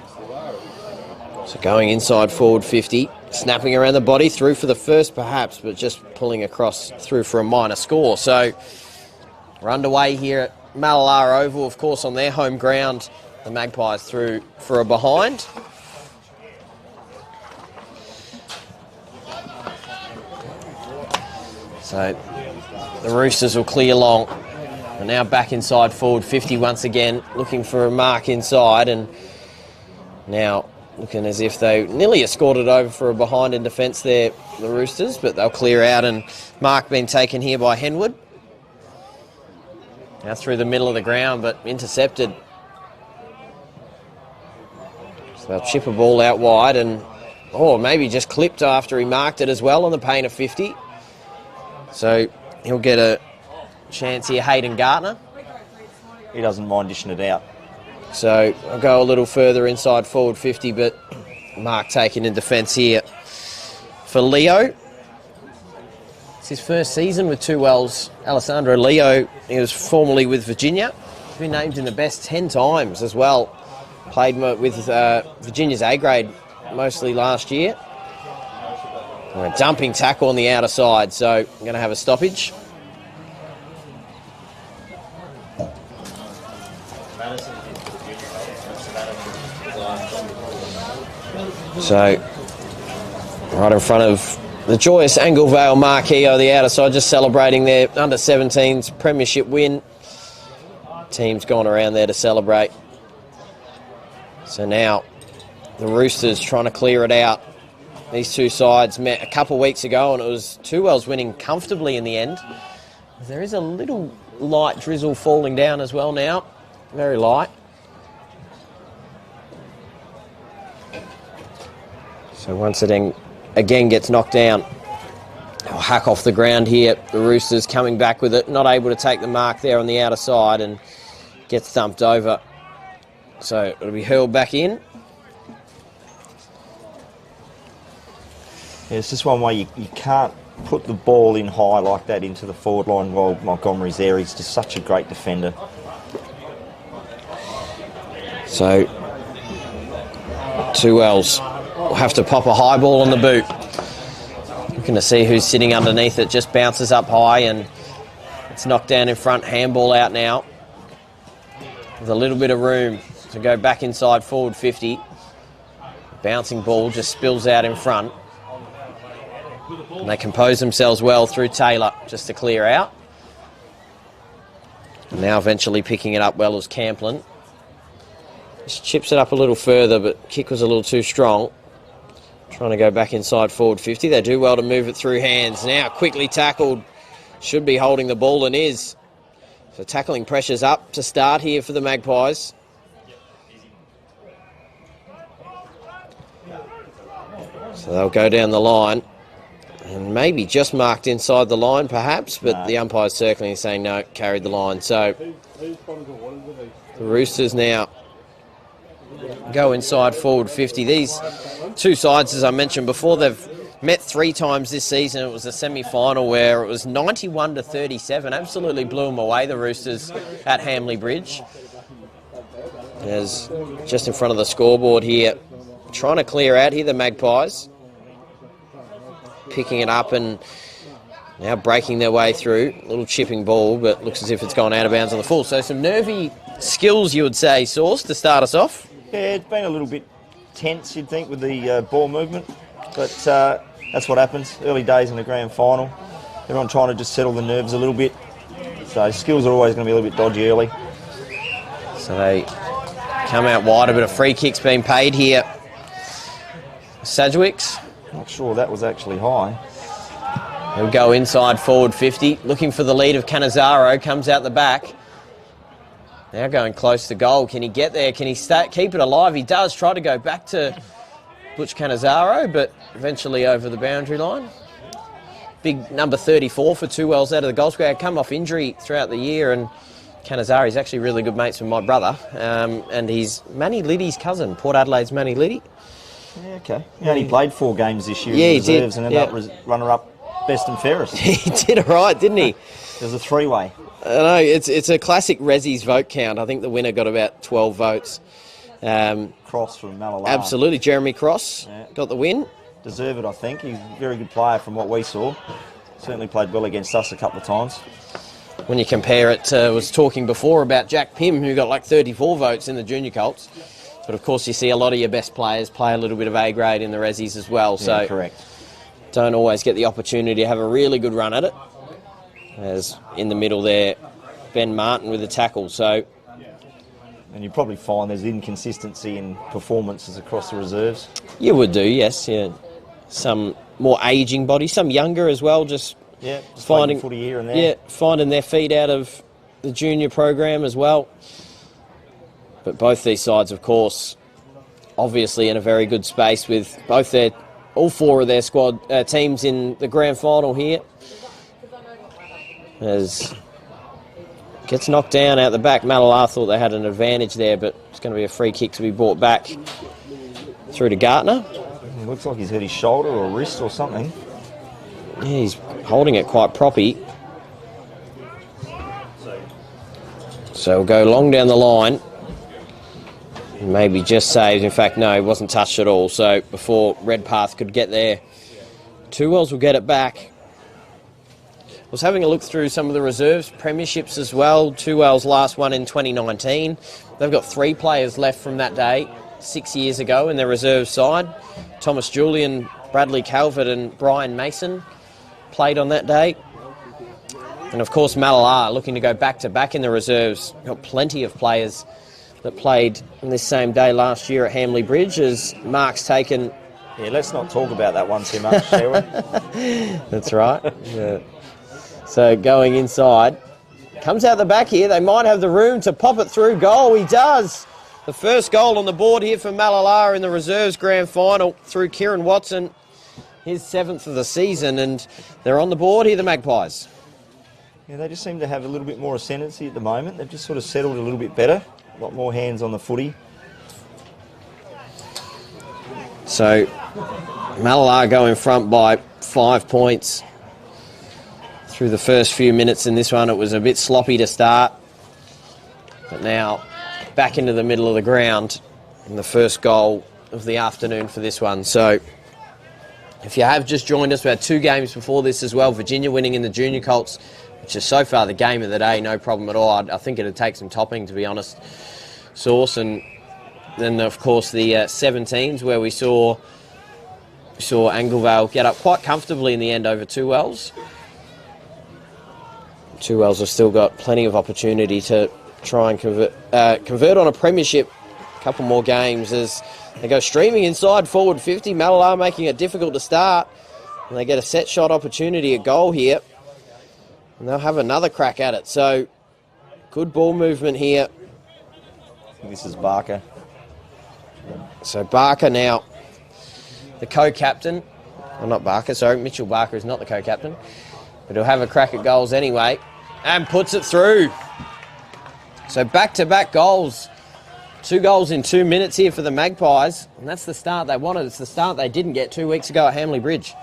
So going inside forward 50, snapping around the body, through for the first perhaps, but just pulling across through for a minor score. So we're underway here at Mallala Oval, of course, on their home ground. The Magpies through for a behind. So the Roosters will clear long. We're now back inside forward 50 once again, looking for a mark inside, and now looking as if they nearly escorted over for a behind in defence there, the Roosters, but they'll clear out, and mark being taken here by Henwood. Now through the middle of the ground, but intercepted. So they'll chip a ball out wide, and maybe just clipped after he marked it as well on the pain of 50. So he'll get a chance here, Hayden Gartner. He doesn't mind dishing it out. So I'll go a little further inside forward 50, but mark taken in defence here for Leo. It's his first season with 2 Wells. Alessandro Leo, he was formerly with Virginia. He's been named in the best 10 times as well. Played with Virginia's A grade mostly last year. A dumping tackle on the outer side, so I'm going to have a stoppage. So, right in front of the joyous Anglevale marquee on the outer side, just celebrating their under-17s premiership win. Team's gone around there to celebrate. So now, the Roosters trying to clear it out. These two sides met a couple of weeks ago, and it was 2 Wells winning comfortably in the end. There is a little light drizzle falling down as well now. Very light. So once it again gets knocked down, they'll hack off the ground here. The Roosters coming back with it, not able to take the mark there on the outer side, and gets thumped over. So it'll be hurled back in. Yeah, it's just one way you can't put the ball in high like that into the forward line while Montgomery's there. He's just such a great defender. So 2 Wells will have to pop a high ball on the boot. Looking to see who's sitting underneath it. Just bounces up high, and it's knocked down in front. Handball out now. With a little bit of room to go back inside forward 50. Bouncing ball just spills out in front. And they compose themselves well through Taylor just to clear out. And now eventually picking it up well as Camplin. Just chips it up a little further, but kick was a little too strong. Trying to go back inside forward 50. They do well to move it through hands. Now quickly tackled. Should be holding the ball and is. So tackling pressure's up to start here for the Magpies. So they'll go down the line. And maybe just marked inside the line perhaps, but the umpire's circling and saying no, carried the line. So the Roosters now go inside forward 50. These two sides, as I mentioned before, they've met 3 times this season. It was a semi-final where it was 91-37. Absolutely blew them away, the Roosters, at Hamley Bridge. There's just in front of the scoreboard here, trying to clear out here, the Magpies. Picking it up and now breaking their way through. A little chipping ball, but looks as if it's gone out of bounds on the full. So some nervy skills, you would say, Source, to start us off. Yeah, it's been a little bit tense, you'd think, with the ball movement. But that's what happens. Early days in the grand final. Everyone trying to just settle the nerves a little bit. So skills are always going to be a little bit dodgy early. So they come out wide. A bit of free kicks being paid here. Sedgwicks. Not sure that was actually high. He'll go inside forward 50. Looking for the lead of Cannizaro. Comes out the back. Now going close to goal. Can he get there? Can he keep it alive? He does. Try to go back to Butch Cannizaro, but eventually over the boundary line. Big number 34 for 2 Wells out of the goal square. Come off injury throughout the year, and Cannizaro is actually really good mates with my brother, and he's Manny Liddy's cousin, Port Adelaide's Manny Liddy. Yeah, okay. He only played 4 games this year in he reserves did. and ended up runner-up best and fairest. He did it right, didn't he? There's a 3-way. I know, it's a classic Rezzy's vote count. I think the winner got about 12 votes. Cross from Malala. Absolutely, Jeremy Cross got the win. Deserve it, I think. He's a very good player from what we saw. Certainly played well against us a couple of times. When you compare it to, was talking before about Jack Pym, who got like 34 votes in the junior Colts. But of course you see a lot of your best players play a little bit of A grade in the Rezzies as well. So yeah, correct. Don't always get the opportunity to have a really good run at it. As in the middle there, Ben Martin with the tackle. So, and you probably find there's inconsistency in performances across the reserves. You would do, yes. Yeah, some more ageing bodies, some younger as well. Just finding footy here and there. Yeah, finding their feet out of the junior program as well. But both these sides, of course, obviously in a very good space with all 4 of their squad teams in the grand final here. As gets knocked down out the back. Malala thought they had an advantage there, but it's going to be a free kick to be brought back through to Gartner. It looks like he's hurt his shoulder or wrist or something. Yeah, he's holding it quite proppy. So we'll go long down the line. Maybe just saved. In fact, no, he wasn't touched at all. So before Redpath could get there, 2 Wells will get it back. I was having a look through some of the reserves, premierships as well. 2 Wells last one in 2019. They've got 3 players left from that day, 6 years ago in their reserve side. Thomas Julian, Bradley Calvert and Brian Mason played on that day. And of course Malala looking to go back-to-back in the reserves. Got plenty of players that played on this same day last year at Hamley Bridge as Mark's taken... Yeah, let's not talk about that one too much, shall we? That's right. Yeah. So going inside, comes out the back here. They might have the room to pop it through goal. He does. The first goal on the board here for Malala in the reserves grand final through Kieran Watson, his 7th of the season, and they're on the board here, the Magpies. Yeah, they just seem to have a little bit more ascendancy at the moment. They've just sort of settled a little bit better. A lot more hands on the footy. So Malala go in front by 5 points. Through the first few minutes in this one, it was a bit sloppy to start. But now, back into the middle of the ground in the first goal of the afternoon for this one. So, if you have just joined us, we had 2 games before this as well. Virginia winning in the junior Colts, which is so far the game of the day, no problem at all. I think it'd take some topping, to be honest, Sauce. And then, of course, the 17s, where we saw Anglevale get up quite comfortably in the end over 2 Wells. 2 Wells have still got plenty of opportunity to try and convert on a premiership. A couple more games as they go streaming inside forward 50. Malala making it difficult to start. And they get a set shot opportunity at goal here. And they'll have another crack at it. So, good ball movement here. This is Barker. So Barker now, the co-captain. Well, not Barker, sorry. Mitchell Barker is not the co-captain. But he'll have a crack at goals anyway. And puts it through. So back-to-back goals. 2 goals in 2 minutes here for the Magpies. And that's the start they wanted. It's the start they didn't get 2 weeks ago at Hamley Bridge.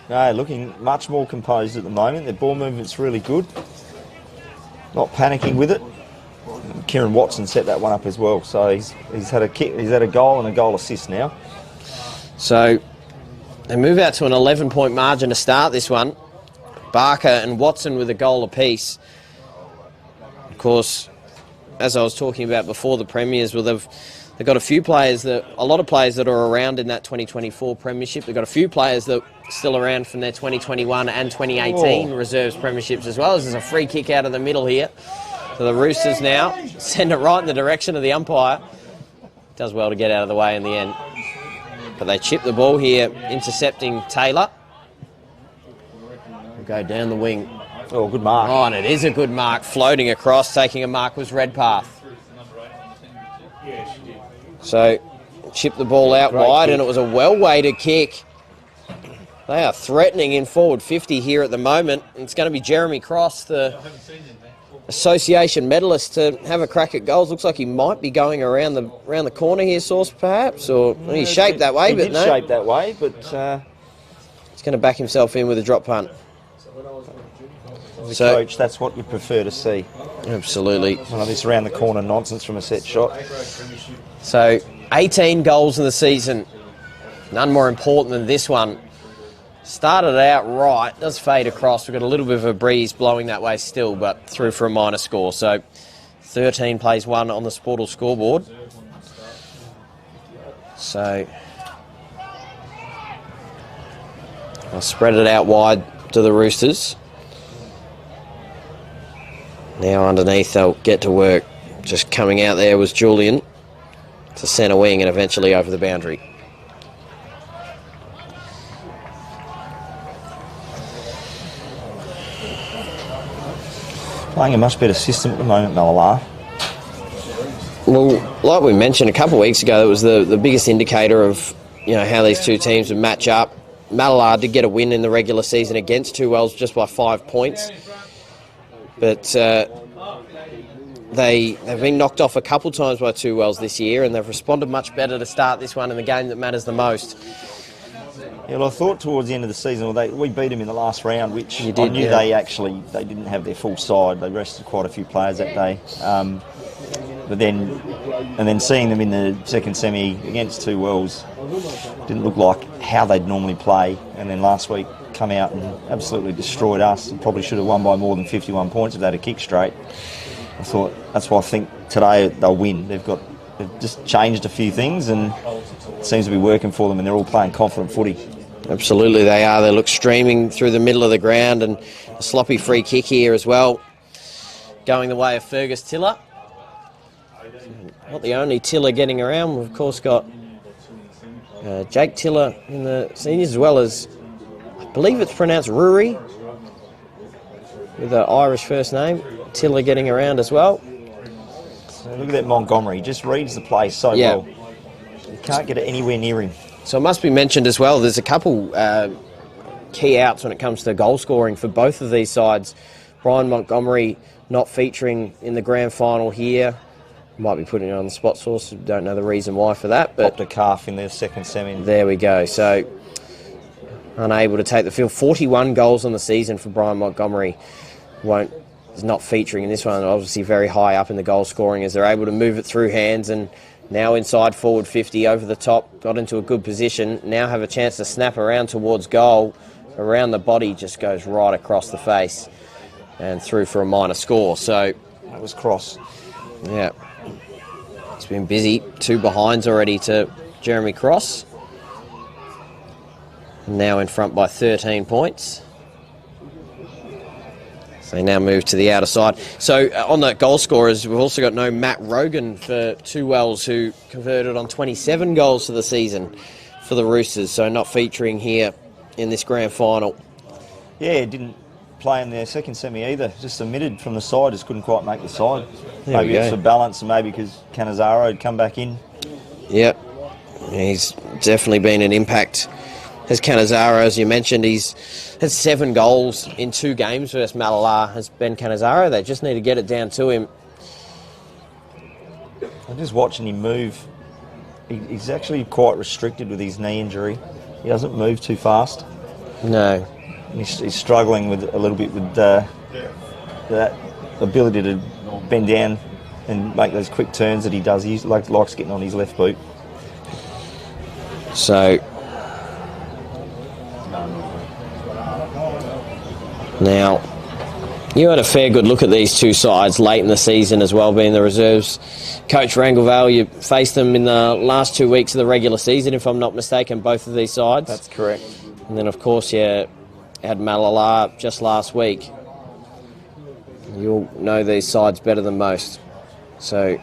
No, looking much more composed at the moment. Their ball movement's really good. Not panicking with it. Kieran Watson set that one up as well. So he's had a kick, he's had a goal and a goal assist now. So they move out to an 11-point margin to start this one. Barker and Watson with a goal apiece. Of course, as I was talking about before the premiers, well, they've got a lot of players that are around in that 2024 premiership. They've got a few players that are still around from their 2021 and 2018 reserves premierships as well. There's a free kick out of the middle here. So the Roosters now send it right in the direction of the umpire. does well to get out of the way in the end. But they chip the ball here, intercepting Taylor. We'll go down the wing. Oh, good mark. Oh, and it is a good mark. Floating across, taking a mark was Redpath. So, chip the ball out wide, and it was a well-weighted kick. They are threatening in forward 50 here at the moment. It's going to be Jeremy Cross, the association medalist, to have a crack at goals. Looks like he might be going around the corner here, Sauce, perhaps, or he's shaped that way, but no. He did shape that way, but he's going to back himself in with a drop punt. As a coach, that's what you prefer to see. Absolutely. None of this around the corner nonsense from a set shot. So, 18 goals in the season. None more important than this one. Started out right, does fade across. We've got a little bit of a breeze blowing that way still, but through for a minor score. So 13 plays 1 on the Sportal scoreboard. So I'll spread it out wide to the Roosters. Now underneath they'll get to work. Just coming out there was Julian to centre wing and eventually over the boundary. Playing a much better system at the moment, Malalar. Well, like we mentioned a couple of weeks ago, it was the biggest indicator of how these two teams would match up. Malalar did get a win in the regular season against Two Wells just by 5 points, but they've been knocked off a couple of times by Two Wells this year, and they've responded much better to start this one in the game that matters the most. Yeah, well, I thought towards the end of the season, we beat them in the last round, which I knew they didn't have their full side. They rested quite a few players that day. But then seeing them in the second semi against Two Wells didn't look like how they'd normally play. And then last week come out and absolutely destroyed us and probably should have won by more than 51 points if they had a kick straight. I thought that's why I think today they'll win. They've just changed a few things and it seems to be working for them, and they're all playing confident footy. Absolutely they are. They look streaming through the middle of the ground, and a sloppy free kick here as well, going the way of Fergus Tiller. Not the only Tiller getting around. We've of course got Jake Tiller in the seniors, as well as, I believe it's pronounced Ruri, with an Irish first name. Tiller getting around as well. So look at that Montgomery. He just reads the play so well. You can't get it anywhere near him. So it must be mentioned as well, there's a couple key outs when it comes to goal scoring for both of these sides. Brian Montgomery not featuring in the grand final here. Might be putting it on the spot source, don't know the reason why for that. But popped a calf in their second semi. There we go. So unable to take the field. 41 goals on the season for Brian Montgomery. Is not featuring in this one. Obviously very high up in the goal scoring as they're able to move it through hands, and now inside forward 50 over the top, got into a good position. Now have a chance to snap around towards goal. Around the body, just goes right across the face and through for a minor score. So that was Cross. Yeah. He's been busy. 2 behinds already to Jeremy Cross. Now in front by 13 points. So they now move to the outer side. So on the goal scorers, we've also got no Matt Rogan for Two Wells, who converted on 27 goals for the season for the Roosters. So not featuring here in this grand final. Yeah, didn't play in their second semi either. Just submitted from the side, just couldn't quite make the side. Maybe it's for balance, and maybe because Cannizaro had come back in. Yep, he's definitely been an impact. As Cannizaro, as you mentioned, he's had 7 goals in 2 games versus Malalar, has Ben Cannizaro. They just need to get it down to him. I'm just watching him move. He's actually quite restricted with his knee injury. He doesn't move too fast. No. He's struggling with a little bit with that ability to bend down and make those quick turns that he does. He likes getting on his left boot. So now, you had a fair good look at these two sides late in the season as well, being the reserves coach for Anglevale. You faced them in the last 2 weeks of the regular season, if I'm not mistaken, both of these sides. That's correct. And then, of course, you had Malalar just last week. You'll know these sides better than most. So,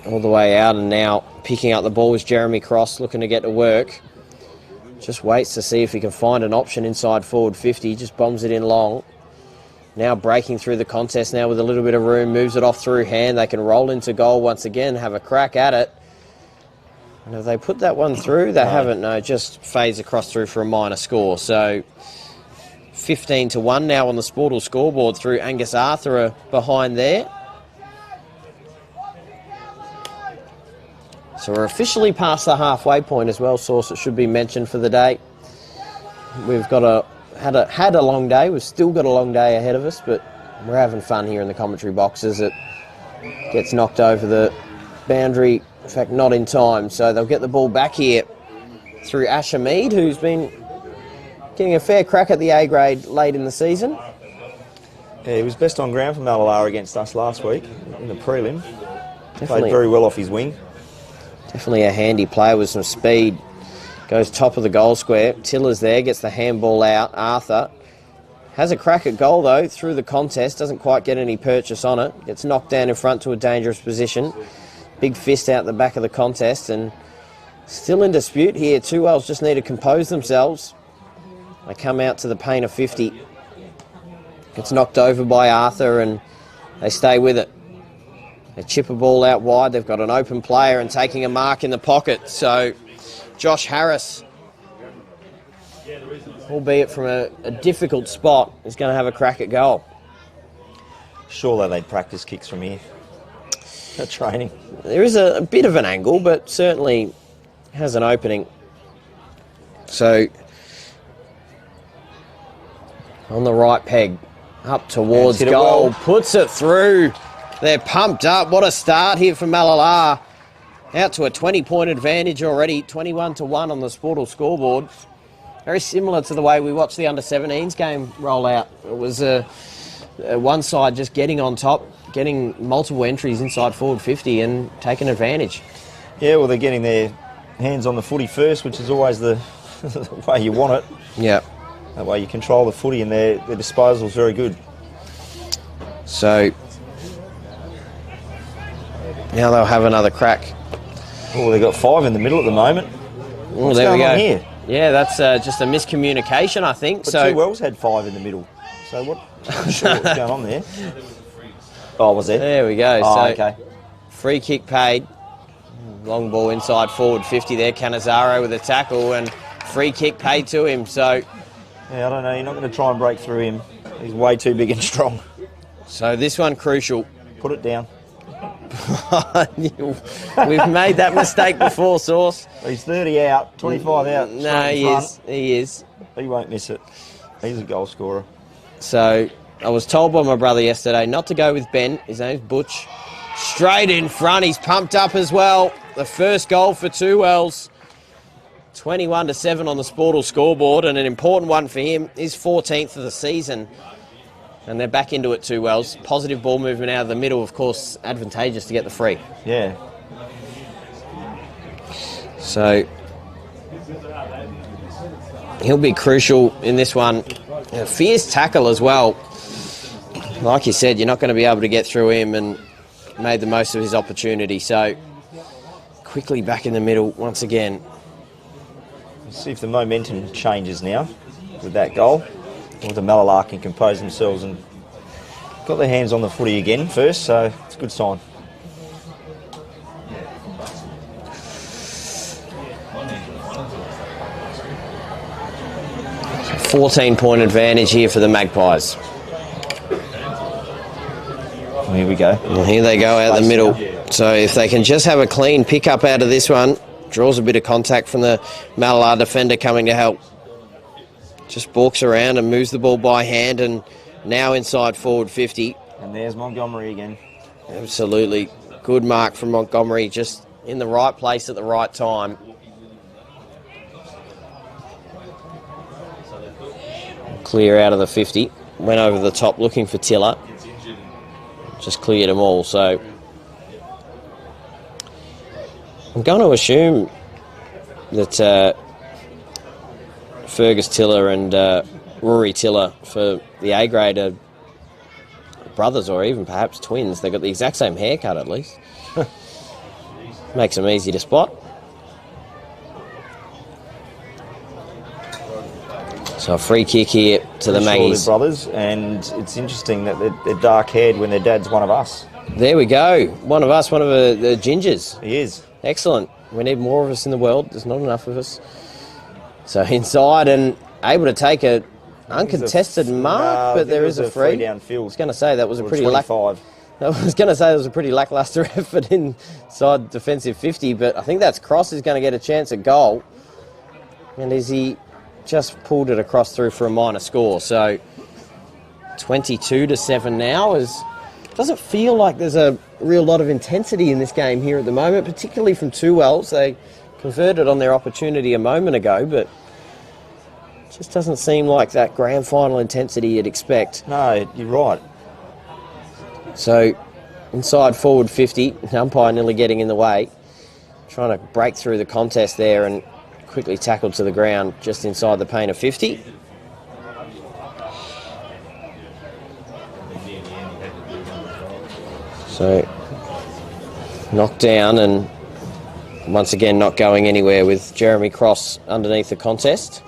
all the way out, and now picking up the ball is Jeremy Cross, looking to get to work. Just waits to see if he can find an option inside forward 50, just bombs it in long. Now breaking through the contest now with a little bit of room, moves it off through hand. They can roll into goal once again, have a crack at it. And have they put that one through? They haven't, no, just fades across through for a minor score. So 15-1 now on the Sportal scoreboard through Angus Arthur behind there. So we're officially past the halfway point as well, Source, it should be mentioned for the day. We've got had a long day, we've still got a long day ahead of us, but we're having fun here in the commentary boxes. It gets knocked over the boundary, in fact not in time, so they'll get the ball back here through Asher Mead, who's been getting a fair crack at the A grade late in the season. Yeah, he was best on ground for Malalar against us last week in the prelim. Definitely. Played very well off his wing. Definitely a handy player with some speed. Goes top of the goal square. Tiller's there, gets the handball out. Arthur has a crack at goal though through the contest. Doesn't quite get any purchase on it. Gets knocked down in front to a dangerous position. Big fist out the back of the contest, and still in dispute here. Two Wells just need to compose themselves. They come out to the paint of 50. Gets knocked over by Arthur and they stay with it. They chip a ball out wide. They've got an open player and taking a mark in the pocket. So Josh Harris, albeit from a difficult spot, is going to have a crack at goal. Surely they'd practice kicks from here. At training. There is a bit of an angle, but certainly has an opening. So on the right peg, up towards goal, well. Puts it through. They're pumped up. What a start here for Malalar. Out to a 20-point advantage already, 21-1 on the Sportal scoreboard. Very similar to the way we watched the under-17s game roll out. It was one side just getting on top, getting multiple entries inside forward 50 and taking advantage. Yeah, well, they're getting their hands on the footy first, which is always the way you want it. Yeah. That way you control the footy and their disposal's very good. So now they'll have another crack. Oh, they've got 5 in the middle at the moment. What's there going we go. on here? Yeah, that's just a miscommunication, I think. But so Two Wells had 5 in the middle. So what? I'm not sure what's going on there. Oh, was there? There we go. Oh, so okay. Free kick paid. Long ball inside forward 50 there. Canizaro with a tackle and free kick paid to him. So yeah, I don't know. You're not going to try and break through him. He's way too big and strong. So this one crucial. Put it down. We've made that mistake before, Sauce. He's 30 out, 25 out. No, he is. He won't miss it. He's a goal scorer. So I was told by my brother yesterday not to go with Ben. His name's Butch. Straight in front. He's pumped up as well. The first goal for Two Wells. 21-7 on the Sportal scoreboard, and an important one for him. His 14th of the season. And they're back into it, Two Wells. Positive ball movement out of the middle, of course, advantageous to get the free. Yeah. So he'll be crucial in this one. A fierce tackle as well. Like you said, you're not going to be able to get through him, and made the most of his opportunity. So quickly back in the middle once again. Let's see if the momentum changes now with that goal. Or the Malalar can compose themselves and got their hands on the footy again first, so it's a good sign. So 14-point advantage here for the Magpies. Well, here we go. Well, here they go out the middle. So if they can just have a clean pick-up out of this one, draws a bit of contact from the Malalar defender coming to help. Just balks around and moves the ball by hand, and now inside forward 50. And there's Montgomery again. Absolutely. Good mark from Montgomery, just in the right place at the right time. Clear out of the 50. Went over the top looking for Tiller. Just cleared them all. So I'm going to assume that Fergus Tiller and Rory Tiller for the A grade are brothers, or even perhaps twins. They've got the exact same haircut at least. Makes them easy to spot. So a free kick here to the Maggies. They're brothers, and it's interesting that they're dark-haired when their dad's one of us. There we go. One of us, one of the gingers. He is. Excellent. We need more of us in the world. There's not enough of us. So inside and able to take a uncontested mark, but there is a free. Downfield. I was going to say that was a pretty lackluster effort inside defensive 50, but I think that's Cross is going to get a chance at goal. And as he just pulled it across through for a minor score. So 22-7 now. Doesn't feel like there's a real lot of intensity in this game here at the moment, particularly from 2Ls. They converted on their opportunity a moment ago, but it just doesn't seem like that grand final intensity you'd expect. No, you're right. So inside forward 50, umpire nearly getting in the way, trying to break through the contest there and quickly tackled to the ground just inside the paint of 50. So knocked down and once again not going anywhere with Jeremy Cross underneath the contest.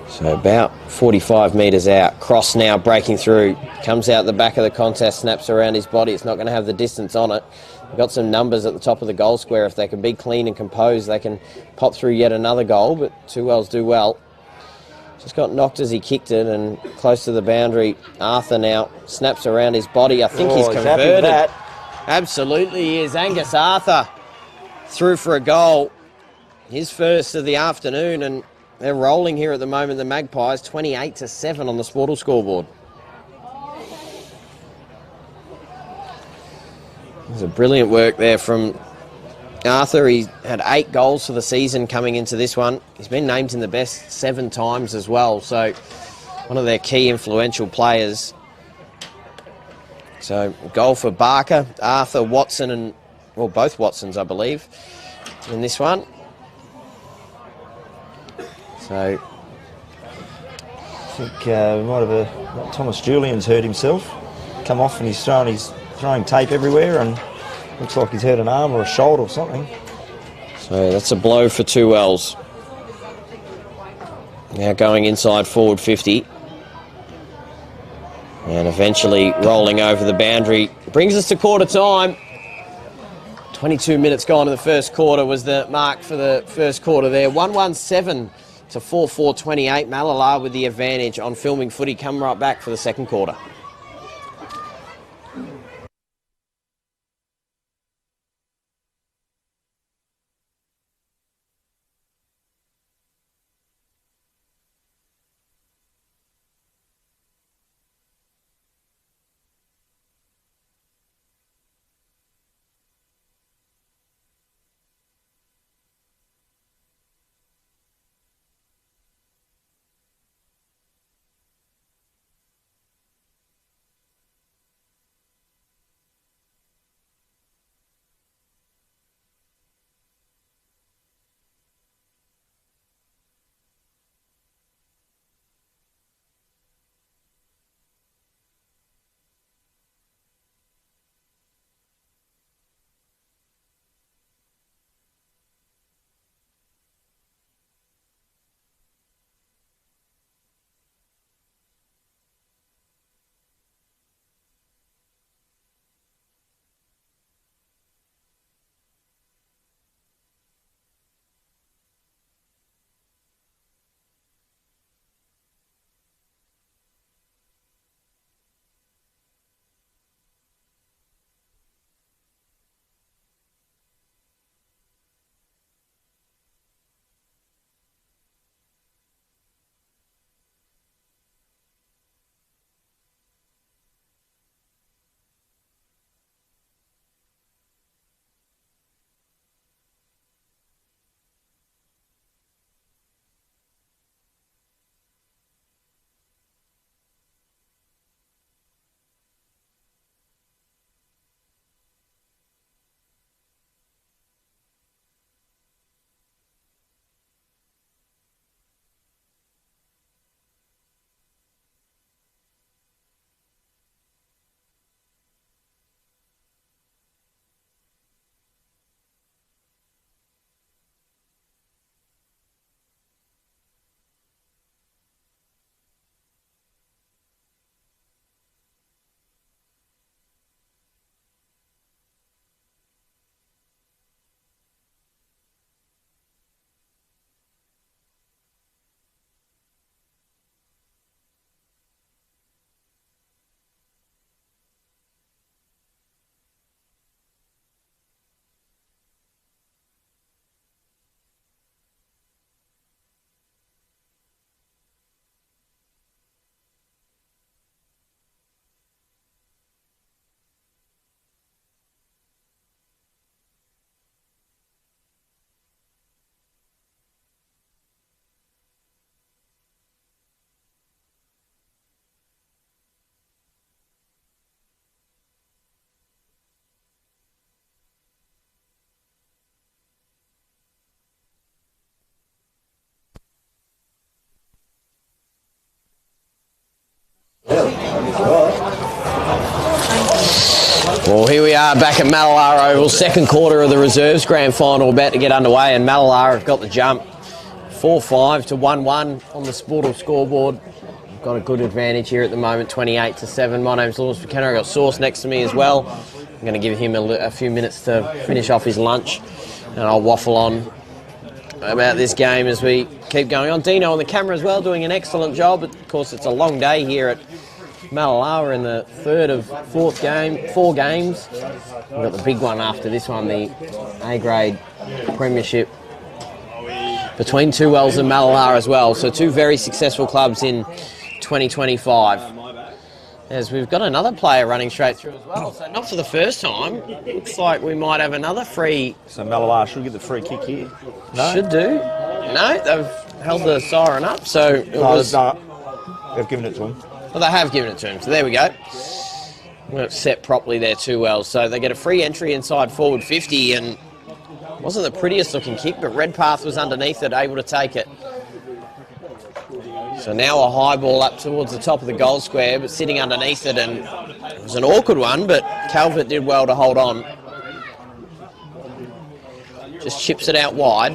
So about 45 metres out. Cross now breaking through. Comes out the back of the contest, snaps around his body. It's not going to have the distance on it. We've got some numbers at the top of the goal square. If they can be clean and composed, they can pop through yet another goal, but 2Ls do well. Just got knocked as he kicked it and close to the boundary. Arthur now snaps around his body. I think he's converted. Absolutely he is. Angus Arthur through for a goal. His first of the afternoon, and they're rolling here at the moment, the Magpies, 28-7 on the Sportal scoreboard. There's a brilliant work there from Arthur. He had 8 goals for the season coming into this one. He's been named in the best 7 times as well, so one of their key influential players. So goal for Barker, Arthur, Watson, and well, both Watsons, I believe, in this one. So I think we might have Thomas Julian's hurt himself. Come off and he's throwing tape everywhere and looks like he's hurt an arm or a shoulder or something. So that's a blow for 2Ls. Now going inside forward 50. And eventually rolling over the boundary. Brings us to quarter time. 22 minutes gone in the first quarter was the mark for the first quarter there. 117 to 4-4-28. Malala with the advantage on filming footy. Come right back for the second quarter. Well, here we are back at Mallala Oval, second quarter of the reserves grand final about to get underway, and Mallala have got the jump. 4-5 to 1-1 on the Sportal scoreboard. We've got a good advantage here at the moment, 28-7. My name's Lewis McKenna. I've got Sauce next to me as well. I'm going to give him a few minutes to finish off his lunch, and I'll waffle on about this game as we keep going on. Dino on the camera as well, doing an excellent job. Of course, it's a long day here at Mallala in the third of four games. We've got the big one after this one, the A-grade premiership between Two Wells and Mallala as well. So two very successful clubs in 2025. As we've got another player running straight through as well. So not for the first time. Looks like we might have another free. So Mallala should get the free kick here. No? Should do. No, they've held the siren up. So it was. They've given it to him. Well, they have given it to him. So there we go. Well, it's set properly there too well. So they get a free entry inside forward 50, and wasn't the prettiest looking kick, but Redpath was underneath it, able to take it. So now a high ball up towards the top of the goal square, but sitting underneath it, and it was an awkward one, but Calvert did well to hold on. Just chips it out wide.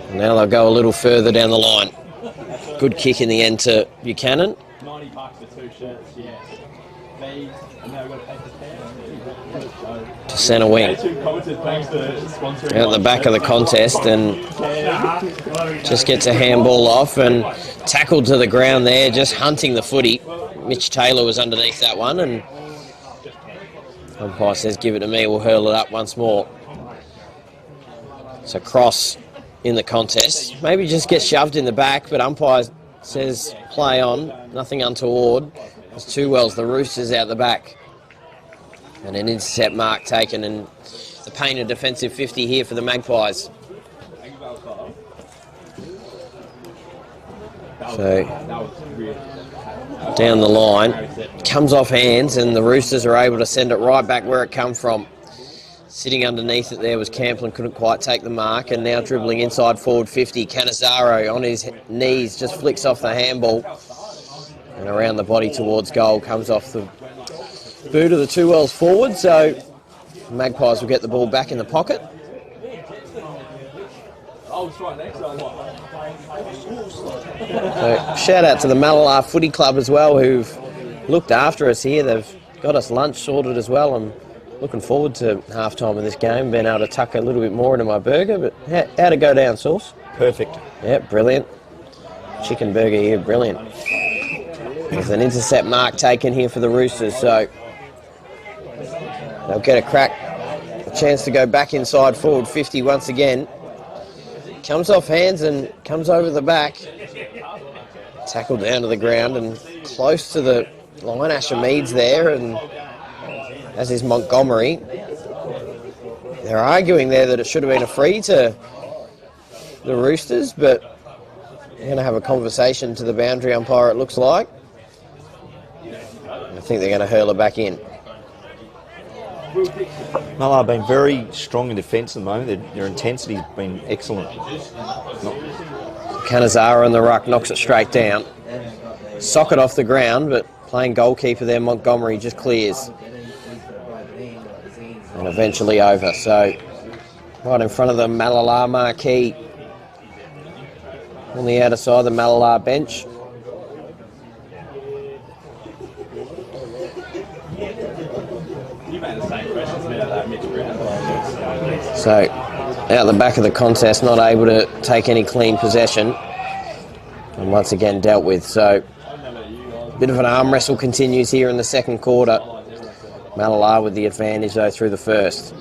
And now they'll go a little further down the line. Good kick in the end to Buchanan. To centre wing. Out the back of the contest, and just gets a handball off and tackled to the ground there, just hunting the footy. Mitch Taylor was underneath that one, and umpire says give it to me, we'll hurl it up once more. So cross in the contest. Maybe just get shoved in the back, but umpire says play on, nothing untoward. There's Two Wells, the Roosters out the back. And an intercept mark taken, and the painted defensive 50 here for the Magpies. So down the line, comes off hands, and the Roosters are able to send it right back where it come from. Sitting underneath it there was Camplin, couldn't quite take the mark, and now dribbling inside forward 50. Canizaro on his knees, just flicks off the handball, and around the body towards goal, comes off the boot of the Two Wells forward, so Magpies will get the ball back in the pocket. So shout out to the Mallala Footy Club as well, who've looked after us here. They've got us lunch sorted as well. I'm looking forward to half-time of this game, being able to tuck a little bit more into my burger. But how'd it go down, Sauce? Perfect. Yeah, brilliant. Chicken burger here, brilliant. There's an intercept mark taken here for the Roosters, so they'll get a chance to go back inside forward 50 once again. Comes off hands and comes over the back. Tackled down to the ground and close to the line. Asher Meads there, and as is Montgomery. They're arguing there that it should have been a free to the Roosters, but they're going to have a conversation to the boundary umpire, it looks like. I think they're going to hurl it back in. Mallala have been very strong in defence at the moment. Their intensity's been excellent. Canizaro in the ruck knocks it straight down. Socket off the ground, but playing goalkeeper there, Montgomery just clears. And eventually over. So right in front of the Mallala marquee. On the outer side of the Mallala bench. So, out the back of the contest, not able to take any clean possession. And once again dealt with. So, a bit of an arm wrestle continues here in the second quarter. Mallala with the advantage, though, through the first.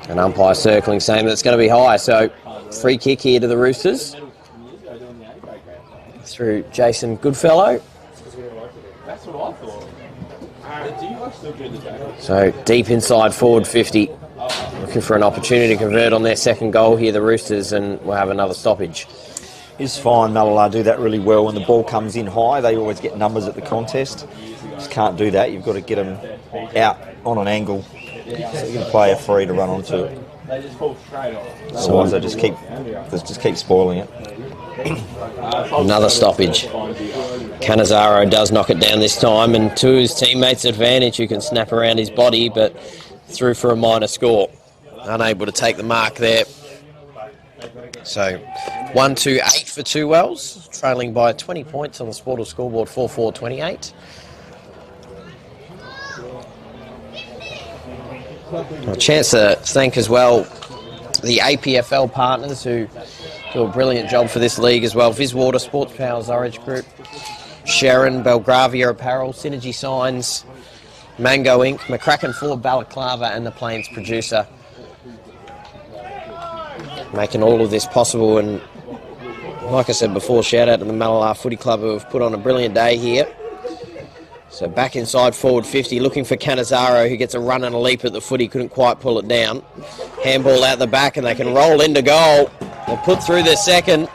An umpire circling, saying that it's going to be high. So, free kick here to the Roosters. Through Jason Goodfellow. That's what I thought. So deep inside forward 50, looking for an opportunity to convert on their second goal here, the Roosters, and we'll have another stoppage. It's fine, Mallala do that really well. When the ball comes in high, they always get numbers at the contest. Just can't do that. You've got to get them out on an angle. So you're going to play a free to run onto it. Otherwise, they just keep spoiling it. Another stoppage. Cannizzaro does knock it down this time, and to his teammates' advantage, who can snap around his body, but through for a minor score. Unable to take the mark there. So 1-2-8 for Two Wells, trailing by 20 points on the Sportal scoreboard, 4-4-28. A chance to thank as well the APFL partners who do a brilliant job for this league as well. Viswater, Sports Powers, Orange Group, Sharon, Belgravia Apparel, Synergy Signs, Mango Inc., McCracken Ford, Balaclava, and the Plains Producer, making all of this possible. And like I said before, shout out to the Malalar Footy Club who have put on a brilliant day here. So back inside forward 50, looking for Cannizzaro, who gets a run and a leap at the footy, couldn't quite pull it down. Handball out the back, and they can roll into goal. They put through their second.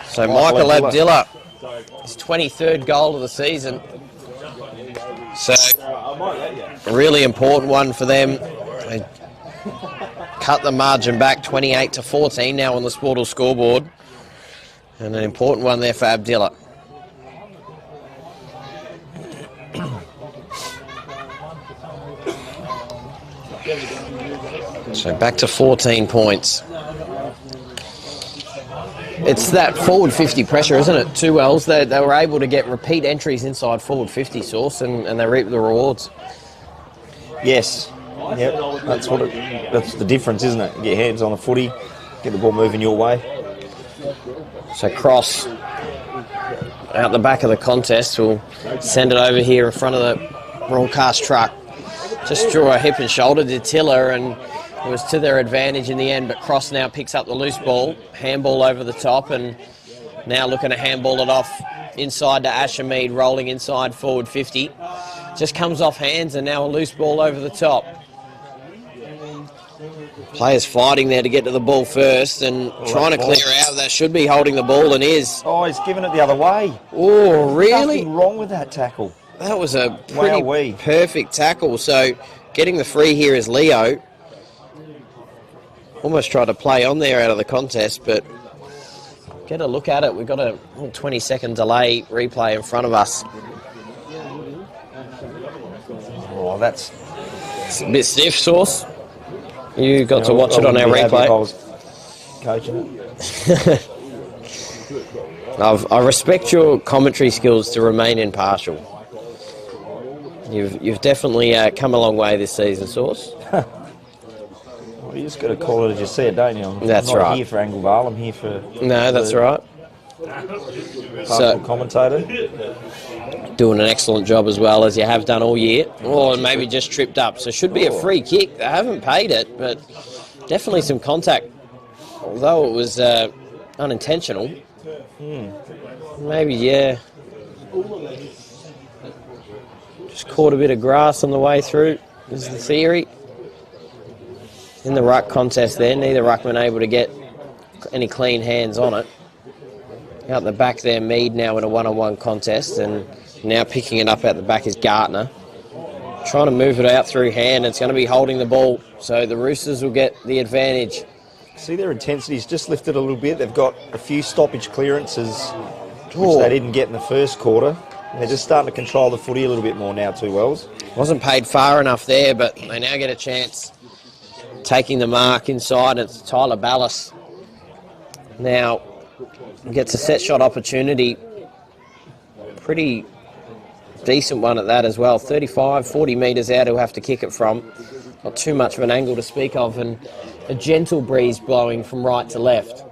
So Michael Abdillah, his 23rd goal of the season. So a really important one for them. They cut the margin back 28-14 now on the Sportal scoreboard. And an important one there for Abdillah. So back to 14 points. It's that forward 50 pressure, isn't it? Two Wells, they were able to get repeat entries inside forward 50 source, and they reap the rewards. Yes. Yep. That's the difference, isn't it? Get hands on the footy, get the ball moving your way. So Cross out the back of the contest will send it over here in front of the broadcast truck. Just drew a hip and shoulder to Tiller, and it was to their advantage in the end, but Cross now picks up the loose ball, handball over the top, and now looking to handball it off inside to Ashermead, rolling inside forward 50. Just comes off hands, and now a loose ball over the top. Players fighting there to get to the ball first and trying to clear out. That should be holding the ball and is. Oh, he's giving it the other way. Oh, really? Nothing wrong with that tackle. That was a pretty perfect tackle. So getting the free here is Leo. Almost tried to play on there out of the contest, but get a look at it. We've got a 20-second delay replay in front of us. Oh, that's a bit stiff, Sauce. You got to watch it on our replay. I was coaching it. I respect your commentary skills to remain impartial. You've definitely come a long way this season, Sauce. Well, you just got to call it as you see it, don't you? That's I'm not right. here for Anglevale, I'm here for... No, that's right. So, commentator. Doing an excellent job as well, as you have done all year. Or maybe just tripped up. So should be a free kick. They haven't paid it, but definitely some contact. Although it was unintentional. Maybe, yeah. Just caught a bit of grass on the way through, is the theory. In the ruck contest there, neither ruckman able to get any clean hands on it. Out the back there, Mead now in a one-on-one contest, and now picking it up out the back is Gartner. Trying to move it out through hand. It's going to be holding the ball, so the Roosters will get the advantage. See, their intensity's just lifted a little bit. They've got a few stoppage clearances, which they didn't get in the first quarter. They're just starting to control the footy a little bit more now, Two Wells. Wasn't paid far enough there, but they now get a chance. Taking the mark inside, it's Tyler Ballas. Now gets a set shot opportunity. Pretty decent one at that as well. 35, 40 metres out he'll have to kick it from. Not too much of an angle to speak of, and a gentle breeze blowing from right to left.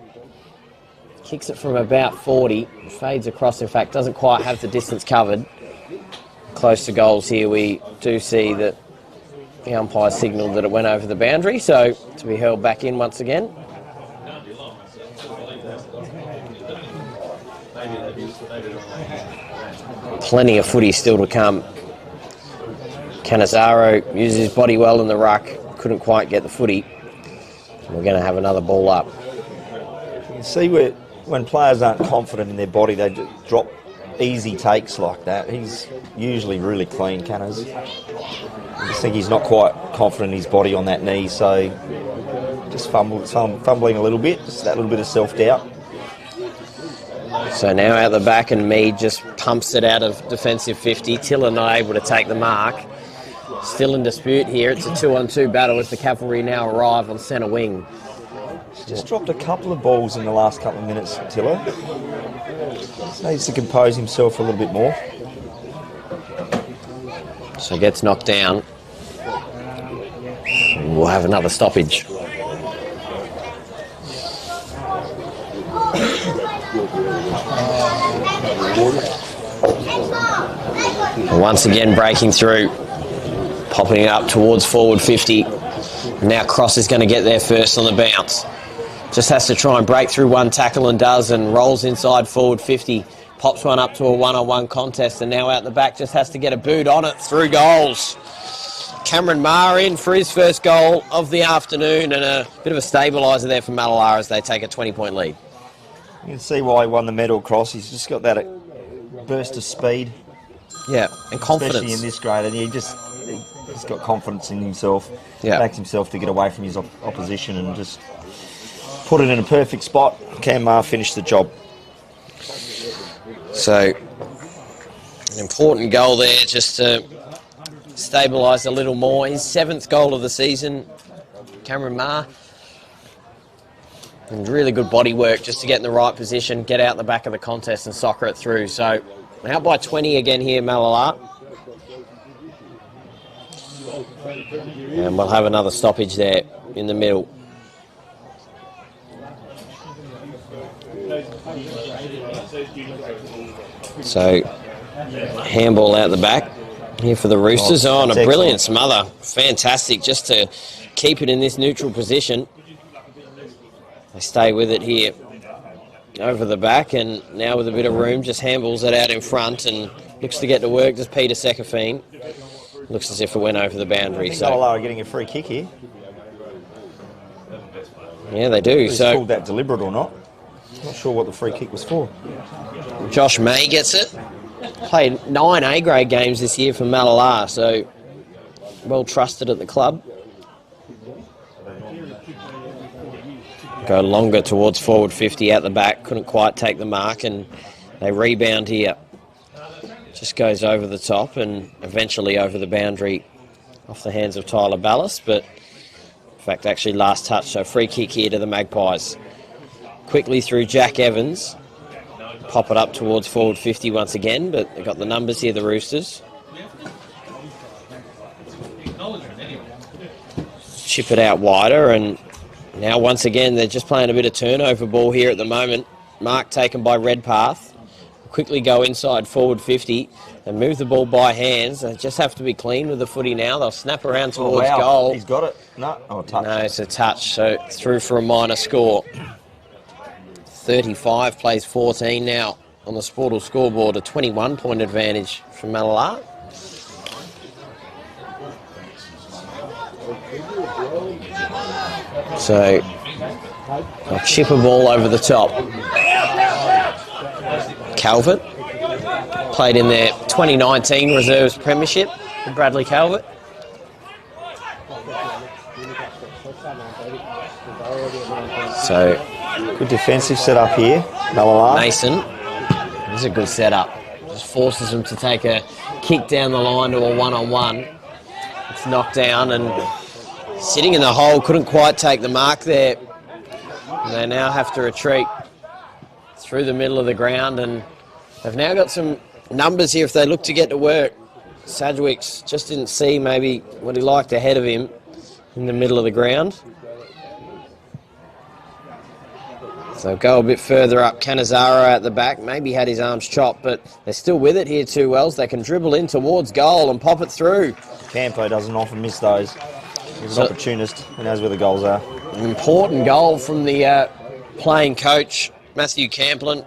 Kicks it from about 40, fades across, in fact, doesn't quite have the distance covered. Close to goals here, we do see that the umpire signalled that it went over the boundary, so to be held back in once again. Plenty of footy still to come. Cannizzaro uses his body well in the ruck, couldn't quite get the footy. We're going to have another ball up. You can see when players aren't confident in their body, they just drop easy takes like that. He's usually really clean, Canners. I just think he's not quite confident in his body on that knee, so just fumbling a little bit, just that little bit of self-doubt. So now out the back, and Mead just pumps it out of defensive 50. Tiller not able to take the mark. Still in dispute here. It's a 2-on-2 battle as the Cavalry now arrive on centre wing. Just dropped a couple of balls in the last couple of minutes, Tiller. Just needs to compose himself a little bit more. So gets knocked down. We'll have another stoppage. Once again breaking through, popping up towards forward 50. Now Cross is going to get there first on the bounce. Just has to try and break through one tackle and does, and rolls inside forward 50. Pops one up to a one-on-one contest, and now out the back just has to get a boot on it through goals. Cameron Maher in for his first goal of the afternoon, and a bit of a stabiliser there for Mallala as they take a 20-point lead. You can see why he won the medal, Cross. He's just got that burst of speed. Yeah, and confidence. Especially in this grade, and he's got confidence in himself. Yeah. Backs himself to get away from his opposition and just put it in a perfect spot. Cam Maher finished the job. So, an important goal there just to stabilise a little more. His 7th goal of the season, Cameron Maher. And really good body work just to get in the right position, get out the back of the contest and soccer it through. So, out by 20 again here, Mallala. And we'll have another stoppage there in the middle. So, handball out the back here for the Roosters. Oh, and a brilliant smother. Fantastic, just to keep it in this neutral position. They stay with it here over the back, and now with a bit of room, just handballs it out in front and looks to get to work. Just Peter Sekafine. Looks as if it went over the boundary. I think Mallala are getting a free kick here. Yeah, they do. He's called that deliberate or not. Not sure what the free kick was for. Josh May gets it. Played 9 A-grade games this year for Mallala, so well trusted at the club. Go longer towards forward 50 out the back. Couldn't quite take the mark, and they rebound here. Just goes over the top and eventually over the boundary off the hands of Tyler Ballas, but in fact actually last touch, so free kick here to the Magpies. Quickly through Jack Evans. Pop it up towards forward 50 once again, but they've got the numbers here, the Roosters. Chip it out wider, and now once again they're just playing a bit of turnover ball here at the moment. Mark taken by Redpath. Quickly go inside forward 50 and move the ball by hands. They just have to be clean with the footy now. They'll snap around towards goal. He's got it. No, touch. No, it's a touch, so through for a minor score. 35 plays 14 now on the Sportal scoreboard, a 21-point advantage for Mallala. So, a chipper ball over the top. Calvert played in their 2019 Reserves Premiership with Bradley Calvert. So, good defensive setup here. Mallala. Mason. This is a good setup. Just forces him to take a kick down the line to a one-on-one. It's knocked down and sitting in the hole, couldn't quite take the mark there. And they now have to retreat through the middle of the ground, and they've now got some numbers here if they look to get to work. Sedgwick's just didn't see maybe what he liked ahead of him in the middle of the ground. So go a bit further up. Canizaro at the back, maybe had his arms chopped, but they're still with it here, 2 Wells. They can dribble in towards goal and pop it through. Campo doesn't often miss those. He's an opportunist. He knows where the goals are. An important goal from the playing coach, Matthew Camplin,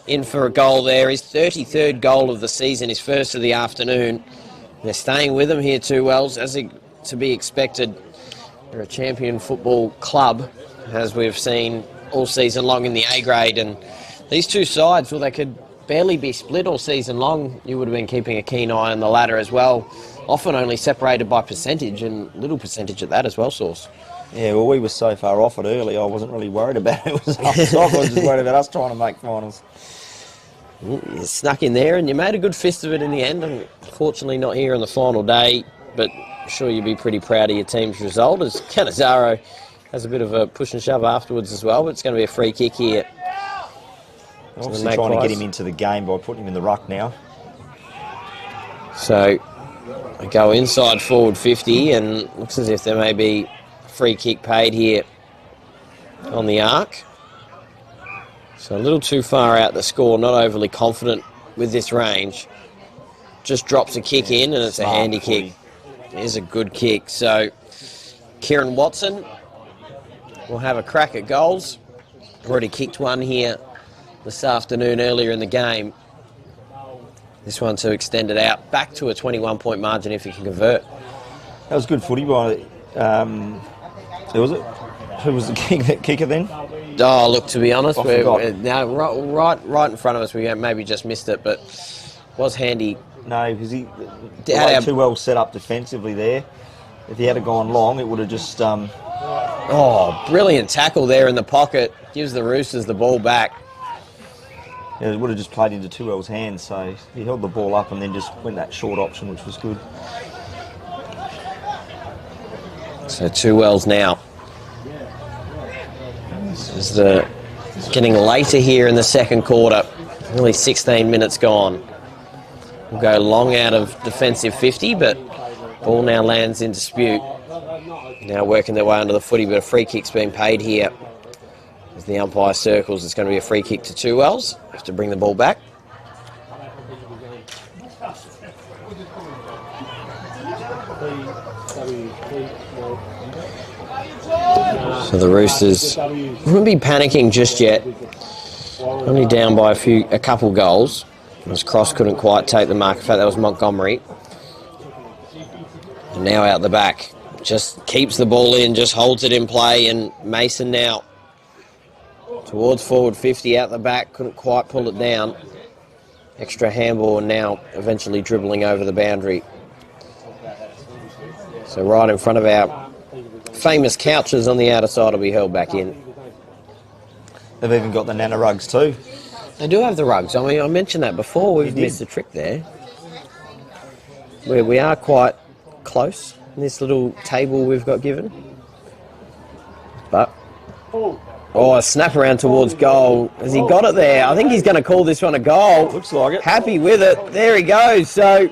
in for a goal there. His 33rd goal of the season, his first of the afternoon. They're staying with him here, 2 Wells, as to be expected. They're a champion football club, as we've seen all season long in the A grade, and these two sides, well, they could barely be split all season long. You would have been keeping a keen eye on the ladder as well. Often only separated by percentage, and little percentage at that as well, Source. Yeah, well, we were so far off it early, I wasn't really worried about it. It was up top. I was just worried about us trying to make finals. You snuck in there and you made a good fist of it in the end. Unfortunately not here on the final day, but I'm sure you'd be pretty proud of your team's result, as Canizaro has a bit of a push and shove afterwards as well, but it's going to be a free kick here. Obviously trying to get him into the game by putting him in the ruck now. So I go inside forward 50, and looks as if there may be a free kick paid here on the arc. So a little too far out the score, not overly confident with this range. Just drops a kick in, and it's a handy kick. It is a good kick. So Kieran Watson will have a crack at goals. Already kicked one here this afternoon earlier in the game. This one to extend it out back to a 21-point margin if he can convert. That was good footy by, who was it? Who was the kicker then? Oh, look, to be honest, no, right in front of us, we maybe just missed it, but was handy. No, because he was too well set up defensively there. If he had gone long, it would have just... Oh, brilliant tackle there in the pocket. Gives the Roosters the ball back. Yeah, it would have just played into 2L's hands, so he held the ball up and then just went that short option, which was good. So 2L's now. This is getting later here in the second quarter. Nearly 16 minutes gone. We'll go long out of defensive 50, but ball now lands in dispute. Now working their way under the footy, but a free kick's being paid here. As the umpire circles, it's going to be a free kick to 2L's. Have to bring the ball back. So the Roosters wouldn't be panicking just yet. Only down by a couple goals. As Cross couldn't quite take the mark. In fact, that was Montgomery. And now out the back. Just keeps the ball in, just holds it in play, and Mason now towards forward 50 out the back, couldn't quite pull it down. Extra handball, and now eventually dribbling over the boundary. So right in front of our famous couches on the outer side will be held back in. They've even got the Nana rugs too. They do have the rugs. I mean, I mentioned that before. We've missed a trick there. We are quite close in this little table we've got given. But... Oh, a snap around towards goal. Has he got it there? I think he's going to call this one a goal. Looks like it. Happy with it. There he goes. So,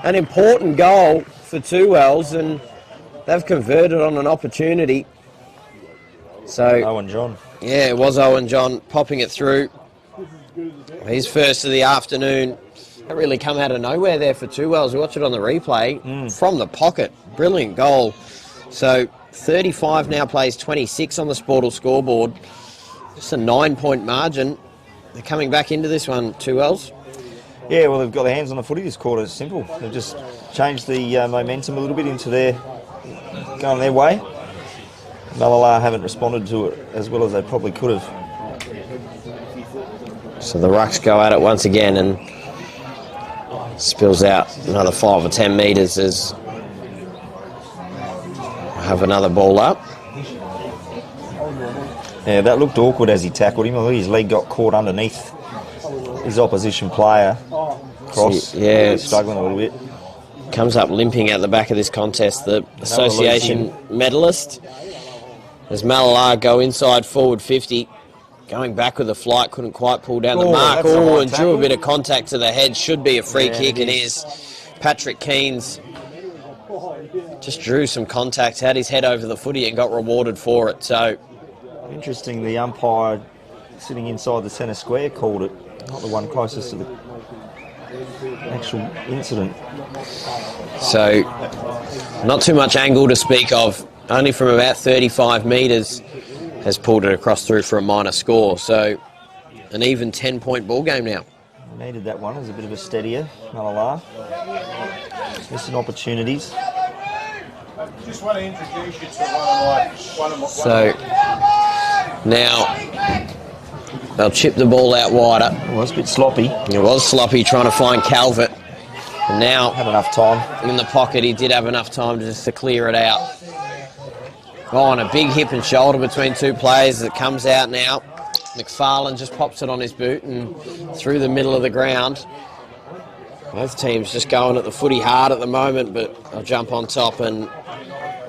an important goal for 2L's, and they've converted on an opportunity. So, Owen John. Yeah, it was Owen John popping it through. His first of the afternoon. That really come out of nowhere there for 2L's. We watch it on the replay. From the pocket. Brilliant goal. So, 35 now plays 26 on the Sportal scoreboard. Just a 9-point margin. They're coming back into this one, 2L's. Yeah, well, they've got their hands on the footy. This quarter is simple. They've just changed the momentum a little bit into going their way. Malala haven't responded to it as well as they probably could have. So the rucks go at it once again and spills out another 5 or 10 metres as have another ball up. Yeah, that looked awkward as he tackled him. I think his leg got caught underneath his opposition player. Cross, yeah, struggling a little bit. Comes up limping at the back of this contest, the association medalist. As Malala go inside forward 50, going back with the flight, couldn't quite pull down the mark. Oh, and drew a bit of contact to the head. Should be a free kick, and is. Patrick Keynes just drew some contact, had his head over the footy and got rewarded for it. So interesting, the umpire sitting inside the centre square called it, not the one closest to the actual incident. So not too much angle to speak of. Only from about 35 metres has pulled it across through for a minor score. So an even 10-point ball game now. Needed that one as a bit of a steadier. Malala. Missing opportunities. Just want to introduce you to one of my. So now they'll chip the ball out wider. It was a bit sloppy. It was sloppy trying to find Calvert. And now had enough time in the pocket. He did have enough time just to clear it out. Oh, and a big hip and shoulder between two players that comes out now. McFarlane just pops it on his boot and through the middle of the ground. Both teams just going at the footy hard at the moment, but I'll jump on top, and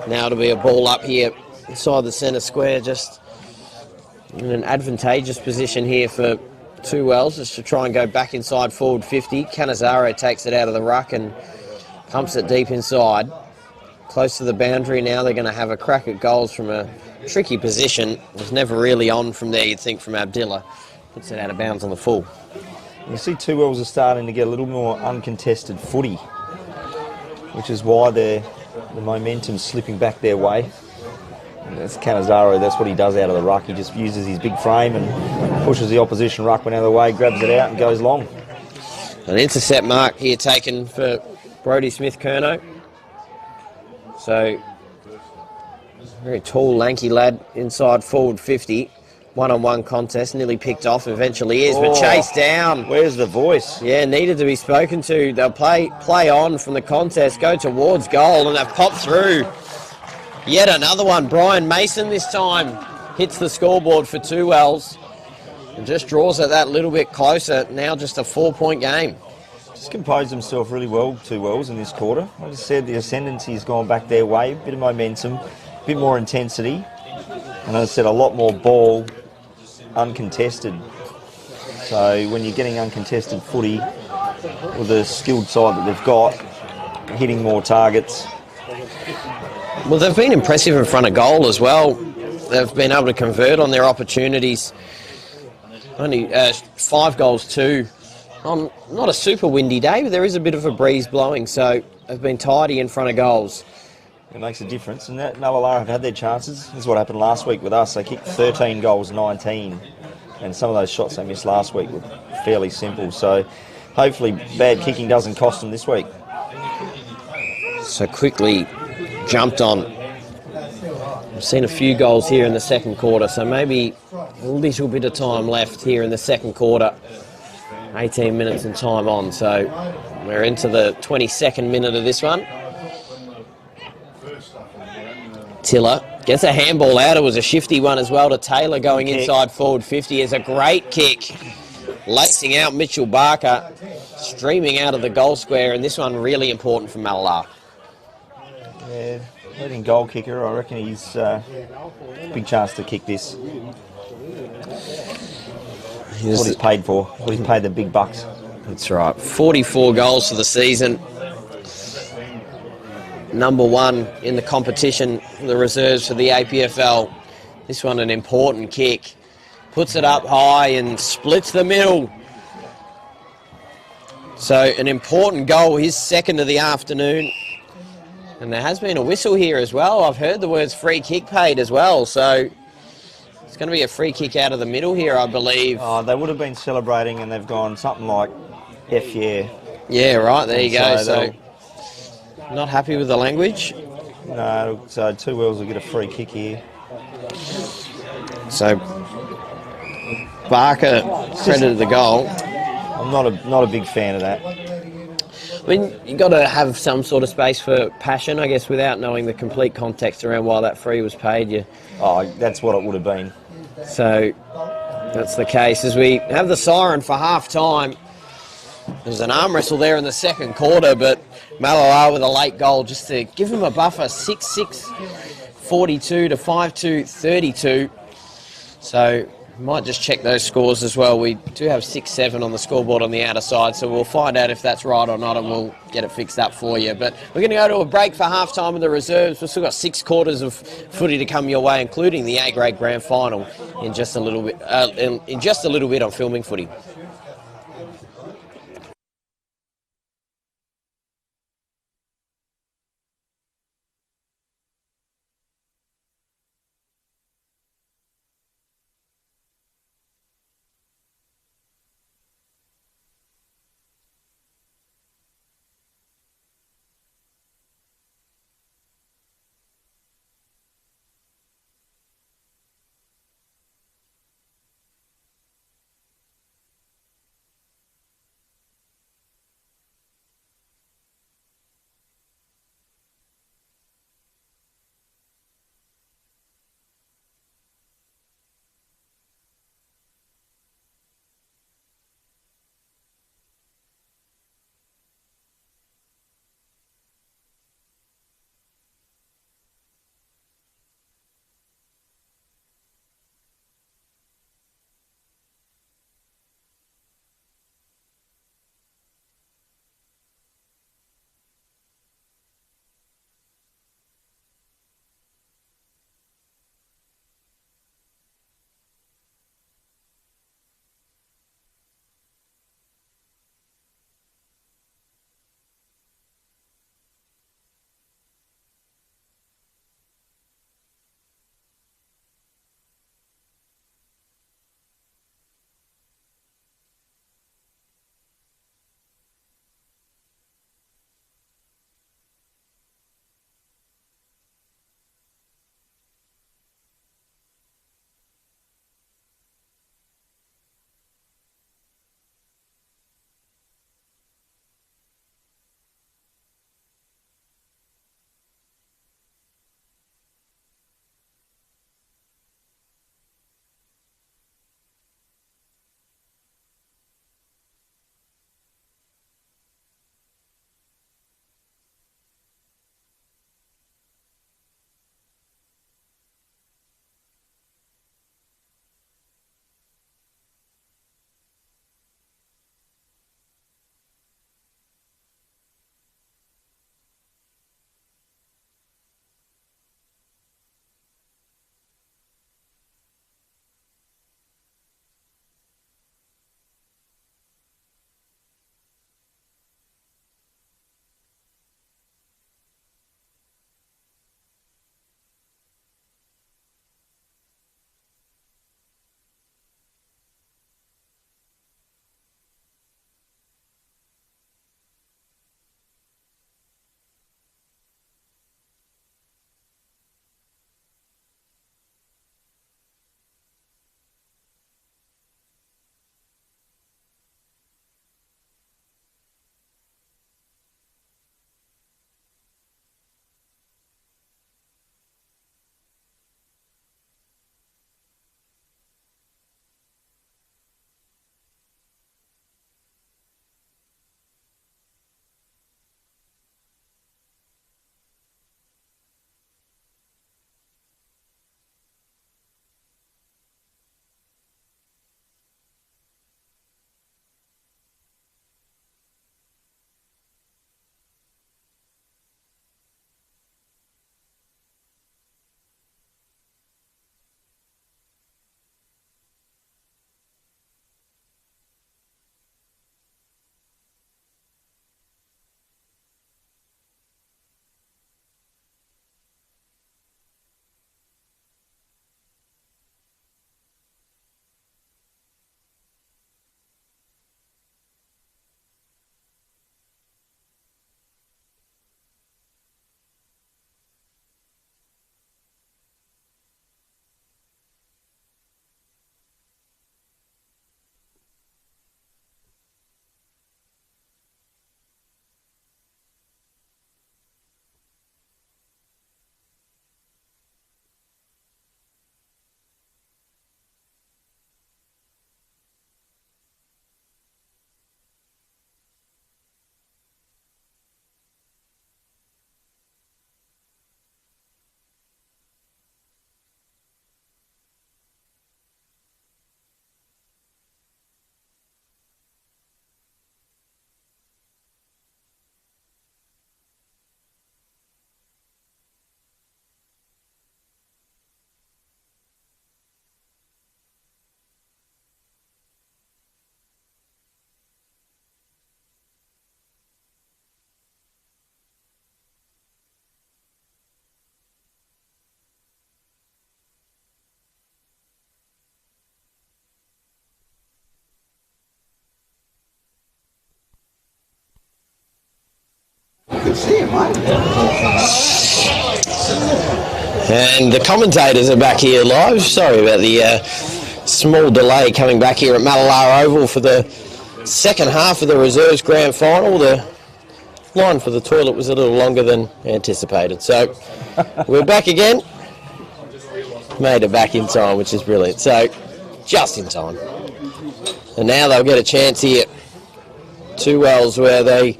now it'll be a ball up here inside the centre square, just in an advantageous position here for Two Wells, just to try and go back inside forward 50. Cannizzaro takes it out of the ruck and pumps it deep inside. Close to the boundary now, they're going to have a crack at goals from a tricky position. It was never really on from there, you'd think, from Abdillah. Puts it out of bounds on the full. You see Two Wells are starting to get a little more uncontested footy, which is why the momentum's slipping back their way. And that's Cannizzaro, that's what he does out of the ruck. He just uses his big frame and pushes the opposition ruckman out of the way, grabs it out and goes long. An intercept mark here taken for Brodie Smith-Curnow. So, very tall, lanky lad inside forward 50. One-on-one contest, nearly picked off, eventually is, but chased down. Where's the voice? Yeah, needed to be spoken to. They'll play on from the contest, go towards goal, and they've popped through. Yet another one. Brian Mason this time hits the scoreboard for Two Wells and just draws it that little bit closer. Now just a 4-point game. Just composed himself really well, Two Wells, in this quarter. I just said the ascendancy has gone back their way, a bit of momentum, a bit more intensity, and as I said, a lot more ball uncontested. So when you're getting uncontested footy with the skilled side that they've got, hitting more targets. Well, they've been impressive in front of goal as well. They've been able to convert on their opportunities. Only 5 goals, 2. On not a super windy day, but there is a bit of a breeze blowing, so they've been tidy in front of goals. It makes a difference, and that Nullarbor have had their chances. This is what happened last week with us. They kicked 13 goals, 19, and some of those shots they missed last week were fairly simple. So hopefully bad kicking doesn't cost them this week. So quickly jumped on. I've seen a few goals here in the second quarter, so maybe a little bit of time left here in the second quarter. 18 minutes and time on, so we're into the 22nd minute of this one. Tiller gets a handball out. It was a shifty one as well to Taylor going inside forward 50. It's a great kick. Lacing out Mitchell Barker, streaming out of the goal square, and this one really important for Malalar. Yeah, leading goal kicker, I reckon he's big chance to kick this. That's what he's paid for. What he's paid the big bucks. That's right. 44 goals for the season. Number 1 in the competition for the reserves for the APFL. This one an important kick. Puts it up high and splits the middle. So an important goal, his second of the afternoon. And there has been a whistle here as well. I've heard the words free kick paid as well. So it's going to be a free kick out of the middle here, I believe. Oh, they would have been celebrating and they've gone something like F yeah. Yeah, right, there you go. So not happy with the language. No, so Two Wells will get a free kick here. So Barker credited the goal. I'm not a big fan of that. I mean, you've got to have some sort of space for passion, I guess, without knowing the complete context around why that free was paid. Oh, that's what it would have been. So that's the case. As we have the siren for half-time, there's an arm wrestle there in the second quarter, but Malalar with a late goal just to give him a buffer, 6-6, 42 to 5-2, 32. So might just check those scores as well. We do have 6-7 on the scoreboard on the outer side, so we'll find out if that's right or not, and we'll get it fixed up for you. But we're going to go to a break for half-time in the reserves. We've still got 6 quarters of footy to come your way, including the A-grade grand final in just a little bit. On Filming Footy. And the commentators are back here live. Sorry about the small delay coming back here at Mallala Oval for the second half of the Reserves Grand Final. The line for the toilet was a little longer than anticipated. So we're back again. Made it back in time, which is brilliant. So just in time. And now they'll get a chance here. 2 wells where they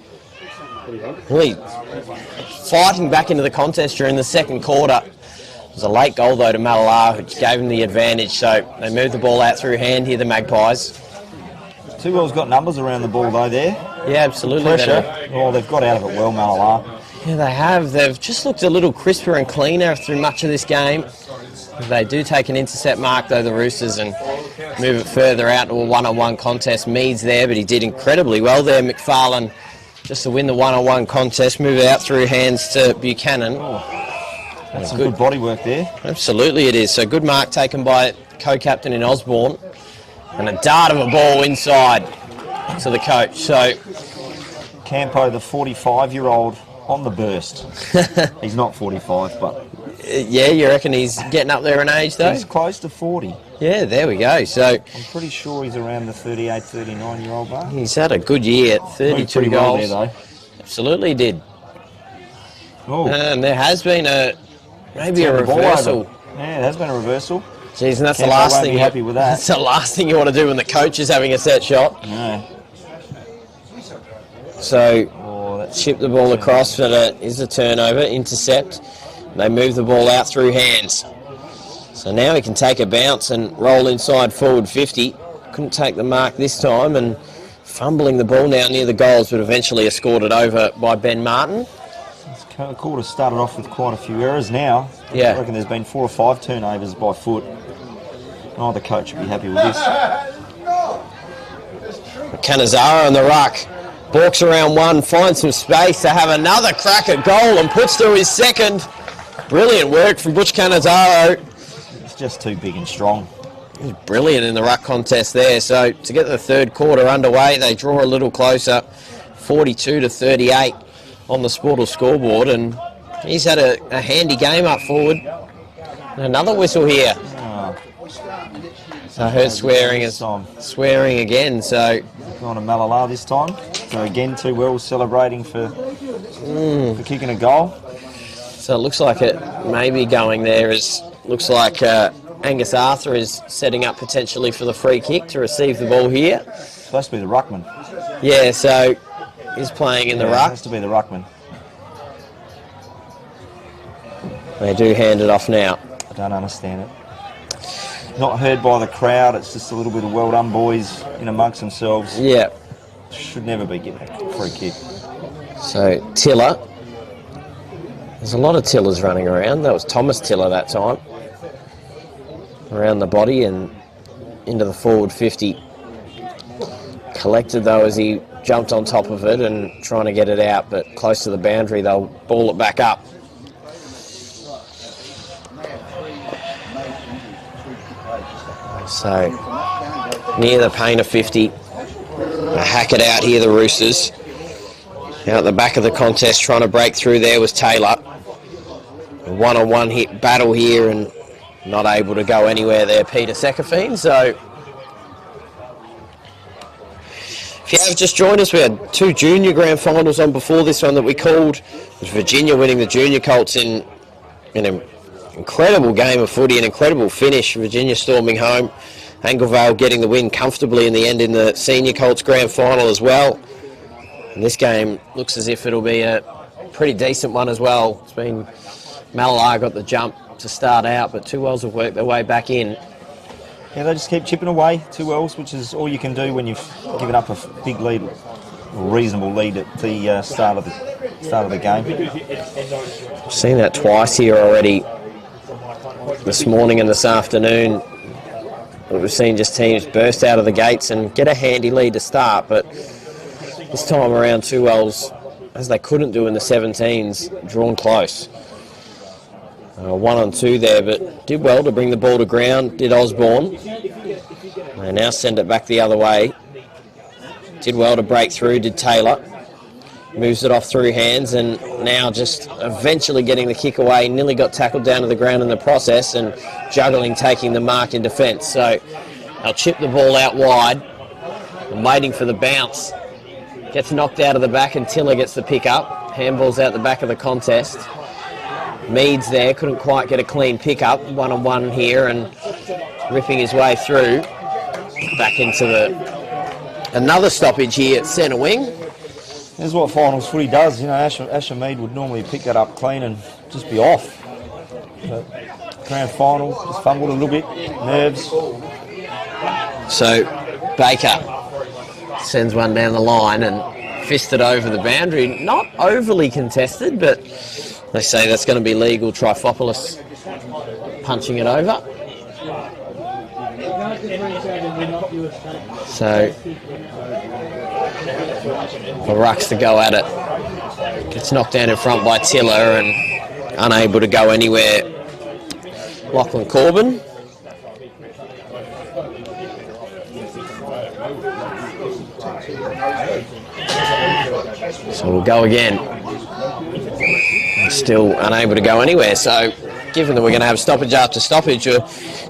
really fighting back into the contest during the second quarter. It was a late goal though to Mallala, which gave them the advantage. So they moved the ball out through hand here, the Magpies. 2 wells got numbers around the ball though there. Yeah, absolutely. Pressure. Oh, they've got out of it well, Mallala. Yeah, they have. They've just looked a little crisper and cleaner through much of this game. They do take an intercept mark though, the Roosters, and move it further out to a one-on-one contest. Meads there, but he did incredibly well there, McFarlane, just to win the one-on-one contest, move it out through hands to Buchanan. That's some good body work there. Absolutely it is. So good mark taken by co-captain in Osborne. And a dart of a ball inside to the coach. So Campo, the 45-year-old, on the burst. He's not 45, but... yeah, you reckon he's getting up there in age, though? He's close to 40. Yeah, there we go. So I'm pretty sure he's around the 38, 39-year-old mark. He's had a good year, 32 goals. Well there, though. Absolutely did. Oh. And there has been maybe a reversal. Yeah, there has been a reversal. Jeez, and that's Campo the last won't thing. Be happy with that. That's the last thing you want to do when the coach is having a set shot. No. So chip the ball across, but it is a turnover, intercept. They move the ball out through hands. So now he can take a bounce and roll inside forward 50. Couldn't take the mark this time, and fumbling the ball now near the goals, but eventually escorted over by Ben Martin. This quarter started off with quite a few errors now. Yeah. I reckon there's been 4 or 5 turnovers by foot. Oh, the coach would be happy with this. Canizaro on the ruck. Balks around one, finds some space to have another crack at goal and puts through his second. Brilliant work from Butch Canizaro. It's just too big and strong. He was brilliant in the ruck contest there. So to get the third quarter underway, they draw a little closer, 42-38 on the Sportal scoreboard, and he's had a handy game up forward. And another whistle here. So I heard swearing again. So going to Mallala this time. So again, 2 wells celebrating for kicking a goal. So it looks like it may be going there. Looks like Angus Arthur is setting up potentially for the free kick to receive the ball here. Supposed to be the ruckman. Yeah, so he's playing in the ruck. Has to be the ruckman. They do hand it off now. I don't understand it. Not heard by the crowd. It's just a little bit of well done, boys, in amongst themselves. Yeah. Should never be given a free kick. So Tiller. There's a lot of Tillers running around. That was Thomas Tiller that time. Around the body and into the forward 50. Collected though as he jumped on top of it and trying to get it out, but close to the boundary they'll ball it back up. So near the paint of 50. They hack it out here, the Roosters. Out the back of the contest trying to break through there was Taylor. A one-on-one hit battle here and not able to go anywhere there, Peter Sekafine. So if you have just joined us, we had 2 junior grand finals on before this one that we called. It was Virginia winning the junior Colts in an incredible game of footy, an incredible finish. Virginia storming home. Anglevale getting the win comfortably in the end in the senior Colts grand final as well. And this game looks as if it'll be a pretty decent one as well. It's been Mallala got the jump to start out, but 2 wells have worked their way back in. Yeah, they just keep chipping away, 2 wells, which is all you can do when you've given up a big lead, a reasonable lead at the start of the game. I've seen that twice here already, this morning and this afternoon. We've seen just teams burst out of the gates and get a handy lead to start, but this time around 2 wells, as they couldn't do in the 17s, drawn close. 1 on 2 there, but did well to bring the ball to ground, did Osborne. They now send it back the other way. Did well to break through, did Taylor. Moves it off through hands, and now just eventually getting the kick away. Nearly got tackled down to the ground in the process, and juggling taking the mark in defence. So they'll chip the ball out wide. I'm waiting for the bounce. Gets knocked out of the back, and Tiller gets the pick up. Handball's out the back of the contest. Meads there, couldn't quite get a clean pick up. One-on-one here, and ripping his way through. Back into another stoppage here at centre wing. This is what finals footy does. You know, Asher Mead would normally pick that up clean and just be off. But grand final, just fumbled a little bit, nerves. So Baker sends one down the line and fisted over the boundary. Not overly contested, but they say that's going to be legal. Trifopoulos punching it over. So for Rucks to go at it. Gets knocked down in front by Tiller and unable to go anywhere. Lachlan Corbin. So we'll go again. Still unable to go anywhere. So given that we're going to have stoppage after stoppage, a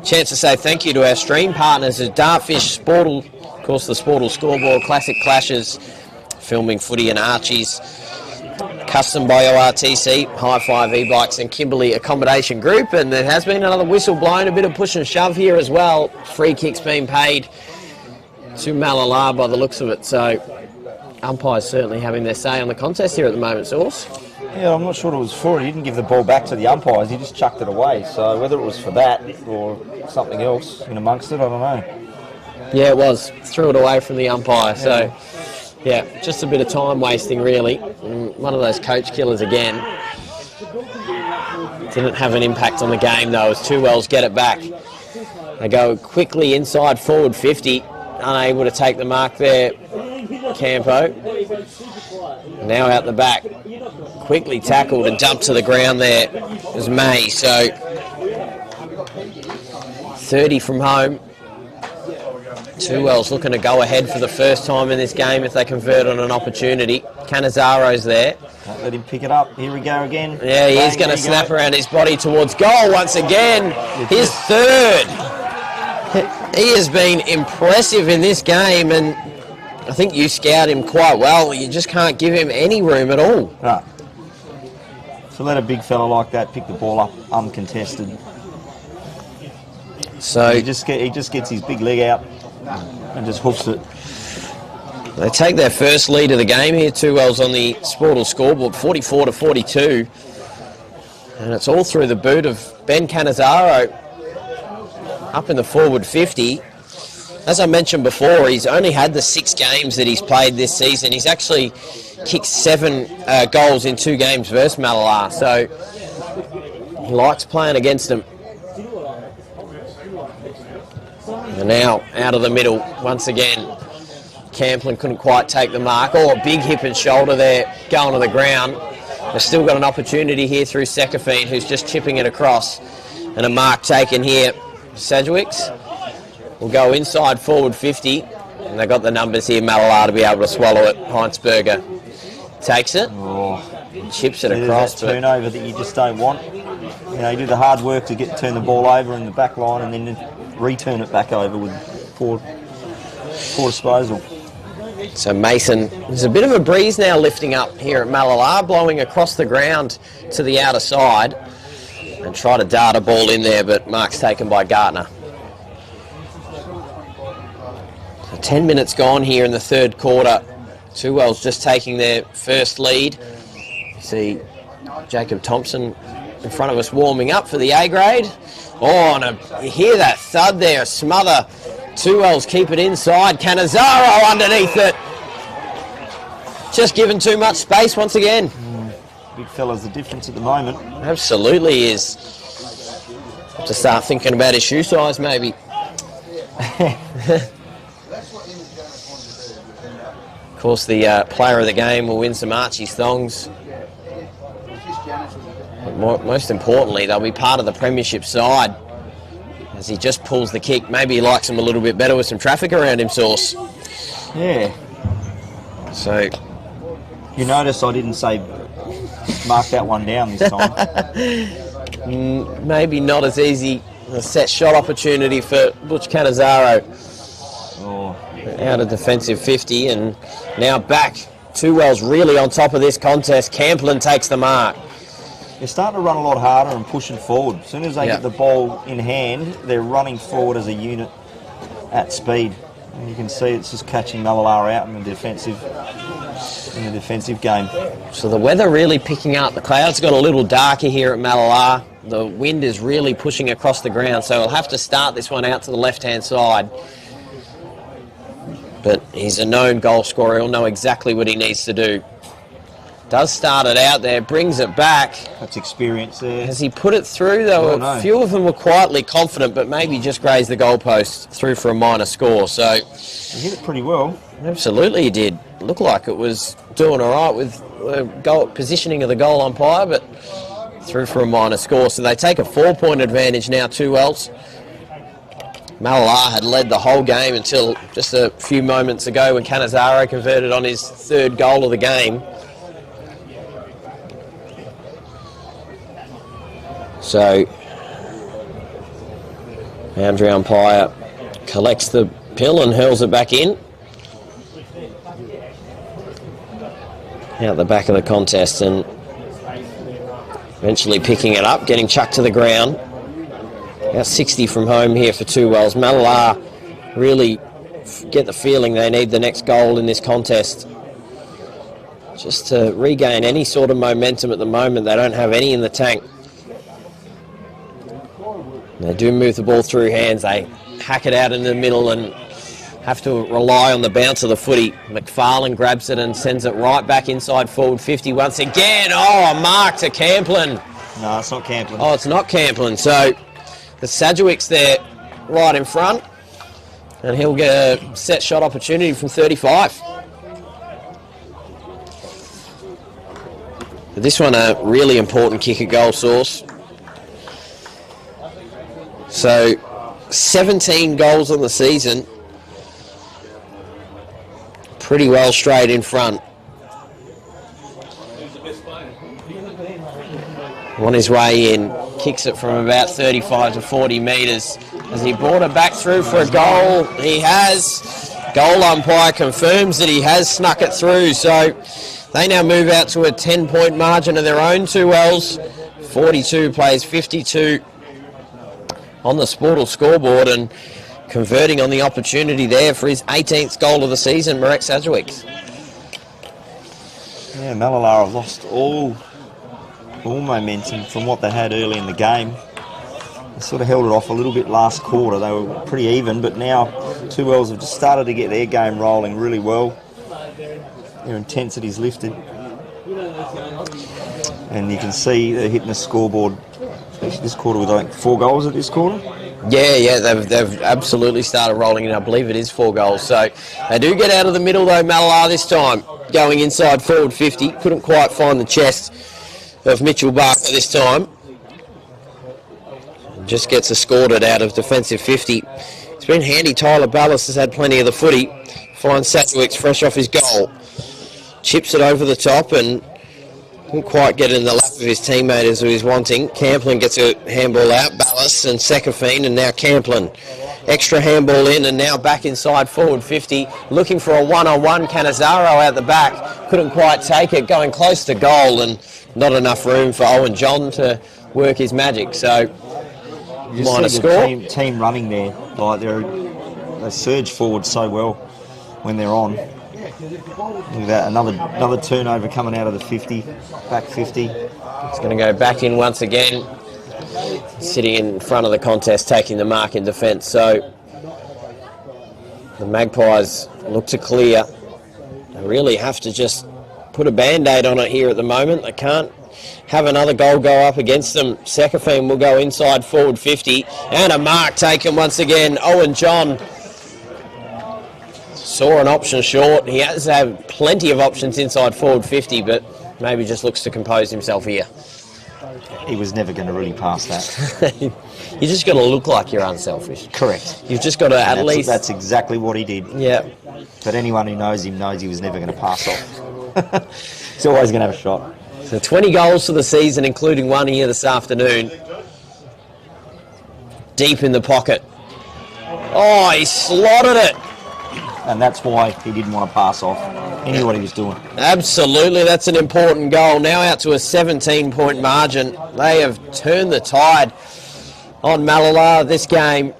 chance to say thank you to our stream partners at Dartfish, Sportle, of course the Sportle Scoreboard, Classic Clashes, Filming Footy and Archies, Custom by ORTC, High Five E-Bikes and Kimberley Accommodation Group. And there has been another whistle blown, a bit of push and shove here as well. Free kicks being paid to Malala by the looks of it. So umpires certainly having their say on the contest here at the moment, Source. Yeah, I'm not sure what it was for. He didn't give the ball back to the umpires. He just chucked it away. So whether it was for that or something else in amongst it, I don't know. Yeah, it was. Threw it away from the umpire. So, yeah, just a bit of time wasting, really. One of those coach killers again. Didn't have an impact on the game, though, as Two Wells get it back. They go quickly inside forward 50. Unable to take the mark there, Campo. Now out the back. Quickly tackled and dumped to the ground there was May. So 30 from home. Two Wells looking to go ahead for the first time in this game if they convert on an opportunity. Canizaro's there. Can't let him pick it up. Here we go again. Yeah, he's going to snap around his body towards goal once again. His third. He has been impressive in this game, and I think you scout him quite well. You just can't give him any room at all. Right. So let a big fella like that pick the ball up uncontested. So he just gets his big leg out and just hooks it. They take their first lead of the game here. Two Wells on the Sportle scoreboard, 44-42, and it's all through the boot of Ben Canizaro up in the forward 50. As I mentioned before, he's only had the 6 games that he's played this season. He's actually kicked 7 goals in 2 games versus Malala, so he likes playing against them. And now out of the middle once again. Camplin couldn't quite take the mark. Oh, a big hip and shoulder there going to the ground. They've still got an opportunity here through Sekafine, who's just chipping it across. And a mark taken here. Sedgwicks will go inside forward 50. And they've got the numbers here, Malala, to be able to swallow it. Heinsberger takes it. Chips it across. That turnover that you just don't want. You know, you do the hard work to turn the ball over in the back line and then return it back over with poor disposal. So Mason, there's a bit of a breeze now lifting up here at Malala, blowing across the ground to the outer side and try to dart a ball in there, but mark's taken by Gartner. So 10 minutes gone here in the third quarter. Two Wells just taking their first lead. You see Jacob Thompson in front of us warming up for the A grade. Oh, and you hear that thud there, a smother. Two Wells keep it inside. Canizaro underneath it. Just given too much space once again. Big fella's the difference at the moment. Absolutely is. Have to start thinking about his shoe size maybe. Of course, the player of the game will win some Archie's thongs. But most importantly, they'll be part of the premiership side. As he just pulls the kick. Maybe he likes him a little bit better with some traffic around him, Source. Yeah. So You notice I didn't say mark that one down this time. Maybe not as easy a set shot opportunity for Butch Cannizaro. Out of defensive 50 and now back. Two Wells really on top of this contest. Camplin takes the mark. They're starting to run a lot harder and pushing forward. As soon as they get the ball in hand, they're running forward as a unit at speed. And you can see it's just catching Malalar out in the defensive game. So the weather really picking up. The clouds got a little darker here at Malalar. The wind is really pushing across the ground, so he'll have to start this one out to the left-hand side. But he's a known goal scorer. He'll know exactly what he needs to do. Does start it out there, brings it back. That's experience there. Has he put it through, though? A few of them were quietly confident, but maybe just grazed the goalpost through for a minor score. So he hit it pretty well. Absolutely he did. Looked like it was doing all right with the goal positioning of the goal umpire, but through for a minor score. So they take a 4-point advantage now, 2 Wells. Malalar had led the whole game until just a few moments ago when Cannizaro converted on his 3rd goal of the game. So, boundary umpire collects the pill and hurls it back in. Out the back of the contest and eventually picking it up, getting chucked to the ground. About 60 from home here for 2 Wells. Malalar really get the feeling they need the next goal in this contest. Just to regain any sort of momentum at the moment, they don't have any in the tank. They do move the ball through hands. They hack it out in the middle and have to rely on the bounce of the footy. McFarlane grabs it and sends it right back inside forward 50 once again. Oh, a mark to Camplin. No, it's not Camplin. Oh, it's not Camplin. So the Sedgwick's there right in front and he'll get a set shot opportunity from 35. But this one a really important kick at goal source. So 17 goals on the season. Pretty well straight in front. On his way in, kicks it from about 35 to 40 metres. Has he brought it back through for a goal? He has. Goal umpire confirms that he has snuck it through. So they now move out to a 10-point margin of their own, 2 Wells. 42 plays 52 on the Sportal scoreboard and converting on the opportunity there for his 18th goal of the season, Marek Sedgwick. Yeah, Malalar have lost all momentum from what they had early in the game. They sort of held it off a little bit last quarter. They were pretty even, but now 2 Wells have just started to get their game rolling really well. Their intensity's lifted. And you can see they're hitting the scoreboard this quarter with, I think, 4 goals at this quarter. Yeah, they've absolutely started rolling in. I believe it is 4 goals. So they do get out of the middle, though, Malalar this time. Going inside forward 50. Couldn't quite find the chest of Mitchell Barker this time. Just gets escorted out of defensive 50. It's been handy. Tyler Ballas has had plenty of the footy. Finds Sedgwick's fresh off his goal. Chips it over the top and couldn't quite get it in the lap of his teammate as he was wanting. Camplin gets a handball out. Ballas and Sekafine and now Camplin. Extra handball in and now back inside forward 50. Looking for a one-on-one. Cannizaro out the back. Couldn't quite take it. Going close to goal and not enough room for Owen John to work his magic. So minor score. Team running there. Like they surge forward so well when they're on. Look at that, another turnover coming out of the 50, back 50. It's going to go back in once again. Sitting in front of the contest, taking the mark in defence. So the Magpies look to clear. They really have to just put a band-aid on it here at the moment. They can't have another goal go up against them. Sekafine will go inside forward 50. And a mark taken once again. Owen John saw an option short. He has had plenty of options inside forward 50, but maybe just looks to compose himself here. He was never going to really pass that. You just got to look like you're unselfish. Correct. You've just got to at least... That's exactly what he did. Yeah. But anyone who knows him knows he was never going to pass off. He's always going to have a shot. So 20 goals for the season, including one here this afternoon. Deep in the pocket. Oh, he slotted it. And that's why he didn't want to pass off. He knew what he was doing. Absolutely, that's an important goal. Now out to a 17-point margin. They have turned the tide on Malala this game.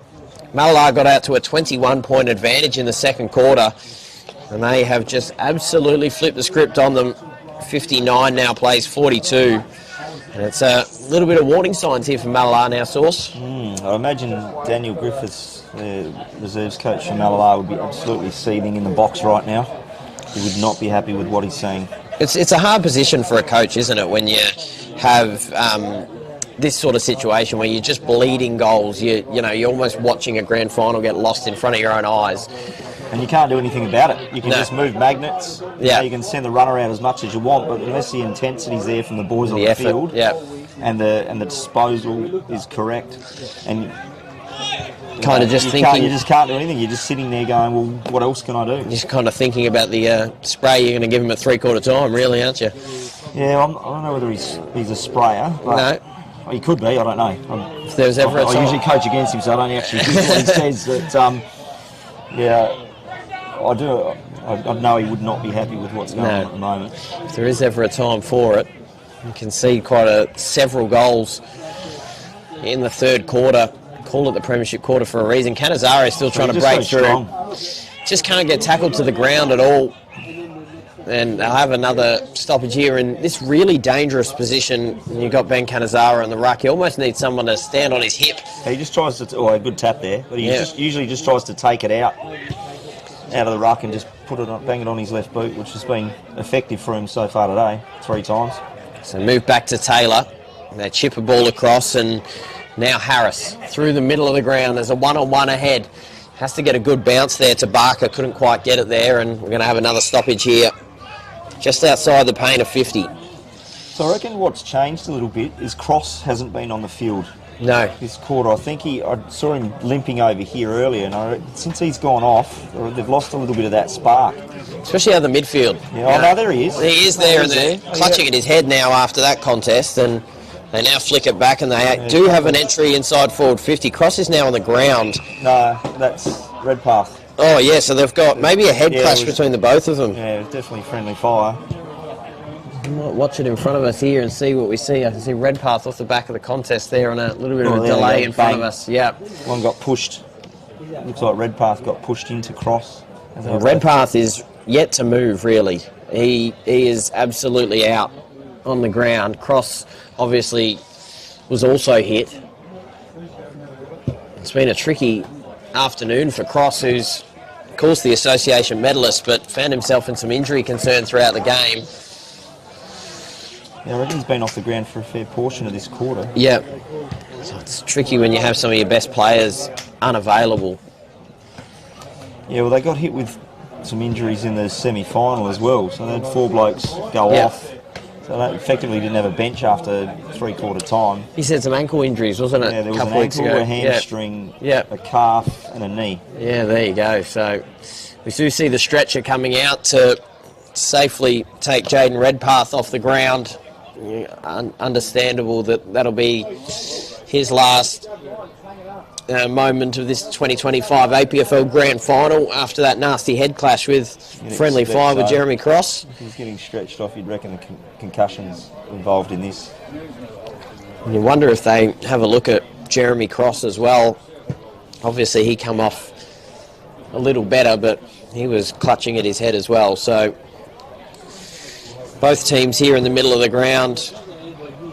Malala got out to a 21-point advantage in the second quarter, and they have just absolutely flipped the script on them. 59 now plays 42. And it's a little bit of warning signs here for Malala now, Source. I imagine Daniel Griffiths, the reserves coach for Malala, would be absolutely seething in the box right now. He would not be happy with what he's saying. It's a hard position for a coach, isn't it, when you have this sort of situation where you're just bleeding goals. You're almost watching a grand final get lost in front of your own eyes. And you can't do anything about it. You can just move magnets. Yeah. You can send the runner out as much as you want, but unless the intensity's there from the boys on the effort, field, yeah, and the disposal is correct, and kind of just thinking, you just can't do anything. You're just sitting there going, well, what else can I do? Just kind of thinking about the spray you're going to give him at three-quarter time, really, aren't you? Yeah, I don't know whether he's a sprayer, but he could be. I don't know. If there's ever I usually coach against him, so I don't actually do what he says. That I do. I know he would not be happy with what's going on at the moment. If there is ever a time for it, you can see several goals in the third quarter. Call it the premiership quarter for a reason. Cannizaro is still trying to break through. Just can't get tackled to the ground at all. And they'll have another stoppage here in this really dangerous position. You've got Ben Cannizaro in the ruck. He almost needs someone to stand on his hip. He just tries to... a good tap there. But he usually just tries to take it out of the ruck and just bang it on his left boot, which has been effective for him so far today, 3 times. So move back to Taylor. They chip a ball across, and now Harris through the middle of the ground. There's a one-on-one ahead. Has to get a good bounce there to Barker. Couldn't quite get it there, and we're going to have another stoppage here just outside the paint of 50. So I reckon what's changed a little bit is Cross hasn't been on the field. No. This quarter. I think I saw him limping over here earlier, and since he's gone off, they've lost a little bit of that spark. Especially out of the midfield. Yeah, no, there he is. He is there, and they're clutching at his head now after that contest, and they now flick it back, and they do have an entry inside forward 50. Cross is now on the ground. No, that's Redpath. Oh, yeah, so they've got maybe a head clash between the both of them. Yeah, it was definitely friendly fire. We might watch it in front of us here and see what we see. I can see Redpath off the back of the contest there on a little bit of a delay in front of us. Yeah. One got pushed. Looks like Redpath got pushed into Cross. Well, Redpath is yet to move, really. He is absolutely out on the ground. Cross obviously was also hit. It's been a tricky afternoon for Cross, who's, of course, the association medalist, but found himself in some injury concern throughout the game. Yeah, I reckon he's been off the ground for a fair portion of this quarter. Yeah. So it's tricky when you have some of your best players unavailable. Yeah, well, they got hit with some injuries in the semi-final as well, so they had 4 blokes go off. So they effectively didn't have a bench after three-quarter time. He said some ankle injuries, wasn't it? Yeah, there was an ankle, a hamstring, a calf and a knee. Yeah, there you go. So we do see the stretcher coming out to safely take Jaden Redpath off the ground. Understandable that'll be his last moment of this 2025 APFL Grand Final after that nasty head clash with friendly fire with Jeremy Cross. If he's getting stretched off, you'd reckon the concussion's involved in this. You wonder if they have a look at Jeremy Cross as well. Obviously he come off a little better, but he was clutching at his head as well. So both teams here in the middle of the ground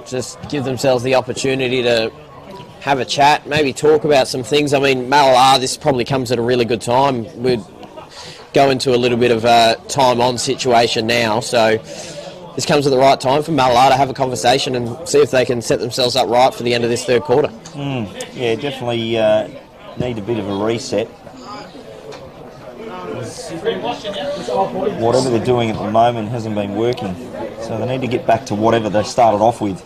just give themselves the opportunity to have a chat, maybe talk about some things. I mean, Malala, this probably comes at a really good time. We'd go into a little bit of a time-on situation now, so this comes at the right time for Malala to have a conversation and see if they can set themselves up right for the end of this third quarter. Yeah, definitely need a bit of a reset. Whatever they're doing at the moment hasn't been working, so they need to get back to whatever they started off with,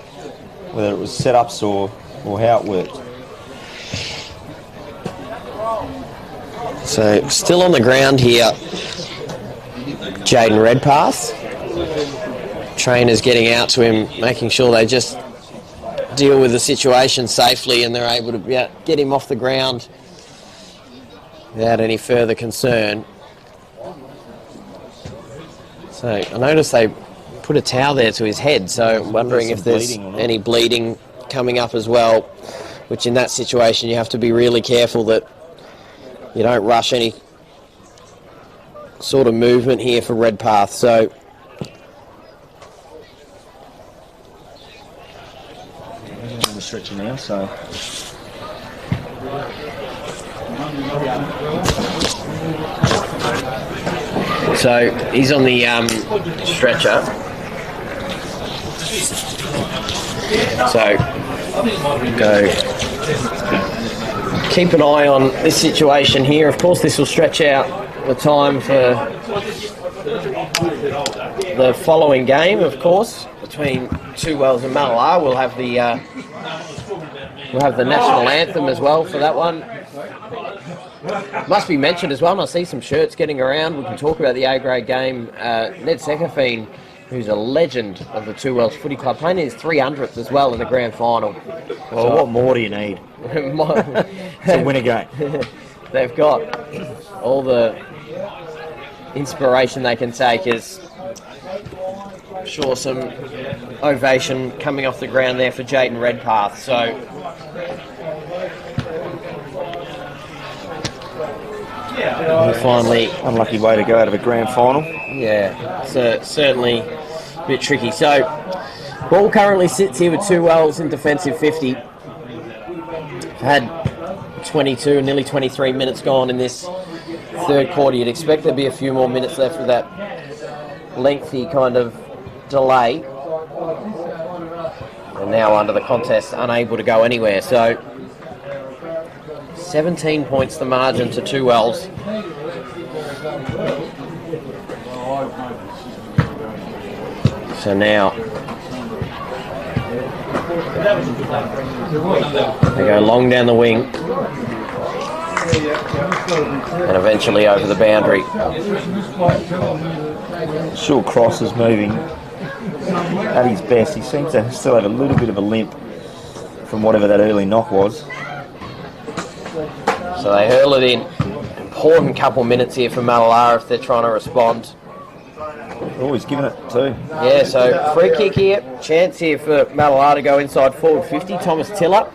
whether it was setups or how it worked. So still on the ground here, Jaden Redpath. trainers getting out to him, making sure they just deal with the situation safely and they're able to get him off the ground without any further concern. So I noticed they put a towel there to his head, so I'm wondering if there's any bleeding coming up as well, which in that situation you have to be really careful that you don't rush any sort of movement here for Redpath. So the stretcher now, so he's on the stretcher. So go keep an eye on this situation here. Of course, this will stretch out the time for the following game. Of course, between Two Wells and Mallala, we'll have the national anthem as well for that one. Must be mentioned as well, and I see some shirts getting around. We can talk about the A-grade game. Ned Sekafine, who's a legend of the Two Wells Footy Club, playing his 300th as well in the grand final. Well, what more do you need to win a game? They've got all the inspiration they can take. Is sure some ovation coming off the ground there for Jayden Redpath. So finally, unlucky way to go out of a grand final. Yeah, so certainly a bit tricky. So ball currently sits here with Two Wells in defensive 50. Had 22, nearly 23 minutes gone in this third quarter. You'd expect there'd be a few more minutes left with that lengthy kind of delay. And now under the contest, unable to go anywhere. So 17 points the margin to Two Wells. So now they go long down the wing and eventually over the boundary. Sure, Cross is moving at his best. He seems to still have a little bit of a limp from whatever that early knock was. So they hurl it in. Important couple minutes here for Mallala if they're trying to respond. Oh, he's giving it too. Yeah, so free kick here. Chance here for Mallala to go inside forward 50. Thomas Tiller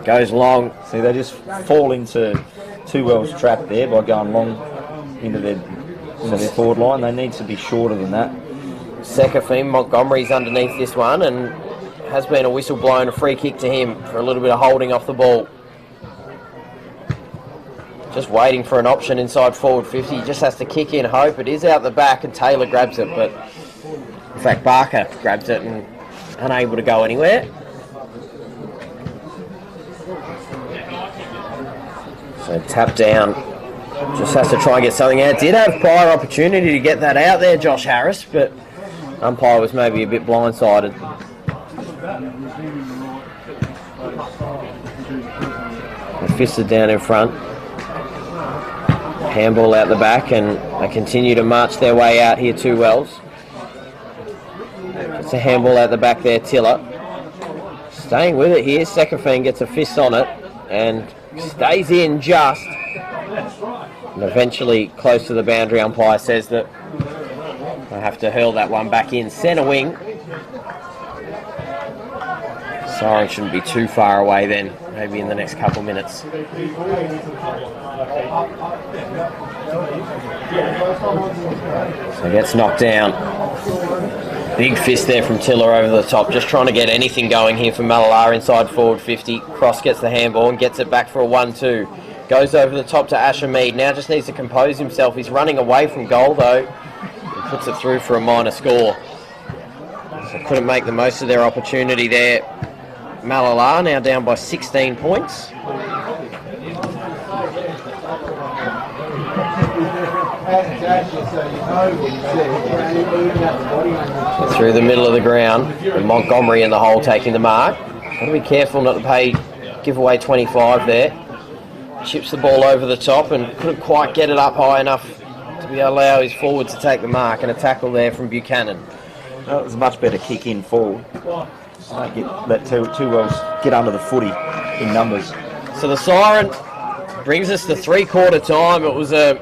goes long. See, they just fall into Two Wells' trap there by going long into their forward line. They need to be shorter than that. Sekafine, Montgomery's underneath this one and has been a whistle blown, a free kick to him for a little bit of holding off the ball. Just waiting for an option inside forward 50. He just has to kick in hope. It is out the back and Taylor grabs it, but in fact Barker grabs it and unable to go anywhere. So tap down. Just has to try and get something out. Did have prior opportunity to get that out there, Josh Harris, but umpire was maybe a bit blindsided. The fists are down in front. Handball out the back, and they continue to march their way out here, Two Wells. It's a handball out the back there, Tiller. Staying with it here, Sekafine gets a fist on it and stays in just. And eventually close to the boundary, umpire says that I have to hurl that one back in. Centre wing. Siren shouldn't be too far away then, maybe in the next couple minutes. So gets knocked down. Big fist there from Tiller over the top, just trying to get anything going here for Mallala inside forward 50. Cross gets the handball and gets it back for a 1-2. Goes over the top to Asher Mead. Now just needs to compose himself. He's running away from goal though. He puts it through for a minor score. So couldn't make the most of their opportunity there. Mallala now down by 16 points. Through the middle of the ground, and Montgomery in the hole taking the mark. Got to be careful not to give away 25 there. Chips the ball over the top and couldn't quite get it up high enough to be allow his forward to take the mark, and a tackle there from Buchanan. That was a much better kick in forward. Don't let two Wells get under the footy in numbers. So the siren brings us to three-quarter time. It was an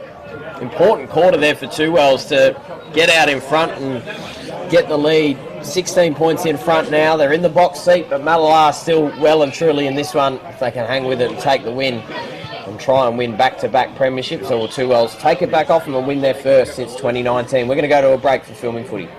important quarter there for Two Wells to get out in front and get the lead. 16 points in front now. They're in the box seat, but Malala still well and truly in this one. If they can hang with it and take the win and try and win back-to-back premierships, or Two Wells take it back off them and win their first since 2019. We're going to go to a break for filming footy.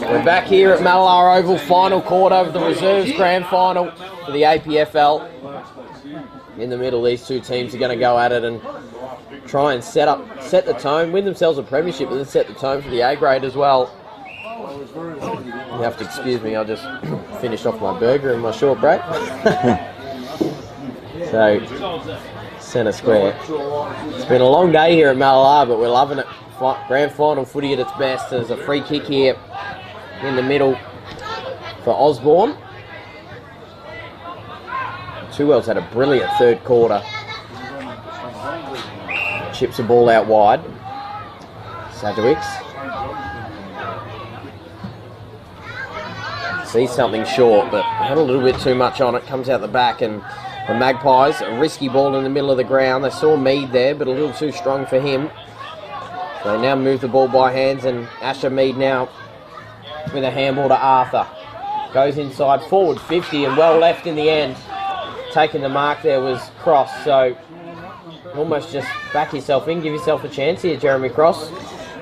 We're back here at Malalar Oval, final quarter of the reserves grand final for the APFL. In the middle, these two teams are going to go at it and try and set the tone, win themselves a premiership, and then set the tone for the A grade as well. You have to excuse me, I just finished off my burger in my short break. So, centre square. It's been a long day here at Malalar, but we're loving it. Grand final footy at its best. There's a free kick here in the middle for Osborne. Two Wells had a brilliant third quarter. Chips the ball out wide. Sadowicz sees something short, but had a little bit too much on it. Comes out the back, and the Magpies, a risky ball in the middle of the ground. They saw Mead there, but a little too strong for him. So they now move the ball by hands, and Asher Mead now with a handball to Arthur. Goes inside, forward 50, and well left in the end. Taking the mark there was Cross, so almost just back yourself in, give yourself a chance here, Jeremy Cross.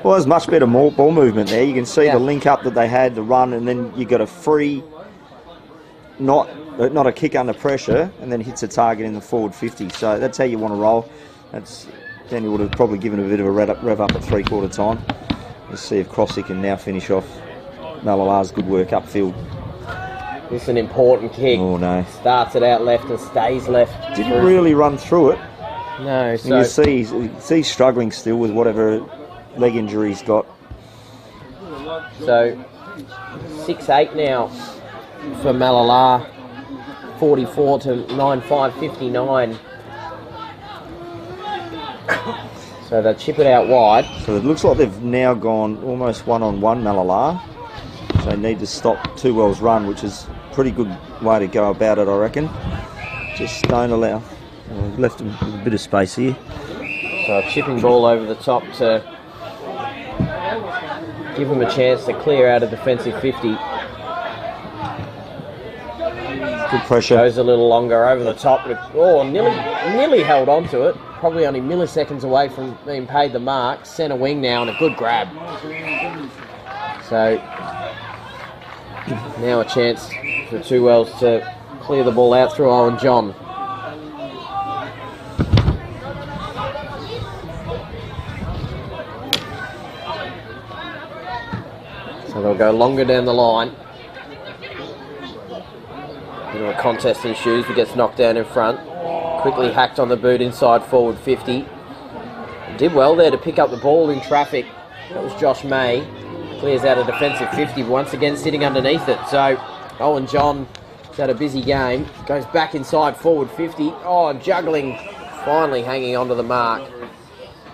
Well, there's much better ball movement there. You can see the link up that they had, the run, and then you got a free, not a kick under pressure, and then hits a target in the forward 50. So that's how you want to roll. Then you would have probably given a bit of a rev up at three-quarter time. Let's see if Crossy can now finish off Malalar's good work upfield. This is an important kick. Oh no! Starts it out left and stays left. Didn't really run through it. No. So you see he's struggling still with whatever leg injury he's got. So 6-8 now for Malalar. 44 to 9-5-59. So they chip it out wide. So it looks like they've now gone almost one-on-one Malalar. So they need to stop Two Wells' run, which is a pretty good way to go about it, I reckon. Just don't allow. Left them with a bit of space here. So a chipping ball over the top to give them a chance to clear out a defensive 50. Good pressure. Goes a little longer over the top. Oh, nearly held on to it. Probably only milliseconds away from being paid the mark. Centre wing now and a good grab. So now a chance for Two Wells to clear the ball out through Owen John. So they'll go longer down the line. A contest ensues. He gets knocked down in front. Quickly hacked on the boot inside forward 50. Did well there to pick up the ball in traffic. That was Josh May. Clears out a defensive 50, once again sitting underneath it. So Owen John has had a busy game. Goes back inside forward 50. Oh, juggling. Finally hanging onto the mark.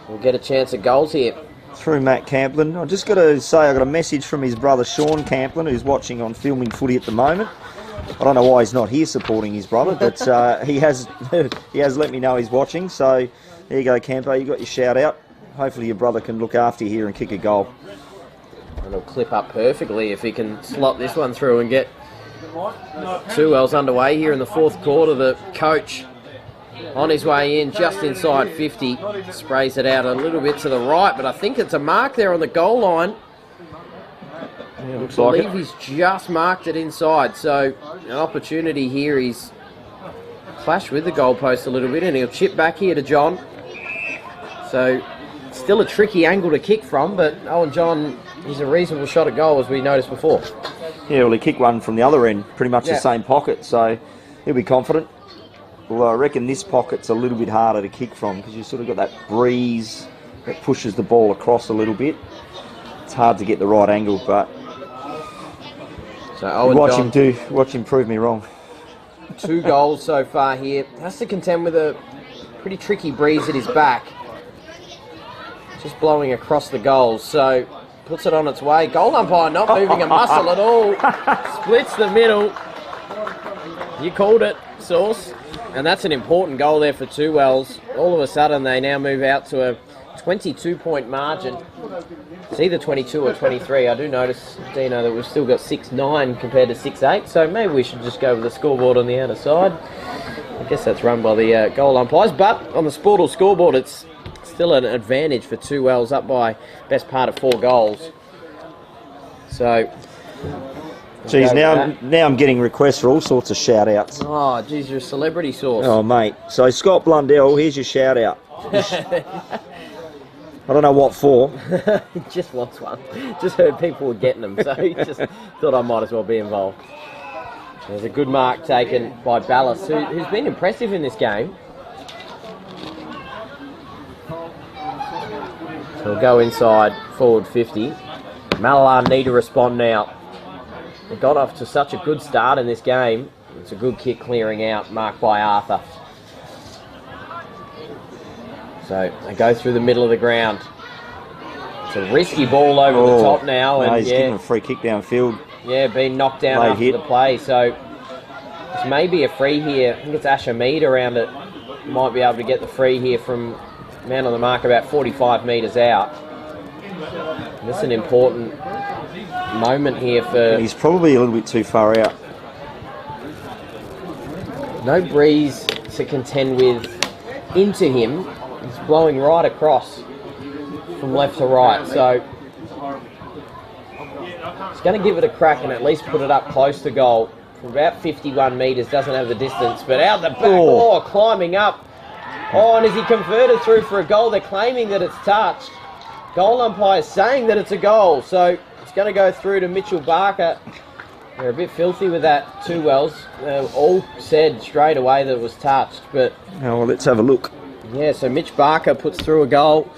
We'll get a chance at goals here. Through Matt Camplin. I just got to say I got a message from his brother Sean Camplin, who's watching on Filming Footy at the moment. I don't know why he's not here supporting his brother, but he has let me know he's watching. So there you go, Campo. You got your shout out. Hopefully your brother can look after you here and kick a goal. And it'll clip up perfectly if he can slot this one through and get Two Wells underway here in the fourth quarter. The coach on his way in, just inside 50, sprays it out a little bit to the right, but I think it's a mark there on the goal line. Yeah, looks I like believe it. he's just marked it inside, so an opportunity here. He's clashed with the goalpost a little bit, and he'll chip back here to John. So still a tricky angle to kick from, but Owen John is a reasonable shot at goal, as we noticed before. Yeah, well, he kicked one from the other end, pretty much the same pocket, so he'll be confident. Although I reckon this pocket's a little bit harder to kick from because you've sort of got that breeze that pushes the ball across a little bit. It's hard to get the right angle, but so Owen watch him prove me wrong. 2 goals so far here. Has to contend with a pretty tricky breeze at his back. Just blowing across the goals, so puts it on its way. Goal umpire not moving a muscle at all. Splits the middle. You called it, Sauce. And that's an important goal there for Two Wells. All of a sudden they now move out to a 22-point margin. It's either 22 or 23. I do notice, Dino, that we've still got 6-9 compared to 6-8, so maybe we should just go with the scoreboard on the outer side. I guess that's run by the goal umpires, but on the Sportal scoreboard it's still an advantage for Two Wells, up by best part of 4 goals. So geez, now I'm getting requests for all sorts of shout outs. Oh, geez, you're a celebrity, Sauce. Oh, mate. So Scott Blundell, here's your shout out. I don't know what for. He just wants one. Just heard people were getting them, so he just thought I might as well be involved. There's a good mark taken by Ballas, who's been impressive in this game. So we'll go inside, forward 50. Mallala need to respond now. They got off to such a good start in this game. It's a good kick clearing out, marked by Arthur. So they go through the middle of the ground. It's a risky ball over the top now. No, And he's giving a free kick downfield. Yeah, being knocked down after the play. So it's maybe a free here. I think it's Asher Mead around it. Might be able to get the free here from man on the mark about 45 metres out. And this is an important moment here for... He's probably a little bit too far out. No breeze to contend with into him. He's blowing right across from left to right. So he's going to give it a crack and at least put it up close to goal. From about 51 metres, doesn't have the distance, but out the back, climbing up. Oh, and is he converted through for a goal? They're claiming that it's touched. Goal umpire saying that it's a goal. So it's going to go through to Mitchell Barker. They're a bit filthy with that, two wells. All said straight away that it was touched, but... Oh, well, let's have a look. Yeah, so Mitch Barker puts through a goal.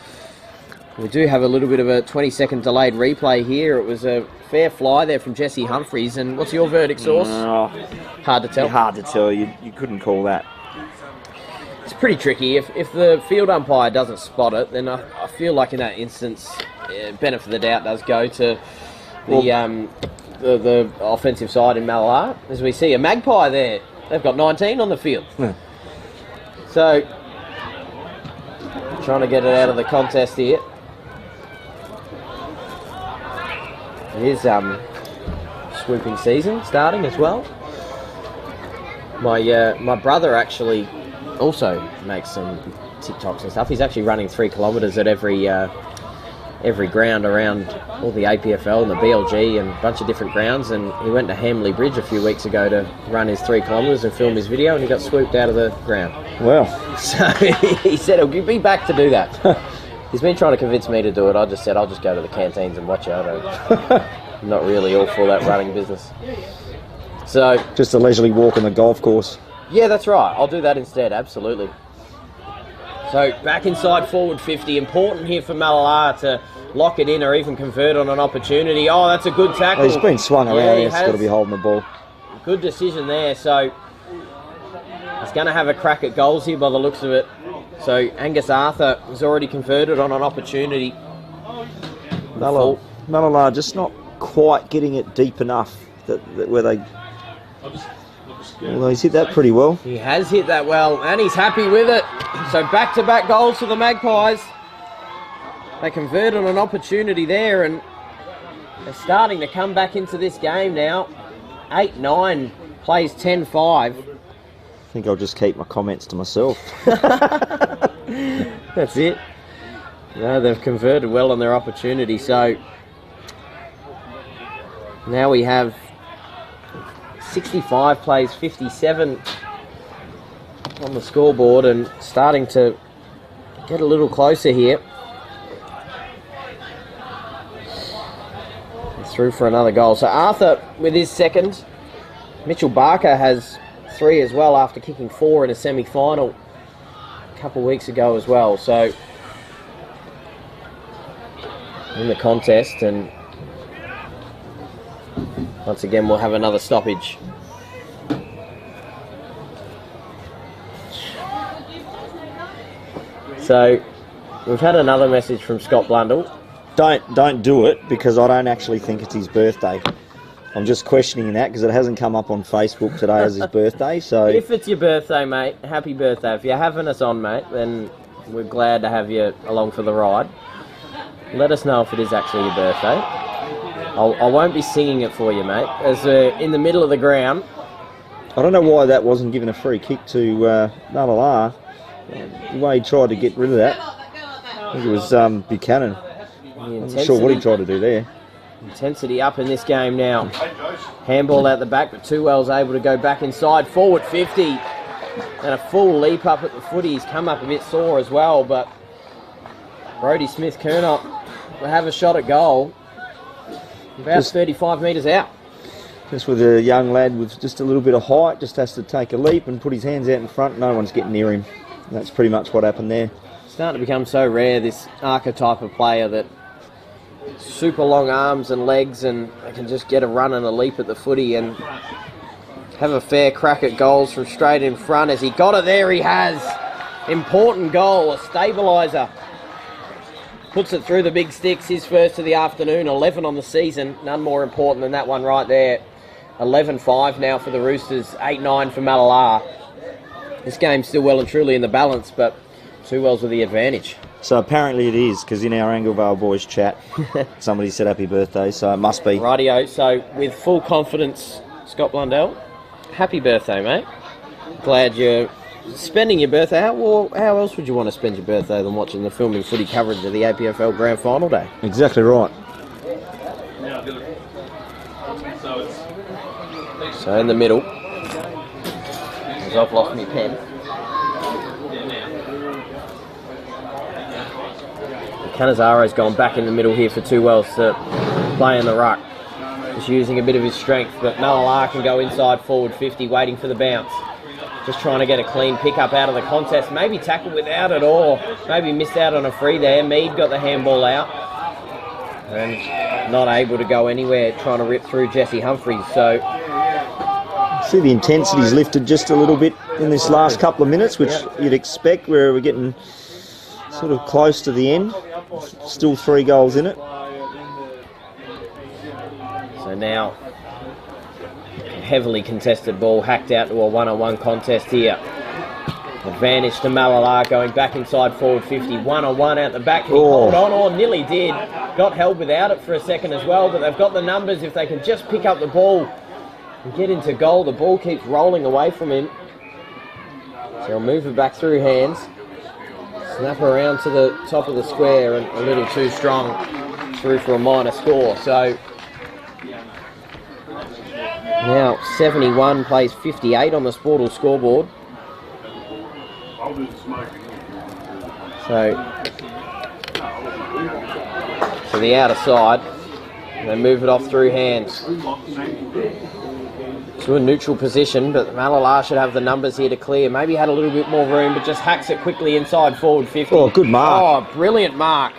We do have a little bit of a 20-second delayed replay here. It was a fair fly there from Jesse Humphreys. And what's your verdict, Source? Hard to tell. Hard to tell. You couldn't call that. It's pretty tricky. If the field umpire doesn't spot it, then I feel like in that instance, benefit of the doubt does go to the offensive side in Mallala. As we see a magpie there. They've got 19 on the field. So, trying to get it out of the contest here. It is swooping season starting as well. My brother actually also makes some TikToks and stuff. He's actually running 3 kilometres at every ground around all the APFL and the BLG and a bunch of different grounds, and he went to Hamley Bridge a few weeks ago to run his 3 kilometres and film his video, and he got swooped out of the ground. Well. So he said he'll be back to do that. He's been trying to convince me to do it. I just said I'll just go to the canteens and watch it. I'm not really all for that running business. So just a leisurely walk on the golf course. Yeah, that's right. I'll do that instead, absolutely. So back inside forward 50. Important here for Mallala to lock it in or even convert on an opportunity. Oh, that's a good tackle. He's been swung around. He's got to be holding the ball. Good decision there. So he's going to have a crack at goals here by the looks of it. So Angus Arthur has already converted on an opportunity. Mallala just not quite getting it deep enough that where they... Well, he's hit that pretty well. He has hit that well, and he's happy with it. So back-to-back goals for the Magpies. They converted on an opportunity there, and they're starting to come back into this game now. 8-9 plays 10-5. I think I'll just keep my comments to myself. That's it. No, they've converted well on their opportunity. So now we have 65 plays 57 on the scoreboard and starting to get a little closer here. Through for another goal. So Arthur with his second. Mitchell Barker has 3 as well after kicking 4 in a semi-final a couple of weeks ago as well. So in the contest, and once again we'll have another stoppage. So we've had another message from Scott Blundell. Don't do it, because I don't actually think it's his birthday. I'm just questioning that because it hasn't come up on Facebook today as his birthday. So if it's your birthday, mate, happy birthday. If you're having us on, mate, then we're glad to have you along for the ride. Let us know if it is actually your birthday. I won't be singing it for you, mate, as we're in the middle of the ground. I don't know why that wasn't given a free kick to Mallala. The way he tried to get rid of that. I think it was Buchanan. I'm not sure what he tried to do there. Intensity up in this game now. Handball out the back, but Tuwell's able to go back inside. Forward 50. And a full leap up at the footy. He's come up a bit sore as well, but Brodie Smith-Kernot will have a shot at goal. About 35 metres out. Just with a young lad with just a little bit of height, just has to take a leap and put his hands out in front. No one's getting near him. That's pretty much what happened there. Starting to become so rare, this archetype of player that super long arms and legs, and they can just get a run and a leap at the footy and have a fair crack at goals from straight in front. As he got it there, he has. Important goal, a stabiliser. Puts it through the big sticks, his first of the afternoon, 11 on the season. None more important than that one right there. 11-5 now for the Roosters, 8-9 for Mallala. This game's still well and truly in the balance, but Two Wells with the advantage. So apparently it is, because in our Anglevale boys chat, somebody said happy birthday, so it must be. Rightio, so with full confidence, Scott Blundell, happy birthday, mate. Glad you're spending your birthday. How else would you want to spend your birthday than watching the filming footy coverage of the APFL Grand Final day? Exactly right. So in the middle, as I've lost my pen. Canizaro's gone back in the middle here for Two Wells to play in the ruck. Just using a bit of his strength, but Mallala can go inside forward 50, waiting for the bounce. Just trying to get a clean pick-up out of the contest. Maybe tackle without it, or maybe missed out on a free there. Mead got the handball out. And not able to go anywhere, trying to rip through Jesse Humphries. So see the intensity's lifted just a little bit in this last couple of minutes, which you'd expect, where we're getting sort of close to the end. Still 3 goals in it. So now, heavily contested ball, hacked out to a one-on-one contest here. Advantage to Mallala, going back inside forward 50, one-on-one out the back. Can he hold on? Or nearly did. Got held without it for a second as well, but they've got the numbers. If they can just pick up the ball and get into goal, the ball keeps rolling away from him. So he'll move it back through hands. Snap around to the top of the square, and a little too strong through for a minor score. So now 71 plays 58 on the Sportal scoreboard. So to the outer side, they move it off through hands to a neutral position, but Mallala should have the numbers here to clear. Maybe had a little bit more room, but just hacks it quickly inside forward 50. Oh, good mark. Oh, brilliant mark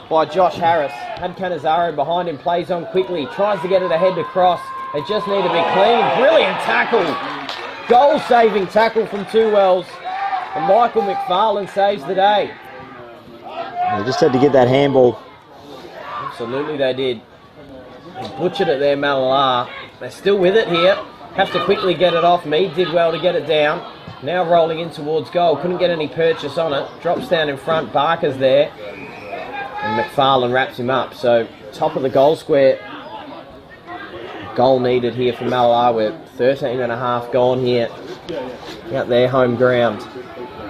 by Josh Harris. Had Canizaro behind him, plays on quickly, tries to get it ahead to cross. They just need to be clean. Brilliant tackle. Goal-saving tackle from Two Wells. And Michael McFarlane saves the day. They just had to get that handball. Absolutely they did. They butchered it there, Mallala. They're still with it here. Have to quickly get it off. Mead did well to get it down. Now rolling in towards goal. Couldn't get any purchase on it. Drops down in front. Barker's there. And McFarlane wraps him up. So top of the goal square. Goal needed here for Mallala. We're 13.5 gone here. Out there, home ground.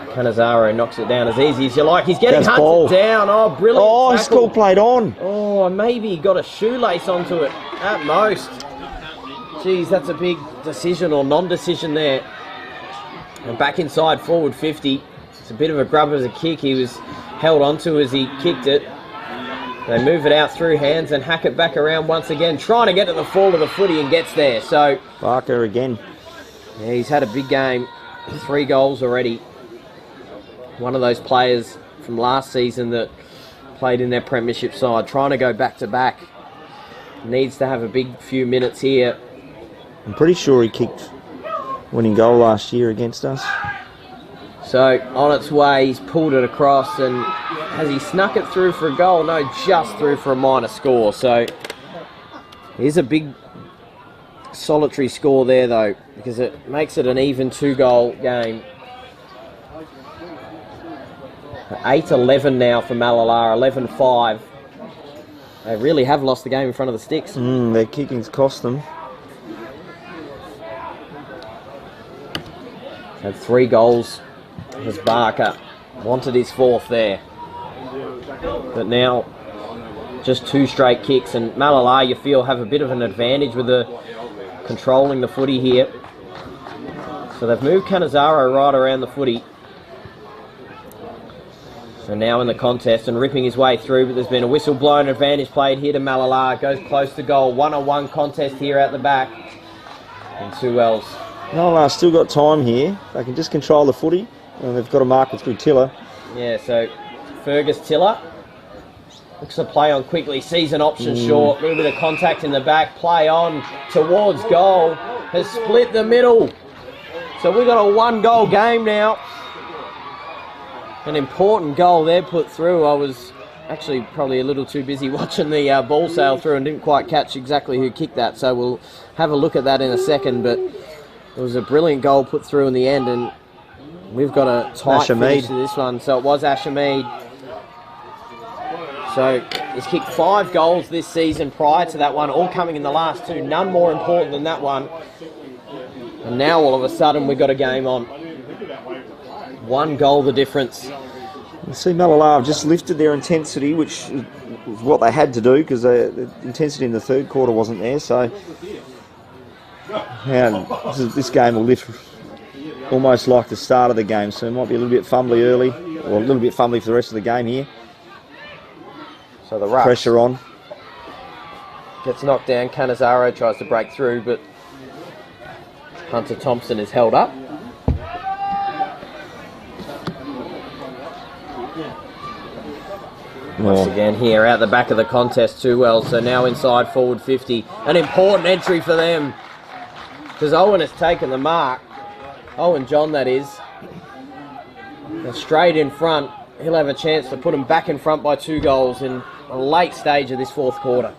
Canizaro knocks it down as easy as you like. He's getting hunted down. Oh, brilliant. Oh, he's still played on. Oh, maybe he got a shoelace onto it at most. Geez, that's a big decision or non-decision there. And back inside forward 50. It's a bit of a grub as a kick. He was held onto as he kicked it. They move it out through hands and hack it back around once again, trying to get to the fall of the footy, and gets there. So Barker again. Yeah, he's had a big game. 3 goals already. One of those players from last season that played in their premiership side, trying to go back-to-back. Needs to have a big few minutes here. I'm pretty sure he kicked winning goal last year against us. So on its way, he's pulled it across, and has he snuck it through for a goal? No, just through for a minor score. So here's a big solitary score there, though, because it makes it an even 2-goal game. 8-11 now for Mallala, 11-5. They really have lost the game in front of the sticks. Their kicking's cost them. Had 3 goals as Barker. Wanted his 4th there. But now just 2 straight kicks, and Mallala, you feel, have a bit of an advantage with the controlling the footy here. So they've moved Canizaro right around the footy. So now in the contest and ripping his way through, but there's been a whistle blown, advantage played here to Malala. Goes close to goal. 1-on-1 contest here out the back. And 2 Wells. No, still got time here. They can just control the footy, and they've got a marker through Tiller. Yeah, so Fergus Tiller looks to play on quickly, sees an option short, a little bit of contact in the back, play on towards goal, has split the middle. So we've got a 1-goal game now. An important goal there put through. I was actually probably a little too busy watching the ball sail through and didn't quite catch exactly who kicked that, so we'll have a look at that in a second, but it was a brilliant goal put through in the end, and we've got a tight finish to this one. So it was Ashamid. So he's kicked 5 goals this season prior to that one, all coming in the last 2, none more important than that one. And now all of a sudden we've got a game on. 1 goal the difference. You see Malala have just lifted their intensity, which was what they had to do because the intensity in the third quarter wasn't there. So this game will lift almost like the start of the game. So it might be a little bit fumbly early, or a little bit fumbly for the rest of the game here. So the rush. Pressure on. Gets knocked down. Canizaro tries to break through, but Hunter Thompson is held up. Once again here out the back of the contest 2 Wells, so now inside forward 50. An important entry for them because Owen has taken the mark. Owen John, that is. And straight in front. He'll have a chance to put him back in front by 2 goals in a late stage of this 4th quarter.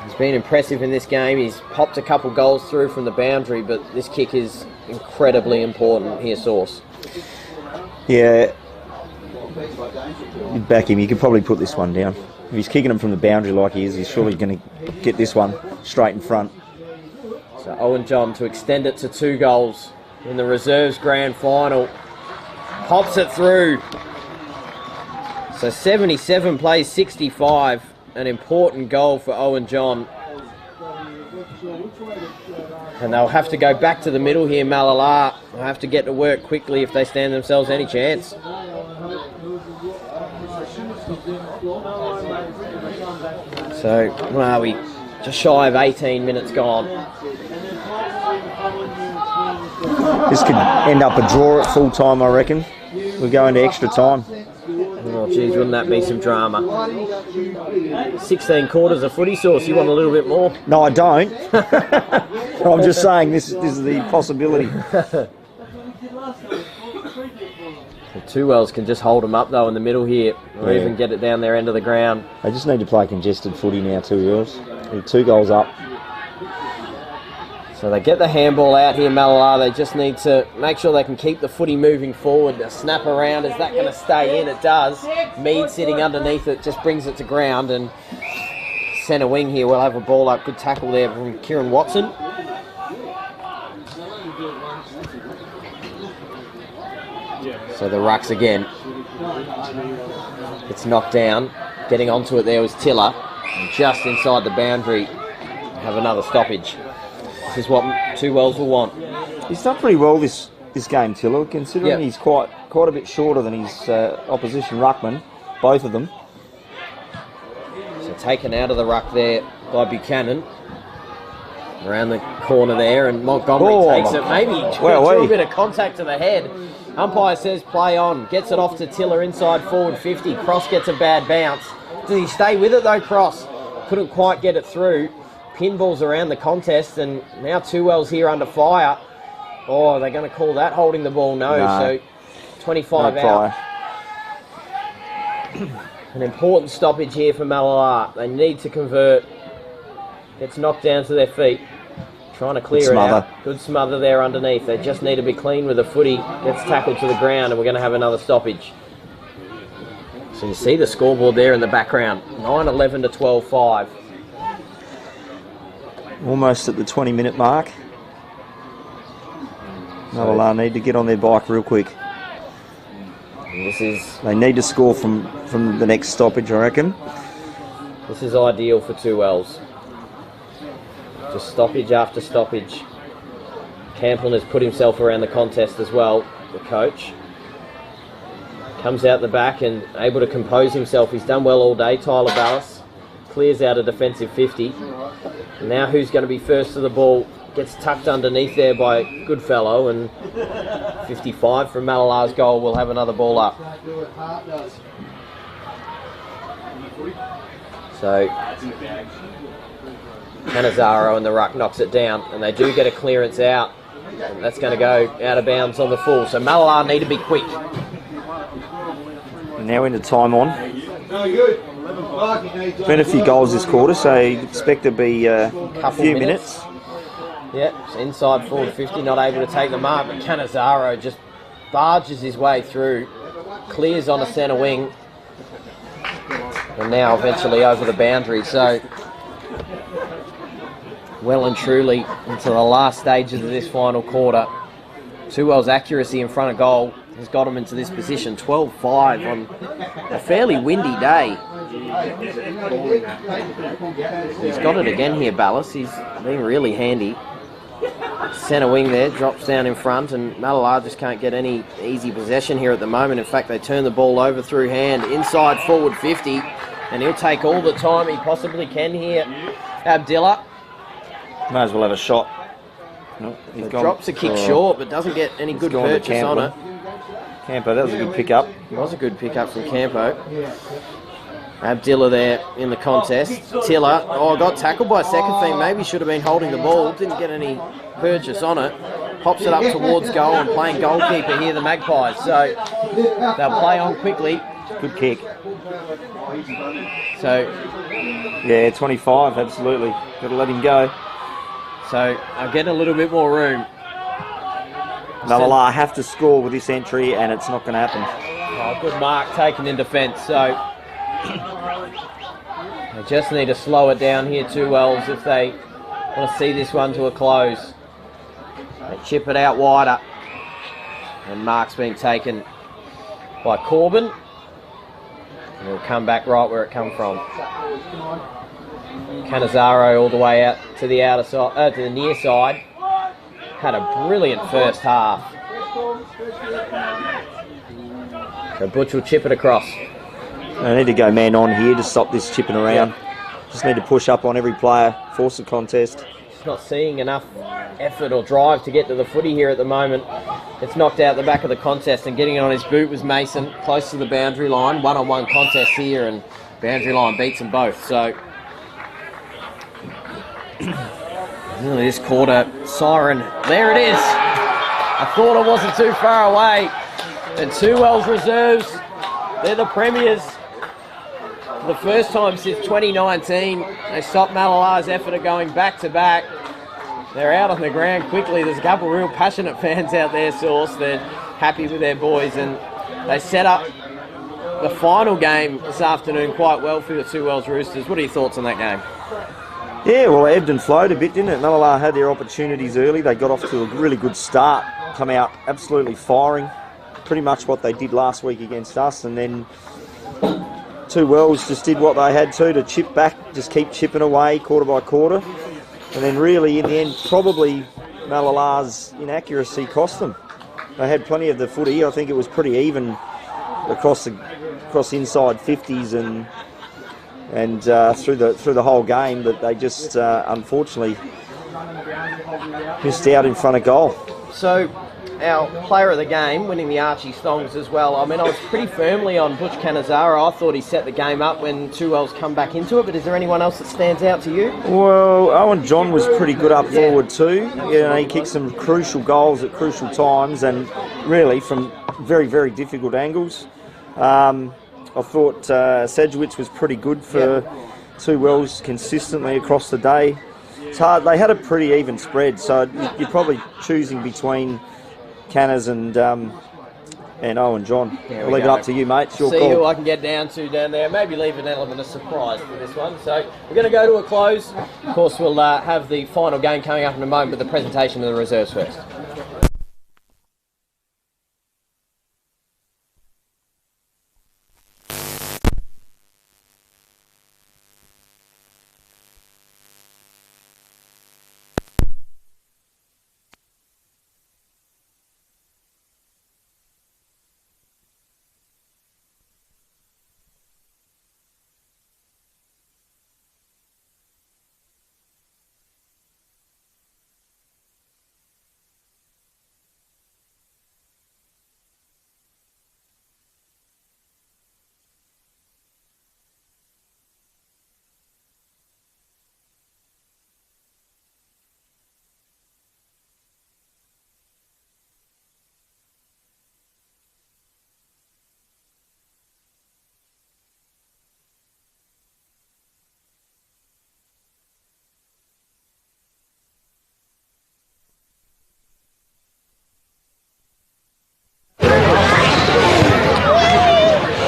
He's been impressive in this game. He's popped a couple goals through from the boundary, but this kick is incredibly important here, Sauce. Yeah. You'd back him. You could probably put this one down. If he's kicking him from the boundary like he is, he's surely going to get this one straight in front. So Owen John to extend it to 2 goals in the reserves grand final. Pops it through. So 77 plays 65. An important goal for Owen John. And they'll have to go back to the middle here, Malala. They'll have to get to work quickly if they stand themselves any chance. So, where are we? Just shy of 18 minutes gone. This could end up a draw at full time, I reckon. We're going to extra time. Oh, geez, wouldn't that be some drama? 16 quarters of footy, Sauce. You want a little bit more? No, I don't. I'm just saying this is the possibility. The 2 Wells can just hold them up, though, in the middle here, or even get it down their end of the ground. They just need to play congested footy now, 2 Wells. 2 goals up. So they get the handball out here, Malala. They just need to make sure they can keep the footy moving forward. A snap around, is that going to stay in? It does. Mead sitting underneath it just brings it to ground, and centre wing here will have a ball up. Good tackle there from Kieran Watson. So the rucks again. It's knocked down. Getting onto it there was Tiller. And just inside the boundary, have another stoppage. This is what 2 Wells will want. He's done pretty well this game, Tiller, considering he's quite a bit shorter than his opposition ruckman, both of them. So taken out of the ruck there by Buchanan. Around the corner there, and Montgomery takes it. Maybe drew a bit of contact to the head. Umpire says play on. Gets it off to Tiller inside forward 50. Cross gets a bad bounce. Does he stay with it though, Cross? Couldn't quite get it through. Pinballs around the contest, and now 2 Wells here under fire. Oh, they're going to call that holding the ball? No. So 25 out. An important stoppage here for Malala. They need to convert. Gets knocked down to their feet. Trying to clear it out. Good smother there underneath. They just need to be clean with the footy. Gets tackled to the ground, and we're going to have another stoppage. So you see the scoreboard there in the background. 9-11 to 12-5. Almost at the 20-minute mark. Malala need to get on their bike real quick. They need to score from the next stoppage, I reckon. This is ideal for 2 Wells. Just stoppage after stoppage. Camplin has put himself around the contest as well, the coach. Comes out the back and able to compose himself. He's done well all day, Tyler Ballas. Clears out a defensive 50. And now who's going to be first to the ball? Gets tucked underneath there by Goodfellow, and 55 from Malalar's goal will have another ball up. So Cannizaro in the ruck knocks it down, and they do get a clearance out, and that's going to go out of bounds on the full. So Malalar need to be quick. Now into time on. Been a few goals this quarter, so you expect to be a few minutes. Yep, it's inside forward 50, not able to take the mark, but Cannizaro just barges his way through, clears on a centre wing, and now eventually over the boundary. So well and truly into the last stages of this final quarter. Tuwell's accuracy in front of goal has got him into this position. 12-5 on a fairly windy day. He's got it again here, Ballas. He's being really handy. Centre wing there, drops down in front, and Malalar just can't get any easy possession here at the moment. In fact, they turn the ball over through hand, inside forward 50, and he'll take all the time he possibly can here. Abdillah. May as well have a shot. No, he's gone. Drops a kick short, but doesn't get any good purchase on it. Campo, that was a good pick-up. It was a good pick-up from Campo. Abdillah there in the contest. Tiller, got tackled by Sekafine. Maybe should have been holding the ball. Didn't get any purchase on it. Pops it up towards goal and playing goalkeeper here, the Magpies. So they'll play on quickly. Good kick. So yeah, 25, absolutely. Got to let him go. So I'll get a little bit more room. Malalar have to score with this entry, and it's not going to happen. Oh, good mark taken in defence. So they just need to slow it down here, Two Wells, if they want to see this one to a close. They chip it out wider, and mark's been taken by Corbin, and it'll come back right where it come from. Cannizaro all the way out to the outer side, to the near side. Had a brilliant first half. So Butch will chip it across. They need to go man on here to stop this chipping around. Yep. Just need to push up on every player, force the contest. Just not seeing enough effort or drive to get to the footy here at the moment. It's knocked out the back of the contest, and getting it on his boot was Mason, close to the boundary line. One-on-one contest here, and boundary line beats them both. So really this quarter siren, there it is. I thought it wasn't too far away. And Two Wells reserves, they're the premiers. For the first time since 2019, they stopped Malalar's effort of going back to back. They're out on the ground quickly. There's a couple of real passionate fans out there, Source. They're happy with their boys, and they set up the final game this afternoon quite well for the Two Wells Roosters. What are your thoughts on that game? Yeah, well, it ebbed and flowed a bit, didn't it? Malalar had their opportunities early. They got off to a really good start, come out absolutely firing, pretty much what they did last week against us, and then Two Wells just did what they had to chip back, just keep chipping away quarter by quarter, and then really in the end probably Malalar's inaccuracy cost them. They had plenty of the footy. I think it was pretty even across inside 50s and through the whole game, but they just unfortunately missed out in front of goal. So our player of the game, winning the Archie Stongs as well. I mean, I was pretty firmly on Butch Cannizaro. I thought he set the game up when Two Wells come back into it, but is there anyone else that stands out to you? Well, Owen John was pretty good up forward too. He kicked some crucial goals at crucial times, and really from very, very difficult angles. I thought Sedgwicz was pretty good for Two Wells consistently across the day. It's hard. They had a pretty even spread, so you're probably choosing between Canners and Owen John. I'll leave it up to you, mate. It's your See call. who I can get down to down there. Maybe leave an element of surprise for this one. So we're going to go to a close. Of course, we'll have the final game coming up in a moment, but the presentation of the reserves first.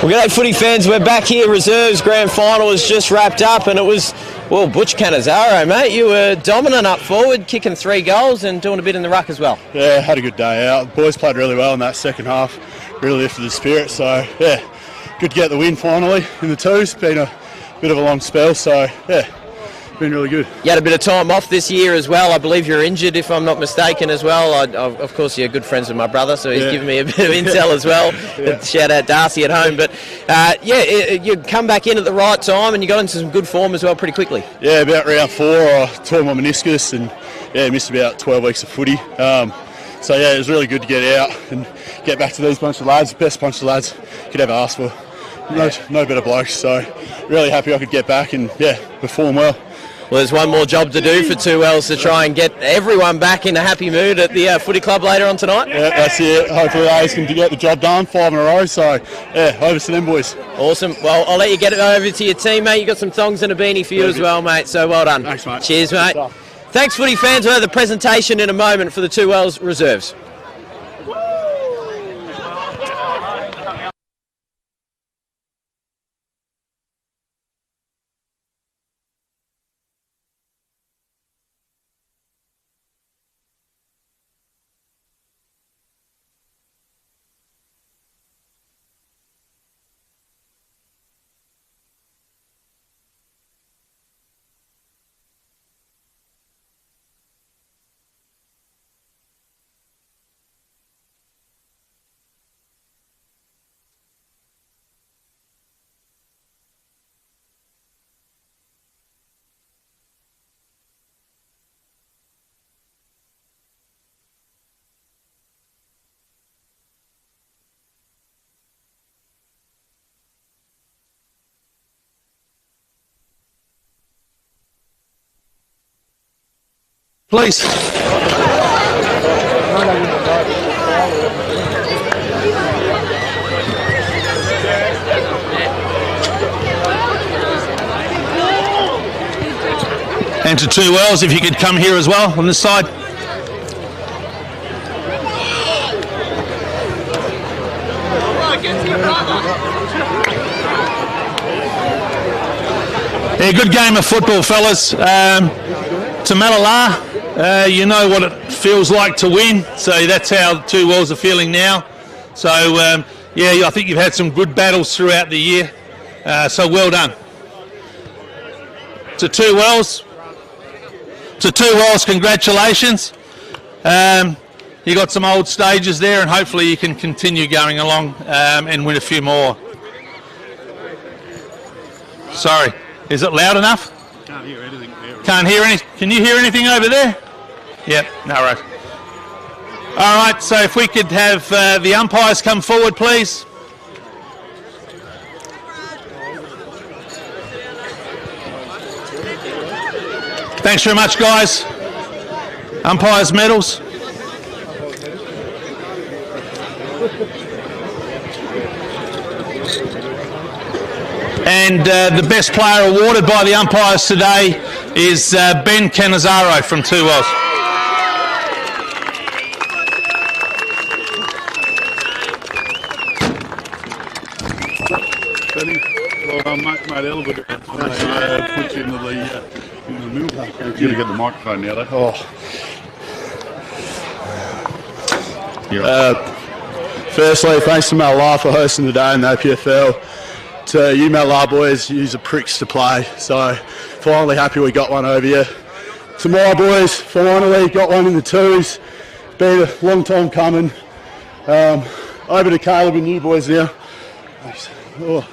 Well, g'day footy fans, we're back here. Reserves Grand Final has just wrapped up and it was, well, Butch Cannizzaro, mate. You were dominant up forward, kicking 3 goals and doing a bit in the ruck as well. Yeah, had a good day out. The boys played really well in that second half, really lifted the spirit. So, yeah, good to get the win finally in the twos. Been a bit of a long spell, so, yeah. Been really good. You had a bit of time off this year as well. I believe you're injured, if I'm not mistaken, as well. Of course, you're good friends with my brother, so he's given me a bit of intel as well. Yeah. Shout out Darcy at home. But, you come back in at the right time and you got into some good form as well pretty quickly. Yeah, about round 4, I tore my meniscus and, missed about 12 weeks of footy. So, it was really good to get out and get back to these bunch of lads, best bunch of lads could ever ask for. No better blokes, so really happy I could get back and, perform well. Well, there's one more job to do for 2 Ls to try and get everyone back in a happy mood at the footy club later on tonight. Yeah, that's it. Hopefully A's can get the job done, 5 in a row. So, over to them boys. Awesome. Well, I'll let you get it over to your team, mate. You've got some thongs and a beanie for you as well, mate. So well done. Thanks, mate. Cheers, mate. Thanks, footy fans. We'll have the presentation in a moment for the 2 Ls reserves. Please. And to 2 Ls, if you could come here as well on this side. Yeah, good game of football, fellas. To Malala, you know what it feels like to win, so that's how 2 Ls are feeling now. So, I think you've had some good battles throughout the year, so well done. To 2 Ls, congratulations. You got some old stages there, and hopefully you can continue going along and win a few more. Sorry, is it loud enough? Can't hear anything there. Can't hear any. Can you hear anything over there? Yep, no right. All right, so if we could have the umpires come forward, please. Thanks very much, guys. Umpires' medals. And the best player awarded by the umpires today is Ben Cannizzaro from 2 Ls. Benny, well done, mate. Elevator. Put you into the middle. You're going to get the microphone now, though. Firstly, thanks to Malala for hosting the day in the APFL. To you Malala boys, you're pricks to play, so finally happy we got one over you. To my boys, finally got one in the twos. Been a long time coming. Over to Caleb and you boys now. Oh.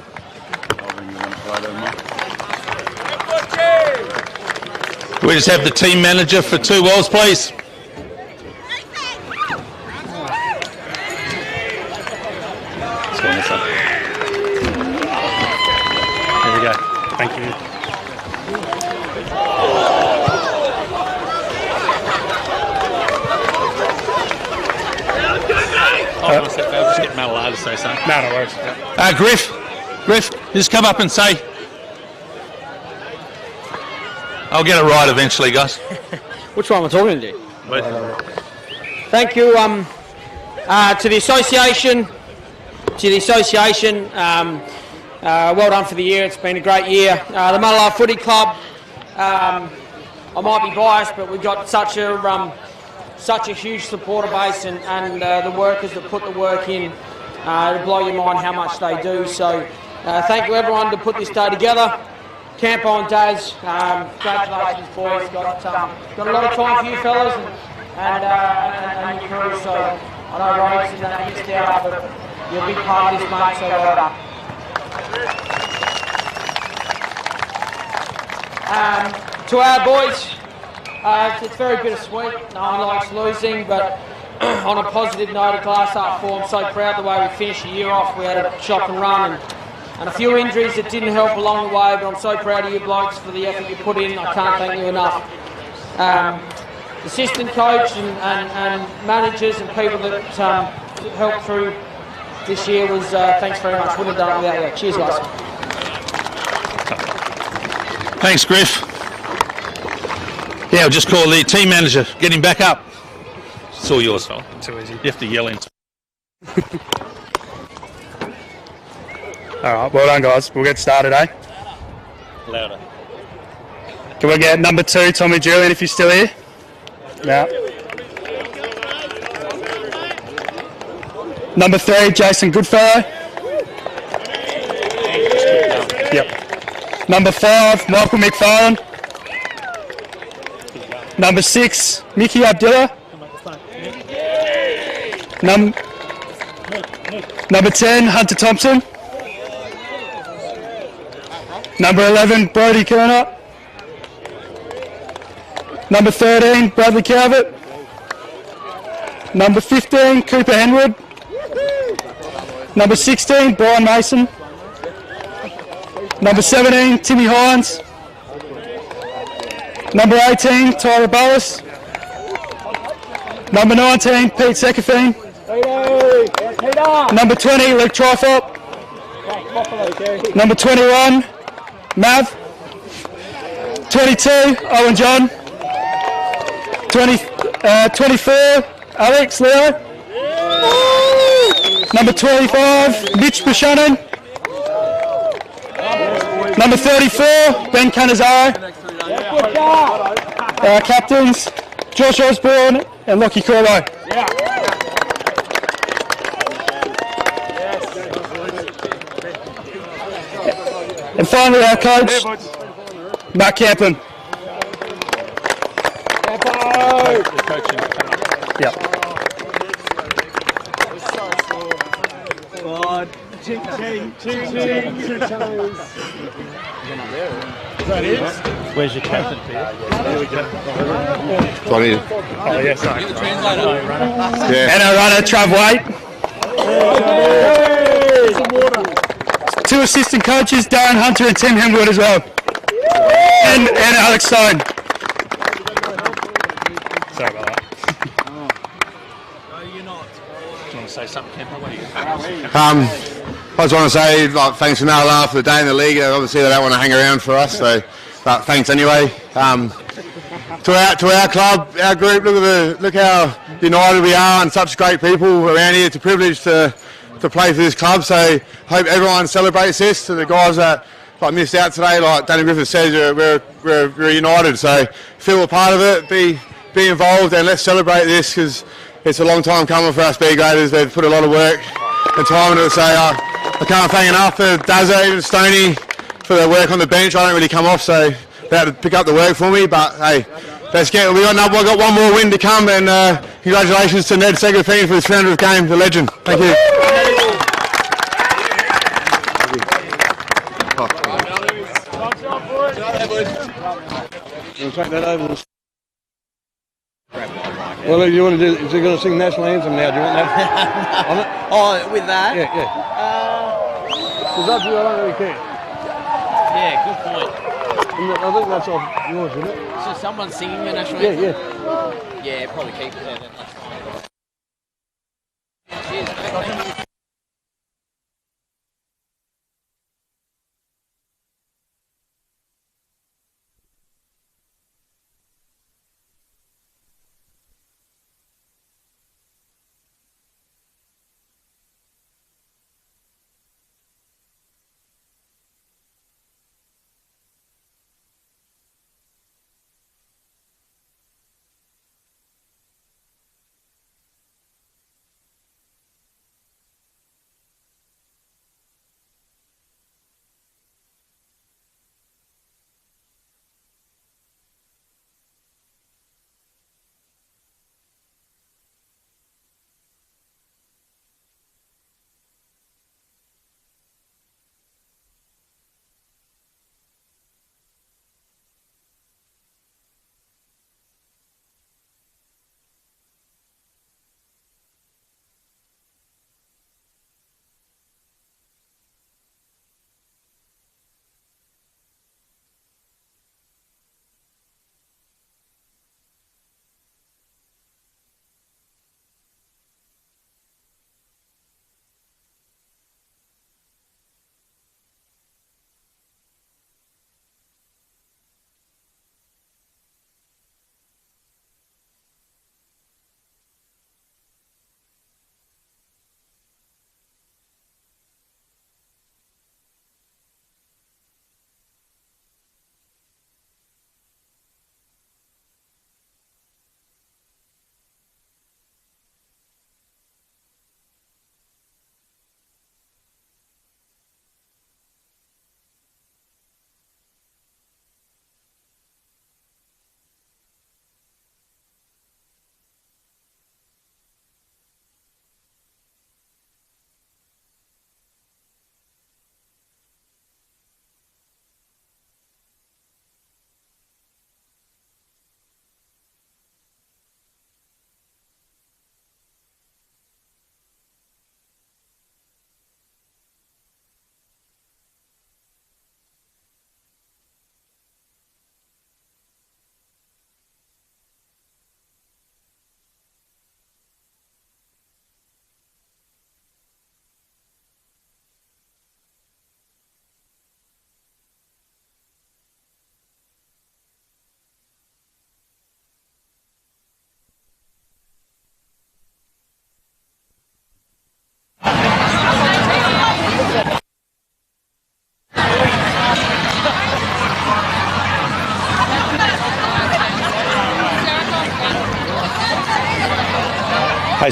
Can we just have the team manager for 2 Ls, please? There we go. Thank you. I'll just get Malala to say something. No worries. Griff, just come up and say. I'll get it right eventually, guys. Which one am I talking to? Thank you to the association, to the association. Well done for the year. It's been a great year. The Mullalah Footy Club. I might be biased, but we've got such a huge supporter base, and the workers that put the work in. It'll blow your mind how much they do. So thank you everyone to put this day together. Campo and Daz, congratulations boys. Got a lot of time for you fellas and your crew. So I know Rose and that missed out, but you're a big part of this, mate. So well done. To our boys, it's very bittersweet. No one likes losing, but on a positive note, a glass half full. I'm so proud the way we finished the year off. We had a shock and run and a few injuries that didn't help along the way, but I'm so proud of you blokes for the effort you put in. I can't thank you enough. Assistant coach and managers and people that helped through this year was thanks very much. Wouldn't have done it without you. Cheers, guys. Thanks, Griff. Yeah, I'll just call the team manager. Get him back up. It's all yours, fella. Too easy. You have to yell in. All right, well done, guys. We'll get started, eh? Louder. Can we get number 2, Tommy Julian, if you're still here? Yeah. Number 3, Jason Goodfellow. Yep. Number 5, Michael McFarlane. Number 6, Mickey Abdullah. Number 10, Hunter Thompson. Number 11, Brody Kerner. Number 13, Bradley Calvert. Number 15, Cooper Henwood. Number 16, Brian Mason. Number 17, Timmy Hines. Number 18, Tyler Ballas. Number 19, Pete Sekafine. Number 20, Luke Trifop. Number 21, Mav. 22, Owen John. 24, Alex Leo. Number 25, Mitch Buchanan. Number 34, Ben Canizaro. Our captains, Josh Osborne and Lockie Corbo. And finally our coach, Matt Camplin. Yep. Where's your captain, Peter? There we go. Sorry. Oh, yeah, sorry. Yeah. And our runner, Trav Waite. 2 assistant coaches, Darren Hunter and Tim Hemwood as well. And Alex Stone. Sorry about that. Do you want to say something, Kemper? What do you I just want to say thanks to Mullalah for the day in the league. Obviously they don't want to hang around for us, so but thanks anyway. To our club, our group, look how united we are and such great people around here. It's a privilege to play for this club, so hope everyone celebrates this. To the guys that missed out today, like Danny Griffith says, we're united, so feel a part of it, be involved, and let's celebrate this because it's a long time coming for us B graders. They've put a lot of work and time into it, so I can't thank enough for Dazza, even Stoney, for their work on the bench. I don't really come off, so they had to pick up the work for me, but hey, we've got one more win to come, and congratulations to Ned Segafine for his 300th game, the legend. Thank you. We'll take that over. Well, you want to do? Is he going to sing national anthem now? Do you want that? Oh, with that? Yeah, yeah. It's up to you. I don't really care. Yeah, good point. I think that's off yours, isn't it? So someone's singing the national anthem? Yeah. Yeah, probably keep it there then. That's fine. Cheers, mate. Thank you.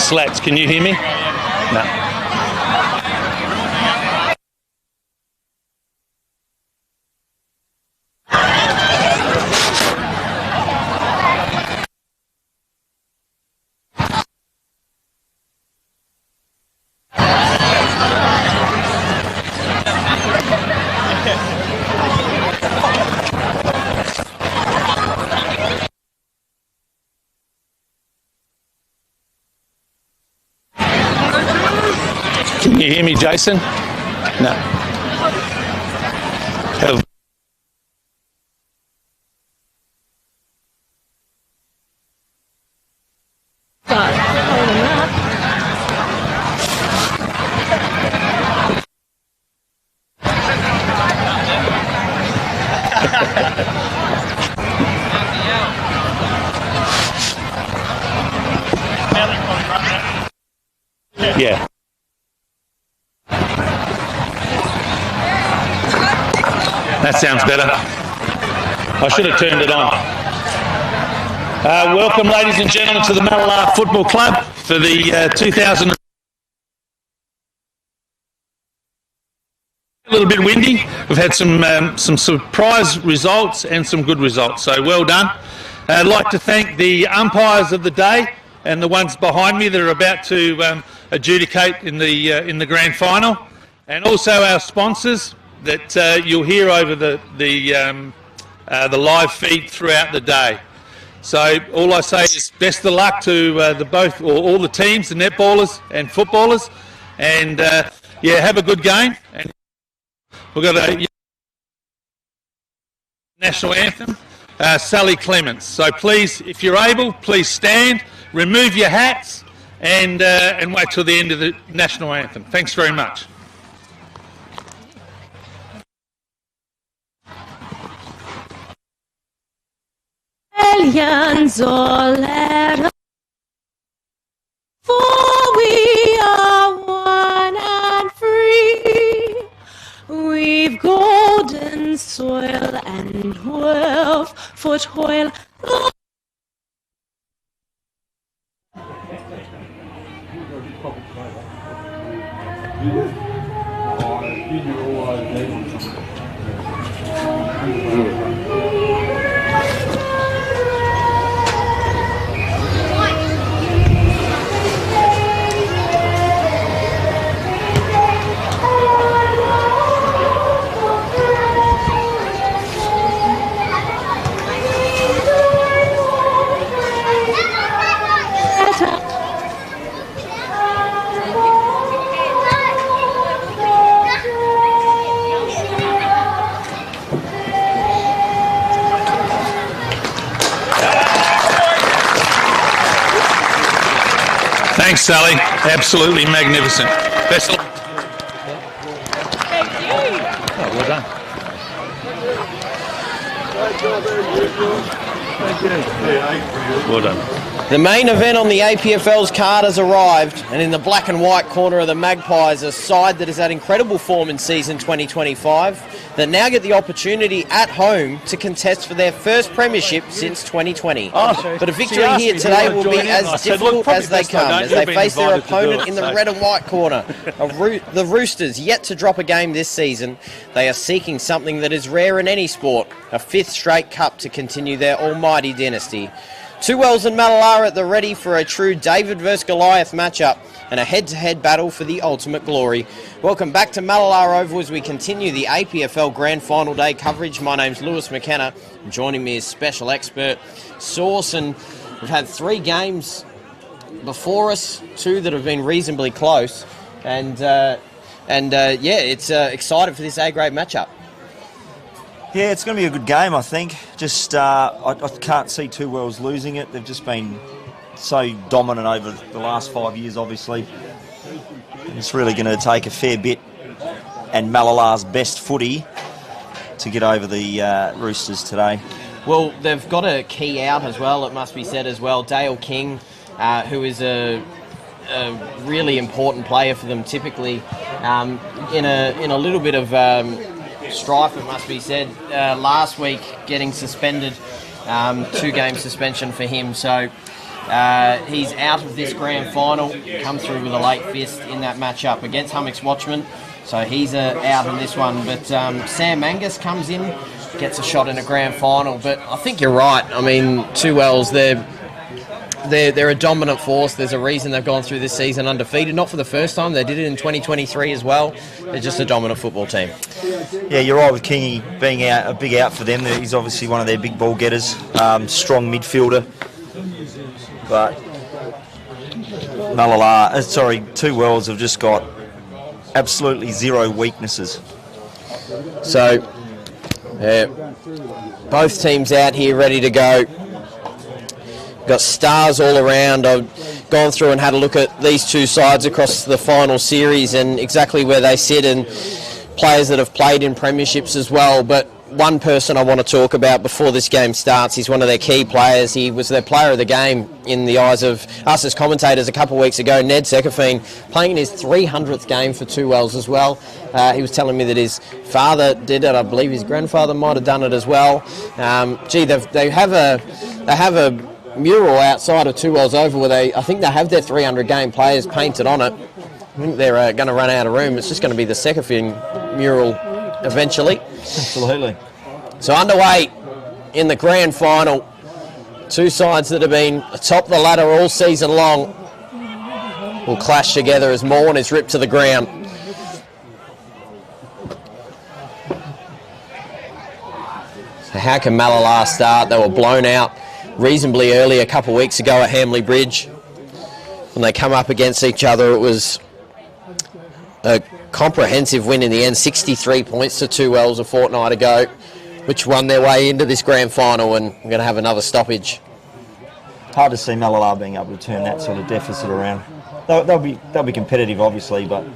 slats. Can you hear me? No. Can you hear me, Jason? No. Yeah. That sounds better. I should have turned it on. Welcome, ladies and gentlemen, to the Malala Football Club for the 2000. A little bit windy. We've had some surprise results and some good results, so well done. I'd like to thank the umpires of the day and the ones behind me that are about to adjudicate in the grand final, and also our sponsors that you'll hear over the live feed throughout the day. So all I say is best of luck to all the teams, the netballers and footballers, and yeah, have a good game. And we've got a national anthem, Sally Clements. So please, if you're able, please stand, remove your hats, and wait till the end of the national anthem. Thanks very much. Aliens all let us, for we are one and free. We've golden soil and 12-foot oil. Thanks, Sally. Absolutely magnificent. Best of luck. Thank you. Oh, well done. Well done. The main event on the APFL's card has arrived, and in the black and white corner of the Magpies, a side that has had incredible form in season 2025, that now get the opportunity at home to contest for their first premiership since 2020. But a victory here today will be as difficult as they come, as they face their opponent in the red and white corner. The Roosters, yet to drop a game this season, they are seeking something that is rare in any sport, a 5th straight cup to continue their almighty dynasty. Two Wells and Malala at the ready for a true David versus Goliath matchup and a head-to-head battle for the ultimate glory. Welcome back to Malala Oval as we continue the APFL Grand Final Day coverage. My name's Lewis McKenna. Joining me is special expert Source, and we've had 3 games before us, 2 that have been reasonably close, and yeah, it's excited for this A-grade matchup. Yeah, it's going to be a good game, I think. Just, I can't see Two Wells losing it. They've just been so dominant over the last 5 years, obviously. It's really going to take a fair bit and Malala's best footy to get over the Roosters today. Well, they've got a key out as well, it must be said as well. Dale King, who is a really important player for them typically, in a little bit of strife, it must be said, last week getting suspended, 2-game suspension for him. So He's out of this grand final, come through with a late fist in that matchup against Hummocks Watchman. So he's out in this one. But Sam Mangus comes in, gets a shot in a grand final. But I think you're right. I mean, 2Ls, they're a dominant force. There's a reason they've gone through this season undefeated. Not for the first time. They did it in 2023 as well. They're just a dominant football team. Yeah, you're right with Kingy being a big out for them. He's obviously one of their big ball getters, strong midfielder. But 2Wells have just got absolutely zero weaknesses. So, both teams out here ready to go. Got stars all around. I've gone through and had a look at these two sides across the final series and exactly where they sit, and players that have played in premierships as well. But one person I want to talk about before this game starts, he's one of their key players. He was their player of the game in the eyes of us as commentators a couple of weeks ago, Ned Sekafine, playing in his 300th game for 2Wells as well. He was telling me that his father did it. I believe his grandfather might have done it as well. They have a mural outside of 2Wells Oval where I think they have their 300 game players painted on it. I think they're going to run out of room. It's just going to be the Sekafine mural eventually. Absolutely. So underway in the grand final, two sides that have been atop the ladder all season long will clash together as Morn is ripped to the ground. So how can Malala start? They were blown out reasonably early a couple of weeks ago at Hamley Bridge. When they come up against each other, it was a comprehensive win in the end, 63 points to 2Wells a fortnight ago, which won their way into this grand final, and we're going to have another stoppage. Hard to see Malala being able to turn that sort of deficit around. They'll be competitive, obviously, but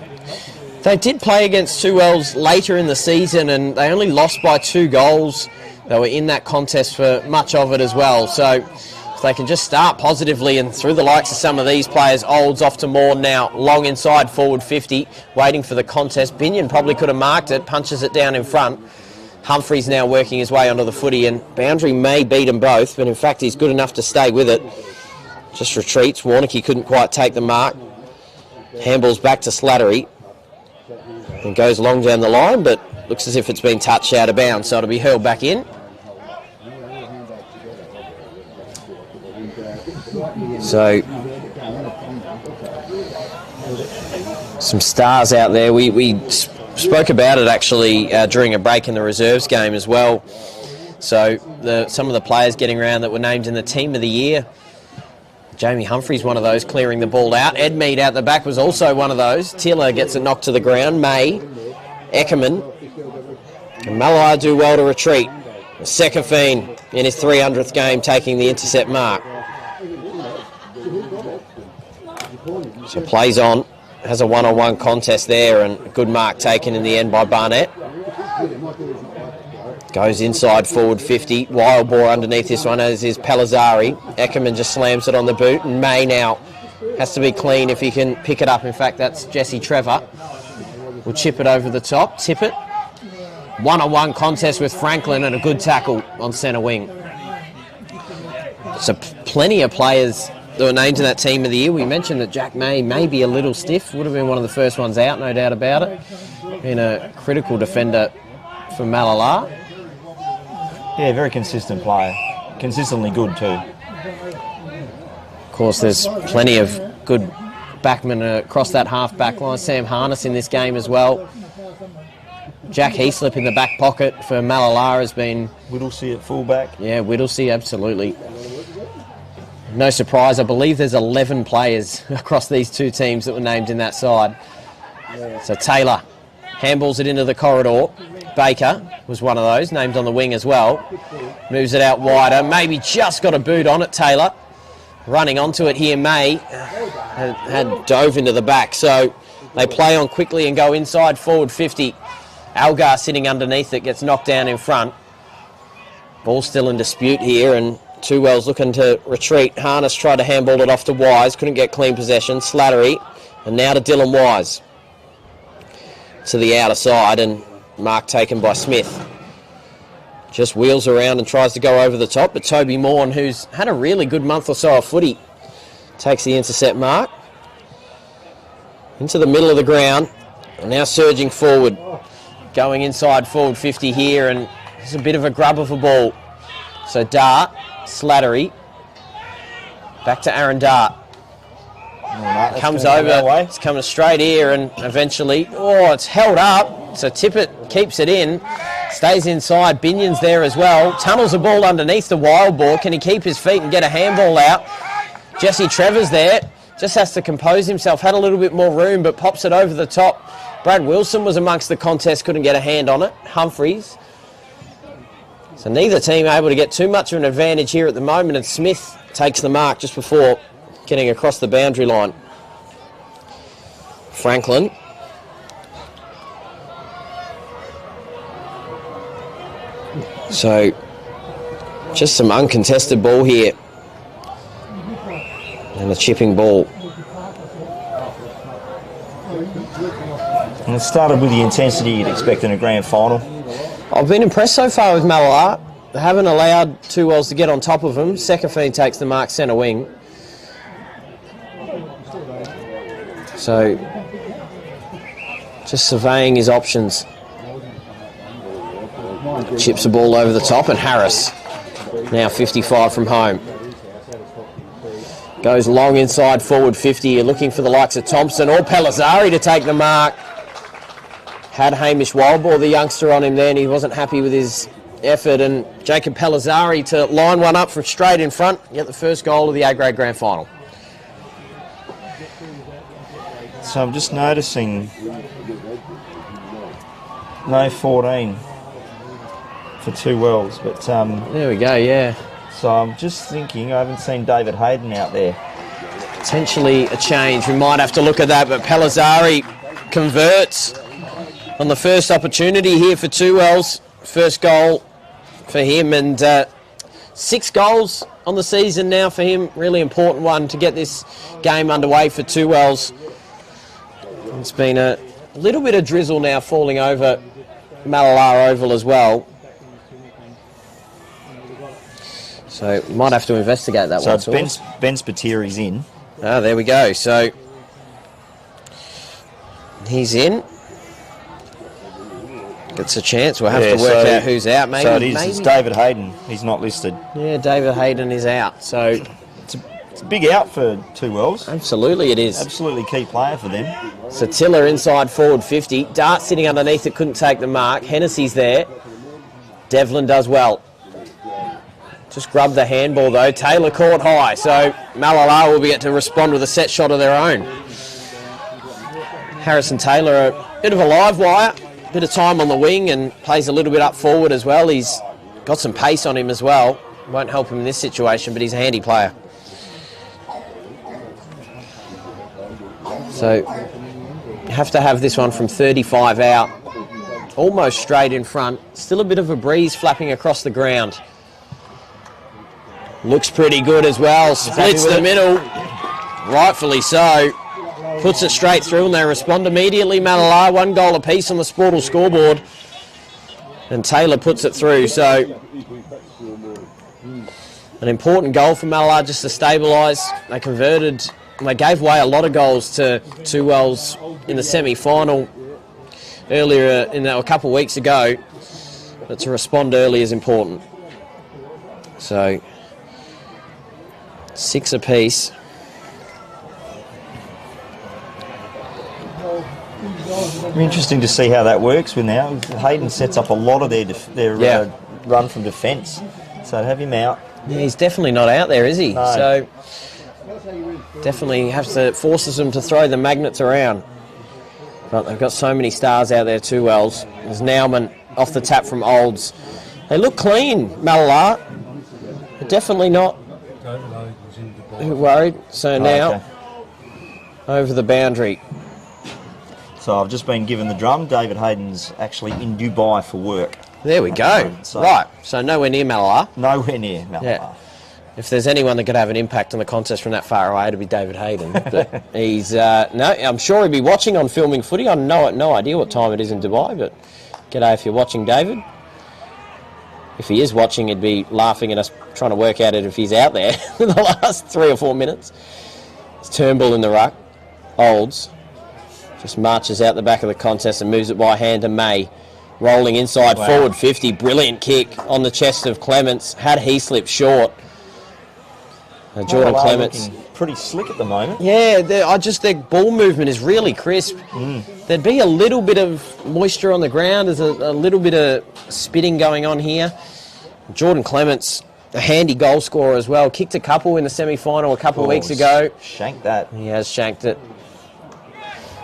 they did play against 2Wells later in the season, and they only lost by 2 goals. They were in that contest for much of it as well. So if they can just start positively and through the likes of some of these players, Olds off to Morn now, long inside forward 50, waiting for the contest. Binion probably could have marked it, punches it down in front. Humphreys now working his way onto the footy, and Boundary may beat them both, but in fact he's good enough to stay with it. Just retreats. Warnocky couldn't quite take the mark. Handballs back to Slattery and goes long down the line, but looks as if it's been touched out of bounds, so it'll be hurled back in. So, some stars out there. We spoke about it actually during a break in the reserves game as well. So, some of the players getting around that were named in the team of the year. Jamie Humphreys, one of those, clearing the ball out. Ed Mead out the back was also one of those. Tiller gets it knocked to the ground. May, Eckerman, and Malala do well to retreat. Sekafine in his 300th game taking the intercept mark. So plays on, has a one-on-one contest there, and a good mark taken in the end by Barnett. Goes inside forward 50, wild ball underneath this one, as is Palazzari. Eckerman just slams it on the boot, and May now has to be clean if he can pick it up. In fact, that's Jesse Trevor. Will chip it over the top, tip it. One-on-one contest with Franklin and a good tackle on centre wing. So plenty of players that were named in that team of the year. We mentioned that Jack may be a little stiff. Would have been one of the first ones out, no doubt about it. Been a critical defender for Malala. Yeah, very consistent player. Consistently good too. Of course, there's plenty of good backmen across that half-back line. Sam Harness in this game as well. Jack Heaslip in the back pocket for Malala has been... Whittlesey at fullback. Yeah, Whittlesey, absolutely. No surprise, I believe there's 11 players across these two teams that were named in that side. So Taylor handballs it into the corridor. Baker was one of those, named on the wing as well. Moves it out wider, maybe just got a boot on it, Taylor. Running onto it here, May had dove into the back. So they play on quickly and go inside forward 50. Algar sitting underneath it, gets knocked down in front. Ball still in dispute here, and 2Wells looking to retreat. Harness tried to handball it off to Wise, couldn't get clean possession. Slattery, and now to Dylan Wise. To the outer side, and mark taken by Smith. Just wheels around and tries to go over the top, but Toby Morn, who's had a really good month or so of footy, takes the intercept mark. Into the middle of the ground. And now surging forward. Going inside forward 50 here, and it's a bit of a grub of a ball. So Dart, Slattery. Back to Aaron Dart. Comes over, it's coming straight here, and eventually, it's held up. So Tippett keeps it in, stays inside. Binion's there as well. Tunnels the ball underneath the wild ball. Can he keep his feet and get a handball out? Jesse Trevor's there, just has to compose himself. Had a little bit more room, but pops it over the top. Brad Wilson was amongst the contest, couldn't get a hand on it. Humphreys. So neither team able to get too much of an advantage here at the moment, and Smith takes the mark just before getting across the boundary line. Franklin. So, just some uncontested ball here. And a chipping ball. And it started with the intensity you'd expect in a grand final. I've been impressed so far with Mallala. They haven't allowed Two Wells to get on top of him. Sekafine takes the mark centre wing. So, just surveying his options. Chips the ball over the top, and Harris, now 55 from home. Goes long inside forward 50. You're looking for the likes of Thompson or Pellizzari to take the mark. Had Hamish Wildball, the youngster, on him there, and he wasn't happy with his effort. And Jacob Pellizzari to line one up from straight in front, get the first goal of the A-grade grand final. So I'm just noticing no 14 for Two Wells, but there we go, yeah. So I'm just thinking, I haven't seen David Hayden out there. Potentially a change. We might have to look at that, but Pellizzari converts on the first opportunity here for Two Wells. First goal for him, and 6 goals on the season now for him. Really important one to get this game underway for Two Wells. It's been a little bit of drizzle now falling over Mallala Oval as well. So might have to investigate that one. So Ben Spatiri's in. Ah, there we go. So he's in. Gets a chance. We'll have to work out who's out. Maybe, so it's David Hayden. He's not listed. Yeah, David Hayden is out. So it's a big out for Two Wells. Absolutely it is. Absolutely key player for them. So Tiller inside forward 50. Dart sitting underneath it, couldn't take the mark. Hennessy's there. Devlin does well. Just grabbed the handball though. Taylor caught high. So Mallala will get to respond with a set shot of their own. Harrison Taylor, a bit of a live wire. Bit of time on the wing and plays a little bit up forward as well. He's got some pace on him as well. Won't help him in this situation, but he's a handy player. So have to have this one from 35 out. Almost straight in front. Still a bit of a breeze flapping across the ground. Looks pretty good as well. Splits the middle. Rightfully so. Puts it straight through and they respond immediately. Mallala, 1 goal apiece on the Sportal scoreboard. And Taylor puts it through. So an important goal for Mallala just to stabilise. They converted, they gave away a lot of goals to Two Wells in the semi-final earlier, a couple of weeks ago. But to respond early is important. So 6 apiece. Interesting to see how that works with now. Hayden sets up a lot of their run from defence. So to have him out. Yeah, he's definitely not out there, is he? No. So definitely forces them to throw the magnets around. But they've got so many stars out there, Two Wells. There's Nauman off the tap from Olds. They look clean, Mallala. They're definitely not worried. So now over the boundary. So I've just been given the drum. David Hayden's actually in Dubai for work. There we go. Right, so nowhere near Mallala. Nowhere near Mallala. Yeah. If there's anyone that could have an impact on the contest from that far away, it'd be David Hayden. But he's I'm sure he'd be watching on Filming Footy. I have no idea what time it is in Dubai, but g'day if you're watching, David. If he is watching, he'd be laughing at us trying to work out if he's out there in the last 3 or 4 minutes. It's Turnbull in the ruck. Olds just marches out the back of the contest and moves it by hand to May. Rolling inside, forward 50. Brilliant kick on the chest of Clements. Had he slipped short. Jordan Clements. Pretty slick at the moment. Yeah, their ball movement is really crisp. There'd be a little bit of moisture on the ground. There's a little bit of spitting going on here. Jordan Clements, a handy goal scorer as well. Kicked a couple in the semi-final a couple of weeks ago. Shanked that. He has shanked it.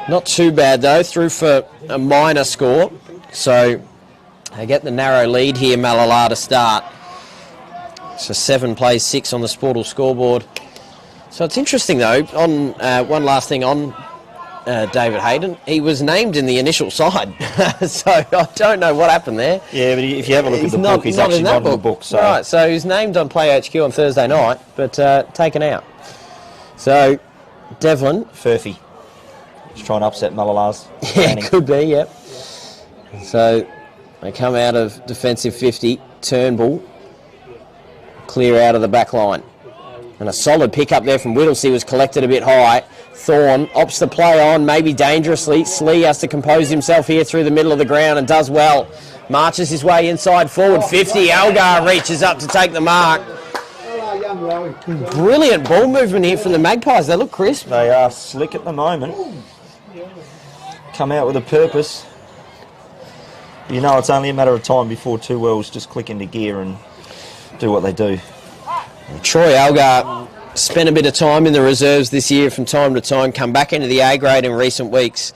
Not too bad though, through for a minor score. So they get the narrow lead here, Malala, to start. So 7 plays 6 on the Sportal scoreboard. So it's interesting though, on one last thing on David Hayden, he was named in the initial side. So I don't know what happened there. Yeah, but if you have a look at the book, he's actually not in the book. So. Right, so he was named on Play HQ on Thursday night, but taken out. So Devlin. Furphy. Just trying to upset Malala's. Yeah, could be, yep. So they come out of defensive 50. Turnbull clear out of the back line. And a solid pick up there from Whittlesey was collected a bit high. Thorne opts the play on, maybe dangerously. Slee has to compose himself here through the middle of the ground and does well. Marches his way inside, forward 50. Algar reaches up to take the mark. Brilliant ball movement here from the Magpies. They look crisp. They are slick at the moment. Come out with a purpose. You know, it's only a matter of time before two Wells just click into gear and do what they do. Troy Algar spent a bit of time in the reserves this year from time to time, come back into the A grade in recent weeks.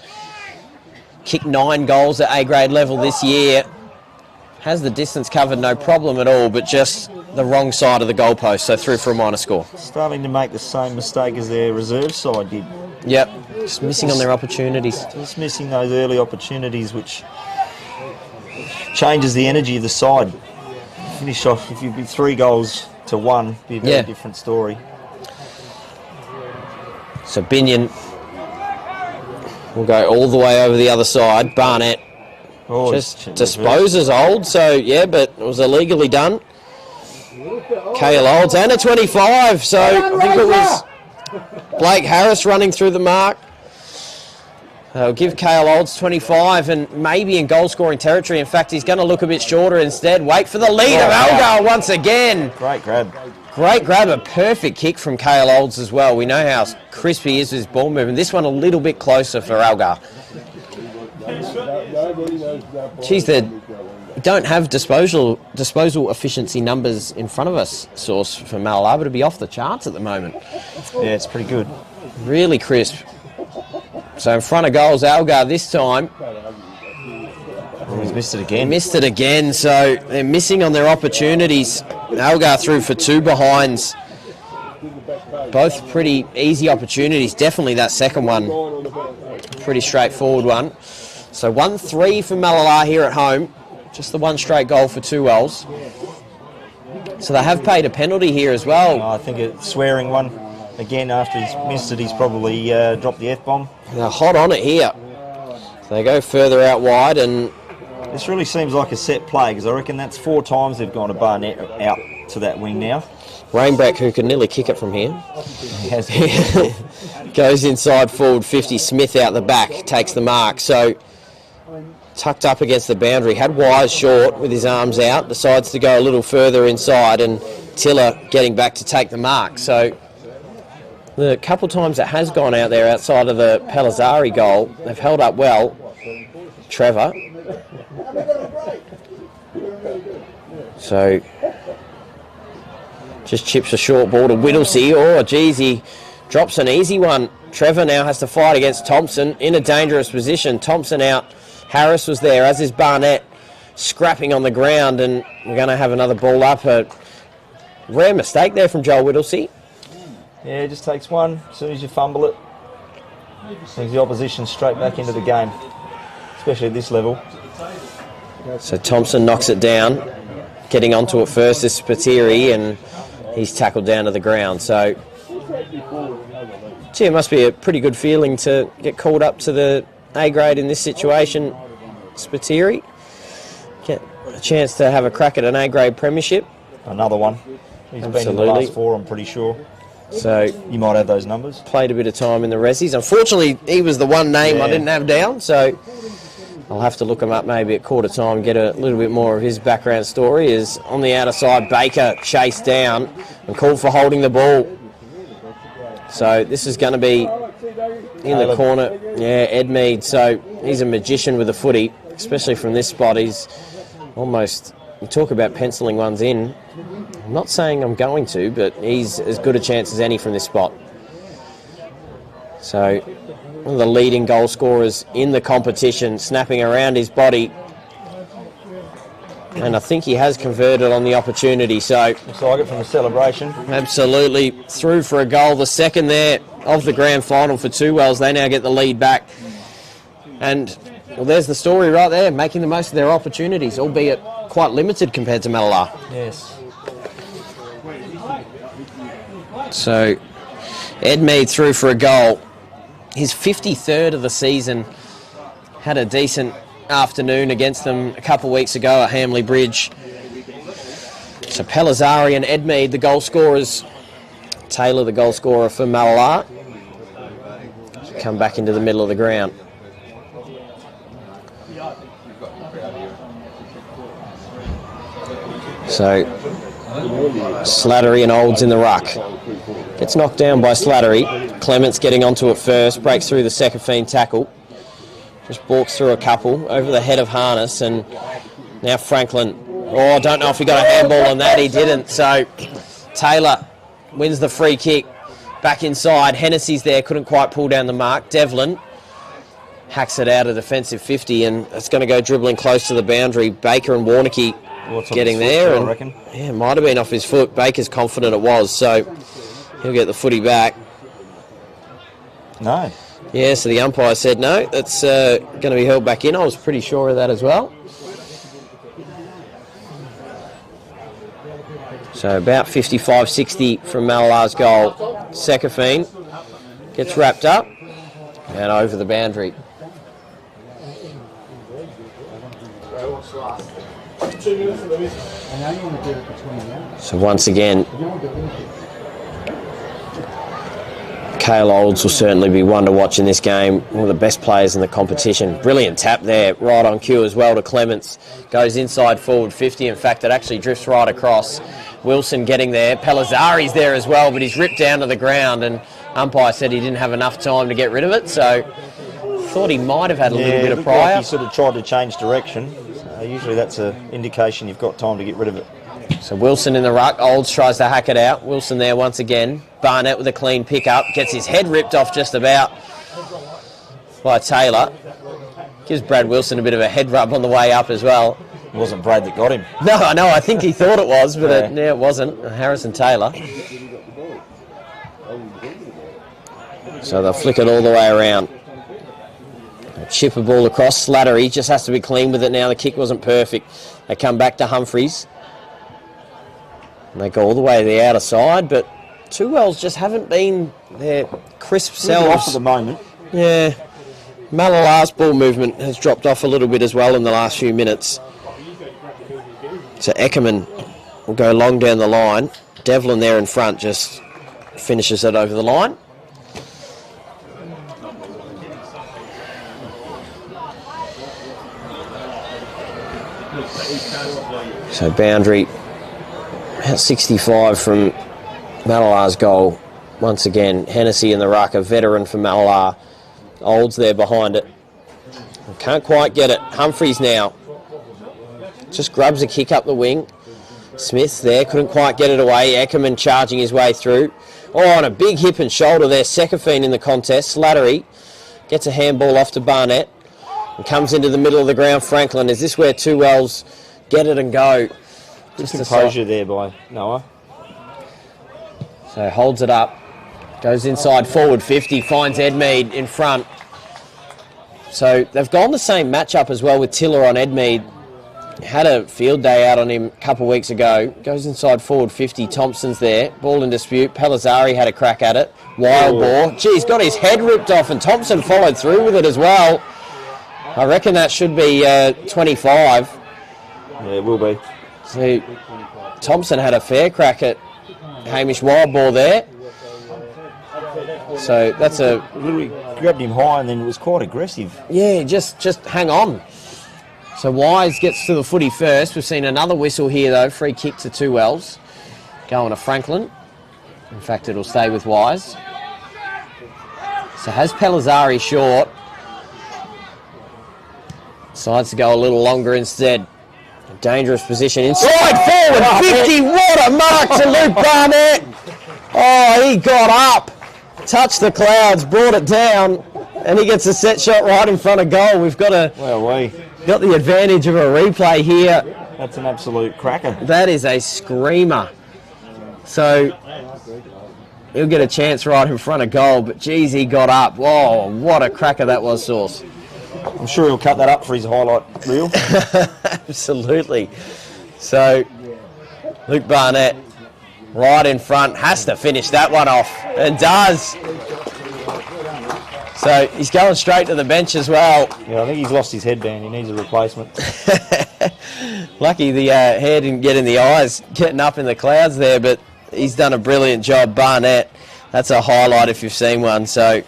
Kicked 9 goals at A grade level this year. Has the distance covered, no problem at all, but just the wrong side of the goalpost, so through for a minor score. Starting to make the same mistake as their reserve side did. Yep, just missing on their opportunities. Just missing those early opportunities, which changes the energy of the side. Finish off, if you'd be 3 goals to 1, be a very different story. So Binion will go all the way over the other side. Barnett just disposes Old, so yeah, but it was illegally done. Cale Olds and a 25, so I think it was Blake Harris running through the mark. They'll give Cale Olds 25 and maybe in goal scoring territory. In fact, he's going to look a bit shorter instead. Wait for the lead of Algar once again. Great grab. Great grab, a perfect kick from Cale Olds as well. We know how crisp he is with his ball movement. This one a little bit closer for Algar. Geez, they don't have disposal efficiency numbers in front of us, Source, for Malala, but it'd be off the charts at the moment. Yeah, it's pretty good. Really crisp. So in front of goals, Algar this time. He's missed it again. Missed it again, so they're missing on their opportunities. Algar through for 2 behinds. Both pretty easy opportunities. Definitely that second one. Pretty straightforward one. So 1-3 for Malala here at home. Just the one straight goal for 2 Wells. So they have paid a penalty here as well. I think it's swearing one. Again, after he's missed it, he's probably dropped the F-bomb. They're hot on it here. So they go further out wide, and this really seems like a set play, because I reckon that's 4 times they've gone to Barnett out to that wing now. Rainback, who can nearly kick it from here, goes inside forward 50. Smith out the back, takes the mark. So tucked up against the boundary, had Wise short with his arms out, decides to go a little further inside, and Tiller getting back to take the mark. So the couple times it has gone out there outside of the Pellizzari goal, they've held up well. Trevor. So just chips a short ball to Whittlesey. Oh, geez, he drops an easy one. Trevor now has to fight against Thompson in a dangerous position. Thompson out. Harris was there, as is Barnett, scrapping on the ground, and we're going to have another ball up. A rare mistake there from Joel Whittlesey. Yeah, it just takes one. As soon as you fumble it, brings the opposition straight back into the game, especially at this level. So Thompson knocks it down. Getting onto it first is Spiteri, and he's tackled down to the ground. So, gee, it must be a pretty good feeling to get called up to the A grade in this situation. Spiteri get a chance to have a crack at an A grade premiership. Another one. He's been in the last 4, I'm pretty sure. So you might have those numbers. Played a bit of time in the Resies. Unfortunately, he was the one name I didn't have down, so I'll have to look him up maybe at quarter time, get a little bit more of his background story. Is on the outer side, Baker chased down and called for holding the ball. So this is going to be in the corner. Yeah, Ed Mead. So he's a magician with the footy, especially from this spot. He's almost, you talk about penciling ones in. I'm not saying I'm going to, but he's as good a chance as any from this spot. So one of the leading goal scorers in the competition, snapping around his body. And I think he has converted on the opportunity. So looks like it from the celebration. Absolutely. Through for a goal. The second there of the grand final for Two Wells. They now get the lead back. And, well, there's the story right there, making the most of their opportunities, albeit quite limited compared to Mallala. Yes. So Ed Mead through for a goal. His 53rd of the season. Had a decent afternoon against them a couple of weeks ago at Hamley Bridge. So Pellizzari and Ed Mead, the goal scorers. Taylor, the goal scorer for Mallala. Come back into the middle of the ground. So Slattery and Olds in the ruck. Gets knocked down by Slattery. Clements getting onto it first, breaks through the Sekafine tackle. Just walks through a couple over the head of Harness, and now Franklin. Oh, I don't know if he got a handball on that. He didn't. So Taylor wins the free kick. Back inside. Hennessy's there, couldn't quite pull down the mark. Devlin hacks it out a defensive 50, and it's going to go dribbling close to the boundary. Baker and Warnicky getting there. I reckon. Yeah, it might have been off his foot. Baker's confident it was, so he'll get the footy back. No. Yeah, so the umpire said no, that's going to be held back in. I was pretty sure of that as well. So about 55-60 from Malala's goal. Sekafine gets wrapped up and over the boundary. So once again, Cale Olds will certainly be one to watch in this game. One of the best players in the competition. Brilliant tap there, right on cue as well to Clements. Goes inside forward 50. In fact, it actually drifts right across. Wilson getting there. Pellizzari's there as well, but he's ripped down to the ground, and umpire said he didn't have enough time to get rid of it, so thought he might have had a little bit of prior. Like he sort of tried to change direction. Usually that's an indication you've got time to get rid of it. So Wilson in the ruck. Olds tries to hack it out. Wilson there once again. Barnett with a clean pick-up. Gets his head ripped off just about by Taylor. Gives Brad Wilson a bit of a head rub on the way up as well. It wasn't Brad that got him. No, I think he thought it was, but it wasn't. Harrison Taylor. So they'll flick it all the way around. Chip a ball across. Slattery just has to be clean with it now. The kick wasn't perfect. They come back to Humphreys. And they go all the way to the outer side, but Two Wells just haven't been their crisp selves. Off at the moment. Yeah. Malala's ball movement has dropped off a little bit as well in the last few minutes. So Eckerman will go long down the line. Devlin there in front just finishes it over the line. So boundary about 65 from Malala's goal. Once again, Hennessy in the ruck, a veteran for Malala. Olds there behind it. Can't quite get it. Humphreys now. Just grubs a kick up the wing. Smith there, couldn't quite get it away. Eckerman charging his way through. Oh, and a big hip and shoulder there. Sekafine in the contest. Slattery gets a handball off to Barnett and comes into the middle of the ground. Franklin, is this where Two Wells get it and go? Just composure there by Noah. So holds it up. Goes inside forward 50. Finds Ed Mead in front. So they've gone the same matchup as well with Tiller on Ed Mead. Had a field day out on him a couple of weeks ago. Goes inside forward 50. Thompson's there. Ball in dispute. Pellizzari had a crack at it. Wild ball. Geez, got his head ripped off, and Thompson followed through with it as well. I reckon that should be 25. Yeah, it will be. So Thompson had a fair crack at Hamish Wild ball there. So that's literally grabbed him high and then it was quite aggressive. Yeah, just hang on. So Wise gets to the footy first. We've seen another whistle here though. Free kick to Two Wells. Going to Franklin. In fact, it'll stay with Wise. So has Pellizzari short. Decides to go a little longer instead. A dangerous position inside forward. 50. What a mark to Luke Barnett. Oh, he got up. Touched the clouds, brought it down, and he gets a set shot right in front of goal. We've got got the advantage of a replay here. That's an absolute cracker. That is a screamer. So he'll get a chance right in front of goal, but geez, he got up. Whoa, what a cracker that was, Sauce. I'm sure he'll cut that up for his highlight reel. Absolutely. So Luke Barnett right in front, has to finish that one off, and does. So he's going straight to the bench as well. Yeah, I think he's lost his headband. He needs a replacement. Lucky the hair didn't get in the eyes, getting up in the clouds there, but he's done a brilliant job, Barnett. That's a highlight if you've seen one. So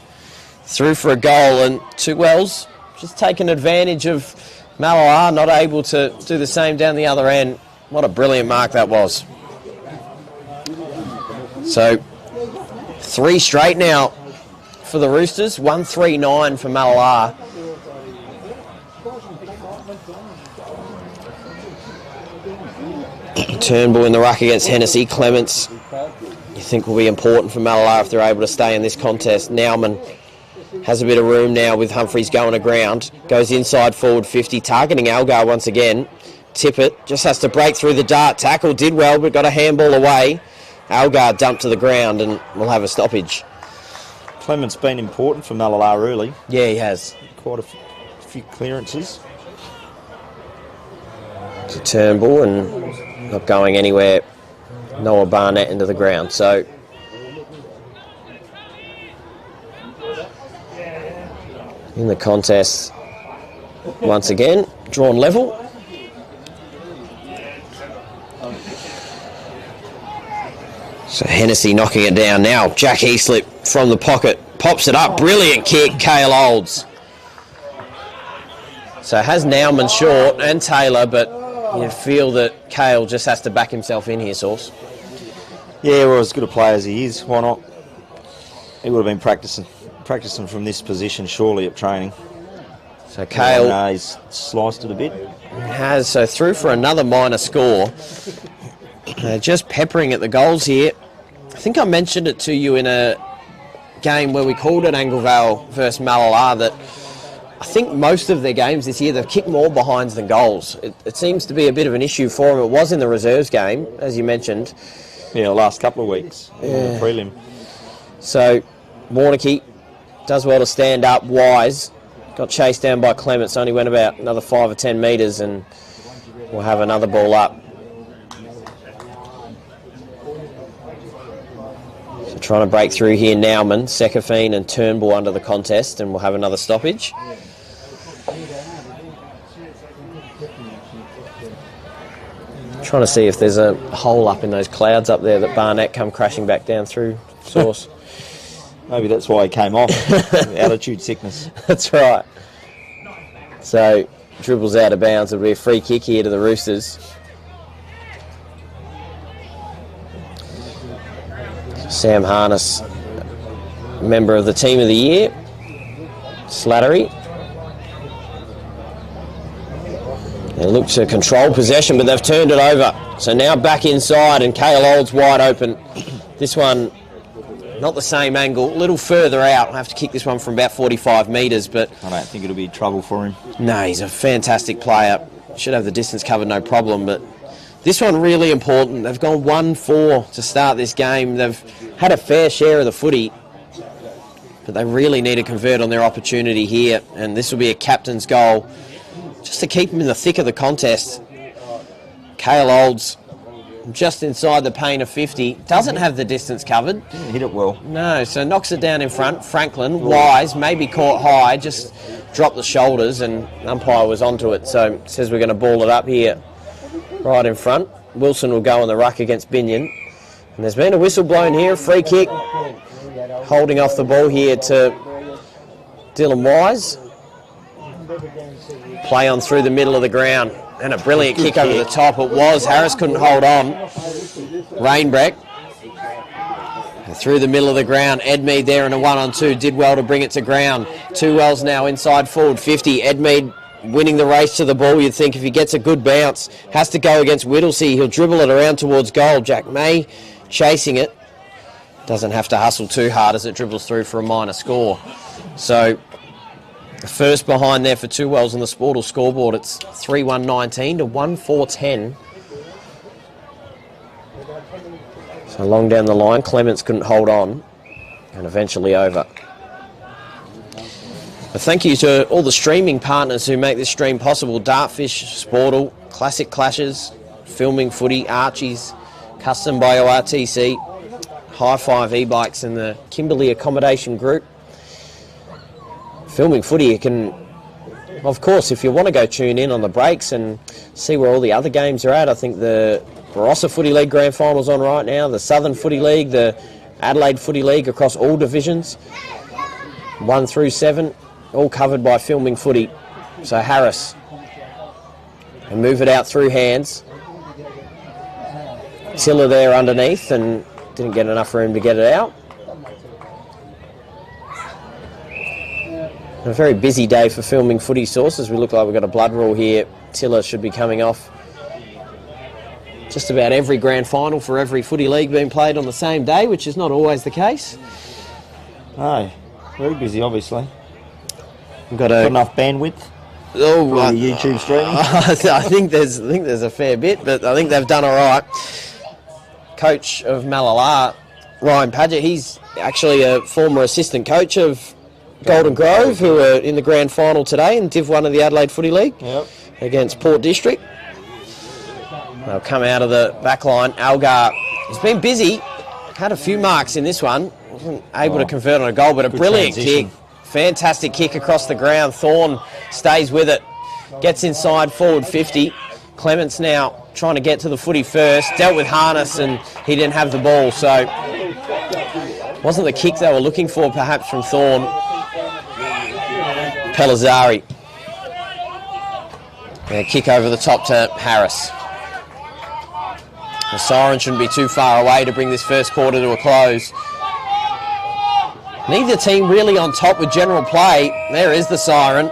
through for a goal, and Two Wells just taking advantage of Mallala, not able to do the same down the other end. What a brilliant mark that was. So 3 straight now for the Roosters, 1-3-9 for Mallala. Turnbull in the ruck against Hennessy. Clements, you think will be important for Mallala if they're able to stay in this contest. Nauman has a bit of room now with Humphreys going to ground. Goes inside forward 50, targeting Algar once again. Tippett just has to break through the dart. Tackle did well, but got a handball away. Algar dumped to the ground and we'll have a stoppage. Clement's been important for Mallala early. Yeah, he has. Quite a few clearances. To Turnbull and not going anywhere. Noah Barnett into the ground. So in the contest once again, drawn level. So Hennessy knocking it down now. Jack Heaslip from the pocket. Pops it up. Brilliant kick, Cale Olds. So has Nauman short and Taylor, but you feel that Cale just has to back himself in here, Sauce. Yeah, well, as good a player as he is, why not? He would have been practicing from this position surely at training. So Cale... he's sliced it a bit. Has, so through for another minor score. Just peppering at the goals here. I think I mentioned it to you in a game where we called it Anglevale versus Mallala that I think most of their games this year they've kicked more behinds than goals. It seems to be a bit of an issue for them. It was in the reserves game, as you mentioned. Yeah, the last couple of weeks. Yeah. Prelim. So Warnocky does well to stand up. Wise got chased down by Clements. Only went about another 5 or 10 metres and we'll have another ball up. So trying to break through here, Nauman, Sekafine and Turnbull under the contest, and we'll have another stoppage. Trying to see if there's a hole up in those clouds up there that Barnett come crashing back down through, Sauce. Maybe that's why he came off. Altitude sickness. That's right. So dribbles out of bounds. It'll be a free kick here to the Roosters. Sam Harness, member of the team of the year. Slattery. They look to control possession, but they've turned it over. So now back inside, and Cale Olds wide open. This one, not the same angle, a little further out. I'll have to kick this one from about 45 metres, but... I don't think it'll be trouble for him. No, he's a fantastic player. Should have the distance covered, no problem, but this one really important. They've gone 1-4 to start this game. They've had a fair share of the footy, but they really need to convert on their opportunity here, and this will be a captain's goal just to keep them in the thick of the contest. Cale Olds just inside the paint of 50. Doesn't have the distance covered. Didn't hit it well. No, so knocks it down in front. Franklin, Wise, maybe caught high, just dropped the shoulders, and umpire was onto it. So says we're going to ball it up here right in front. Wilson will go on the ruck against Binion. And there's been a whistle blown here, a free kick. holding off the ball here to Dylan Wise. Play on through the middle of the ground. And a brilliant kick over the top. It was. Harris couldn't hold on. Rainbreck. Through the middle of the ground. Edmead there in a 1-on-2. Did well to bring it to ground. Two wells now inside forward 50. Edmead winning the race to the ball. You'd think if he gets a good bounce, has to go against Whittlesey. He'll dribble it around towards goal. Jack May chasing it. Doesn't have to hustle too hard as it dribbles through for a minor score. So the first behind there for two wells on the Sportal scoreboard. It's 3-1-19 to 1-4-10. So long down the line, Clements couldn't hold on and eventually over. But thank you to all the streaming partners who make this stream possible. Dartfish, Sportal, Classic Clashes, Filming Footy, Archie's, Custom by ORTC, High Five e-bikes and the Kimberley Accommodation Group. Filming Footy, you can, of course, if you want to go tune in on the breaks and see where all the other games are at. I think the Barossa Footy League Grand Final's on right now, the Southern Footy League, the Adelaide Footy League across all divisions, 1 through 7, all covered by Filming Footy. So Harris, and move it out through hands. Tiller there underneath and didn't get enough room to get it out. A very busy day for Filming Footy sources. We look like we've got a blood rule here. Tiller should be coming off. Just about every grand final for every footy league being played on the same day, which is not always the case. No, very busy, obviously. We've got enough bandwidth for the YouTube streaming. I think there's a fair bit, but I think they've done all right. Coach of Malala, Ryan Padgett, he's actually a former assistant coach of Golden Grove, who are in the grand final today in Div 1 of the Adelaide Footy League against Port District. They'll come out of the back line. Algar, he's been busy, had a few marks in this one, wasn't able to convert on a goal, but a brilliant kick. Fantastic kick across the ground. Thorne stays with it, gets inside forward 50. Clements now trying to get to the footy first, dealt with Harness and he didn't have the ball, so wasn't the kick they were looking for perhaps from Thorne. Pellizzari. And a kick over the top to Harris. The siren shouldn't be too far away to bring this first quarter to a close. Neither team really on top with general play. There is the siren.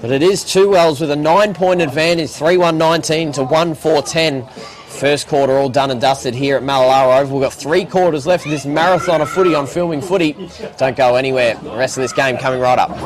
But it is two wells with a 9-point advantage, 3-1-19 to 1-4-10. First quarter all done and dusted here at Malala Oval. We've got 3 quarters left of this marathon of footy on Filming Footy. Don't go anywhere. The rest of this game coming right up.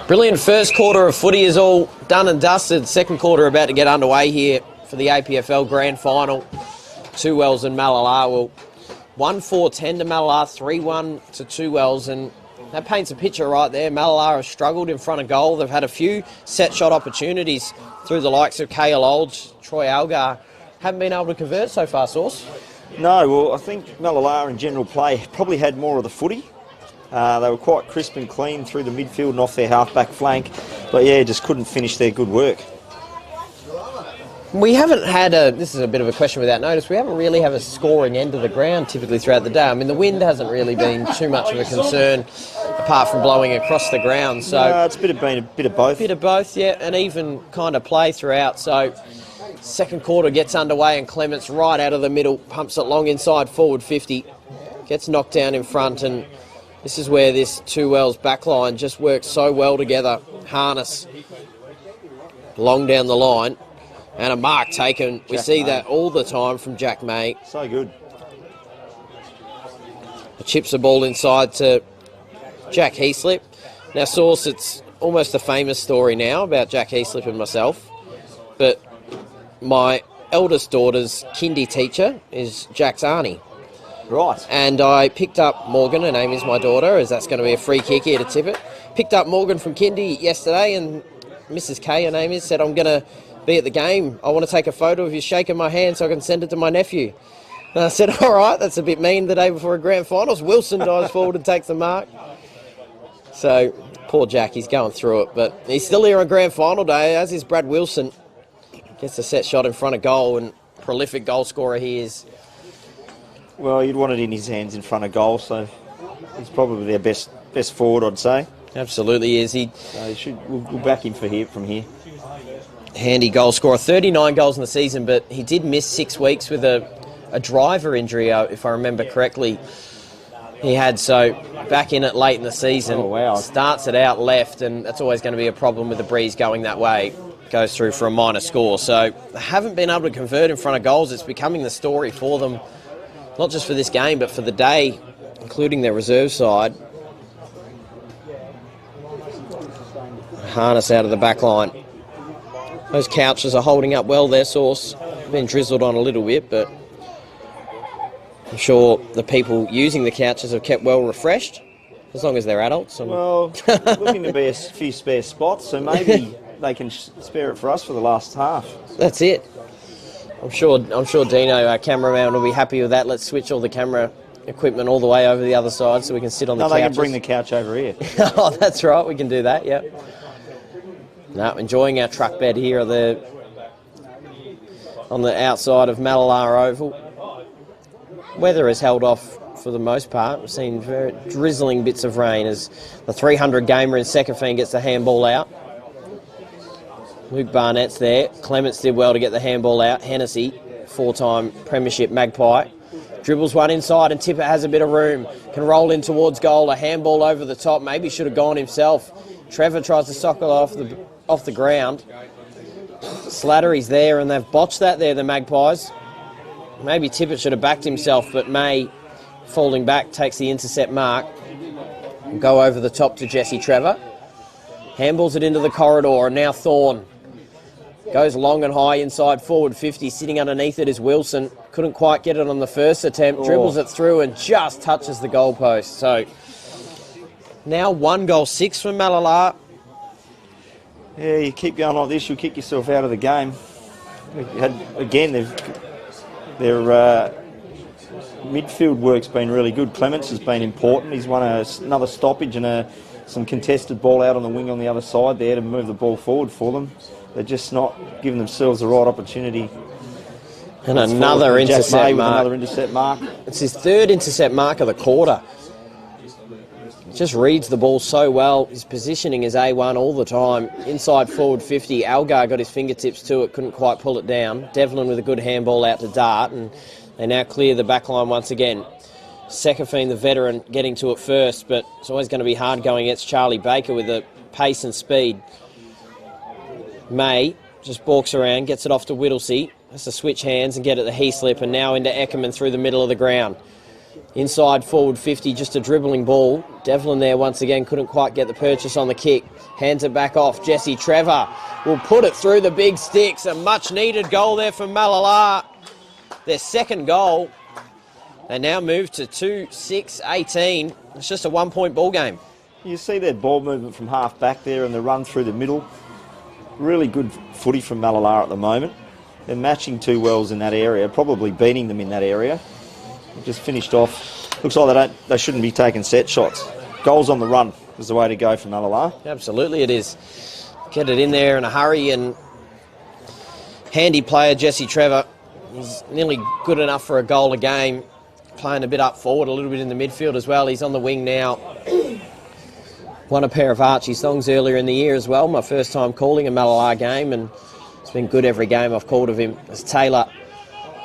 Brilliant first quarter of footy is all done and dusted. Second quarter about to get underway here for the APFL Grand Final. Two Wells and Malala. Well, 1-4-10 to Malala, 3-1 to Two Wells, and that paints a picture right there. Malala has struggled in front of goal. They've had a few set shot opportunities through the likes of Kale Olds, Troy Algar. Haven't been able to convert so far, Sauce. No, well, I think Malala in general play probably had more of the footy. They were quite crisp and clean through the midfield and off their half-back flank. But, yeah, just couldn't finish their good work. We haven't had this is a bit of a question without notice, we haven't really had a scoring end of the ground typically throughout the day. I mean, the wind hasn't really been too much of a concern apart from blowing across the ground. So it's been a bit of both. Bit of both, yeah, and even kind of play throughout. So second quarter gets underway and Clements right out of the middle, pumps it long inside forward 50, gets knocked down in front, and this is where this Two Wells backline just works so well together. Harness long down the line. And a mark taken. We see that all the time from Jack May. So good. Chips the ball inside to Jack Heaslip. Now, Sauce, it's almost a famous story now about Jack Heaslip and myself. But my eldest daughter's kindy teacher is Jack's auntie. Right. And I picked up Morgan, her name is my daughter, as that's going to be a free kick here to tip it. Picked up Morgan from kindy yesterday, and Mrs. K, her name is, said, I'm going to be at the game. I want to take a photo of you shaking my hand so I can send it to my nephew. And I said, all right, that's a bit mean the day before a grand finals. Wilson dives forward and takes the mark. So, poor Jack, he's going through it. But he's still here on grand final day, as is Brad Wilson. Gets a set shot in front of goal, and prolific goal scorer he is. Well, you'd want it in his hands in front of goal, so he's probably their best forward, I'd say. Absolutely is. We'll back him from here. Handy goal scorer, 39 goals in the season, but he did miss 6 weeks with a driver injury, if I remember correctly. He had, so back in it late in the season. Oh, wow. Starts it out left, and that's always going to be a problem with the breeze going that way. Goes through for a minor score. So they haven't been able to convert in front of goals. It's becoming the story for them, not just for this game, but for the day, including their reserve side. Harness out of the back line. Those couches are holding up well there, Sauce. Been drizzled on a little bit, but I'm sure the people using the couches have kept well refreshed, as long as they're adults. Well, looking to be a few spare spots, so maybe they can spare it for us for the last half. That's it. I'm sure Dino, our cameraman, will be happy with that. Let's switch all the camera equipment all the way over the other side so we can sit on the couches. No, they can bring the couch over here. Oh, that's right. We can do that, yeah. No, enjoying our truck bed here on the outside of Malala Oval. Weather has held off for the most part. We've seen very drizzling bits of rain as the 300 gamer in Sekafine gets the handball out. Luke Barnett's there. Clements did well to get the handball out. Hennessy, four-time premiership Magpie. Dribbles one inside and Tippett has a bit of room. Can roll in towards goal. A handball over the top. Maybe should have gone himself. Trevor tries to sock it off the ground. Slattery's there and they've botched that there, the Magpies. Maybe Tippett should have backed himself, but May, falling back, takes the intercept mark. Go over the top to Jesse Trevor. Handballs it into the corridor, and now Thorne goes long and high inside forward 50. Sitting underneath it is Wilson. Couldn't quite get it on the first attempt. Dribbles it through and just touches the goalpost. So now 1-6 from Malala. Yeah, you keep going like this, you'll kick yourself out of the game. Again, their midfield work's been really good. Clements has been important. He's won another stoppage and some contested ball out on the wing on the other side there to move the ball forward for them. They're just not giving themselves the right opportunity. And another intercept mark. Another intercept mark. It's his third intercept mark of the quarter. Just reads the ball so well. His positioning is A1 all the time. Inside forward 50. Algar got his fingertips to it, couldn't quite pull it down. Devlin with a good handball out to Dart, and they now clear the back line once again. Sekafine, the veteran, getting to it first, but it's always going to be hard going against Charlie Baker with the pace and speed. May just balks around, gets it off to Whittlesey. Has to switch hands and get it to Heaslip, and now into Eckerman through the middle of the ground. Inside forward 50, just a dribbling ball. Devlin there once again couldn't quite get the purchase on the kick. Hands it back off. Jesse Trevor will put it through the big sticks. A much needed goal there from Malala. Their second goal. They now move to 2-6-18. It's just a 1 point ball game. You see their ball movement from half back there and the run through the middle. Really good footy from Malala at the moment. They're matching two wells in that area, probably beating them in that area. Just finished off. Looks like they shouldn't be taking set shots. Goals on the run is the way to go for Malala. Absolutely it is. Get it in there in a hurry, and handy player Jesse Trevor. He's nearly good enough for a goal a game. Playing a bit up forward, a little bit in the midfield as well. He's on the wing now. Won a pair of Archie songs earlier in the year as well. My first time calling a Malala game, and it's been good every game I've called of him. As Taylor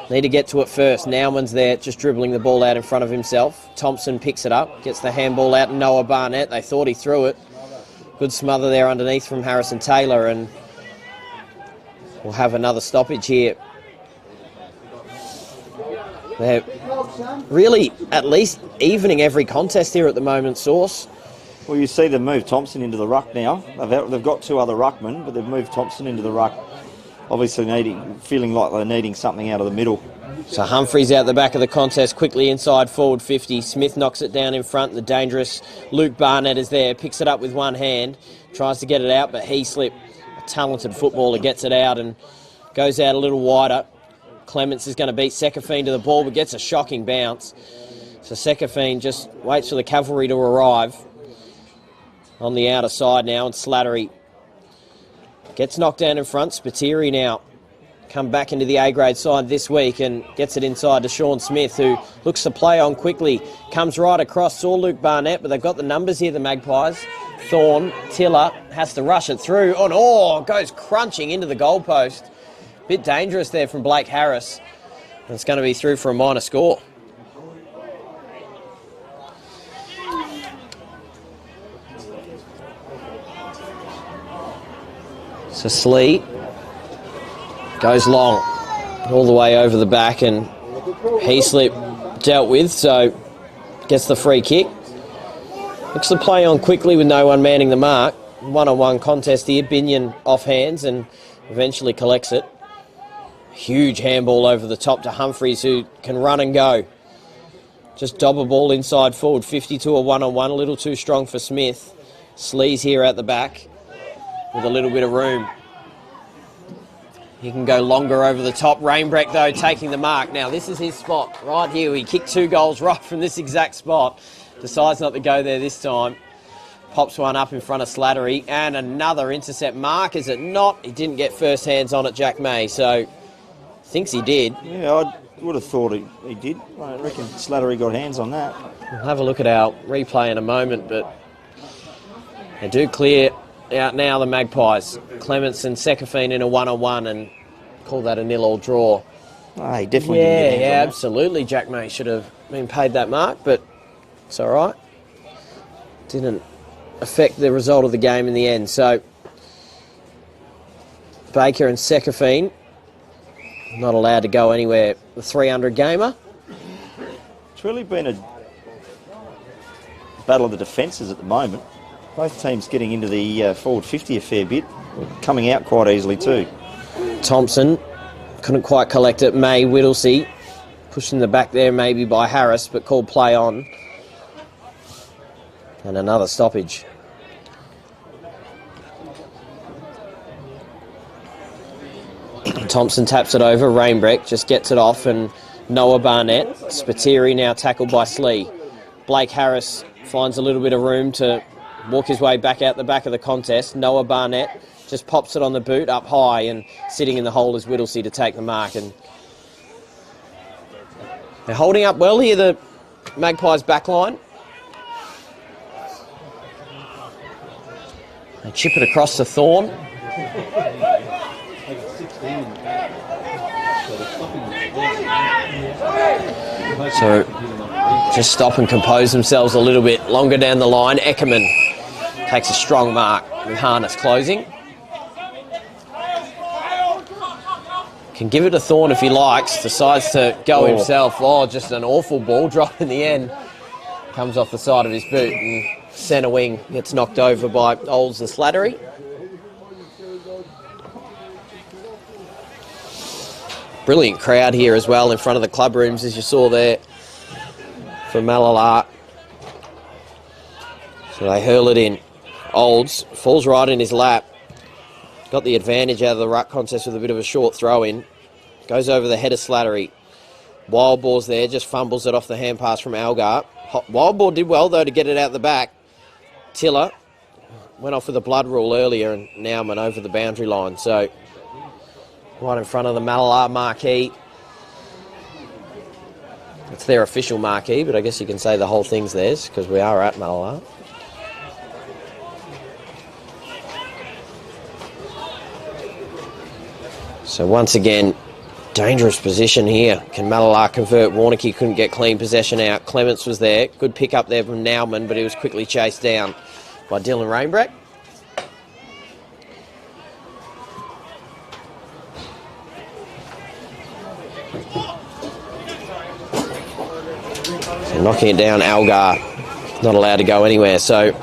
need to get to it first. Nauman's there, just dribbling the ball out in front of himself. Thompson picks it up, gets the handball out. Noah Barnett, they thought he threw it. Good smother there underneath from Harrison Taylor, and we'll have another stoppage here. They're really at least evening every contest here at the moment, Sauce. Well, you see them move Thompson into the ruck now. They've got two other ruckmen, but they've moved Thompson into the ruck. Obviously feeling like they're needing something out of the middle. So Humphreys out the back of the contest, quickly inside forward 50. Smith knocks it down in front. The dangerous Luke Barnett is there, picks it up with one hand, tries to get it out, but he slipped. A talented footballer gets it out and goes out a little wider. Clements is going to beat Sekafine to the ball, but gets a shocking bounce. So Sekafine just waits for the cavalry to arrive. On the outer side now, and Slattery gets knocked down in front. Spiteri now come back into the A-grade side this week and gets it inside to Sean Smith, who looks to play on quickly. Comes right across, saw Luke Barnett, but they've got the numbers here, the Magpies. Thorne, Tiller has to rush it through. Goes crunching into the goalpost. Bit dangerous there from Blake Harris. And it's going to be through for a minor score. So Slee goes long all the way over the back, and Heaslip dealt with, so gets the free kick. Looks to play on quickly with no one manning the mark. One-on-one contest here. Binion off hands and eventually collects it. Huge handball over the top to Humphreys, who can run and go. Just dob a ball inside forward 50 to a one-on-one. A little too strong for Smith. Slee's here at the back with a little bit of room. He can go longer over the top. Rainbreck, though, taking the mark. Now, this is his spot right here. He kicked 2 goals right from this exact spot. Decides not to go there this time. Pops one up in front of Slattery. And another intercept mark, is it not? He didn't get first hands on it, Jack May, so thinks he did. Yeah, I would have thought he did. I reckon Slattery got hands on that. We'll have a look at our replay in a moment, but they do clear out now, the Magpies. Clements and Sekafine in a one-on-one, and call that a 0-0 draw. Oh, he definitely didn't get hands on that. Absolutely. Jack May should have been paid that mark, but it's all right. Didn't affect the result of the game in the end. So Baker and Sekafine not allowed to go anywhere. The 300 gamer. It's really been a battle of the defences at the moment. Both teams getting into the forward 50 a fair bit, coming out quite easily too. Thompson couldn't quite collect it. May, Whittlesey pushed in the back there maybe by Harris, but called play on. And another stoppage. Thompson taps it over. Rainbreck just gets it off, and Noah Barnett. Spiteri now tackled by Slee. Blake Harris finds a little bit of room to walk his way back out the back of the contest. Noah Barnett just pops it on the boot up high, and sitting in the hole is Whittlesey to take the mark. And they're holding up well here, the Magpies back line. They chip it across to Thorne. So just stop and compose themselves a little bit longer down the line. Eckerman takes a strong mark with harness closing. Can give it a thorn if he likes. Decides to go himself. Oh, just an awful ball drop in the end. Comes off the side of his boot and centre wing gets knocked over by Olds and Slattery. Brilliant crowd here as well in front of the club rooms, as you saw there, for Malala. So they hurl it in. Olds falls right in his lap. Got the advantage out of the ruck contest with a bit of a short throw in. Goes over the head of Slattery. Wild Boar's there, just fumbles it off the hand pass from Algar. Wild Boar did well though to get it out the back. Tiller went off with a blood rule earlier and now went over the boundary line. So right in front of the Malala marquee. It's their official marquee, but I guess you can say the whole thing's theirs because we are at Malala. So once again, dangerous position here. Can Malala convert? Warnocky couldn't get clean possession out. Clements was there. Good pick up there from Nauman, but he was quickly chased down by Dylan Rainbreck. So knocking it down, Algar not allowed to go anywhere. So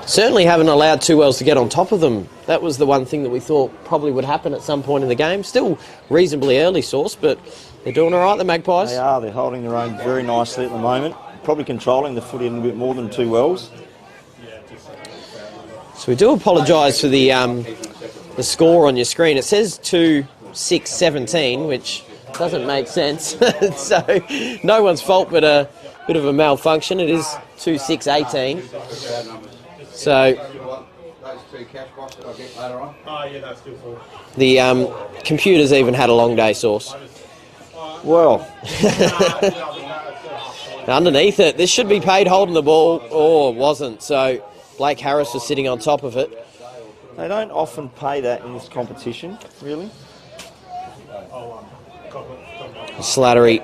certainly haven't allowed Two Wells to get on top of them. That was the one thing that we thought probably would happen at some point in the game. Still reasonably early, Source, but they're doing all right, the Magpies. They are. They're holding their own very nicely at the moment. Probably controlling the footy a little bit more than Two Wells. So we do apologise for the score on your screen. It says 2-6-17, which doesn't make sense. So no one's fault but a bit of a malfunction. It is 2-6-18. So the computers even had a long day, Source. Well, underneath it, this should be paid holding the ball, or it wasn't. So Blake Harris was sitting on top of it. They don't often pay that in this competition, really. Slattery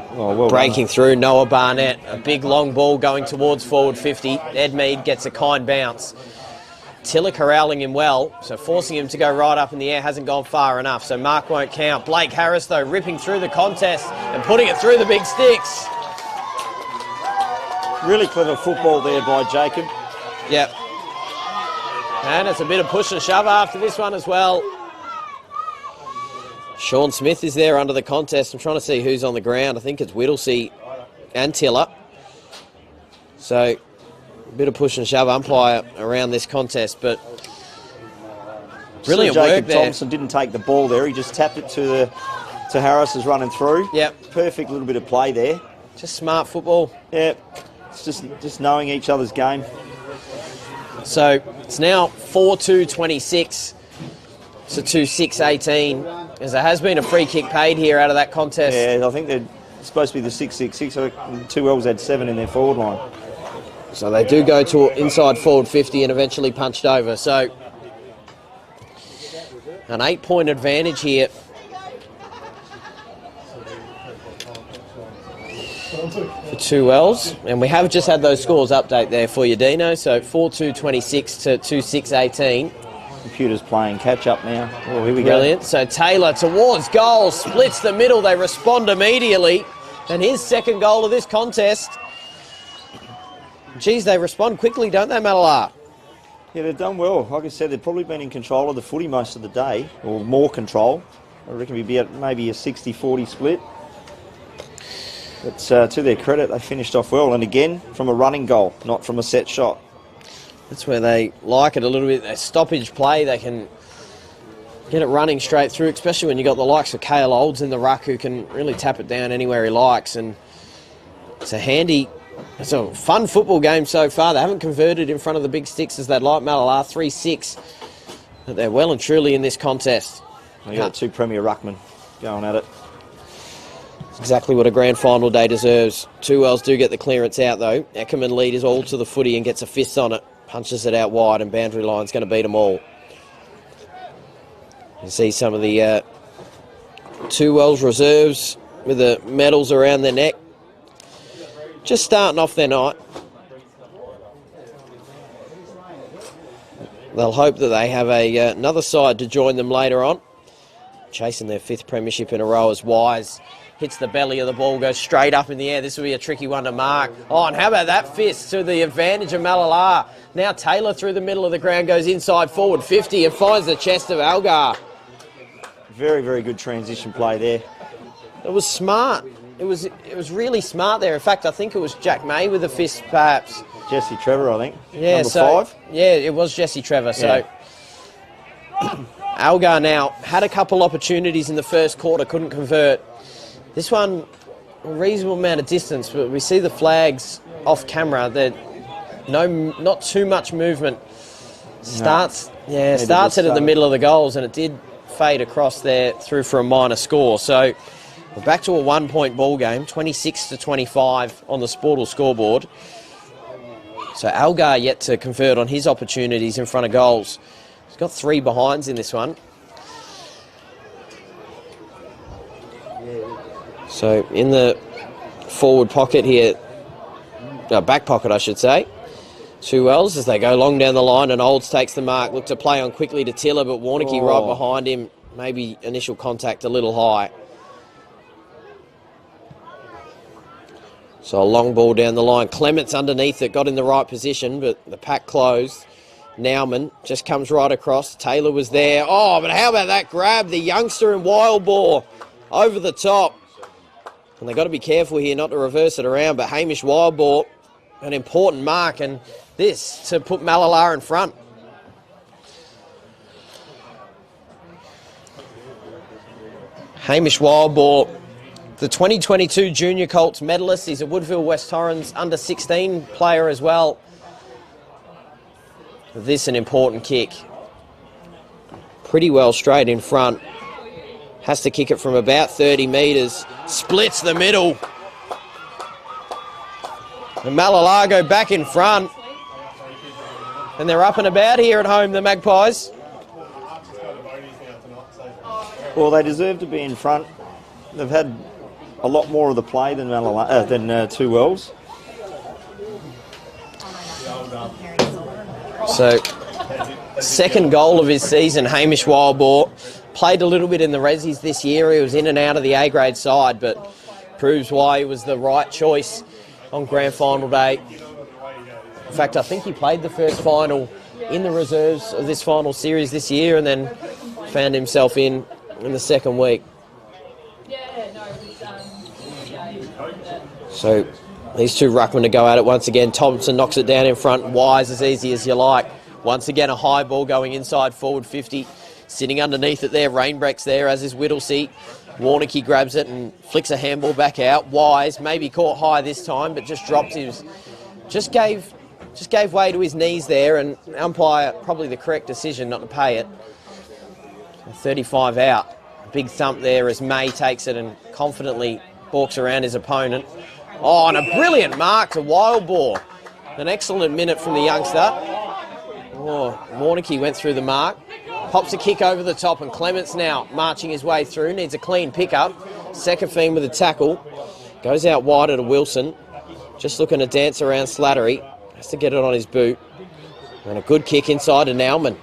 breaking through. Noah Barnett, a big long ball going towards forward 50. Ed Mead gets a kind bounce. Tiller corralling him well, so forcing him to go right up in the air hasn't gone far enough, so mark won't count. Blake Harris, though, ripping through the contest and putting it through the big sticks. Really clever football there by Jacob. Yep. And it's a bit of push and shove after this one as well. Sean Smith is there under the contest. I'm trying to see who's on the ground. I think it's Whittlesey and Tiller. So a bit of push and shove umpire around this contest, but brilliant work there. Thompson didn't take the ball there. He just tapped it to Harris as running through. Yep. Perfect little bit of play there. Just smart football. Yeah. It's just knowing each other's game. So it's now 4-2-26 to 2-6-18, as there has been a free kick paid here out of that contest. Yeah, I think they're supposed to be the 6-6-6. So Two Wells had 7 in their forward line. So they do go to inside forward 50 and eventually punched over. So an 8-point advantage here. For Two Wells, and we have just had those scores update there for you, Dino. So 4-2-26 to 2-6-18. Computer's playing catch up now. Oh, here we Brilliant. So Taylor towards goal, splits the middle. They respond immediately, and his second goal of this contest. Geez, they respond quickly, don't they, Malala? Yeah, they've done well. Like I said, they've probably been in control of the footy most of the day, or more control. I reckon we'd be at maybe a 60-40 split. But to their credit, they finished off well. And again, from a running goal, not from a set shot. That's where they like it a little bit. A stoppage play, they can get it running straight through, especially when you've got the likes of Cale Olds in the ruck who can really tap it down anywhere he likes. And it's a fun football game so far. They haven't converted in front of the big sticks as they'd like. Malala 3-6. But they're well and truly in this contest. They got 2 Premier Ruckmen going at it. Exactly what a grand final day deserves. Two Wells do get the clearance out though. Eckerman leaders all to the footy and gets a fist on it. Punches it out wide and boundary line's going to beat them all. You see some of the Two Wells reserves with the medals around their neck. Just starting off their night. They'll hope that they have another side to join them later on. chasing their 5th premiership in a row as Wise hits the belly of the ball, goes straight up in the air. This will be a tricky one to mark. Oh, and how about that fist to the advantage of Malala. Now Taylor through the middle of the ground goes inside forward 50 and finds the chest of Algar. Very, very good transition play there. It was smart. It was really smart there. In fact, I think it was Jack May with the fist, perhaps. Jesse Trevor, I think. Yeah, Number so 5. yeah, it was Jesse Trevor. So Algar now had a couple opportunities in the first quarter, couldn't convert. This one, a reasonable amount of distance, but we see the flags off camera. That not too much movement. Starts it in the middle of the goals, and it did fade across there through for a minor score. So we're back to a 1-point ball game, 26-25 on the Sportal scoreboard. So Algar yet to convert on his opportunities in front of goals. He's got 3 behinds in this one. So in the forward pocket here, back pocket I should say, 2 Wells as they go long down the line, and Olds takes the mark, look to play on quickly to Tiller, but Warnicky right behind him, maybe initial contact a little high. So a long ball down the line. Clements underneath it, got in the right position, but the pack closed. Nauman just comes right across. Taylor was there. Oh, but how about that grab? The youngster in Wild Boar over the top. And they've got to be careful here not to reverse it around, but Hamish Wild Boar, an important mark, and this to put Malala in front. Hamish Wild Boar, the 2022 Junior Colts medalist. He's a Woodville West Torrens under-16 player as well. This an important kick. Pretty well straight in front. Has to kick it from about 30 metres. Splits the middle. And Malala go back in front. And they're up and about here at home, the Magpies. Well, they deserve to be in front. They've had a lot more of the play than 2 Wells. So, second goal of his season, Hamish Wild Boar. Played a little bit in the Rezzies this year. He was in and out of the A-grade side, but proves why he was the right choice on grand final day. In fact, I think he played the first final in the reserves of this final series this year and then found himself in the second week. So these 2 ruckmen to go at it once again. Thompson knocks it down in front. Wise as easy as you like. Once again, a high ball going inside forward 50. Sitting underneath it there. Rainbreck's there, as is Whittlesey. Warnicky grabs it and flicks a handball back out. Wise maybe caught high this time, but just dropped his. Just gave way to his knees there, and umpire probably the correct decision not to pay it. 35 out. Big thump there as May takes it and confidently walks around his opponent. Oh, and a brilliant mark to Wild Boar. An excellent minute from the youngster. Oh, Warnicky went through the mark. Pops a kick over the top, and Clements now marching his way through. Needs a clean pickup. Sekafine with a tackle. Goes out wider to Wilson. Just looking to dance around Slattery. Has to get it on his boot. And a good kick inside to Nauman.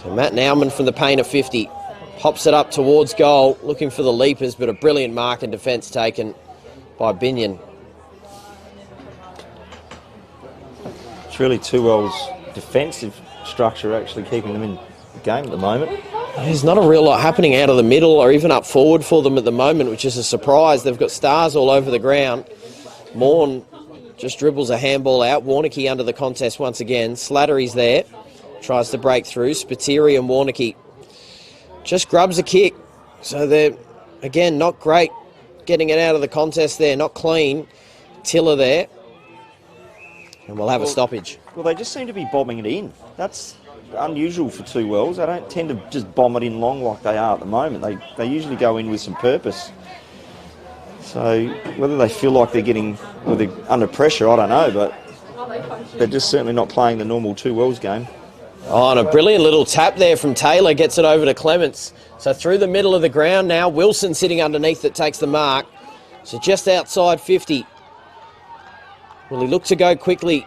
So Matt Nauman from the paint of 50. Pops it up towards goal, looking for the leapers, but a brilliant mark and defence taken by Binion. It's really 2 Wells' defensive structure actually keeping them in the game at the moment. There's not a real lot happening out of the middle or even up forward for them at the moment, which is a surprise. They've got stars all over the ground. Morn just dribbles a handball out. Warnicky under the contest once again. Slattery's there. Tries to break through. Spiteri and Warnicky just grubs a kick. So they're, again, not great getting it out of the contest there. Not clean. Tiller there. And we'll have a stoppage. Well, they just seem to be bombing it in. That's unusual for 2 Wells. They don't tend to just bomb it in long like they are at the moment. They usually go in with some purpose. So whether they feel like they're under pressure, I don't know, but they're just certainly not playing the normal 2 Wells game. Oh, and a brilliant little tap there from Taylor, gets it over to Clements. So through the middle of the ground now, Wilson sitting underneath it takes the mark. So just outside 50. Will he look to go quickly?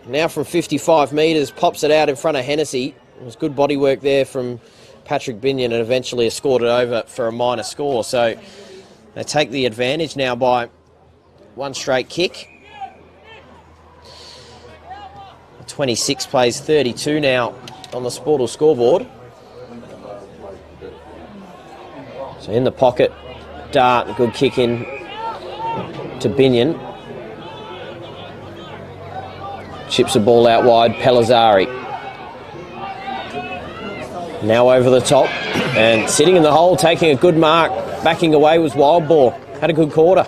Now from 55 metres, pops it out in front of Hennessy. It was good body work there from Patrick Binion and eventually escorted over for a minor score. So they take the advantage now by one straight kick. 26 plays 32 now on the Sportal scoreboard. So in the pocket, Dart, good kick in to Binion. Chips the ball out wide, Pellizzari. Now over the top, and sitting in the hole, taking a good mark. Backing away was Wild Boar. Had a good quarter.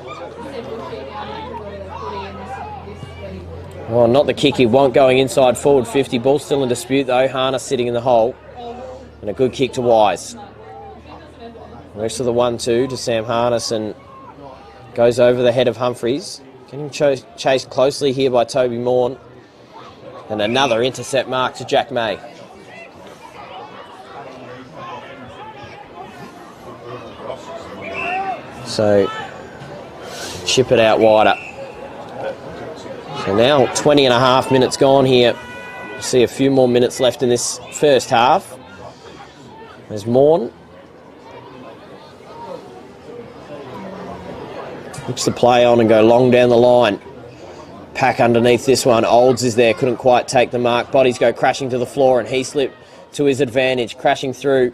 Well, not the kick he want, going inside forward 50. Ball still in dispute though. Harness sitting in the hole. And a good kick to Wise. Rest of the 1-2 to Sam Harness and goes over the head of Humphreys. Getting chased closely here by Toby Morn. And another intercept mark to Jack May. So, chip it out wider. So now 20 and a half minutes gone here. See a few more minutes left in this first half. There's Morn. Looks the play on and go long down the line. Pack underneath this one. Olds is there, couldn't quite take the mark. Bodies go crashing to the floor and he slipped to his advantage. Crashing through,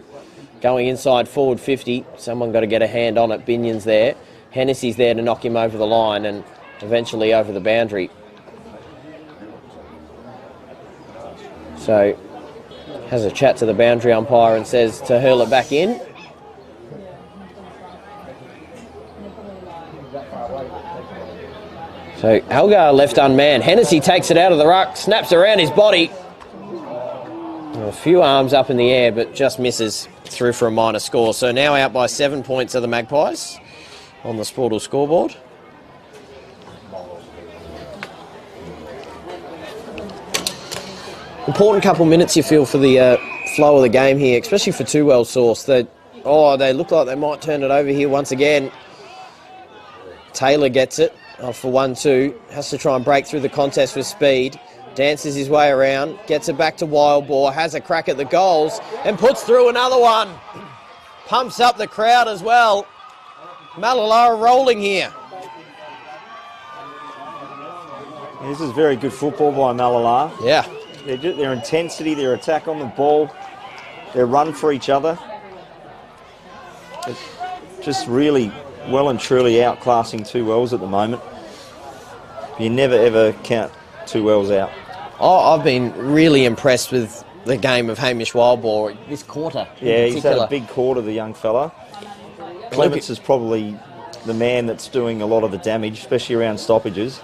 going inside forward 50. Someone got to get a hand on it. Binion's there. Hennessy's there to knock him over the line and eventually over the boundary. So, has a chat to the boundary umpire and says to hurl it back in. So Algar left unmanned. Hennessy takes it out of the ruck, snaps around his body. A few arms up in the air, but just misses through for a minor score. So now out by 7 points are the Magpies on the Sportal scoreboard. Important couple minutes you feel for the flow of the game here, especially for Two Well Sauce. They look like they might turn it over here once again. Taylor gets it. For 1-2, has to try and break through the contest with speed, dances his way around, gets it back to Wild Boar, has a crack at the goals and puts through another one. Pumps up the crowd as well. Malalara rolling here. This is very good football by Malalara. Yeah. Their intensity, their attack on the ball, their run for each other. It's just really well and truly outclassing Two Wells at the moment. You never ever count Two Wells out. Oh, I've been really impressed with the game of Hamish Wildboar this quarter. Yeah, he's had a big quarter, the young fella. Clements is probably the man that's doing a lot of the damage, especially around stoppages.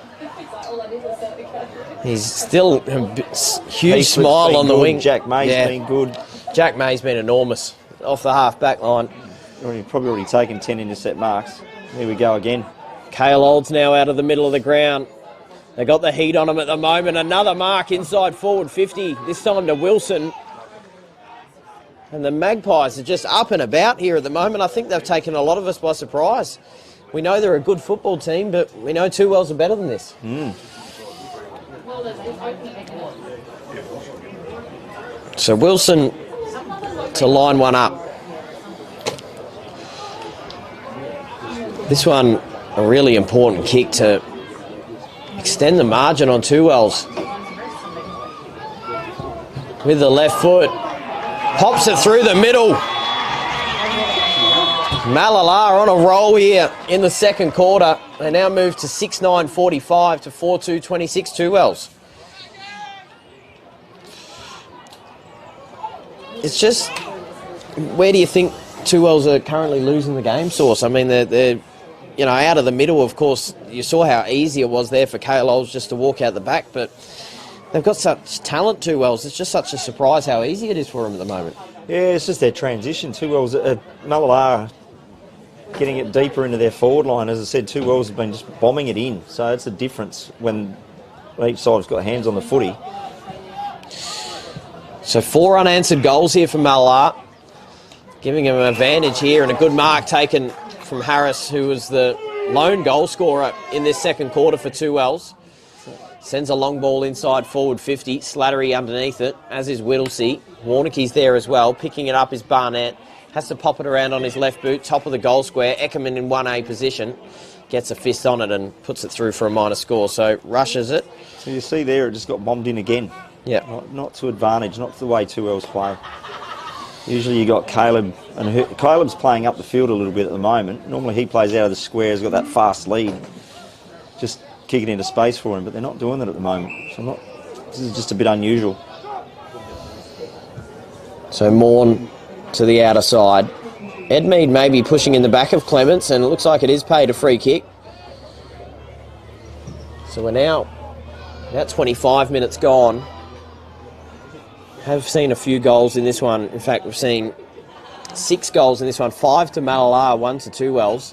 He's still a huge smile on the wing. Jack May's been good. Jack May's been enormous off the half-back line. Probably already taken 10 intercept marks. Here we go again. Cale Old's now out of the middle of the ground. They got the heat on him at the moment. Another mark inside forward 50, this time to Wilson. And the Magpies are just up and about here at the moment. I think they've taken a lot of us by surprise. We know they're a good football team, but we know Two Wells are better than this. So Wilson to line one up. This one, a really important kick to extend the margin on Two Wells. With the left foot, pops it through the middle. Malalar on a roll here in the second quarter. They now move to 6-9-45 to 4-2-26 Two Wells. It's just, where do you think Two Wells are currently losing the game, Source? I mean, they're out of the middle, of course. You saw how easy it was there for Cale Olds just to walk out the back, but they've got such talent, Two Wells. It's just such a surprise how easy it is for them at the moment. Yeah, it's just their transition. Two Wells, Malalara getting it deeper into their forward line. As I said, Two Wells have been just bombing it in. So it's the difference when each side's got hands on the footy. So 4 unanswered goals here for Malalara, giving him an advantage here, and a good mark taken from Harris, who was the lone goal scorer in this second quarter for Two Wells. Sends a long ball inside forward 50. Slattery underneath it, as is Whittlesey. Warnicki's there as well. Picking it up is Barnett. Has to pop it around on his left boot, top of the goal square. Eckerman in 1A position. Gets a fist on it and puts it through for a minor score. So rushes it. So you see there, it just got bombed in again. Yeah. Not to advantage, not to the way 2Ls play. Usually you got Caleb, and Caleb's playing up the field a little bit at the moment. Normally he plays out of the square, he's got that fast lead. Just kick it into space for him, but they're not doing that at the moment. So this is just a bit unusual. So Morn to the outer side. Edmead may be pushing in the back of Clements, and it looks like it is paid a free kick. So we're now about 25 minutes gone. Have seen a few goals in this one. In fact, we've seen 6 goals in this one. 5 to Malalar, 1 to 2Wells.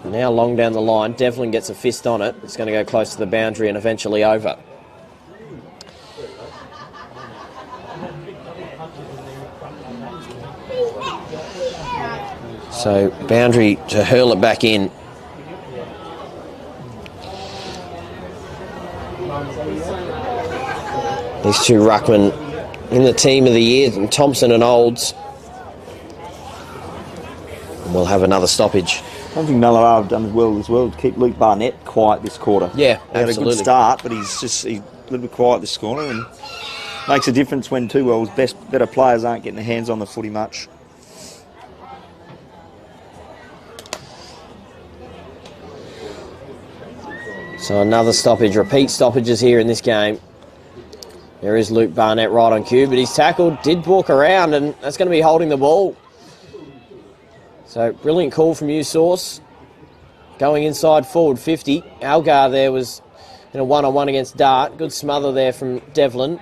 Now long down the line, Devlin gets a fist on it. It's going to go close to the boundary and eventually over. So boundary to hurl it back in. These two ruckmen in the team of the year, Thompson and Olds. And we'll have another stoppage. I think Malalar have done as well to keep Luke Barnett quiet this quarter. Yeah, he had absolutely. a good start, but he's a little bit quiet this quarter, and makes a difference when 2Wells better players aren't getting their hands on the footy much. So another stoppage, repeat stoppages here in this game. There is Luke Barnett right on cue, but he's tackled, did walk around, and that's going to be holding the ball. So brilliant call from you, Source. Going inside forward 50. Algar there was in a one-on-one against Dart. Good smother there from Devlin.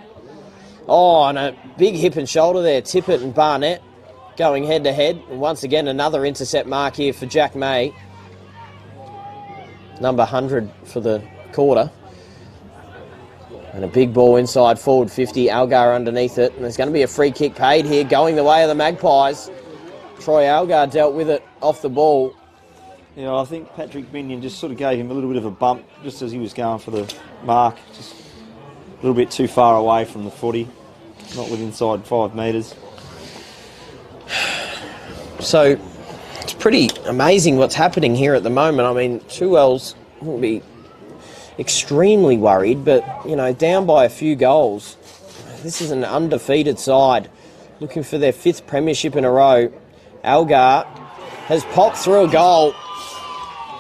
Oh, and a big hip and shoulder there. Tippett and Barnett going head-to-head. And once again, another intercept mark here for Jack May. Number 100 for the quarter. And a big ball inside forward 50. Algar underneath it. And there's going to be a free kick paid here going the way of the Magpies. Troy Algar dealt with it off the ball. Yeah, I think Patrick Binion just sort of gave him a little bit of a bump just as he was going for the mark. Just a little bit too far away from the footy. Not with inside 5 metres. So it's pretty amazing what's happening here at the moment. I mean, 2Wells will be extremely worried, but, you know, down by a few goals. This is an undefeated side looking for their 5th premiership in a row. Algar has popped through a goal.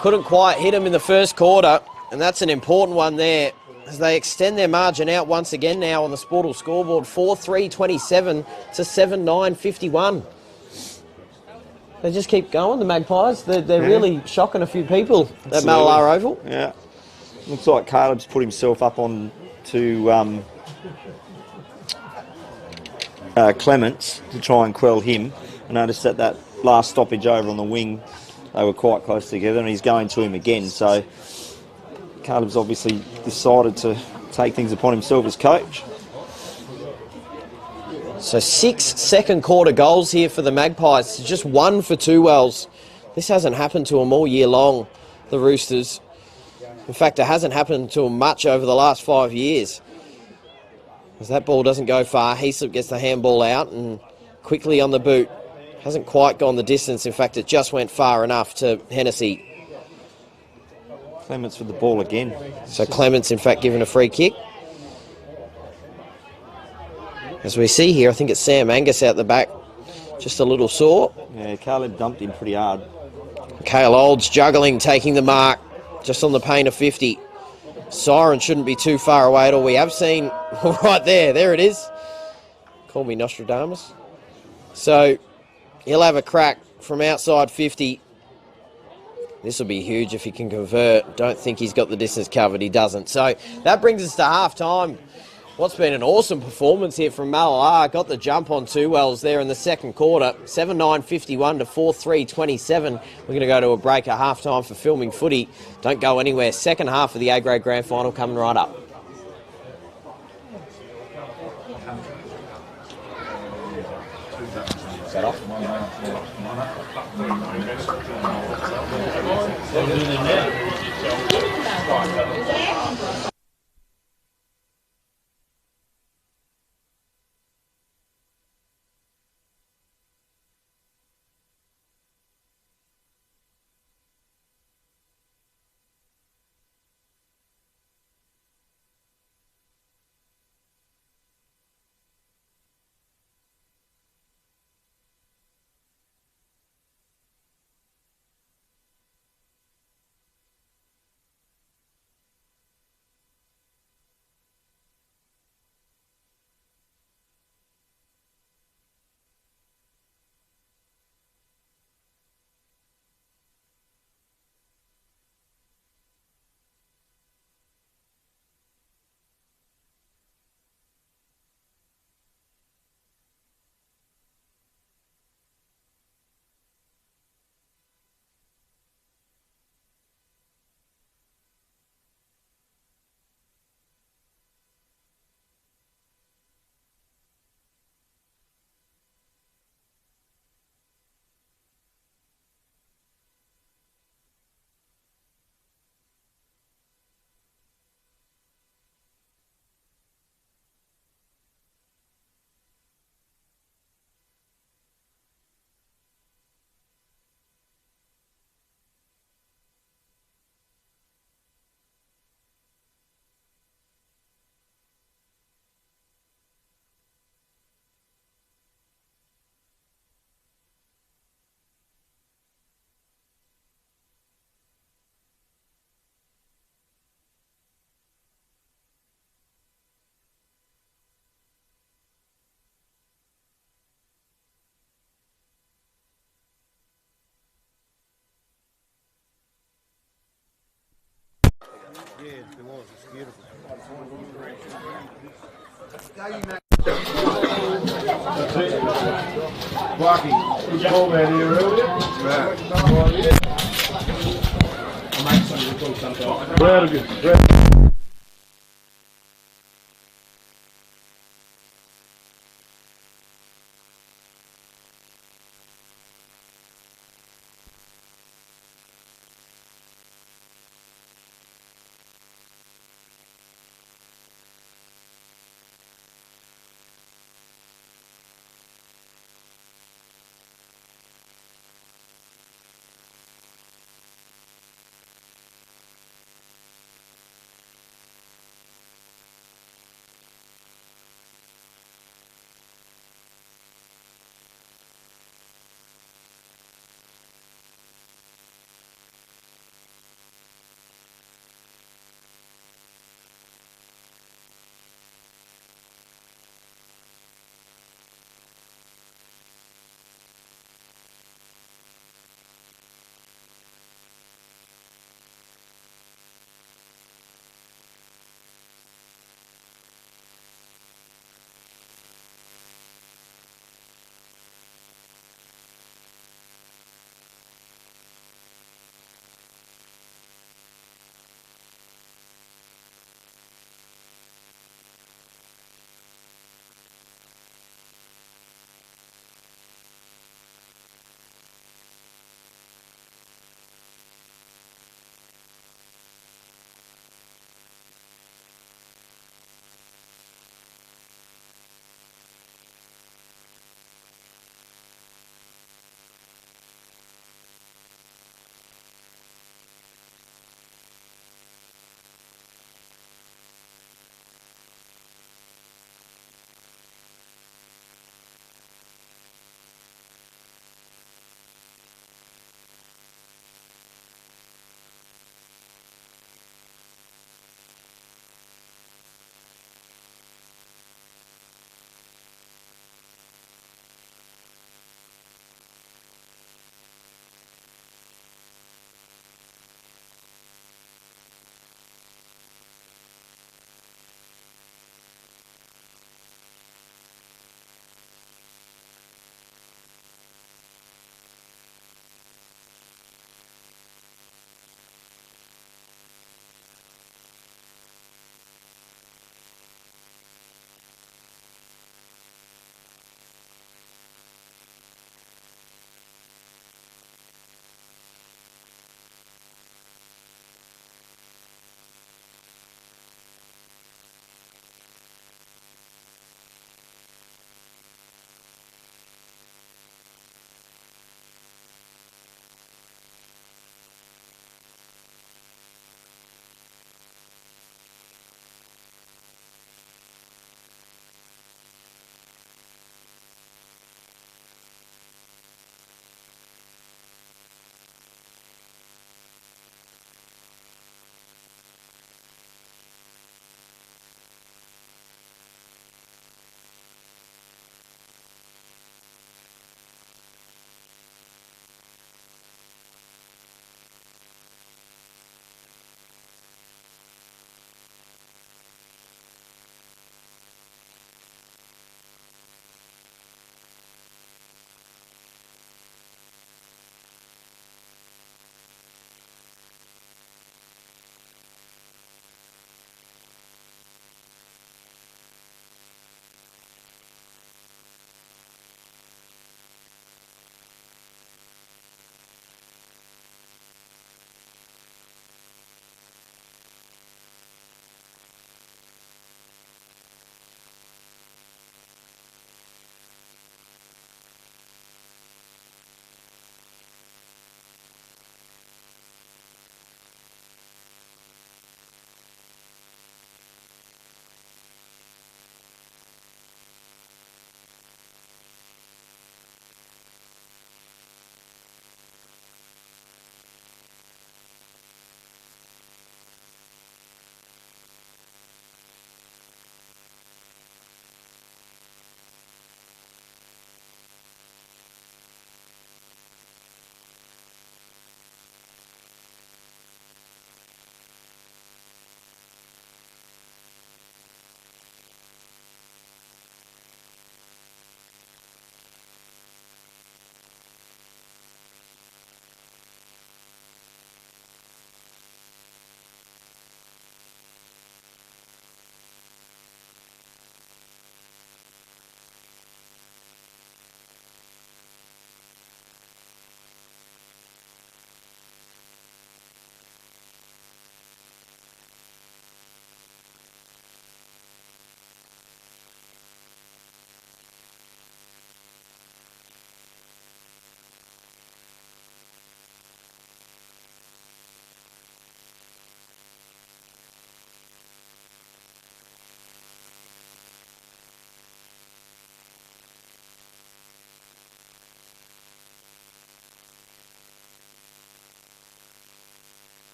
Couldn't quite hit him in the first quarter, and that's an important one there as they extend their margin out once again now on the Sportal scoreboard. 4-3-27 to 7-9-51. They just keep going, the Magpies. They're really shocking a few people at Malalar Oval. Yeah. Looks like Caleb's put himself up on to Clements to try and quell him. I noticed that last stoppage over on the wing, they were quite close together, and he's going to him again. So Caleb's obviously decided to take things upon himself as coach. So 6 second quarter goals here for the Magpies. Just 1 for 2Wells. This hasn't happened to them all year long, the Roosters. In fact, it hasn't happened to them much over the last 5 years. As that ball doesn't go far, Heaslip gets the handball out and quickly on the boot. Hasn't quite gone the distance. In fact, it just went far enough to Hennessy. Clements with the ball again. So Clements, in fact, given a free kick. As we see here, I think it's Sam Angus out the back. Just a little sore. Yeah, Caleb dumped him pretty hard. Cale Olds juggling, taking the mark. Just on the pain of 50. Siren shouldn't be too far away at all. We have seen right there it is. Call me Nostradamus. So he'll have a crack from outside 50. This will be huge if he can convert. Don't think he's got the distance covered. He doesn't. So that brings us to half-time. What's been an awesome performance here from Malalar. Got the jump on 2Wells there in the second quarter. 7-9-51 to 4-3-27. We're going to go to a break at half-time for filming footy. Don't go anywhere. Second half of the A-grade grand final coming right up. Is that off? Yeah, there was. It's beautiful. Blackie, good call man here earlier. Very good.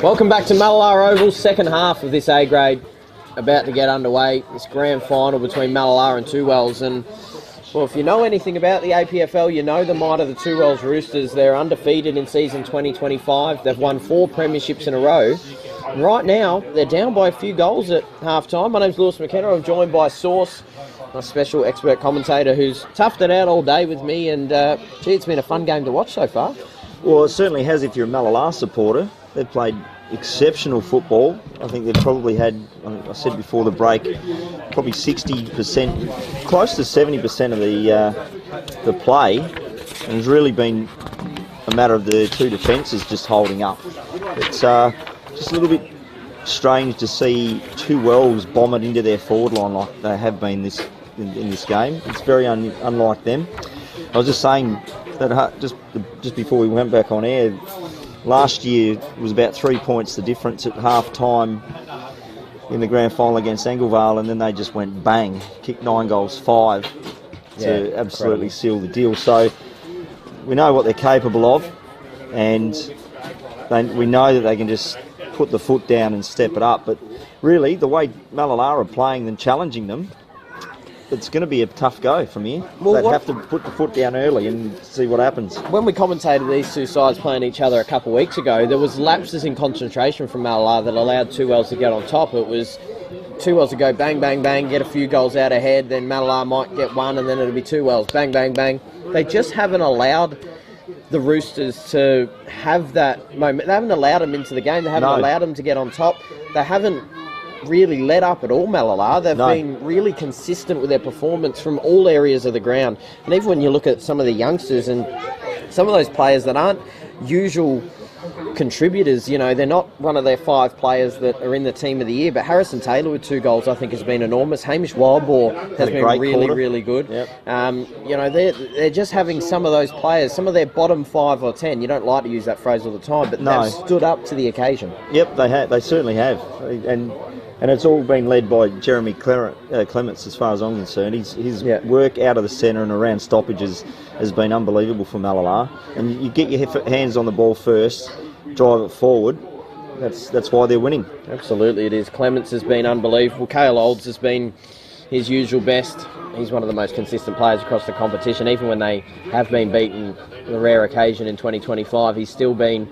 Welcome back to Mallala Oval, second half of this A grade about to get underway. This grand final between Mallala and Two Wells. And, well, if you know anything about the APFL, you know the might of the Two Wells Roosters. They're undefeated in season 2025. They've won 4 premierships in a row. And right now, they're down by a few goals at half-time. My name's Lewis McKenna. I'm joined by Source, my special expert commentator who's toughed it out all day with me. And, gee, it's been a fun game to watch so far. Well, it certainly has if you're a Mallala supporter. They've played exceptional football. I think they've probably had, I said before the break, probably 60%, close to 70% of the play. And it's really been a matter of the two defences just holding up. It's just a little bit strange to see Two Wells bomb it into their forward line like they have been in this game. It's very unlike them. I was just saying that just before we went back on air, last year was about 3 points the difference at half-time in the grand final against Anglevale, and then they just went bang, kicked 9 goals, 5 to absolutely seal the deal. So we know what they're capable of, and we know that they can just put the foot down and step it up. But really, the way Mallala are playing and challenging them, it's going to be a tough go from here. Well, they'd have to put the foot down early and see what happens. When we commentated these two sides playing each other a couple of weeks ago, there was lapses in concentration from Mallala that allowed Two Wells to get on top. It was Two Wells to go bang, bang, bang, get a few goals out ahead, then Mallala might get one, and then it'll be Two Wells, bang, bang, bang. They just haven't allowed the Roosters to have that moment. They haven't allowed them into the game. They haven't allowed them to get on top. They haven't really let up at all, Mallala. They've been really consistent with their performance from all areas of the ground. And even when you look at some of the youngsters and some of those players that aren't usual contributors, you know, they're not one of their 5 players that are in the team of the year, but Harrison Taylor with 2 goals I think has been enormous. Hamish Wildboar has been really good. Yep. You know, they're just having some of those players, some of their bottom 5 or 10, you don't like to use that phrase all the time, but they've stood up to the occasion. Yep, they certainly have. And it's all been led by Jeremy Clements, as far as I'm concerned. His work out of the centre and around stoppages has been unbelievable for Mallala. And you get your hands on the ball first, drive it forward. That's why they're winning. Absolutely, it is. Clements has been unbelievable. Cale Olds has been his usual best. He's one of the most consistent players across the competition. Even when they have been beaten on a rare occasion in 2025, he's still been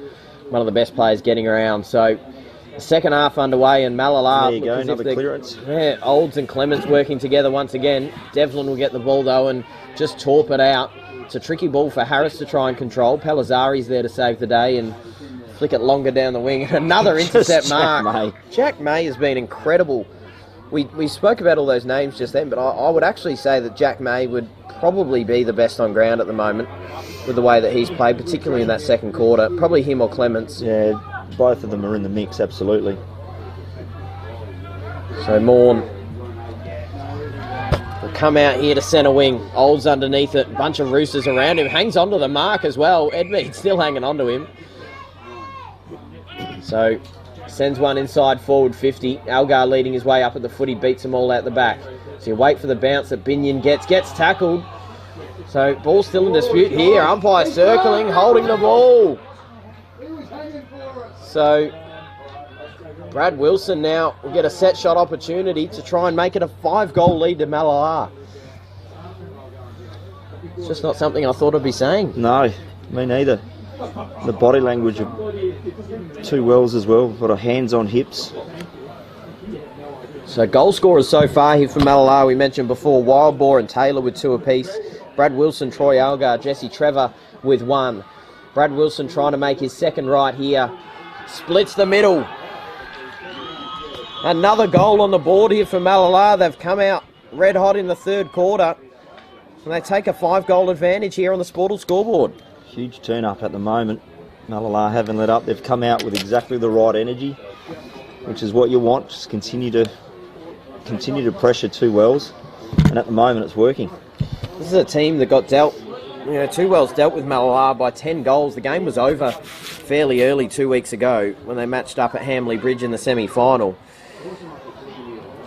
one of the best players getting around. So, the second half underway, and Mallala... There you go, another clearance. Yeah, Olds and Clements working together once again. Devlin will get the ball, though, and just torp it out. It's a tricky ball for Harris to try and control. Palazzari's there to save the day and flick it longer down the wing. Another intercept mark. Jack May has been incredible. We spoke about all those names just then, but I would actually say that Jack May would probably be the best on ground at the moment with the way that he's played, particularly in that second quarter. Probably him or Clements. Yeah, both of them are in the mix, absolutely. So Morn will come out here to centre wing. Olds underneath it. Bunch of Roosters around him. Hangs onto the mark as well. Edmead still hanging onto him. So sends one inside forward 50. Algar leading his way up at the footy. Beats them all out the back. So you wait for the bounce that Binion gets. Gets tackled. So ball still in dispute here. Umpire circling, holding the ball. So Brad Wilson now will get a set shot opportunity to try and make it a 5-goal lead to Mallala. It's just not something I thought I'd be saying. No, me neither. The body language of Two Wells as well. Got a hands on hips. So goal scorers so far here for Mallala, we mentioned before, Wildboar and Taylor with 2 apiece. Brad Wilson, Troy Algar, Jesse Trevor with 1. Brad Wilson trying to make his second right here. Splits the middle. Another goal on the board here for Mallala. They've come out red hot in the third quarter. And they take a 5-goal advantage here on the Sportal scoreboard. Huge turn up at the moment. Mallala haven't let up. They've come out with exactly the right energy, which is what you want. Just continue to pressure Two Wells. And at the moment it's working. This is a team that got dealt. You know, Two Wells dealt with Mallala by 10 goals. The game was over fairly early 2 weeks ago when they matched up at Hamley Bridge in the semi-final.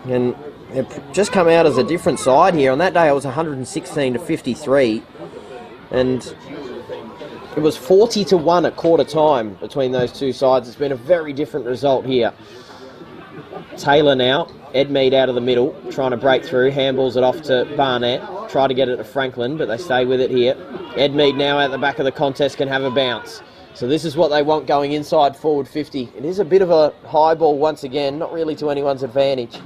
And they've just come out as a different side here. On that day it was 116 to 53. And It was 40-1 at quarter time between those two sides. It's been a very different result here. Taylor now, Edmead out of the middle, trying to break through, handballs it off to Barnett, try to get it to Franklin, but they stay with it here. Edmead now at the back of the contest can have a bounce. So this is what they want going inside forward 50. It is a bit of a high ball once again, not really to anyone's advantage.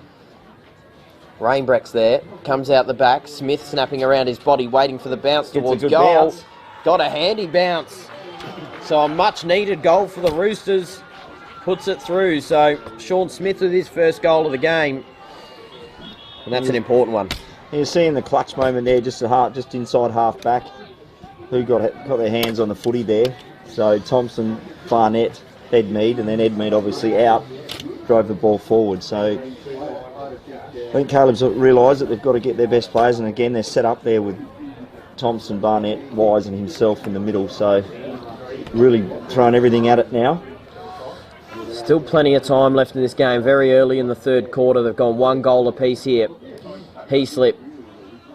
Rainbreck's there, comes out the back, Smith snapping around his body, waiting for the bounce towards goal. Bounce. Got a handy bounce. So a much needed goal for the Roosters. Puts it through. So Sean Smith with his first goal of the game. And that's an important one. You're seeing the clutch moment there, just inside half back. Who got their hands on the footy there. So Thompson, Barnett, Edmead, and then Edmead obviously out, drove the ball forward. So I think Caleb's realised that they've got to get their best players, and again they're set up there with Thompson, Barnett, Wise and himself in the middle. So really throwing everything at it now. Still plenty of time left in this game. Very early in the third quarter. They've gone 1 goal apiece here. Heaslip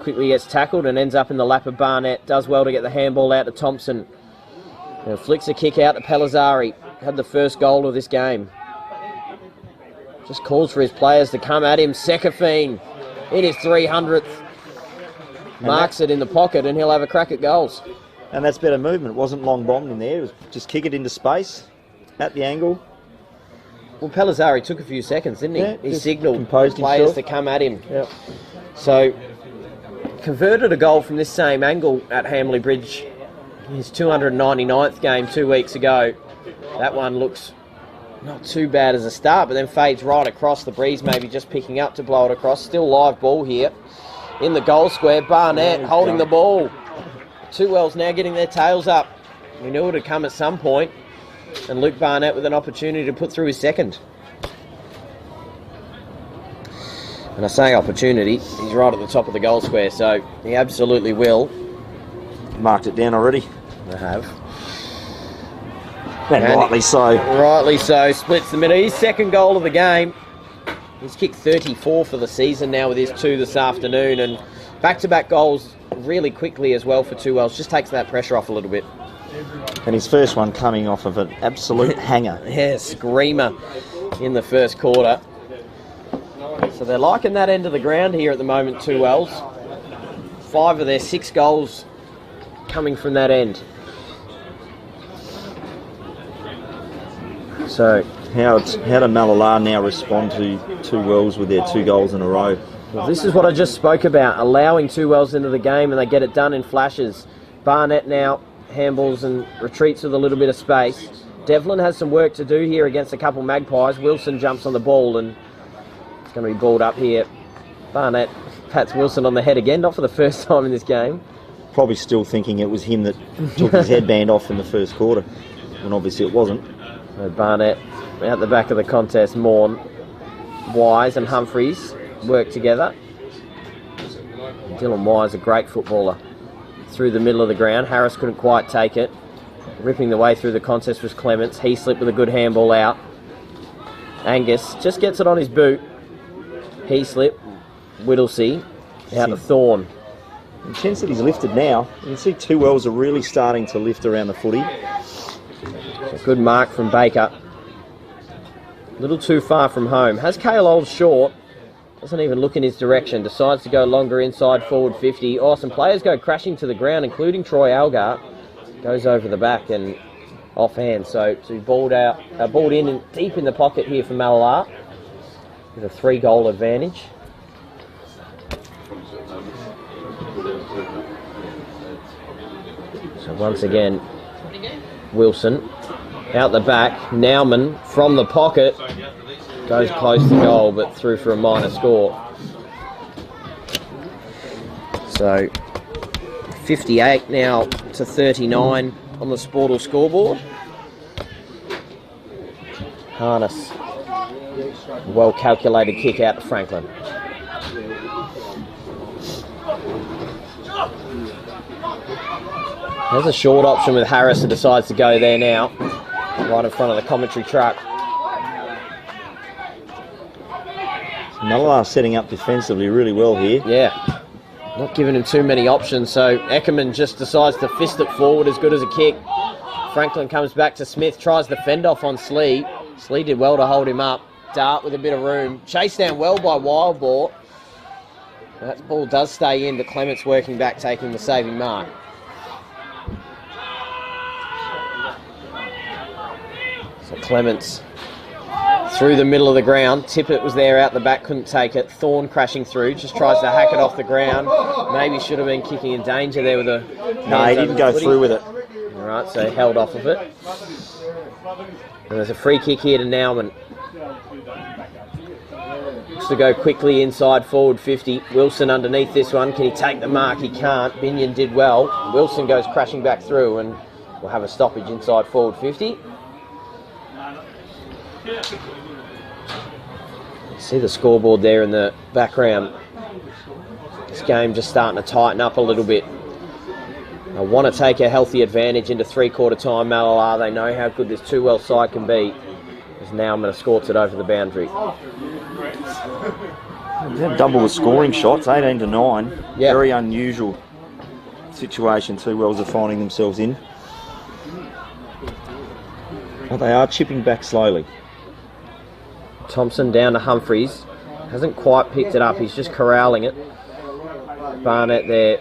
quickly gets tackled and ends up in the lap of Barnett. Does well to get the handball out to Thompson. And flicks a kick out to Pellizzari. Had the first goal of this game. Just calls for his players to come at him. Sekafine in his 300th. Marks it in the pocket and he'll have a crack at goals. And that's better movement. It wasn't long bombed in there. It was just kick it into space at the angle. Well, Pellizzari took a few seconds, didn't he? Yeah, he just signalled composed players himself. to come at him. Yep. So, converted a goal from this same angle at Hamley Bridge. His 299th game 2 weeks ago. That one looks not too bad as a start, but then fades right across. The breeze maybe just picking up to blow it across. Still live ball here. In the goal square, Barnett holding the ball. Two Wells now getting their tails up. We knew it would come at some point. And Luke Barnett with an opportunity to put through his second. And I say opportunity, he's right at the top of the goal square, so he absolutely will. Marked it down already. They have. And rightly so. Rightly so, splits the middle. His second goal of the game. He's kicked 34 for the season now with his 2 this afternoon, and back-to-back goals really quickly as well for Two Wells. Just takes that pressure off a little bit. And his first one coming off of an absolute hanger. Yeah, screamer in the first quarter. So they're liking that end of the ground here at the moment, Two Wells. 5 of their 6 goals coming from that end. So how did Malala now respond to Two Wells with their 2 goals in a row? Well, this is what I just spoke about, allowing Two Wells into the game, and they get it done in flashes. Barnett now handballs and retreats with a little bit of space. Devlin has some work to do here against a couple Magpies. Wilson jumps on the ball and it's going to be balled up here. Barnett pats Wilson on the head again, not for the first time in this game. Probably still thinking it was him that took his headband off in the first quarter, when obviously it wasn't. So Barnett out the back of the contest. Morn, Wise and Humphreys work together. Dylan Wise, a great footballer. Through the middle of the ground. Harris couldn't quite take it. Ripping the way through the contest was Clements. He slipped with a good handball out. Angus just gets it on his boot. He slipped. Whittlesey out to Thorne. Intensity's lifted now. You can see Two Wells are really starting to lift around the footy. A good mark from Baker. A little too far from home. Has Cale Old short. Doesn't even look in his direction. Decides to go longer inside forward 50. Oh, some players go crashing to the ground, including Troy Algar. Goes over the back and offhand. So balled in and deep in the pocket here for Malala. With a 3-goal advantage. So once again, Wilson out the back. Nauman from the pocket. Goes close to goal, but through for a minor score. So 58 now to 39 on the Sportal scoreboard. Harness. Well calculated kick out to Franklin. There's a short option with Harris who decides to go there now. Right in front of the commentary truck. Malala setting up defensively really well here. Yeah. Not giving him too many options, so Eckerman just decides to fist it forward as good as a kick. Franklin comes back to Smith, tries the fend off on Slee. Slee did well to hold him up. Dart with a bit of room. Chased down well by Wildball. That ball does stay in, but Clements working back, taking the saving mark. So Clements through the middle of the ground. Tippett was there out the back, couldn't take it. Thorne crashing through, just tries to hack it off the ground. Maybe should have been kicking in danger there with a... No, he didn't go through with it. All right, so held off of it. And there's a free kick here to Nauman. Looks to go quickly inside forward 50. Wilson underneath this one. Can he take the mark? He can't. Binion did well. Wilson goes crashing back through and we'll have a stoppage inside forward 50. See the scoreboard there in the background. This game just starting to tighten up a little bit. I want to take a healthy advantage into three-quarter time. Malala, they know how good this two-well side can be. As now I'm going to scorch it over the boundary. They've double the scoring shots, 18 to 9. Yep. Very unusual situation two wells are finding themselves in. But they are chipping back slowly. Thompson down to Humphreys. Hasn't quite picked it up. He's just corralling it. Barnett there.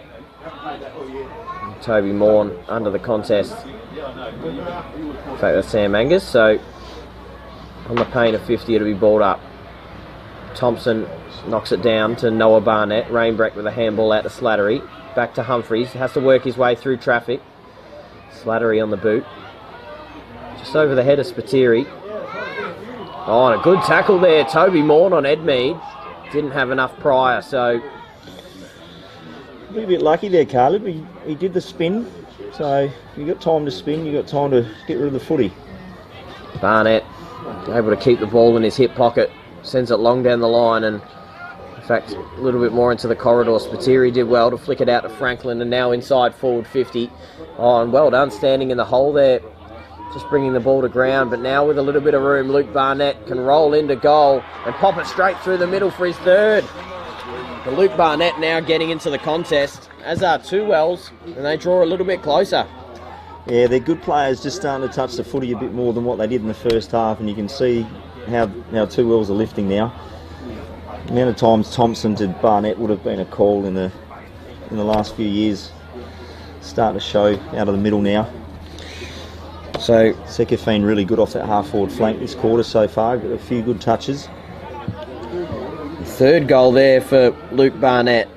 Toby Morn under the contest. In fact, that's Sam Angus. So on the pain of 50, it'll be balled up. Thompson knocks it down to Noah Barnett. Rainbreck with a handball out to Slattery. Back to Humphreys. Has to work his way through traffic. Slattery on the boot. Just over the head of Spiteri. Oh, and a good tackle there. Toby Morn on Edmead. Didn't have enough prior, so... A bit lucky there, Caleb. He did the spin, so you got time to spin, you got time to get rid of the footy. Barnett able to keep the ball in his hip pocket. Sends it long down the line and, in fact, a little bit more into the corridor. Spiteri did well to flick it out to Franklin and now inside forward 50. Oh, and well done standing in the hole there. Just bringing the ball to ground, but now with a little bit of room, Luke Barnett can roll into goal and pop it straight through the middle for his third. But Luke Barnett now getting into the contest, as are two wells, and they draw a little bit closer. Yeah, they're good players, just starting to touch the footy a bit more than what they did in the first half, and you can see how two wells are lifting now. The amount of times Thompson to Barnett would have been a call in the last few years, starting to show out of the middle now. So Sekafine really good off that half forward flank this quarter so far, got a few good touches. Third goal there for Luke Barnett.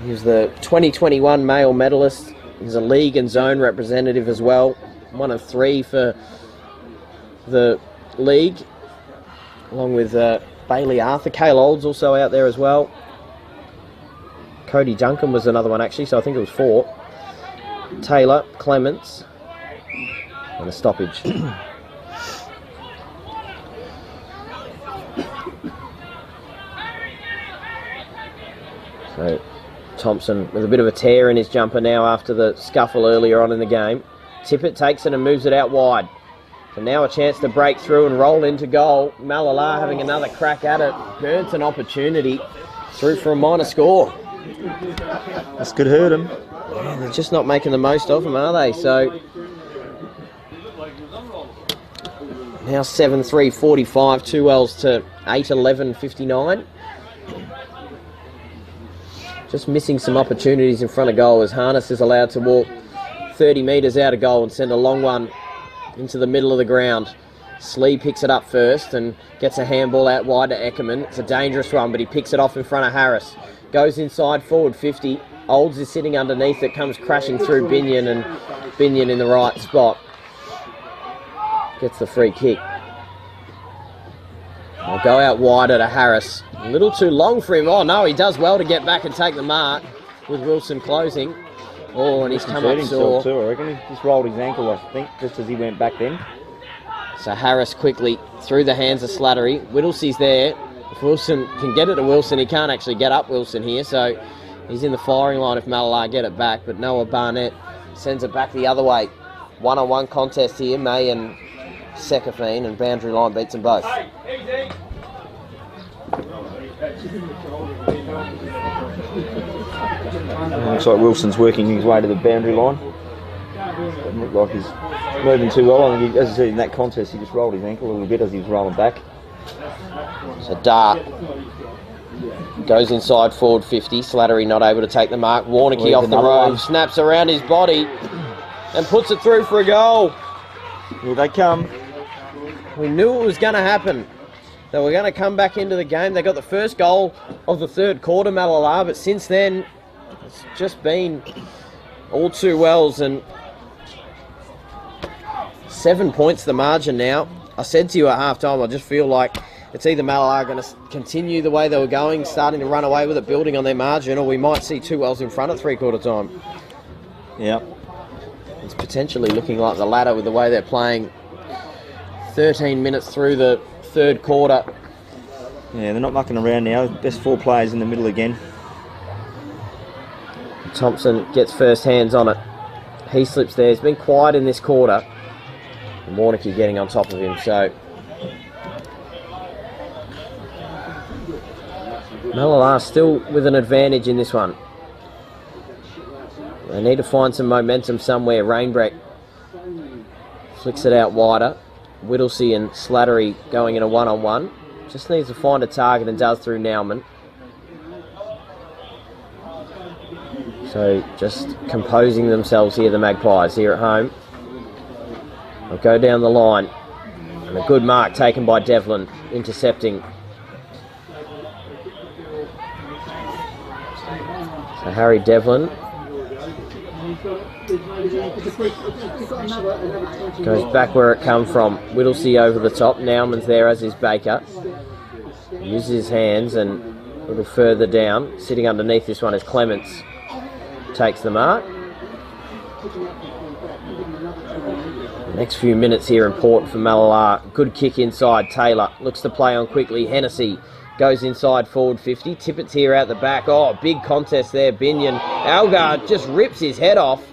He was the 2021 male medalist. He's a league and zone representative as well. One of three for the league, along with Bailey Arthur. Cale Old's also out there as well. Cody Duncan was another one actually, so I think it was four. Taylor, Clements, and a stoppage. So Thompson with a bit of a tear in his jumper now after the scuffle earlier on in the game. Tippett takes it and moves it out wide. So now a chance to break through and roll into goal. Malala having another crack at it. Burnt an opportunity. Through for a minor score. This could hurt him. Yeah, they're just not making the most of them, are they? So now 7-3-45, 2 L's to 8-11-59. Just missing some opportunities in front of goal as Harness is allowed to walk 30 metres out of goal and send a long one into the middle of the ground. Slee picks it up first and gets a handball out wide to Eckerman. It's a dangerous one, but he picks it off in front of Harris. Goes inside forward 50. Olds is sitting underneath it, comes crashing through Binion, and Binion in the right spot. Gets the free kick. I'll go out wider to Harris. A little too long for him. Oh no, he does well to get back and take the mark with Wilson closing. Oh, and he's come up sore. Too, I reckon he just rolled his ankle, I think, just as he went back then. So Harris quickly through the hands of Slattery. Whittlesy's there. If Wilson can get it to Wilson, he can't actually get up Wilson here, so he's in the firing line if Malalar get it back, but Noah Barnett sends it back the other way. One-on-one contest here, May and Sekafine, and boundary line beats them both. Looks like Wilson's working his way to the boundary line. Doesn't look like he's moving too well. I think, as I said, in that contest, he just rolled his ankle a little bit as he was rolling back. So Dart goes inside forward 50. Slattery not able to take the mark. Warnicky off the road, snaps around his body and puts it through for a goal. Here they come. We knew it was going to happen. They were going to come back into the game. They got the first goal of the third quarter, Malala, but since then, it's just been all too wells, and 7 points the margin now. I said to you at half-time, I just feel like it's either Malala going to continue the way they were going, starting to run away with it, building on their margin, or we might see 2 wells in front at three-quarter time. Yeah. It's potentially looking like the latter with the way they're playing. 13 minutes through the third quarter. Yeah, they're not mucking around now. Best 4 players in the middle again. Thompson gets first hands on it. He slips there. He's been quiet in this quarter. And Warnicky getting on top of him. So Malala still with an advantage in this one. They need to find some momentum somewhere. Rainbreck flicks it out wider. Whittlesey and Slattery going in a one-on-one. Just needs to find a target and does through Nauman. So just composing themselves here, the Magpies here at home. They'll go down the line. And a good mark taken by Devlin, intercepting. So Harry Devlin goes back where it come from. Whittlesey over the top. Nauman's there as is Baker. Uses his hands and a little further down. Sitting underneath this one is Clements. Takes the mark. The next few minutes here important for Malala. Good kick inside. Taylor looks to play on quickly. Hennessy goes inside forward 50. Tippett's here out the back. Oh, big contest there. Binion. Algar just rips his head off.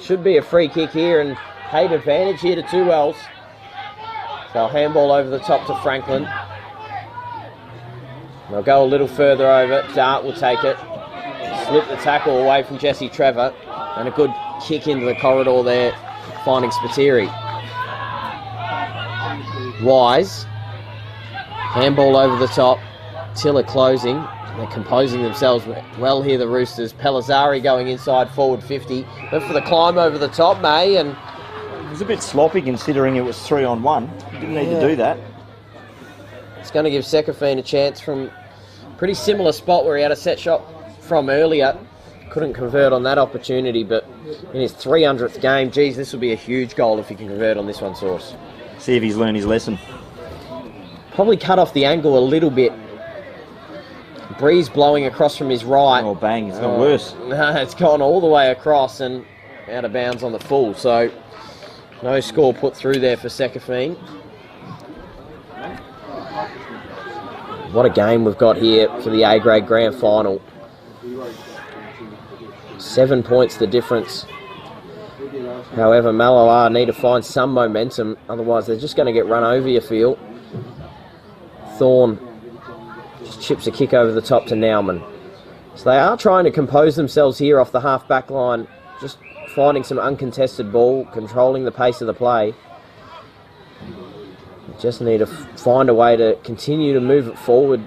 Should be a free kick here and paid advantage here to 2 wells. So handball over the top to Franklin. They'll go a little further over. Dart will take it. Slip the tackle away from Jesse Trevor. And a good kick into the corridor there, finding Spiteri. Wise. Handball over the top. Tiller closing. They're composing themselves well here, the Roosters. Pellizzari going inside forward 50. Went for the climb over the top, May, and it was a bit sloppy considering it was 3-on-1. Didn't need to do that. It's going to give Sekafine a chance from a pretty similar spot where he had a set shot from earlier. Couldn't convert on that opportunity, but in his 300th game, geez, this will be a huge goal if he can convert on this one, Source. See if he's learned his lesson. Probably cut off the angle a little bit. Breeze blowing across from his right. Oh, bang, it's got worse. No, it's gone all the way across and out of bounds on the full. So, no score put through there for Sekafine. What a game we've got here for the A-grade grand final. 7 points the difference. However, Malala need to find some momentum. Otherwise, they're just going to get run over, you feel. Thorne just chips a kick over the top to Nauman. So they are trying to compose themselves here off the half-back line. Just finding some uncontested ball, controlling the pace of the play. They just need to find a way to continue to move it forward.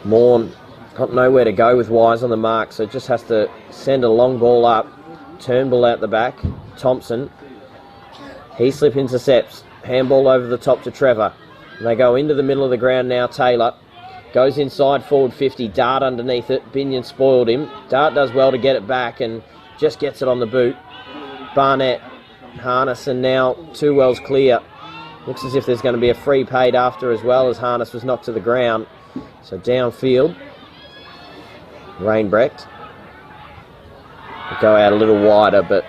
Morn got nowhere to go with Wise on the mark, so just has to send a long ball up. Turnbull out the back. Thompson. Heaslip intercepts. Handball over the top to Trevor. And they go into the middle of the ground now. Taylor goes inside forward 50. Dart underneath it. Binion spoiled him. Dart does well to get it back and just gets it on the boot. Barnett, Harness, and now 2 wells clear. Looks as if there's going to be a free paid after as well, as Harness was knocked to the ground. So downfield. Rainbrecht. Will go out a little wider, but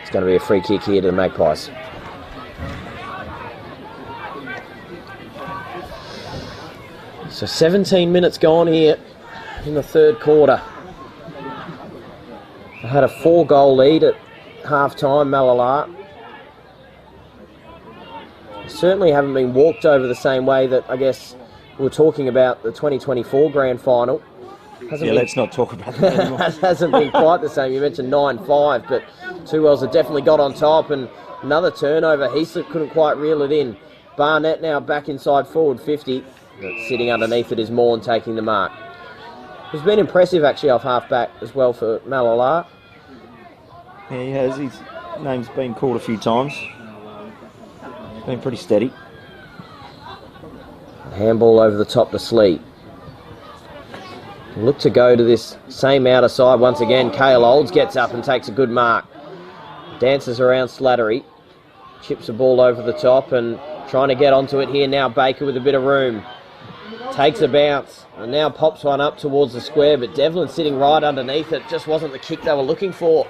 it's going to be a free kick here to the Magpies. So 17 minutes gone here in the third quarter. They had a 4-goal lead at half-time, Malala. Certainly haven't been walked over the same way that I guess we were talking about the 2024 grand final. let's not talk about that anymore. Hasn't been quite the same. You mentioned 9-5, but Two Wells have definitely got on top, and another turnover. Heaslip couldn't quite reel it in. Barnett now back inside forward 50. But sitting underneath it is Morn taking the mark. He's been impressive actually off half back as well for Malalar. Yeah, he has. His name's been called a few times. Been pretty steady. Handball over the top to Slee. Look to go to this same outer side once again. Cale Olds gets up and takes a good mark. Dances around Slattery. Chips the ball over the top and trying to get onto it here now. Baker with a bit of room. Takes a bounce and now pops one up towards the square, but Devlin sitting right underneath it. Just wasn't the kick they were looking for.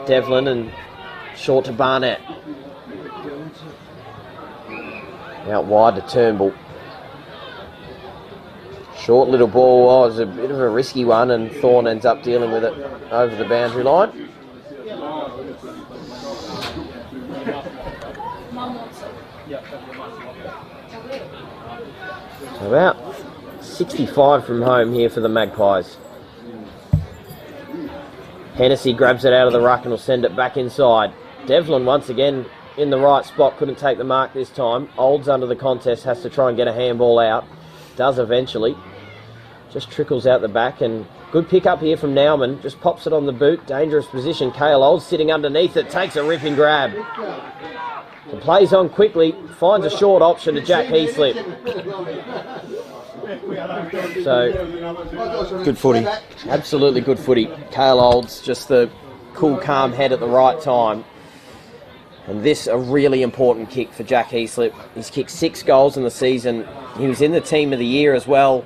Devlin and short to Barnett. Out wide to Turnbull. Short little ball, it was a bit of a risky one, and Thorne ends up dealing with it over the boundary line. So about 65 from home here for the Magpies. Hennessy grabs it out of the ruck and will send it back inside. Devlin once again in the right spot, couldn't take the mark this time. Olds under the contest, has to try and get a handball out. Does eventually. Just trickles out the back, and good pick up here from Nauman. Just pops it on the boot. Dangerous position. Cale Olds sitting underneath it. Takes a ripping grab. And plays on quickly. Finds a short option to Jack Heaslip. So good footy. Absolutely good footy. Cale Olds, just the cool, calm head at the right time. And this a really important kick for Jack Heaslip. He's kicked 6 goals in the season. He was in the team of the year as well.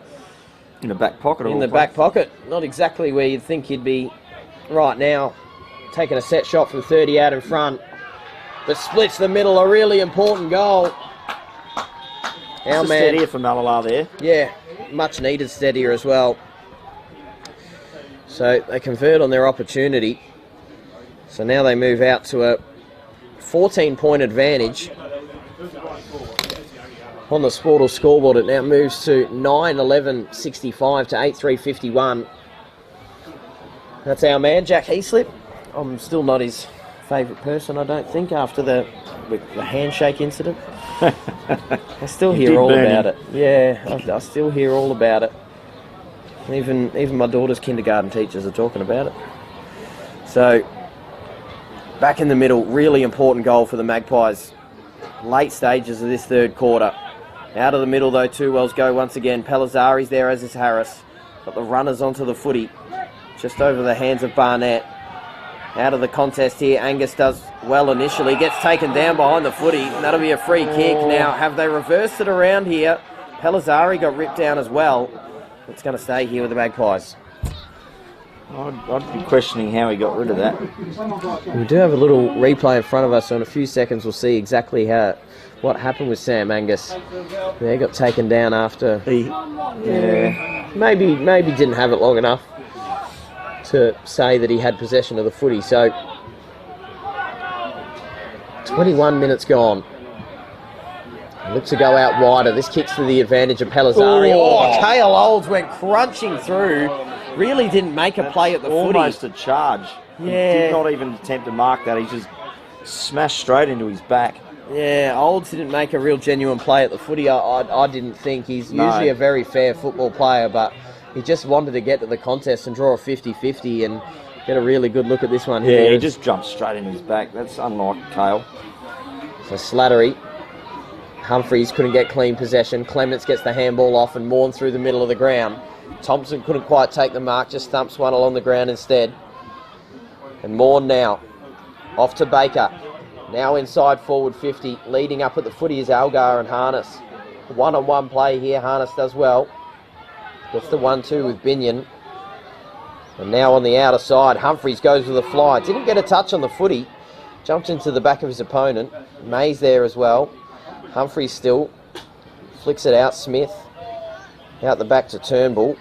In the back pocket. In the back pocket. Not exactly where you'd think he'd be right now. Taking a set shot from 30 out in front. But splits the middle, a really important goal. Our man, steadier for Malalar there. Yeah, much needed steadier as well. So they convert on their opportunity. So now they move out to a 14-point advantage. On the Sportal scoreboard, it now moves to 9-11-65 to 8-3-51. That's our man, Jack Heaslip. I'm still not his favourite person, I don't think, after the handshake incident. I still hear all about it. Yeah, I still hear all about it. Even my daughter's kindergarten teachers are talking about it. So, back in the middle, really important goal for the Magpies. Late stages of this third quarter. Out of the middle though, Two Wells go once again. Pellizzari's there, as is Harris. Got the runners onto the footy. Just over the hands of Barnett. Out of the contest here, Angus does well initially. Gets taken down behind the footy. That'll be a free kick. Now, have they reversed it around here? Pellizzari got ripped down as well. It's going to stay here with the Magpies. I'd be questioning how he got rid of that. We do have a little replay in front of us, so in a few seconds we'll see exactly what happened with Sam Angus. Yeah, he got taken down after. Maybe didn't have it long enough to say that he had possession of the footy. So 21 minutes gone. Looks to go out wider. This kicks to the advantage of Pellizzari. Cale Olds went crunching through. Really didn't make a play at the footy. Almost a charge. Yeah. He did not even attempt to mark that. He just smashed straight into his back. Yeah, Olds didn't make a real genuine play at the footy. I didn't think. He's usually a very fair football player, but he just wanted to get to the contest and draw a 50-50 and get a really good look at this one here. Yeah, he just jumped straight into his back. That's unlike Cale. So Slattery. Humphreys couldn't get clean possession. Clements gets the handball off and Morn through the middle of the ground. Thompson couldn't quite take the mark, just thumps one along the ground instead. And Morn now. Off to Baker. Now inside forward 50. Leading up at the footy is Algar and Harness. One-on-one play here. Harness does well. Gets the 1-2 with Binion. And now on the outer side, Humphreys goes with a fly. Didn't get a touch on the footy. Jumped into the back of his opponent. May's there as well. Humphreys still. Flicks it out. Smith. Out the back to Turnbull.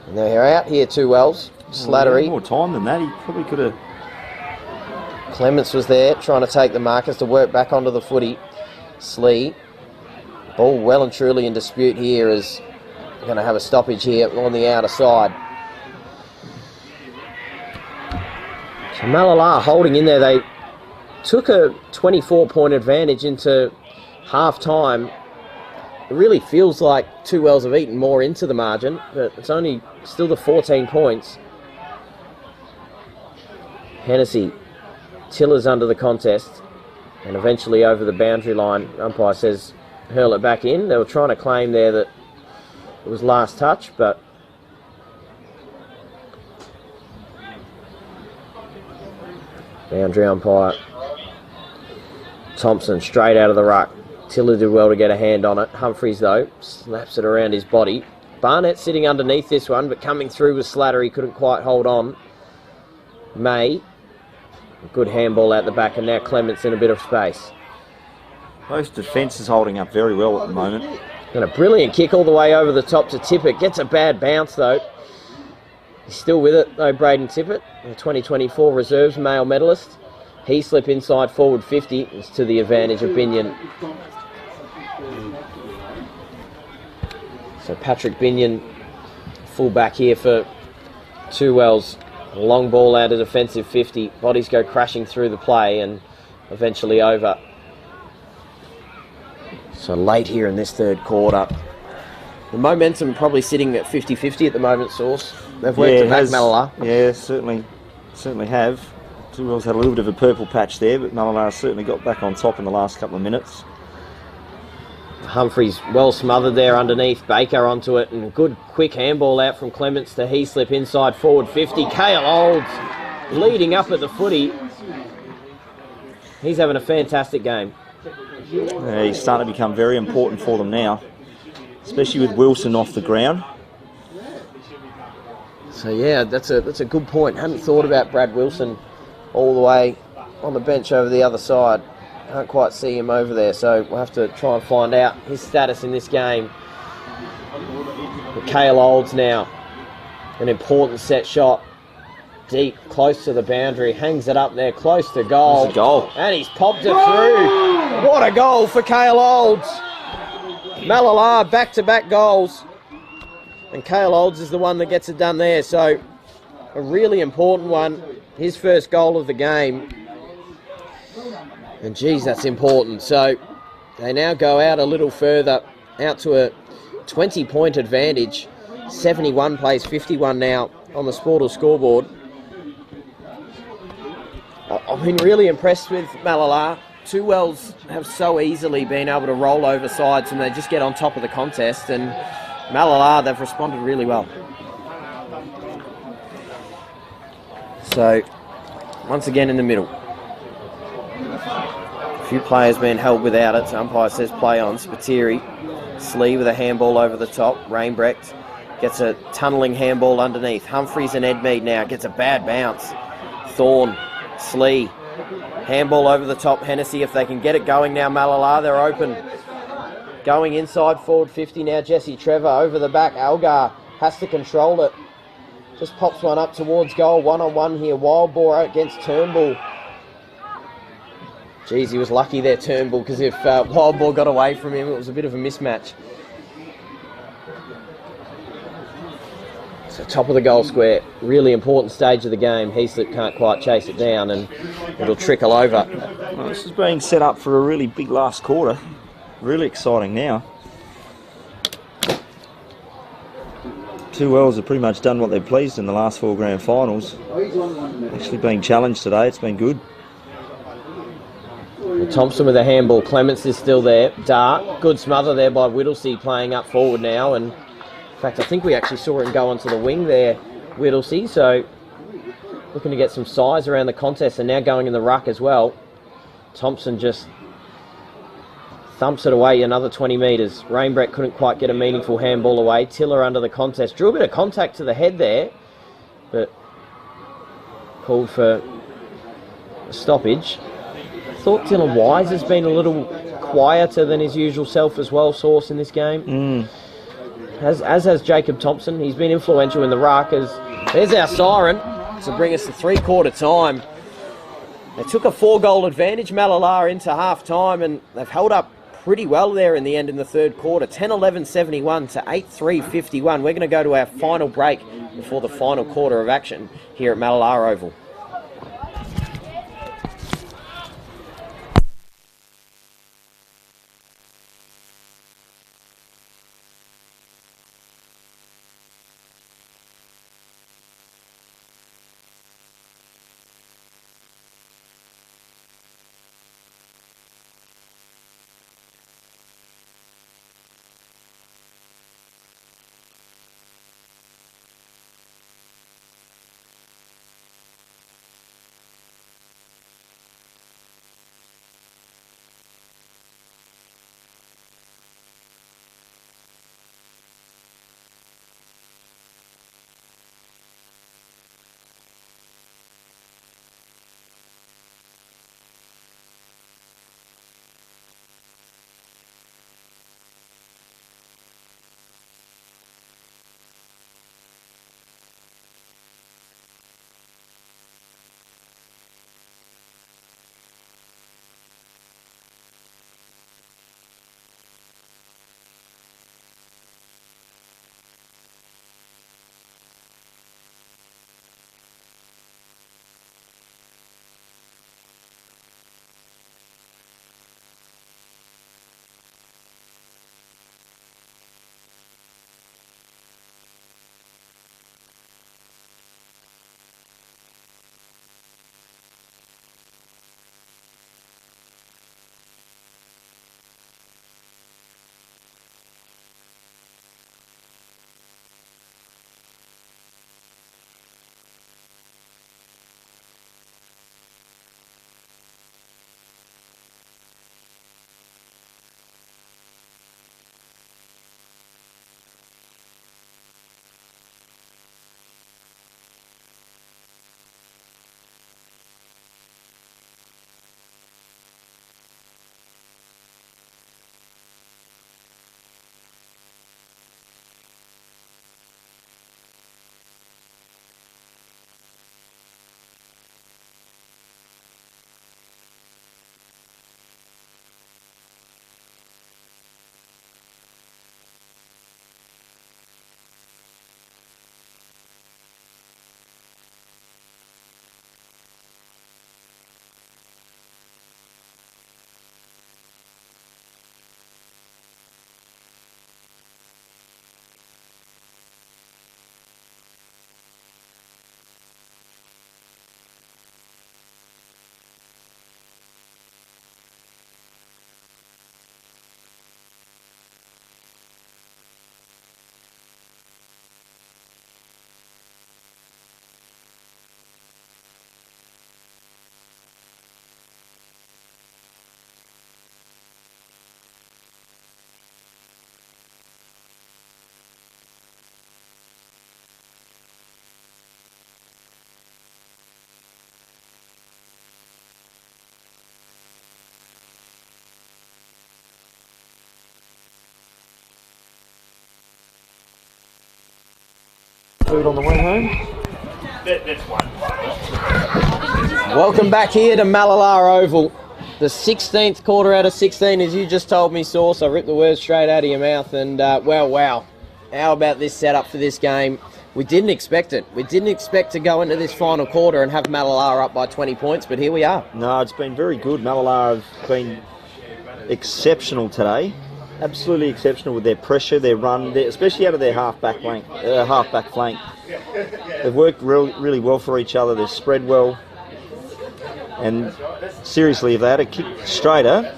And they're out here, Two Wells. Slattery. More time than that. He probably could have. Clements was there trying to take the markers to work back onto the footy. Slee. Ball well and truly in dispute here, as going to have a stoppage here on the outer side. So Malala holding in there. They took a 24-point advantage into half-time. It really feels like Two Wells have eaten more into the margin, but it's only still the 14 points. Hennessy, Tiller's under the contest, and eventually over the boundary line. Umpire says hurl it back in. They were trying to claim there that it was last touch, but boundary umpire Thompson straight out of the ruck. Tiller did well to get a hand on it. Humphreys, though, slaps it around his body. Barnett sitting underneath this one, but coming through with Slattery, couldn't quite hold on. May, a good handball out the back, and now Clements in a bit of space. Both defences holding up very well at the moment. And a brilliant kick all the way over the top to Tippett. Gets a bad bounce, though. He's still with it, though, Braden Tippett, the 2024 Reserves male medalist. He slip inside forward 50. It's to the advantage of Binion. So Patrick Binion, full back here for Two Wells. A long ball out of defensive 50. Bodies go crashing through the play and eventually over. So late here in this third quarter. The momentum probably sitting at 50-50 at the moment, Source. They've worked it back, Malala. Yeah, certainly have. Two Wells had a little bit of a purple patch there, but Malala certainly got back on top in the last couple of minutes. Humphreys well smothered there underneath. Baker onto it, and good quick handball out from Clements to Heaslip inside forward 50. Cale Olds leading up at the footy. He's having a fantastic game. He's starting to become very important for them now, especially with Wilson off the ground. So yeah, that's a good point. Hadn't thought about Brad Wilson all the way on the bench over the other side. Can't quite see him over there, so we'll have to try and find out his status in this game. Cale Olds now, an important set shot. Deep, close to the boundary, hangs it up there, close to goal. That's a goal. And he's popped it through. What a goal for Cale Olds. Malala, back-to-back goals. And Cale Olds is the one that gets it done there, so a really important one. His first goal of the game. And geez, that's important. So they now go out a little further, out to a 20-point advantage. 71 plays 51 now on the Sportal scoreboard. I've been really impressed with Malala. Two Wells have so easily been able to roll over sides and they just get on top of the contest. And Malala, they've responded really well. So, once again in the middle. A few players being held without it, so umpire says play on. Spiteri, Slee with a handball over the top. Rainbrecht gets a tunnelling handball underneath. Humphreys and Edmead now gets a bad bounce. Thorne, Slee, handball over the top. Hennessy, if they can get it going now, Malala, they're open. Going inside forward 50 now, Jesse Trevor over the back. Algar has to control it. Just pops one up towards goal. One-on-one here. Wildboar against Turnbull. Geez, he was lucky there, Turnbull, because if Wildboar got away from him, it was a bit of a mismatch. So top of the goal square. Really important stage of the game. Heaslip can't quite chase it down and it'll trickle over. Well, this is being set up for a really big last quarter. Really exciting now. Two Wells have pretty much done what they've pleased in the last four grand finals. Actually being challenged today, it's been good. And Thompson with a handball. Clements is still there. Dart, good smother there by Whittlesey playing up forward now. And in fact, I think we actually saw him go onto the wing there, Whittlesey. So looking to get some size around the contest and now going in the ruck as well. Thompson just thumps it away another 20 metres. Rainbrecht couldn't quite get a meaningful handball away. Tiller under the contest. Drew a bit of contact to the head there, but called for a stoppage. I thought Dylan Wise has been a little quieter than his usual self as well, Source, in this game. As has Jacob Thompson. He's been influential in the ruck. There's our siren to bring us to three-quarter time. They took a 4-goal advantage, Malala, into half-time, and they've held up pretty well there in the end in the third quarter. 10-11-71 to 8-3-51. We're going to go to our final break before the final quarter of action here at Mallala Oval. Food on the way home. That's one. Welcome back here to Mallala Oval. The 16th quarter out of 16, as you just told me, Sauce. I ripped the words straight out of your mouth. And, well, wow. How about this setup for this game? We didn't expect it. We didn't expect to go into this final quarter and have Mallala up by 20 points, but here we are. No, it's been very good. Mallala have been exceptional today. Absolutely exceptional with their pressure, their run, especially out of their half-back flank. They've worked really well for each other. They've spread well. And seriously, if they had a kick straighter,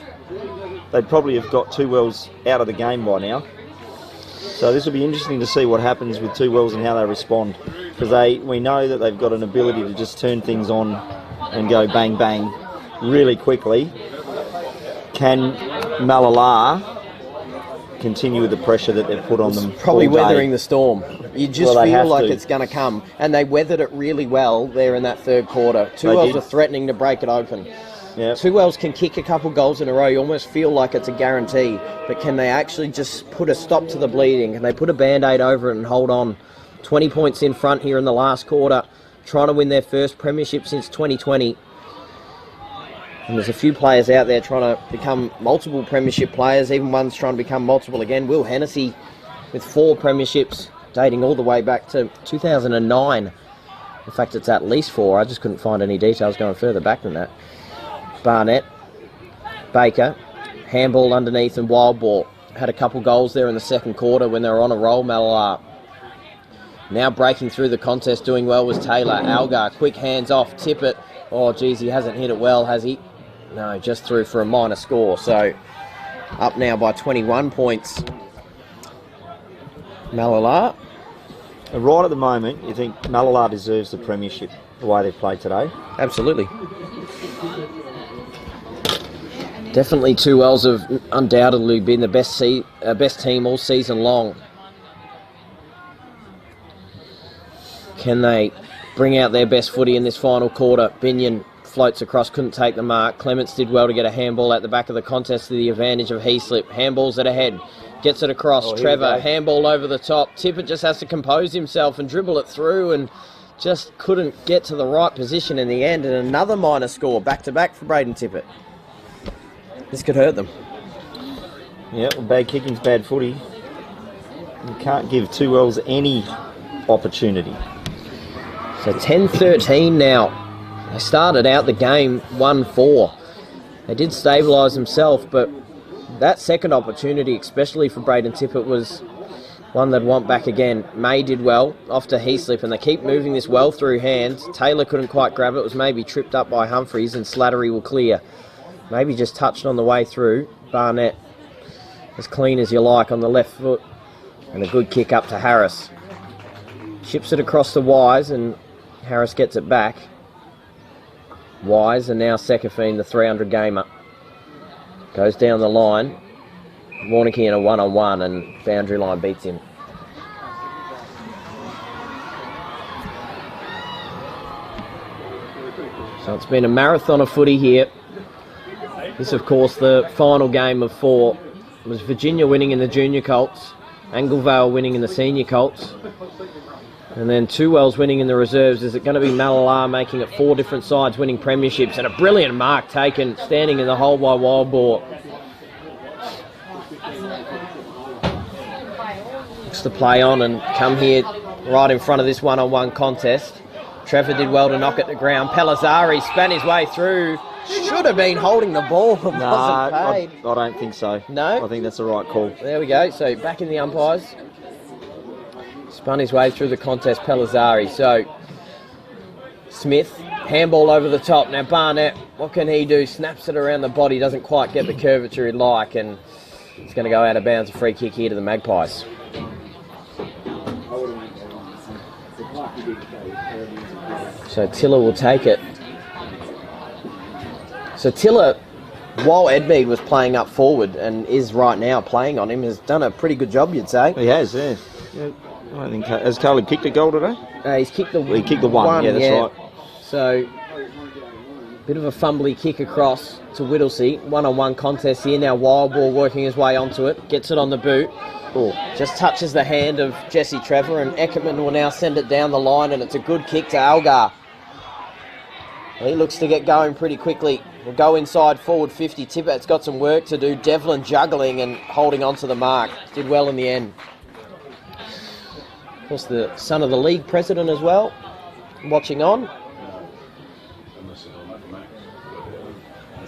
they'd probably have got Two Wells out of the game by now. So this will be interesting to see what happens with Two Wells and how they respond. Because we know that they've got an ability to just turn things on and go bang, bang really quickly. Can Mallala continue with the pressure that they've put on them? Probably weathering the storm. You just feel like it's going to come. And they weathered it really well there in that third quarter. Two Wells are threatening to break it open. Yep. Two Wells can kick a couple goals in a row. You almost feel like it's a guarantee. But can they actually just put a stop to the bleeding? Can they put a Band-Aid over it and hold on? 20 points in front here in the last quarter, trying to win their first premiership since 2020. And there's a few players out there trying to become multiple premiership players, even one's trying to become multiple again. Will Hennessy with 4 premierships, dating all the way back to 2009. In fact, it's at least 4. I just couldn't find any details going further back than that. Barnett, Baker, handball underneath and wild ball. Had a couple goals there in the second quarter when they were on a roll, Mallala. Now breaking through the contest, doing well was Taylor. Algar, quick hands off, Tippett. Oh, geez, he hasn't hit it well, has he? No, just through for a minor score. So up now by 21 points. Mallala. Right at the moment, you think Mallala deserves the premiership the way they've played today? Absolutely. Definitely 2Ls have undoubtedly been the best team all season long. Can they bring out their best footy in this final quarter? Binion floats across, couldn't take the mark. Clements did well to get a handball at the back of the contest to the advantage of Heaslip. Handballs it ahead. Gets it across. Trevor, handball over the top. Tippett just has to compose himself and dribble it through and just couldn't get to the right position in the end. And another minor score, back-to-back for Braden Tippett. This could hurt them. Yeah, well, bad kicking's bad footy. You can't give 2Ls any opportunity. So 10-13 now. They started out the game 1-4. They did stabilise themselves, but that second opportunity, especially for Braden Tippett, was one they'd want back again. May did well, off to Heaslip, and they keep moving this well through hands. Taylor couldn't quite grab it. It was maybe tripped up by Humphreys, and Slattery will clear. Maybe just touched on the way through. Barnett, as clean as you like on the left foot, and a good kick up to Harris. Ships it across the Wise, and Harris gets it back. Wise, and now Sekafine, the 300 gamer. Goes down the line. Warneke in a one-on-one, and boundary line beats him. So it's been a marathon of footy here. This, of course, the final game of 4 was Virginia winning in the junior Colts, Anglevale winning in the senior Colts, and then 2Wells winning in the reserves. Is it going to be Mallala making it 4 different sides winning premierships? And a brilliant mark taken, standing in the hole by Wildbore. Looks to play on and come here right in front of this one-on-one contest. Trevor did well to knock it to ground. Pellizzari span his way through. Should have been holding the ball. Wasn't paid. I don't think so. No? I think that's the right call. There we go. So back in the umpires. Spun his way through the contest, Pellizzari. So Smith, handball over the top. Now Barnett, what can he do? Snaps it around the body, doesn't quite get the curvature he'd like, and it's going to go out of bounds. A free kick here to the Magpies. So Tiller will take it. So Tiller, while Edmead was playing up forward and is right now playing on him, has done a pretty good job, you'd say. He has, yeah. I don't think has Caleb kicked a goal today? He's kicked the he kicked the one. Yeah, that's right. So bit of a fumbly kick across to Whittlesey. One-on-one contest here now. Wild ball working his way onto it. Gets it on the boot. Just touches the hand of Jesse Trevor, and Eckerman will now send it down the line, and it's a good kick to Algar. He looks to get going pretty quickly. We'll go inside forward 50. Tippett's got some work to do. Devlin juggling and holding on to the mark. Did well in the end. Of course, the son of the league president as well, watching on.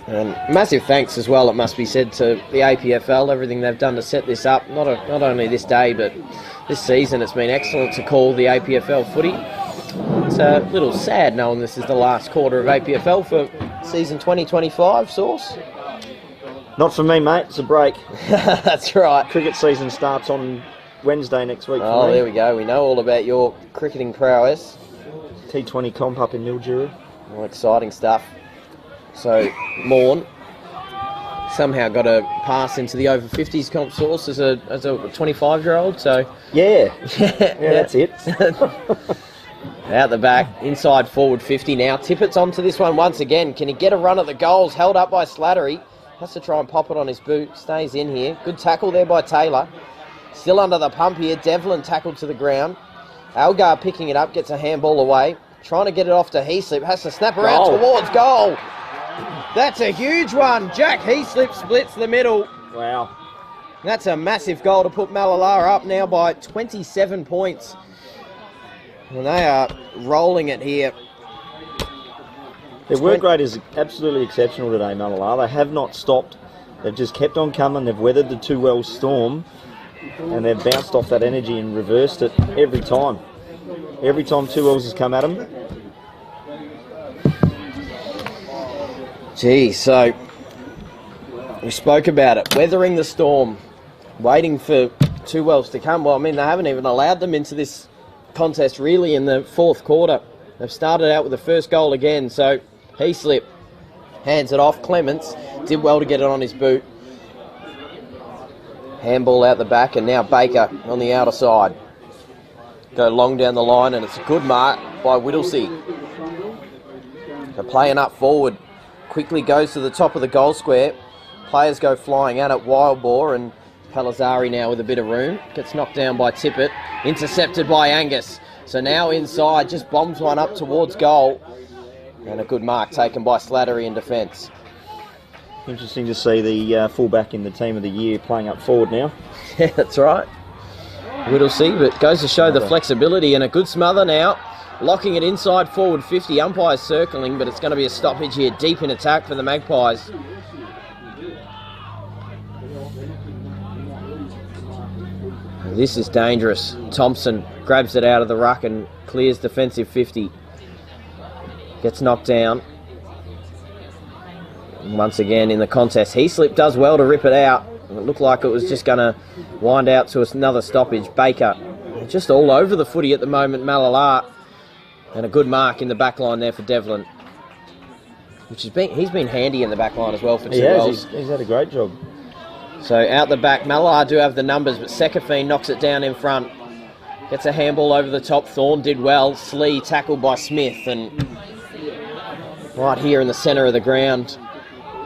And massive thanks as well, it must be said, to the APFL, everything they've done to set this up. Not only this day, but this season. It's been excellent to call the APFL footy. It's a little sad knowing this is the last quarter of APFL for season 2025, Source. Not for me, mate. It's a break. That's right. Cricket season starts on Wednesday next week. Oh, there we go. We know all about your cricketing prowess. T20 comp up in Mildura. All exciting stuff. So, Morn somehow got a pass into the over 50s comp, Source, as a 25-year-old. So yeah, that's it. Out the back, inside forward 50 now. Tippett's onto this one once again. Can he get a run at the goals? Held up by Slattery. Has to try and pop it on his boot. Stays in here. Good tackle there by Taylor. Still under the pump here. Devlin tackled to the ground. Algar picking it up, gets a handball away. Trying to get it off to Heaslip. Has to snap around towards goal. That's a huge one. Jack Heaslip splits the middle. Wow. That's a massive goal to put Malala up now by 27 points. And they are rolling it here. Their work rate is absolutely exceptional today, Malala. They have not stopped. They've just kept on coming. They've weathered the 2 Wells storm, and they've bounced off that energy and reversed it every time. Every time 2 Wells has come at them. Gee, so we spoke about it. Weathering the storm, waiting for 2 Wells to come. Well, I mean, they haven't even allowed them into this contest really in the fourth quarter. They've started out with the first goal again, so Heaslip hands it off. Clements did well to get it on his boot. Handball out the back, and now Baker on the outer side. Go long down the line, and it's a good mark by Whittlesey. They're playing up forward. Quickly goes to the top of the goal square. Players go flying at it. Wild ball, and Palazzari now with a bit of room. Gets knocked down by Tippett. Intercepted by Angus. So now inside, just bombs one up towards goal. And a good mark taken by Slattery in defence. Interesting to see the fullback in the team of the year playing up forward now. Yeah, that's right. Whittlesey, but goes to show the flexibility, and a good smother now. Locking it inside forward 50. Umpires circling, but it's going to be a stoppage here. Deep in attack for the Magpies. This is dangerous. Thompson grabs it out of the ruck and clears defensive 50. Gets knocked down. And once again in the contest, Heaslip does well to rip it out. It looked like it was just going to wind out to another stoppage. Baker just all over the footy at the moment. Malala, and a good mark in the back line there for Devlin. He's been handy in the back line as well for 2 Wells. He's had a great job. So out the back, Malala do have the numbers, but Sekafine knocks it down in front. Gets a handball over the top. Thorne did well. Slee tackled by Smith, and right here in the centre of the ground,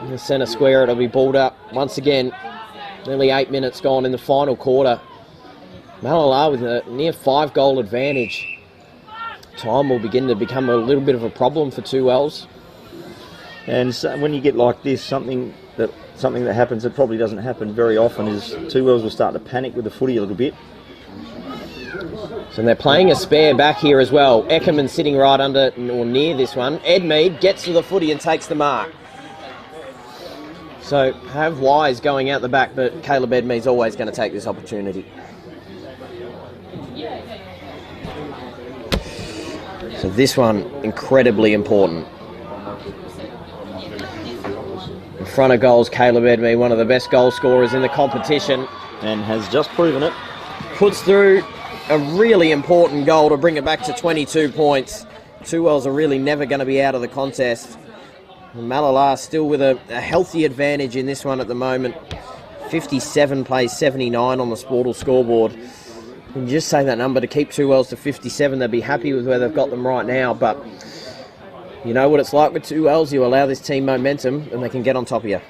in the centre square, it'll be balled up once again. Nearly 8 minutes gone in the final quarter. Malala with a near 5-goal advantage. Time will begin to become a little bit of a problem for 2 Wells. And so when you get like this, something that happens that probably doesn't happen very often is 2 Wells will start to panic with the footy a little bit. So they're playing a spare back here as well. Eckerman sitting right under or near this one. Edmead gets to the footy and takes the mark. So have Wise going out the back, but Caleb Edmead's always going to take this opportunity. So this one, incredibly important. In front of goals, Caleb Edmead, one of the best goal scorers in the competition. And has just proven it. Puts through a really important goal to bring it back to 22 points. 2 Wells are really never going to be out of the contest. And Malala still with a healthy advantage in this one at the moment. 57 plays 79 on the Sportal scoreboard. And just say that number to keep 2 Wells to 57. They'll be happy with where they've got them right now. But you know what it's like with 2 Wells. You allow this team momentum and they can get on top of you.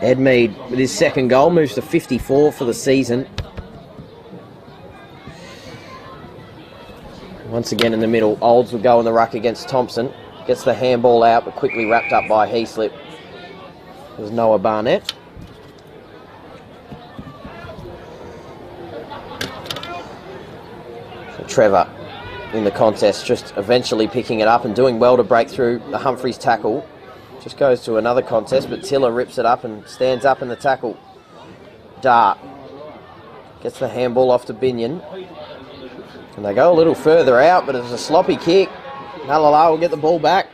Edmead with his second goal moves to 54 for the season. Once again in the middle, Olds will go in the ruck against Thompson. Gets the handball out, but quickly wrapped up by Heaslip. There's Noah Barnett. So Trevor in the contest, just eventually picking it up and doing well to break through the Humphreys tackle. Just goes to another contest, but Tiller rips it up and stands up in the tackle. Dart gets the handball off to Binion. And they go a little further out, but it's a sloppy kick. Malala will get the ball back.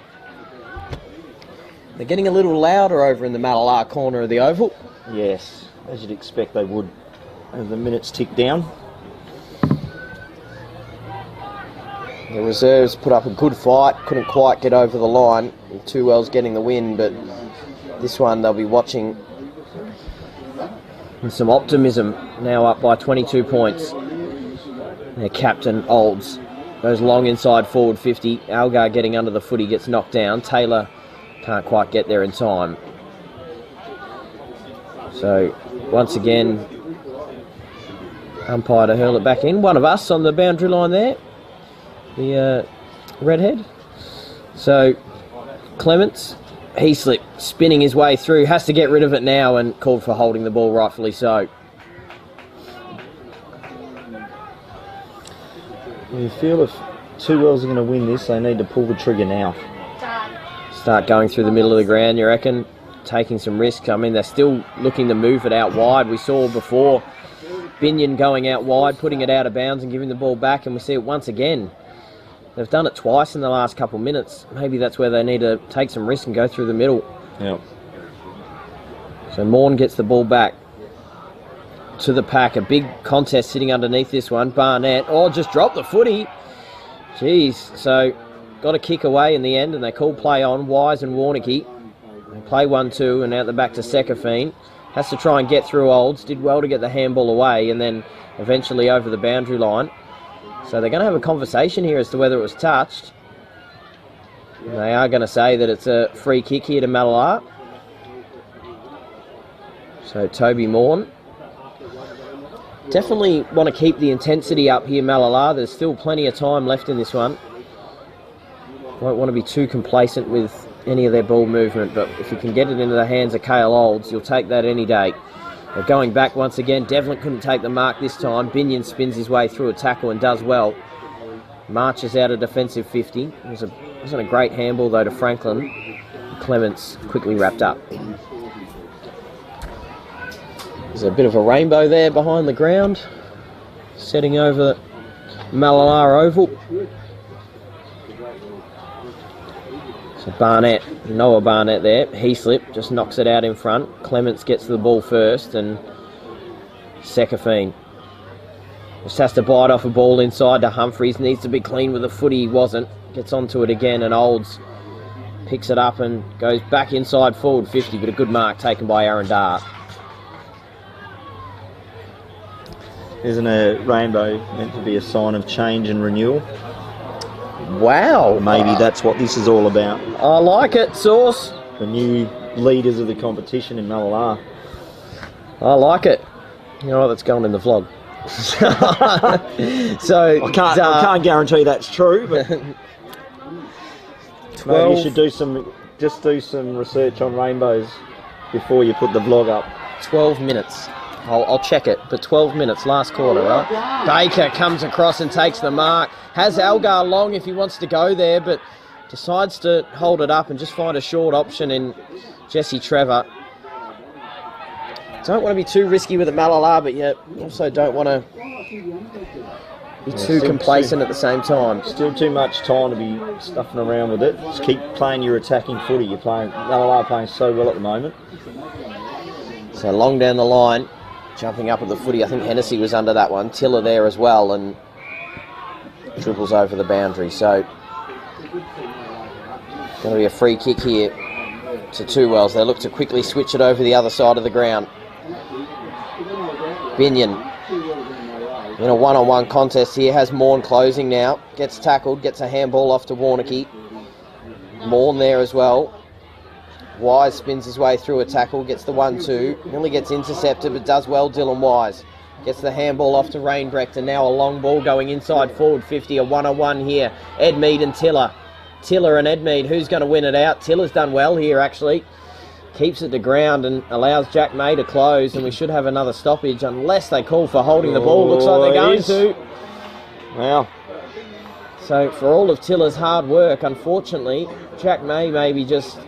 They're getting a little louder over in the Malala corner of the oval. Yes, as you'd expect they would as the minutes tick down. The reserves put up a good fight, couldn't quite get over the line. 2 Wells getting the win, but this one they'll be watching with some optimism. Now up by 22 points. Their captain, Olds, goes long inside forward 50. Algar getting under the footy, gets knocked down. Taylor can't quite get there in time. So, once again, umpire to hurl it back in. One of us on the boundary line there. The Redhead. So Clements, Heaslip spinning his way through, has to get rid of it now and called for holding the ball, rightfully so. You feel if Two Wells are going to win this, they need to pull the trigger now. Start going through the middle of the ground, you reckon? Taking some risks. I mean, they're still looking to move it out wide. We saw before Binion going out wide, putting it out of bounds and giving the ball back, and we see it once again. They've done it twice in the last couple of minutes. Maybe that's where they need to take some risk and go through the middle. Yep. So Morn gets the ball back to the pack. A big contest sitting underneath this one. Barnett, just dropped the footy. Jeez, so got a kick away in the end, and they call play on. Wise and Warnicky. They play 1-2, and out the back to Sekafine. Has to try and get through Olds. Did well to get the handball away, and then eventually over the boundary line. So they're going to have a conversation here as to whether it was touched. They are going to say that it's a free kick here to Mallala. So Toby Morn. Definitely want to keep the intensity up here, Mallala. There's still plenty of time left in this one. Won't want to be too complacent with any of their ball movement, but if you can get it into the hands of Cale Olds, you'll take that any day. They're going back once again. Devlin couldn't take the mark this time. Binion spins his way through a tackle and does well. Marches out a defensive 50. Wasn't a great handball though to Franklin. Clements quickly wrapped up. There's a bit of a rainbow there behind the ground, setting over Mallala Oval. So Noah Barnett there. Heaslip just knocks it out in front. Clements gets the ball first, and Sekafine just has to bite off a ball inside to Humphreys. Needs to be clean with the footy. He wasn't. Gets onto it again, and Olds picks it up and goes back inside forward 50, but a good mark taken by Aaron Dart. Isn't a rainbow meant to be a sign of change and renewal? Wow. Maybe that's what this is all about. I like it, Sauce. The new leaders of the competition in Mallala. I like it. You know what, that's going in the vlog. So I can't guarantee that's true, but maybe you should do some research on rainbows before you put the vlog up. 12 minutes. I'll check it, but 12 minutes, last quarter, right? Baker comes across and takes the mark. Has Algar long if he wants to go there, but decides to hold it up and just find a short option in Jesse Trevor. Don't want to be too risky with the Mallala, but yet also don't want to be too complacent at the same time. Still too much time to be stuffing around with it. Just keep playing your attacking footy. Mallala playing so well at the moment. So long down the line. Jumping up at the footy, I think Hennessy was under that one. Tiller there as well, and dribbles over the boundary. So, going to be a free kick here to Two Wells. They look to quickly switch it over the other side of the ground. Binion in a one-on-one contest here. Has Morn closing now. Gets tackled, gets a handball off to Warnicky. Morn there as well. Wise spins his way through a tackle, gets the 1-2, nearly gets intercepted, but does well, Dylan Wise. Gets the handball off to Rainbrecht, and now a long ball going inside forward 50, a one-on-one here. Edmead and Tiller. Tiller and Edmead, who's going to win it out? Tiller's done well here, actually. Keeps it to ground and allows Jack May to close, and we should have another stoppage unless they call for holding the ball. Looks like they're going to. Wow. So for all of Tiller's hard work, unfortunately, Jack May maybe just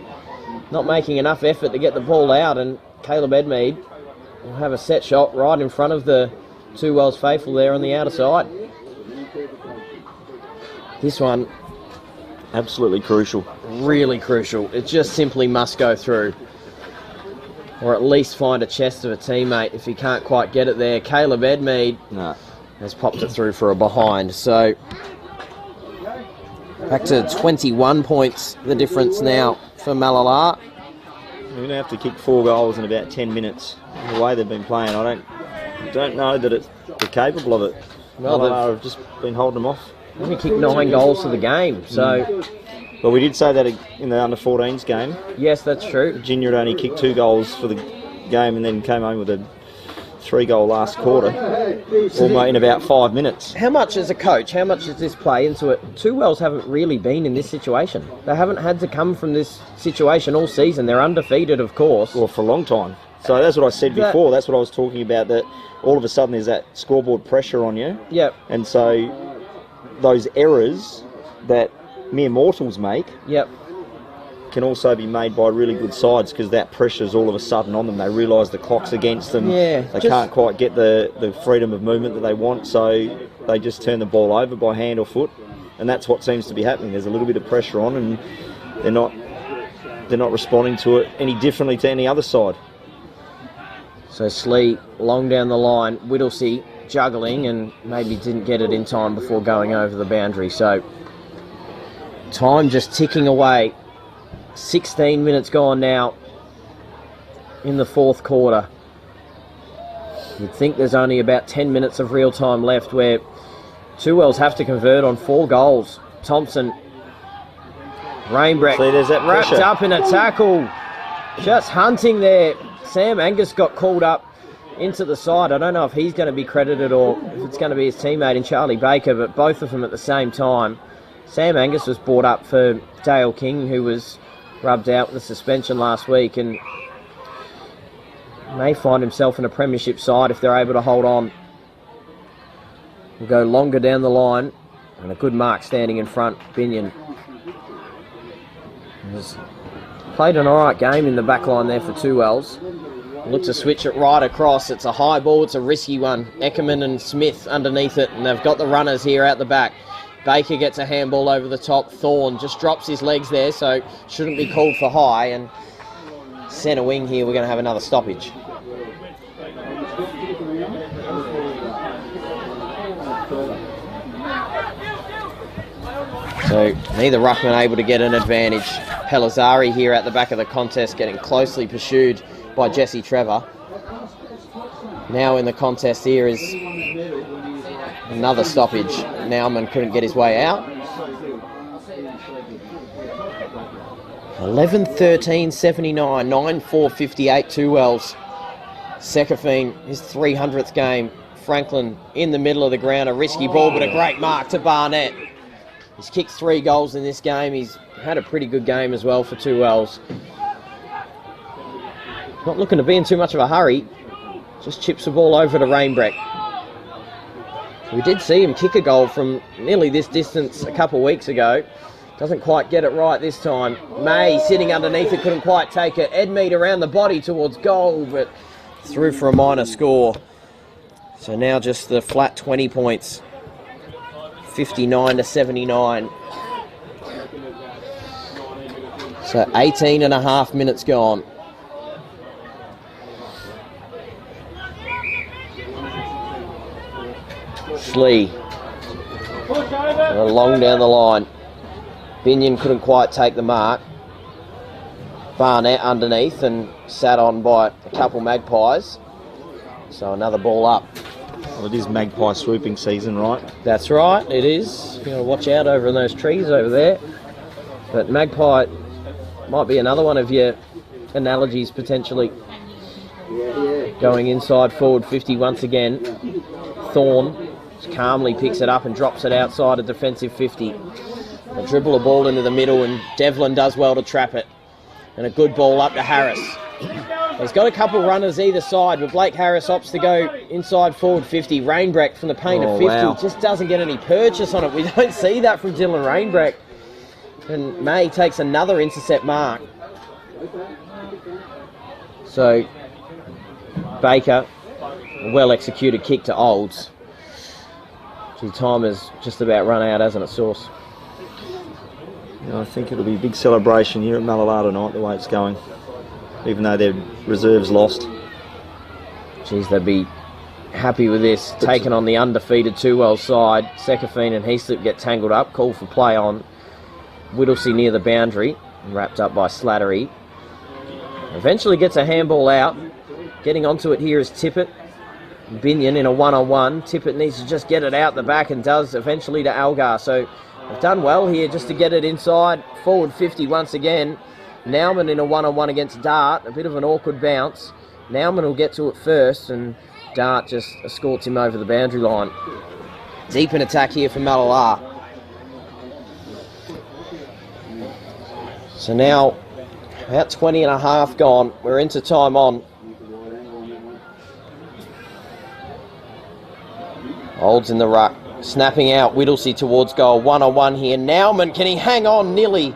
not making enough effort to get the ball out, and Caleb Edmead will have a set shot right in front of the Two Wells faithful there on the outer side. This one, absolutely crucial. Really crucial. It just simply must go through, or at least find a chest of a teammate if he can't quite get it there. Caleb Edmead has popped it through for a behind. So back to 21 points, the difference now for Mallala. We're going to have to kick 4 goals in about 10 minutes. The way they've been playing, I don't know that they're capable of it. Well, Mallala have just been holding them off. Only kicked 9 goals for the game, so. Well, we did say that in the under-14s game. Yes, that's true. Virginia had only kicked 2 goals for the game and then came home with a 3-goal last quarter, almost in about 5 minutes. How much, as a coach, how much does this play into it? Two Wells haven't really been in this situation. They haven't had to come from this situation all season. They're undefeated, of course. Well, for a long time. So that's what I said before. That's what I was talking about, that all of a sudden there's that scoreboard pressure on you. Yep. And so those errors that mere mortals make can also be made by really good sides, because that pressure's all of a sudden on them. They realise the clock's against them. Yeah, they can't quite get the freedom of movement that they want, so they just turn the ball over by hand or foot, and that's what seems to be happening. There's a little bit of pressure on, and they're not responding to it any differently to any other side. So Slee long down the line, Whittlesey juggling and maybe didn't get it in time before going over the boundary. So time just ticking away. 16 minutes gone now in the fourth quarter. You'd think there's only about 10 minutes of real time left, where Two Wells have to convert on 4 goals. Thompson, Rainbreck wrapped up in a tackle. Just hunting there. Sam Angus got called up into the side. I don't know if he's going to be credited or if it's going to be his teammate in Charlie Baker, but both of them at the same time. Sam Angus was brought up for Dale King, who was rubbed out with a suspension last week, and may find himself in a premiership side if they're able to hold on. We'll go longer down the line, and a good mark standing in front. Binion has played an alright game in the back line there for Two Wells. Look to switch it right across. It's a high ball, it's a risky one. Eckerman and Smith underneath it, and they've got the runners here out the back. Baker gets a handball over the top. Thorne just drops his legs there, so shouldn't be called for high. And centre wing here, we're going to have another stoppage. So neither ruckman able to get an advantage. Pellizzari here at the back of the contest, getting closely pursued by Jesse Trevor. Now in the contest here is another stoppage. Nauman couldn't get his way out. 11-13-79, 9-4-58, Two Wells. Sekafine, his 300th game. Franklin in the middle of the ground, a risky ball, but a great mark to Barnett. He's kicked 3 goals in this game. He's had a pretty good game as well for Two Wells. Not looking to be in too much of a hurry. Just chips the ball over to Rainbreck. We did see him kick a goal from nearly this distance a couple of weeks ago. Doesn't quite get it right this time. May sitting underneath it, couldn't quite take it. Edmead around the body towards goal, but through for a minor score. So now just the flat 20 points. 59-79. So 18 and a half minutes gone. Slee. Long down the line. Binion couldn't quite take the mark. Barnett underneath and sat on by a couple Magpies. So another ball up. Well, it is magpie swooping season, right? That's right, it is. You've got to watch out over in those trees over there. But magpie might be another one of your analogies potentially. Going inside forward 50 once again. Thorne calmly picks it up and drops it outside a defensive 50. They dribble a ball into the middle and Devlin does well to trap it. And a good ball up to Harris. He's got a couple runners either side, but Blake Harris opts to go inside forward 50. Rainbreck from the paint of 50 wow. Just doesn't get any purchase on it. We don't see that from Dylan Rainbreck. And May takes another intercept mark. So Baker, a well-executed kick to Olds. Gee, time has just about run out, hasn't it, Sauce? I think it'll be a big celebration here at Mallala tonight, the way it's going. Even though their reserves lost. Geez, they'd be happy with this. Taking on the undefeated Two Wells side. Sekafine and Heaslip get tangled up. Call for play on Whittlesey near the boundary. Wrapped up by Slattery. Eventually gets a handball out. Getting onto it here is Tippett. Binion in a one-on-one. Tippett needs to just get it out the back and does eventually to Algar. So they've done well here just to get it inside. Forward 50 once again. Nauman in a one-on-one against Dart. A bit of an awkward bounce. Nauman will get to it first and Dart just escorts him over the boundary line. Deep in attack here for Malala. So now, about 20 and a half gone. We're into time on. Olds in the ruck. Snapping out, Whittlesey towards goal. 1-on-1 here. Nauman, can he hang on? Nearly.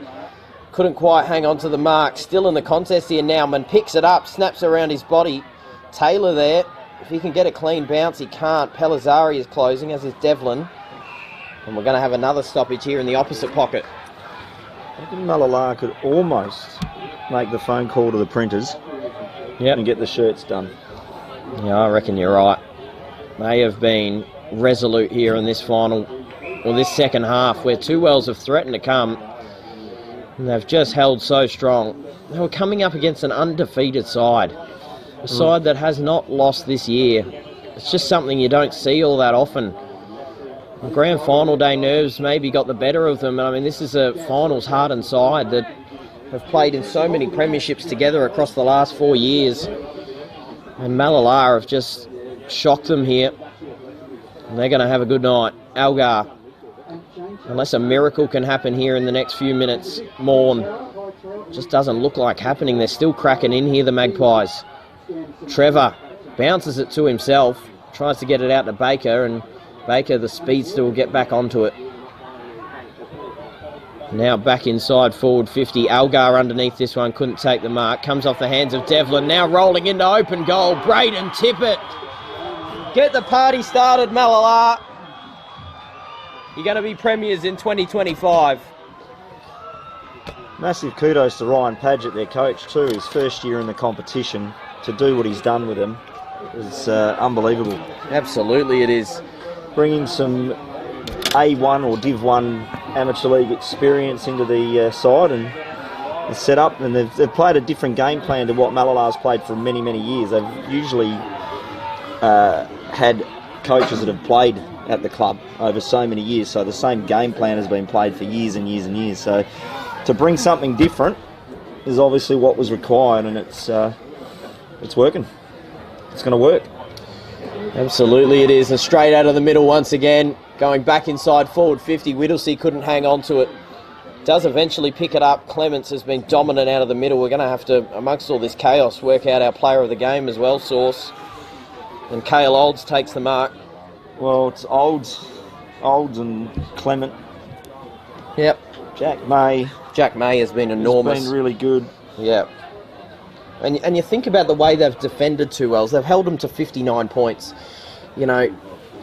Couldn't quite hang on to the mark. Still in the contest here. Nauman picks it up, snaps around his body. Taylor there. If he can get a clean bounce, he can't. Pellizzari is closing, as is Devlin. And we're going to have another stoppage here in the opposite pocket. I think Malala could almost make the phone call to the printers and get the shirts done. Yeah, I reckon you're right. They have been resolute here in this final, or this second half, where two wells have threatened to come. And they've just held so strong. They were coming up against an undefeated side. A side that has not lost this year. It's just something you don't see all that often. The grand final day nerves maybe got the better of them. I mean, this is a finals hardened side that have played in so many premierships together across the last 4 years. And Malala have just shocked them here. And they're going to have a good night. Algar, unless a miracle can happen here in the next few minutes, Morn just doesn't look like happening. They're still cracking in here, the Magpies. Trevor bounces it to himself, tries to get it out to Baker, and Baker, the speedster, will get back onto it. Now back inside forward 50. Algar underneath this one, couldn't take the mark. Comes off the hands of Devlin, now rolling into open goal. Braden Tippett. Get the party started, Malala. You're going to be premiers in 2025. Massive kudos to Ryan Padgett, their coach too. His first year in the competition, to do what he's done with them is unbelievable. Absolutely it is. Bringing some A1 or Div 1 amateur league experience into the side and set up, and they've played a different game plan to what Malala's played for many, many years. They've usually had coaches that have played at the club over so many years, so the same game plan has been played for years and years and years. So to bring something different is obviously what was required, and it's working. It's going to work. Absolutely it is. And straight out of the middle once again, going back inside forward 50. Whittlesey couldn't hang on to it. Does eventually pick it up. Clements has been dominant out of the middle. We're going to have to, amongst all this chaos, work out our player of the game as well, Source. And Cale Olds takes the mark. Well, it's Olds and Clement. Yep. Jack May has been enormous. He's been really good. Yeah. And you think about the way they've defended 2 wells. They've held them to 59 points. You know,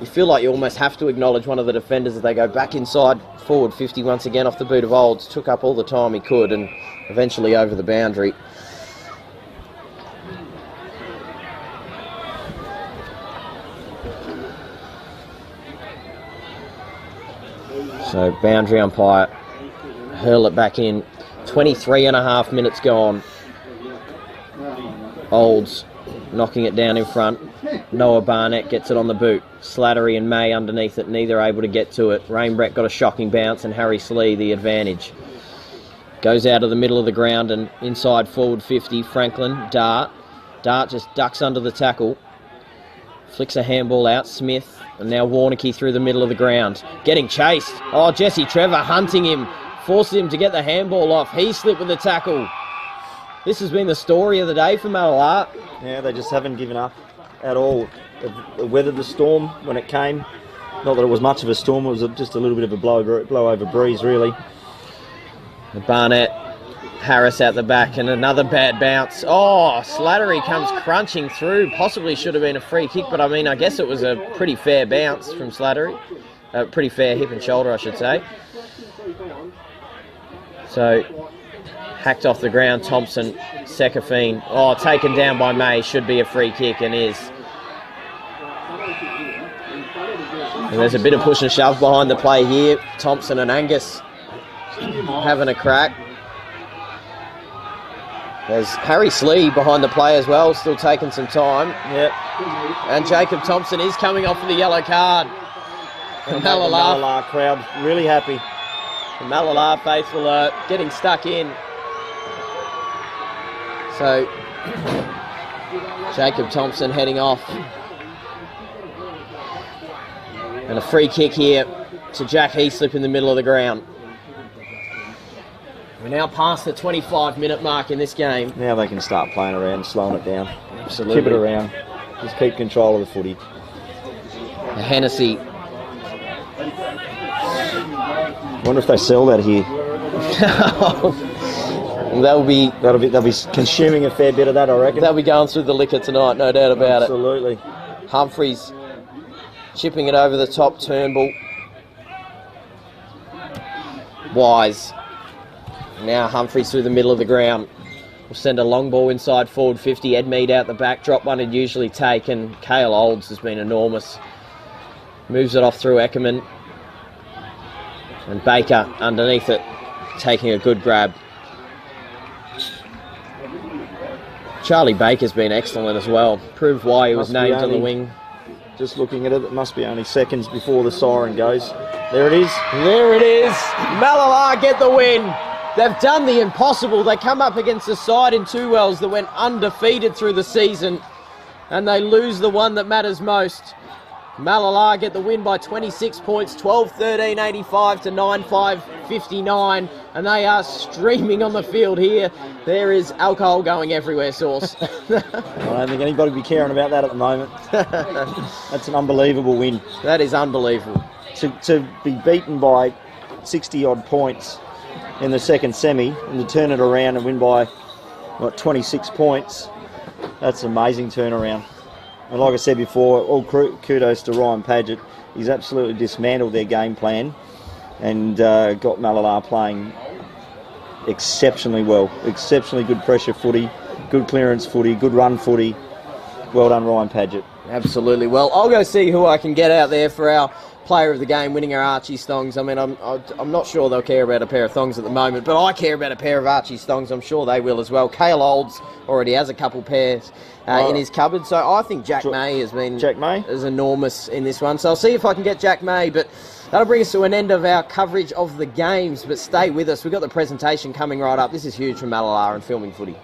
you feel like you almost have to acknowledge one of the defenders as they go back inside forward 50 once again off the boot of Olds. Took up all the time he could and eventually over the boundary. So boundary umpire, hurl it back in. 23 and a half minutes gone. Olds knocking it down in front. Noah Barnett gets it on the boot. Slattery and May underneath it, neither able to get to it. Rainbrett got a shocking bounce and Harry Slee the advantage. Goes out of the middle of the ground and inside forward 50. Franklin, Dart. Dart just ducks under the tackle. Flicks a handball out. Smith. And now Warnicky through the middle of the ground. Getting chased. Oh, Jesse Trevor hunting him. Forces him to get the handball off. He slipped with the tackle. This has been the story of the day for Malala. Yeah, they just haven't given up at all. They've weathered the storm when it came. Not that it was much of a storm, it was just a little bit of a blow over breeze, really. Barnett, Harris out the back, and another bad bounce. Oh, Slattery comes crunching through. Possibly should have been a free kick, but I mean, I guess it was a pretty fair bounce from Slattery. A pretty fair hip and shoulder, I should say. So, hacked off the ground, Thompson, Sekafine. Oh, taken down by May. Should be a free kick and is. And there's a bit of push and shove behind the play here. Thompson and Angus having a crack. There's Harry Slee behind the play as well, still taking some time. Yep. And Jacob Thompson is coming off for the yellow card. The Malala crowd really happy. The Malala faithful are getting stuck in. So, Jacob Thompson heading off. And a free kick here to Jack Heaslip in the middle of the ground. We're now past the 25-minute mark in this game. Now they can start playing around, slowing it down. Absolutely. Keep it around. Just keep control of the footy. Hennessy. Wonder if they sell that here. They'll be consuming a fair bit of that, I reckon. They'll be going through the liquor tonight, no doubt about Absolutely. it. Humphreys chipping it over the top, Turnbull. Wise. Now Humphreys through the middle of the ground. We'll send a long ball inside forward 50. Ed Mead out the back. Drop one he'd usually take, and Cale Olds has been enormous. Moves it off through Eckerman. And Baker underneath it, taking a good grab. Charlie Baker's been excellent as well. Proved why he was named on the wing. Just looking at it, it must be only seconds before the siren goes. There it is. There it is. Malalar get the win. They've done the impossible. They come up against a side in Two Wells that went undefeated through the season, and they lose the one that matters most. Malalar get the win by 26 points, 12-13-85 to 9-5-59, and they are streaming on the field here. There is alcohol going everywhere, Sauce. I don't think anybody will be caring about that at the moment. That's an unbelievable win. That is unbelievable. To be beaten by 60-odd points in the second semi and to turn it around and win by, 26 points, that's an amazing turnaround. And like I said before, all kudos to Ryan Padgett. He's absolutely dismantled their game plan and got Malalar playing exceptionally well. Exceptionally good pressure footy, good clearance footy, good run footy. Well done, Ryan Padgett. Absolutely. Well, I'll go see who I can get out there for our player of the game, winning our Archie thongs. I mean, I'm not sure they'll care about a pair of thongs at the moment, but I care about a pair of Archie thongs. I'm sure they will as well. Cale Olds already has a couple pairs in his cupboard, so I think Jack May has been as enormous in this one. So I'll see if I can get Jack May, but that'll bring us to an end of our coverage of the games. But stay with us. We've got the presentation coming right up. This is huge from Malalar and Filming Footy.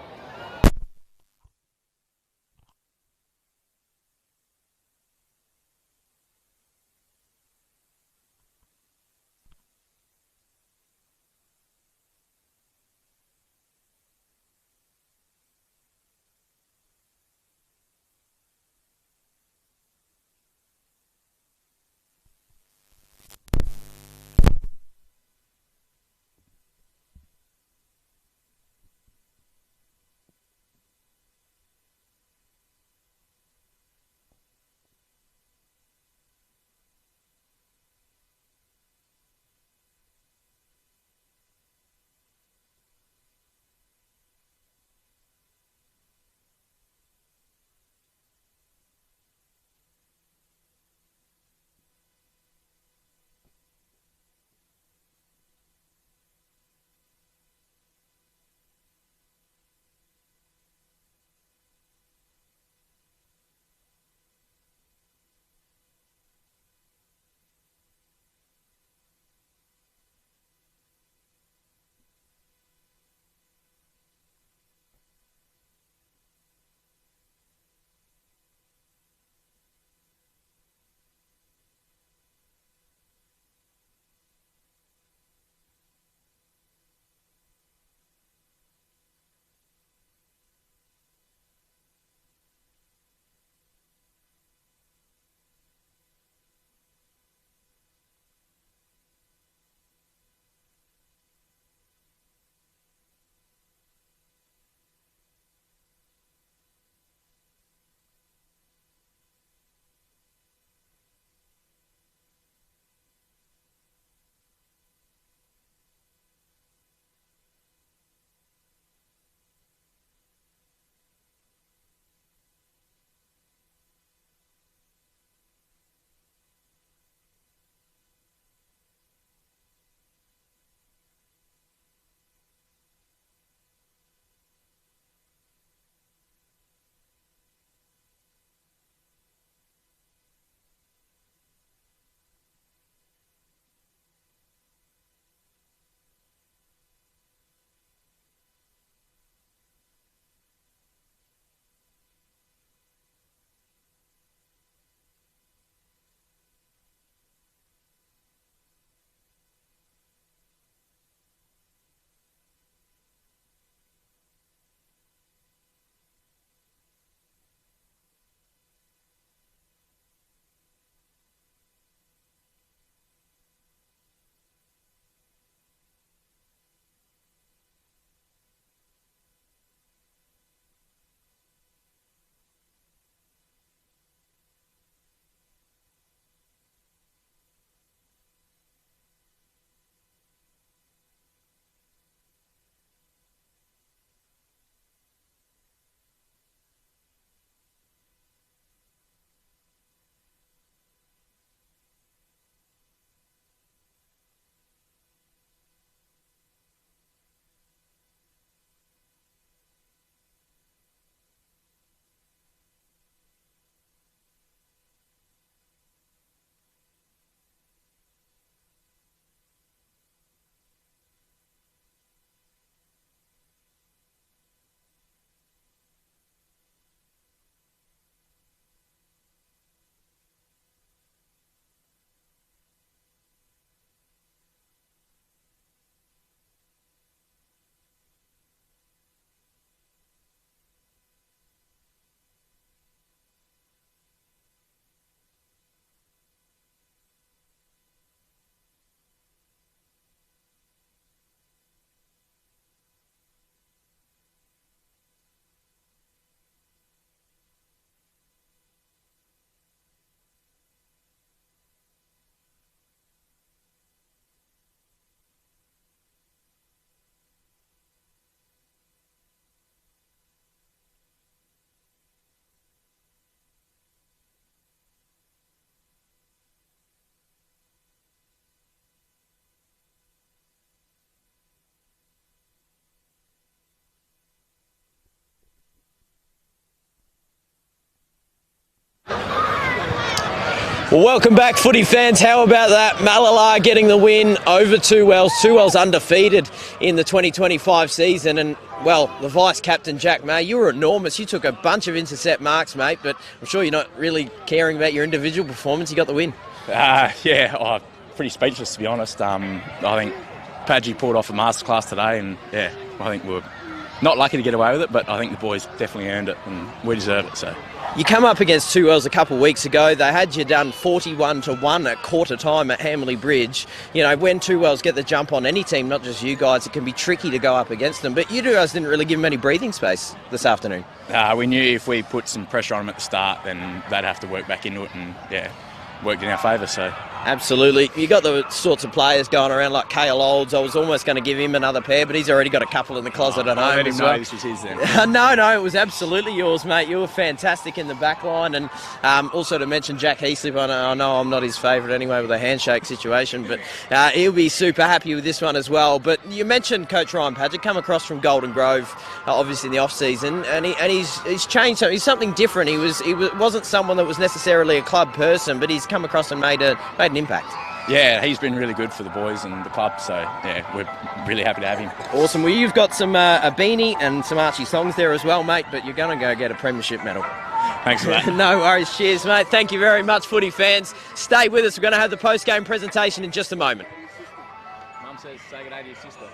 Well, welcome back, footy fans. How about that? Malala getting the win over Two Wells. Two Wells undefeated in the 2025 season. And, well, the vice-captain, Jack May, you were enormous. You took a bunch of intercept marks, mate, but I'm sure you're not really caring about your individual performance. You got the win. Pretty speechless, to be honest. I think Padgy pulled off a masterclass today, and, yeah, I think we were not lucky to get away with it, but I think the boys definitely earned it, and we deserved it, so... You come up against Two Wells a couple of weeks ago. They had you done 41-1 at quarter time at Hamley Bridge. You know, when Two Wells get the jump on any team, not just you guys, it can be tricky to go up against them. But you guys didn't really give them any breathing space this afternoon. We knew if we put some pressure on them at the start, then they'd have to work back into it, and, yeah, worked in our favour, so... Absolutely. You got the sorts of players going around like Cale Olds. I was almost going to give him another pair, but he's already got a couple in the closet at home. I didn't know this was his then. No, it was absolutely yours, mate. You were fantastic in the back line. And also to mention Jack Heaslip, I know I'm not his favourite anyway with the handshake situation, but he'll be super happy with this one as well. But you mentioned Coach Ryan Padgett, come across from Golden Grove, obviously in the off-season, and he's changed something. He's something different. He wasn't someone that was necessarily a club person, but he's come across and made an impact. Yeah, he's been really good for the boys and the club, so yeah, we're really happy to have him. Awesome. Well, you've got some a beanie and some Archie songs there as well, mate, but you're going to go get a premiership medal. Thanks for that. No worries. Cheers, mate. Thank you very much, footy fans. Stay with us. We're going to have the post-game presentation in just a moment. Mum says say good day to your sister.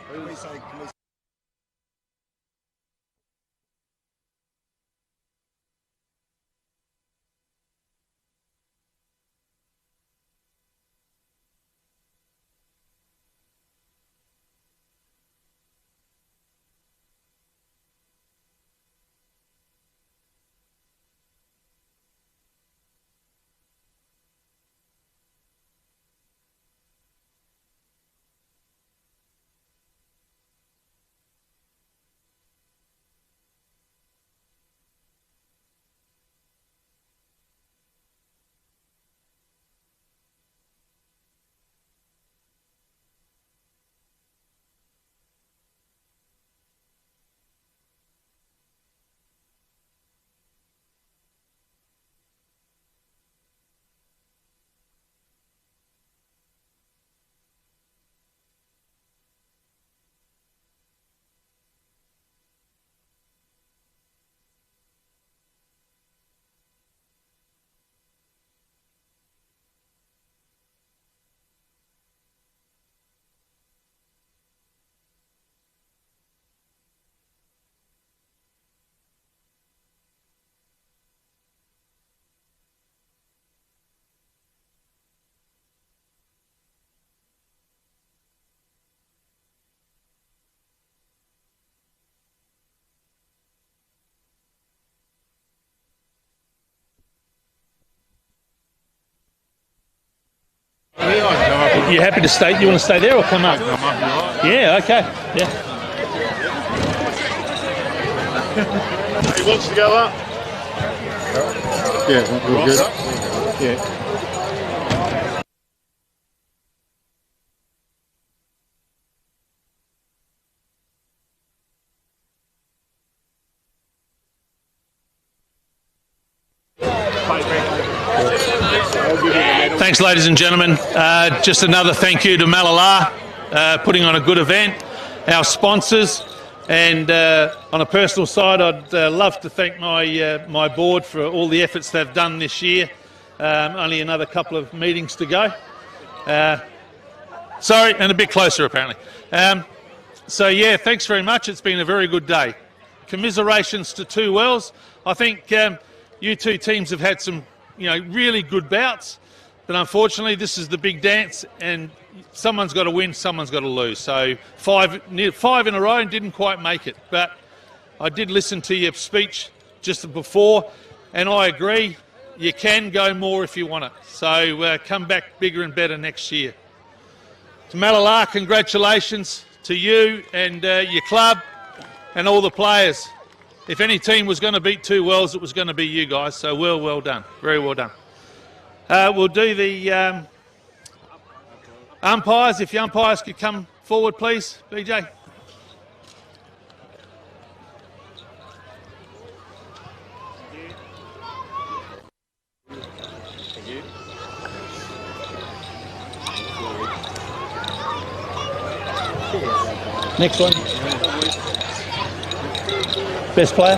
You happy to stay? You want to stay there or come up? Yeah, okay. Yeah. He wants to go up. Yeah, we're good. Yeah. Thanks, ladies and gentlemen. Just another thank you to Malala, putting on a good event, our sponsors, and on a personal side, I'd love to thank my board for all the efforts they've done this year. Only another couple of meetings to go. Sorry, and a bit closer apparently. So yeah, thanks very much. It's been a very good day. Commiserations to Two Wells. I think you two teams have had some, really good bouts. But unfortunately, this is the big dance, and someone's got to win, someone's got to lose. So five in a row and didn't quite make it. But I did listen to your speech just before, and I agree, you can go more if you want it. So come back bigger and better next year. To Malala, congratulations to you and your club and all the players. If any team was going to beat Two Wells, it was going to be you guys. So well done. Very well done. We'll do the umpires. If the umpires could come forward, please, BJ. Next one. Best player?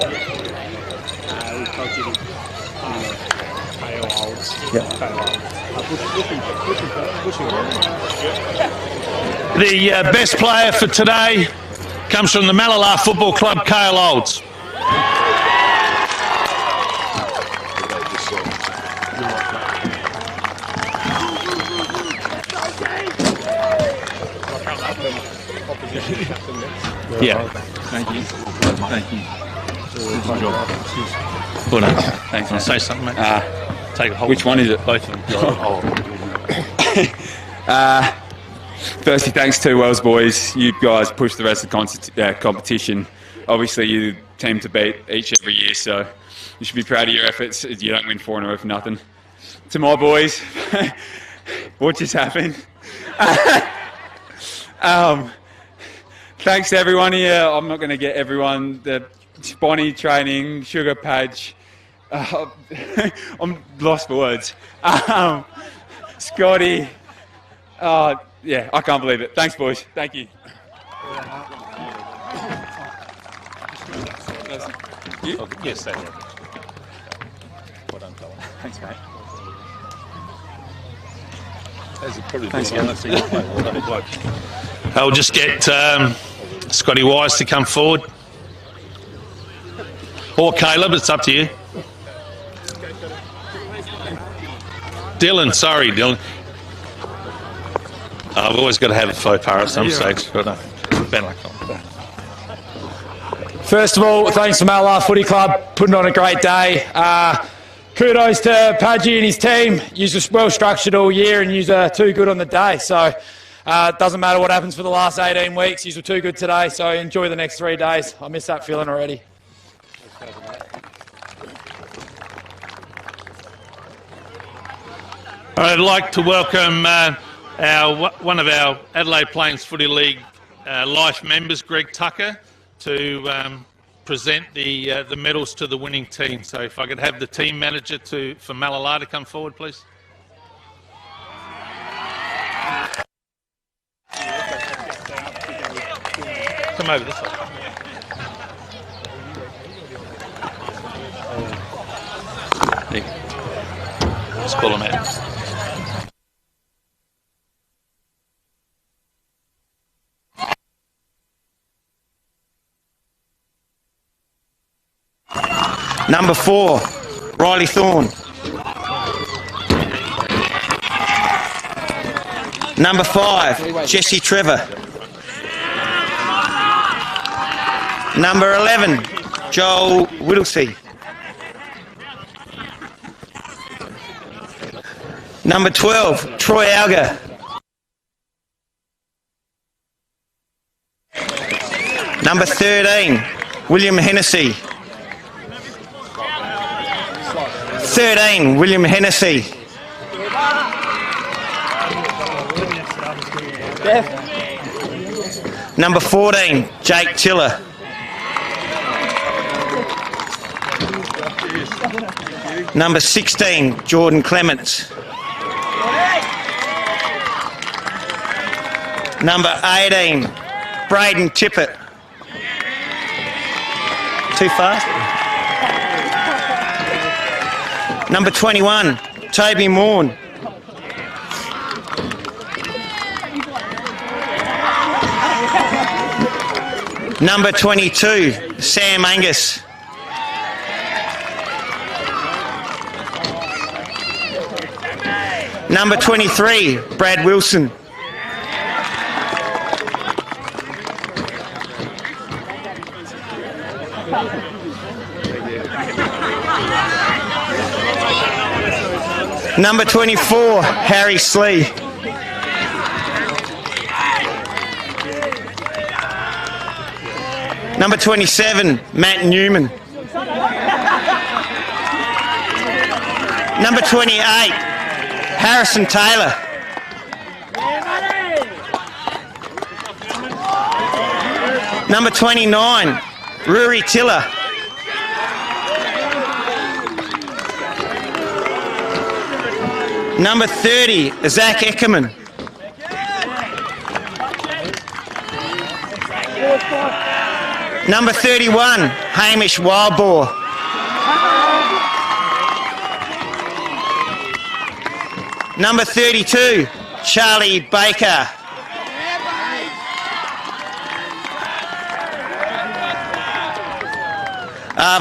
The best player for today comes from the Malala Football Club, Kale Olds. Yeah. Thank you. Thank you. Good job. Well done. Thanks. Want to say something, mate? Take a hold. Which one is it? Both of them. Firstly, thanks to Wells boys. You guys pushed the rest of the competition. Obviously, you're the team to beat each every year, so you should be proud of your efforts. You don't win 4 in a row for nothing. To my boys, what just happened? Thanks to everyone here. I'm not going to get everyone. The Bonnie training, Sugar Padge. I'm lost for words. Scotty. Yeah, I can't believe it. Thanks, boys. Thank you. You? Yes, stay there. Well done, fella. Thanks, mate. Thanks, I'll just get Scotty Wise to come forward. Or Caleb, it's up to you. Dylan, sorry, Dylan. I've always got to have a faux pas at some stage. First of all, thanks to Malala Footy Club, putting on a great day. Kudos to Padgy and his team. You were well structured all year and you were too good on the day. So it doesn't matter what happens for the last 18 weeks. You were too good today, so enjoy the next 3 days. I miss that feeling already. I'd like to welcome one of our Adelaide Plains Footy League life members, Greg Tucker, to present the medals to the winning team. So if I could have the team manager for Malala to come forward, please. Come over this way. Just call them out. Number 4, Riley Thorne. Number 5, Jesse Trevor. Number 11, Joel Whittlesey. Number 12, Troy Alger. Number 13, William Hennessy. 13, William Hennessy. Number 14, Jake Tiller. Number 16, Jordan Clements. Number 18, Braden Tippett. Too fast? Number 21, Toby Morn. Number 22, Sam Angus. Number 23, Brad Wilson. Number 24, Harry Slee. Number 27, Matt Newman. Number 28, Harrison Taylor. Number 29, Rory Tiller. Number 30, Zach Eckerman. Number 31, Hamish Wildboar. Number 32, Charlie Baker.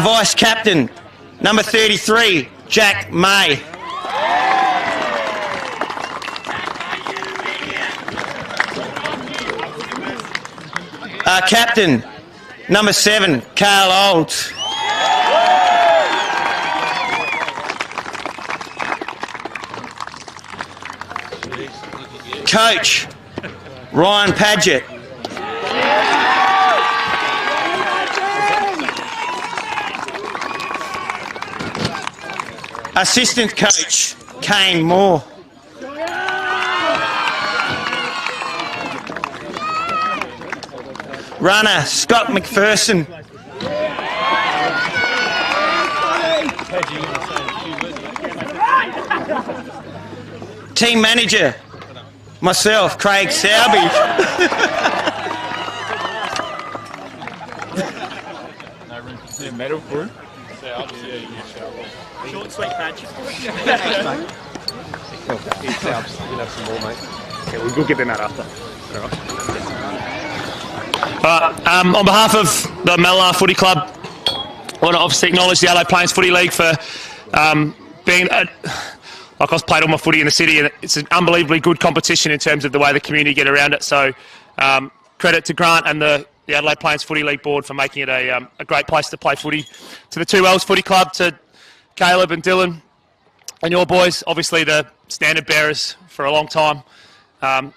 Vice Captain, number 33, Jack May. Captain, number 7, Carl Olds. Coach, Ryan Padgett. Assistant coach, Kane Moore. Runner, Scott McPherson. Team manager, myself, Craig Sowerby. Medal for him? Short, sweet patch. You'll have some more, mate. Yeah, we'll get them out after. All right. On behalf of the Malala Footy Club, I want to obviously acknowledge the Adelaide Plains Footy League for being like I've played all my footy in the city, and it's an unbelievably good competition in terms of the way the community get around it. So credit to Grant and the Adelaide Plains Footy League board for making it a great place to play footy. To the 2 L's Footy Club, to Caleb and Dylan and your boys, obviously the standard bearers for a long time.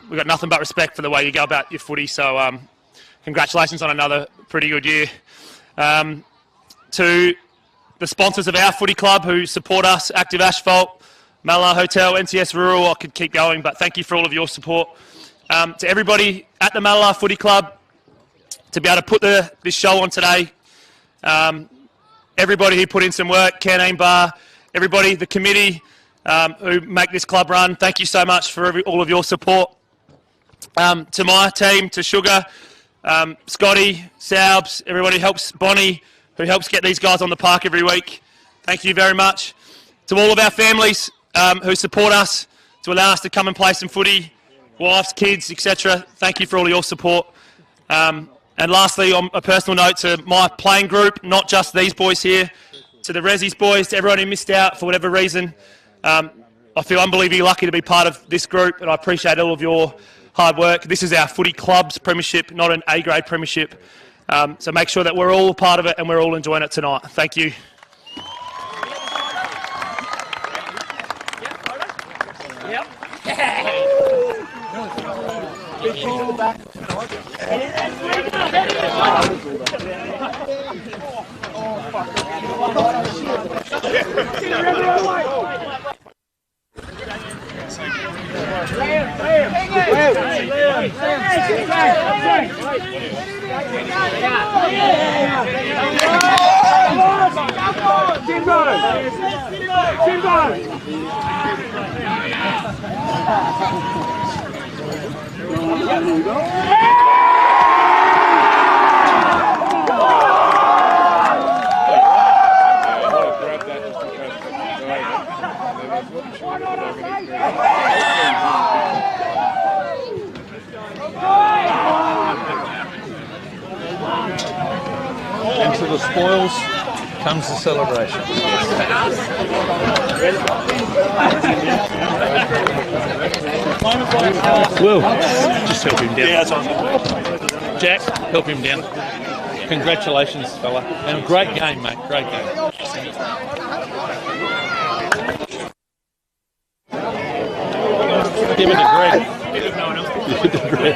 We've got nothing but respect for the way you go about your footy, so congratulations on another pretty good year. To the sponsors of our footy club who support us, Active Asphalt, Malala Hotel, NTS Rural, I could keep going, but thank you for all of your support. To everybody at the Malala Footy Club, to be able to put this show on today, everybody who put in some work, Canteen Bar, everybody, the committee who make this club run, thank you so much for all of your support. To my team, to Sugar, Scotty, Saubs, everybody who helps, Bonnie, who helps get these guys on the park every week, thank you very much. To all of our families who support us, to allow us to come and play some footy, wives, kids, etc., thank you for all of your support. And lastly, on a personal note, to my playing group, not just these boys here, to the Rezzies boys, to everyone who missed out for whatever reason, I feel unbelievably lucky to be part of this group, and I appreciate all of your hard work. This is our footy club's premiership, not an A-grade premiership. So make sure that we're all part of it and we're all enjoying it tonight. Thank you. And to the spoils comes the celebration. Will, just help him down. Jack, help him down. Congratulations, fella. And a great game, mate. Great game. Give it to Greg. Give it to Greg.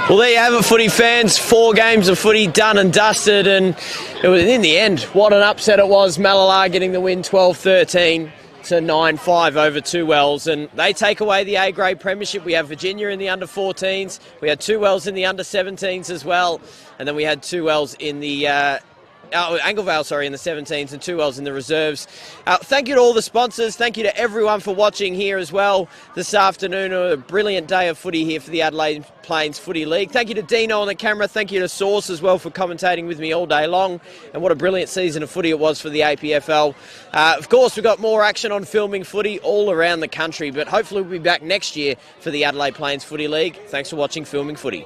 Well, there you have it, footy fans. 4 games of footy done and dusted, and it was, in the end, what an upset it was. Malala getting the win 12-13 to 9-5 over Two Wells, and they take away the A-grade premiership. We have Virginia in the under-14s. We had Two Wells in the under-17s as well, and then we had Two Wells in the Anglevale, sorry, in the 17s and Two Wells in the reserves. Thank you to all the sponsors. Thank you to everyone for watching here as well this afternoon. A brilliant day of footy here for the Adelaide Plains Footy League. Thank you to Dino on the camera. Thank you to Source as well for commentating with me all day long. And what a brilliant season of footy it was for the APFL. Of course, we've got more action on filming footy all around the country, but hopefully we'll be back next year for the Adelaide Plains Footy League. Thanks for watching Filming Footy.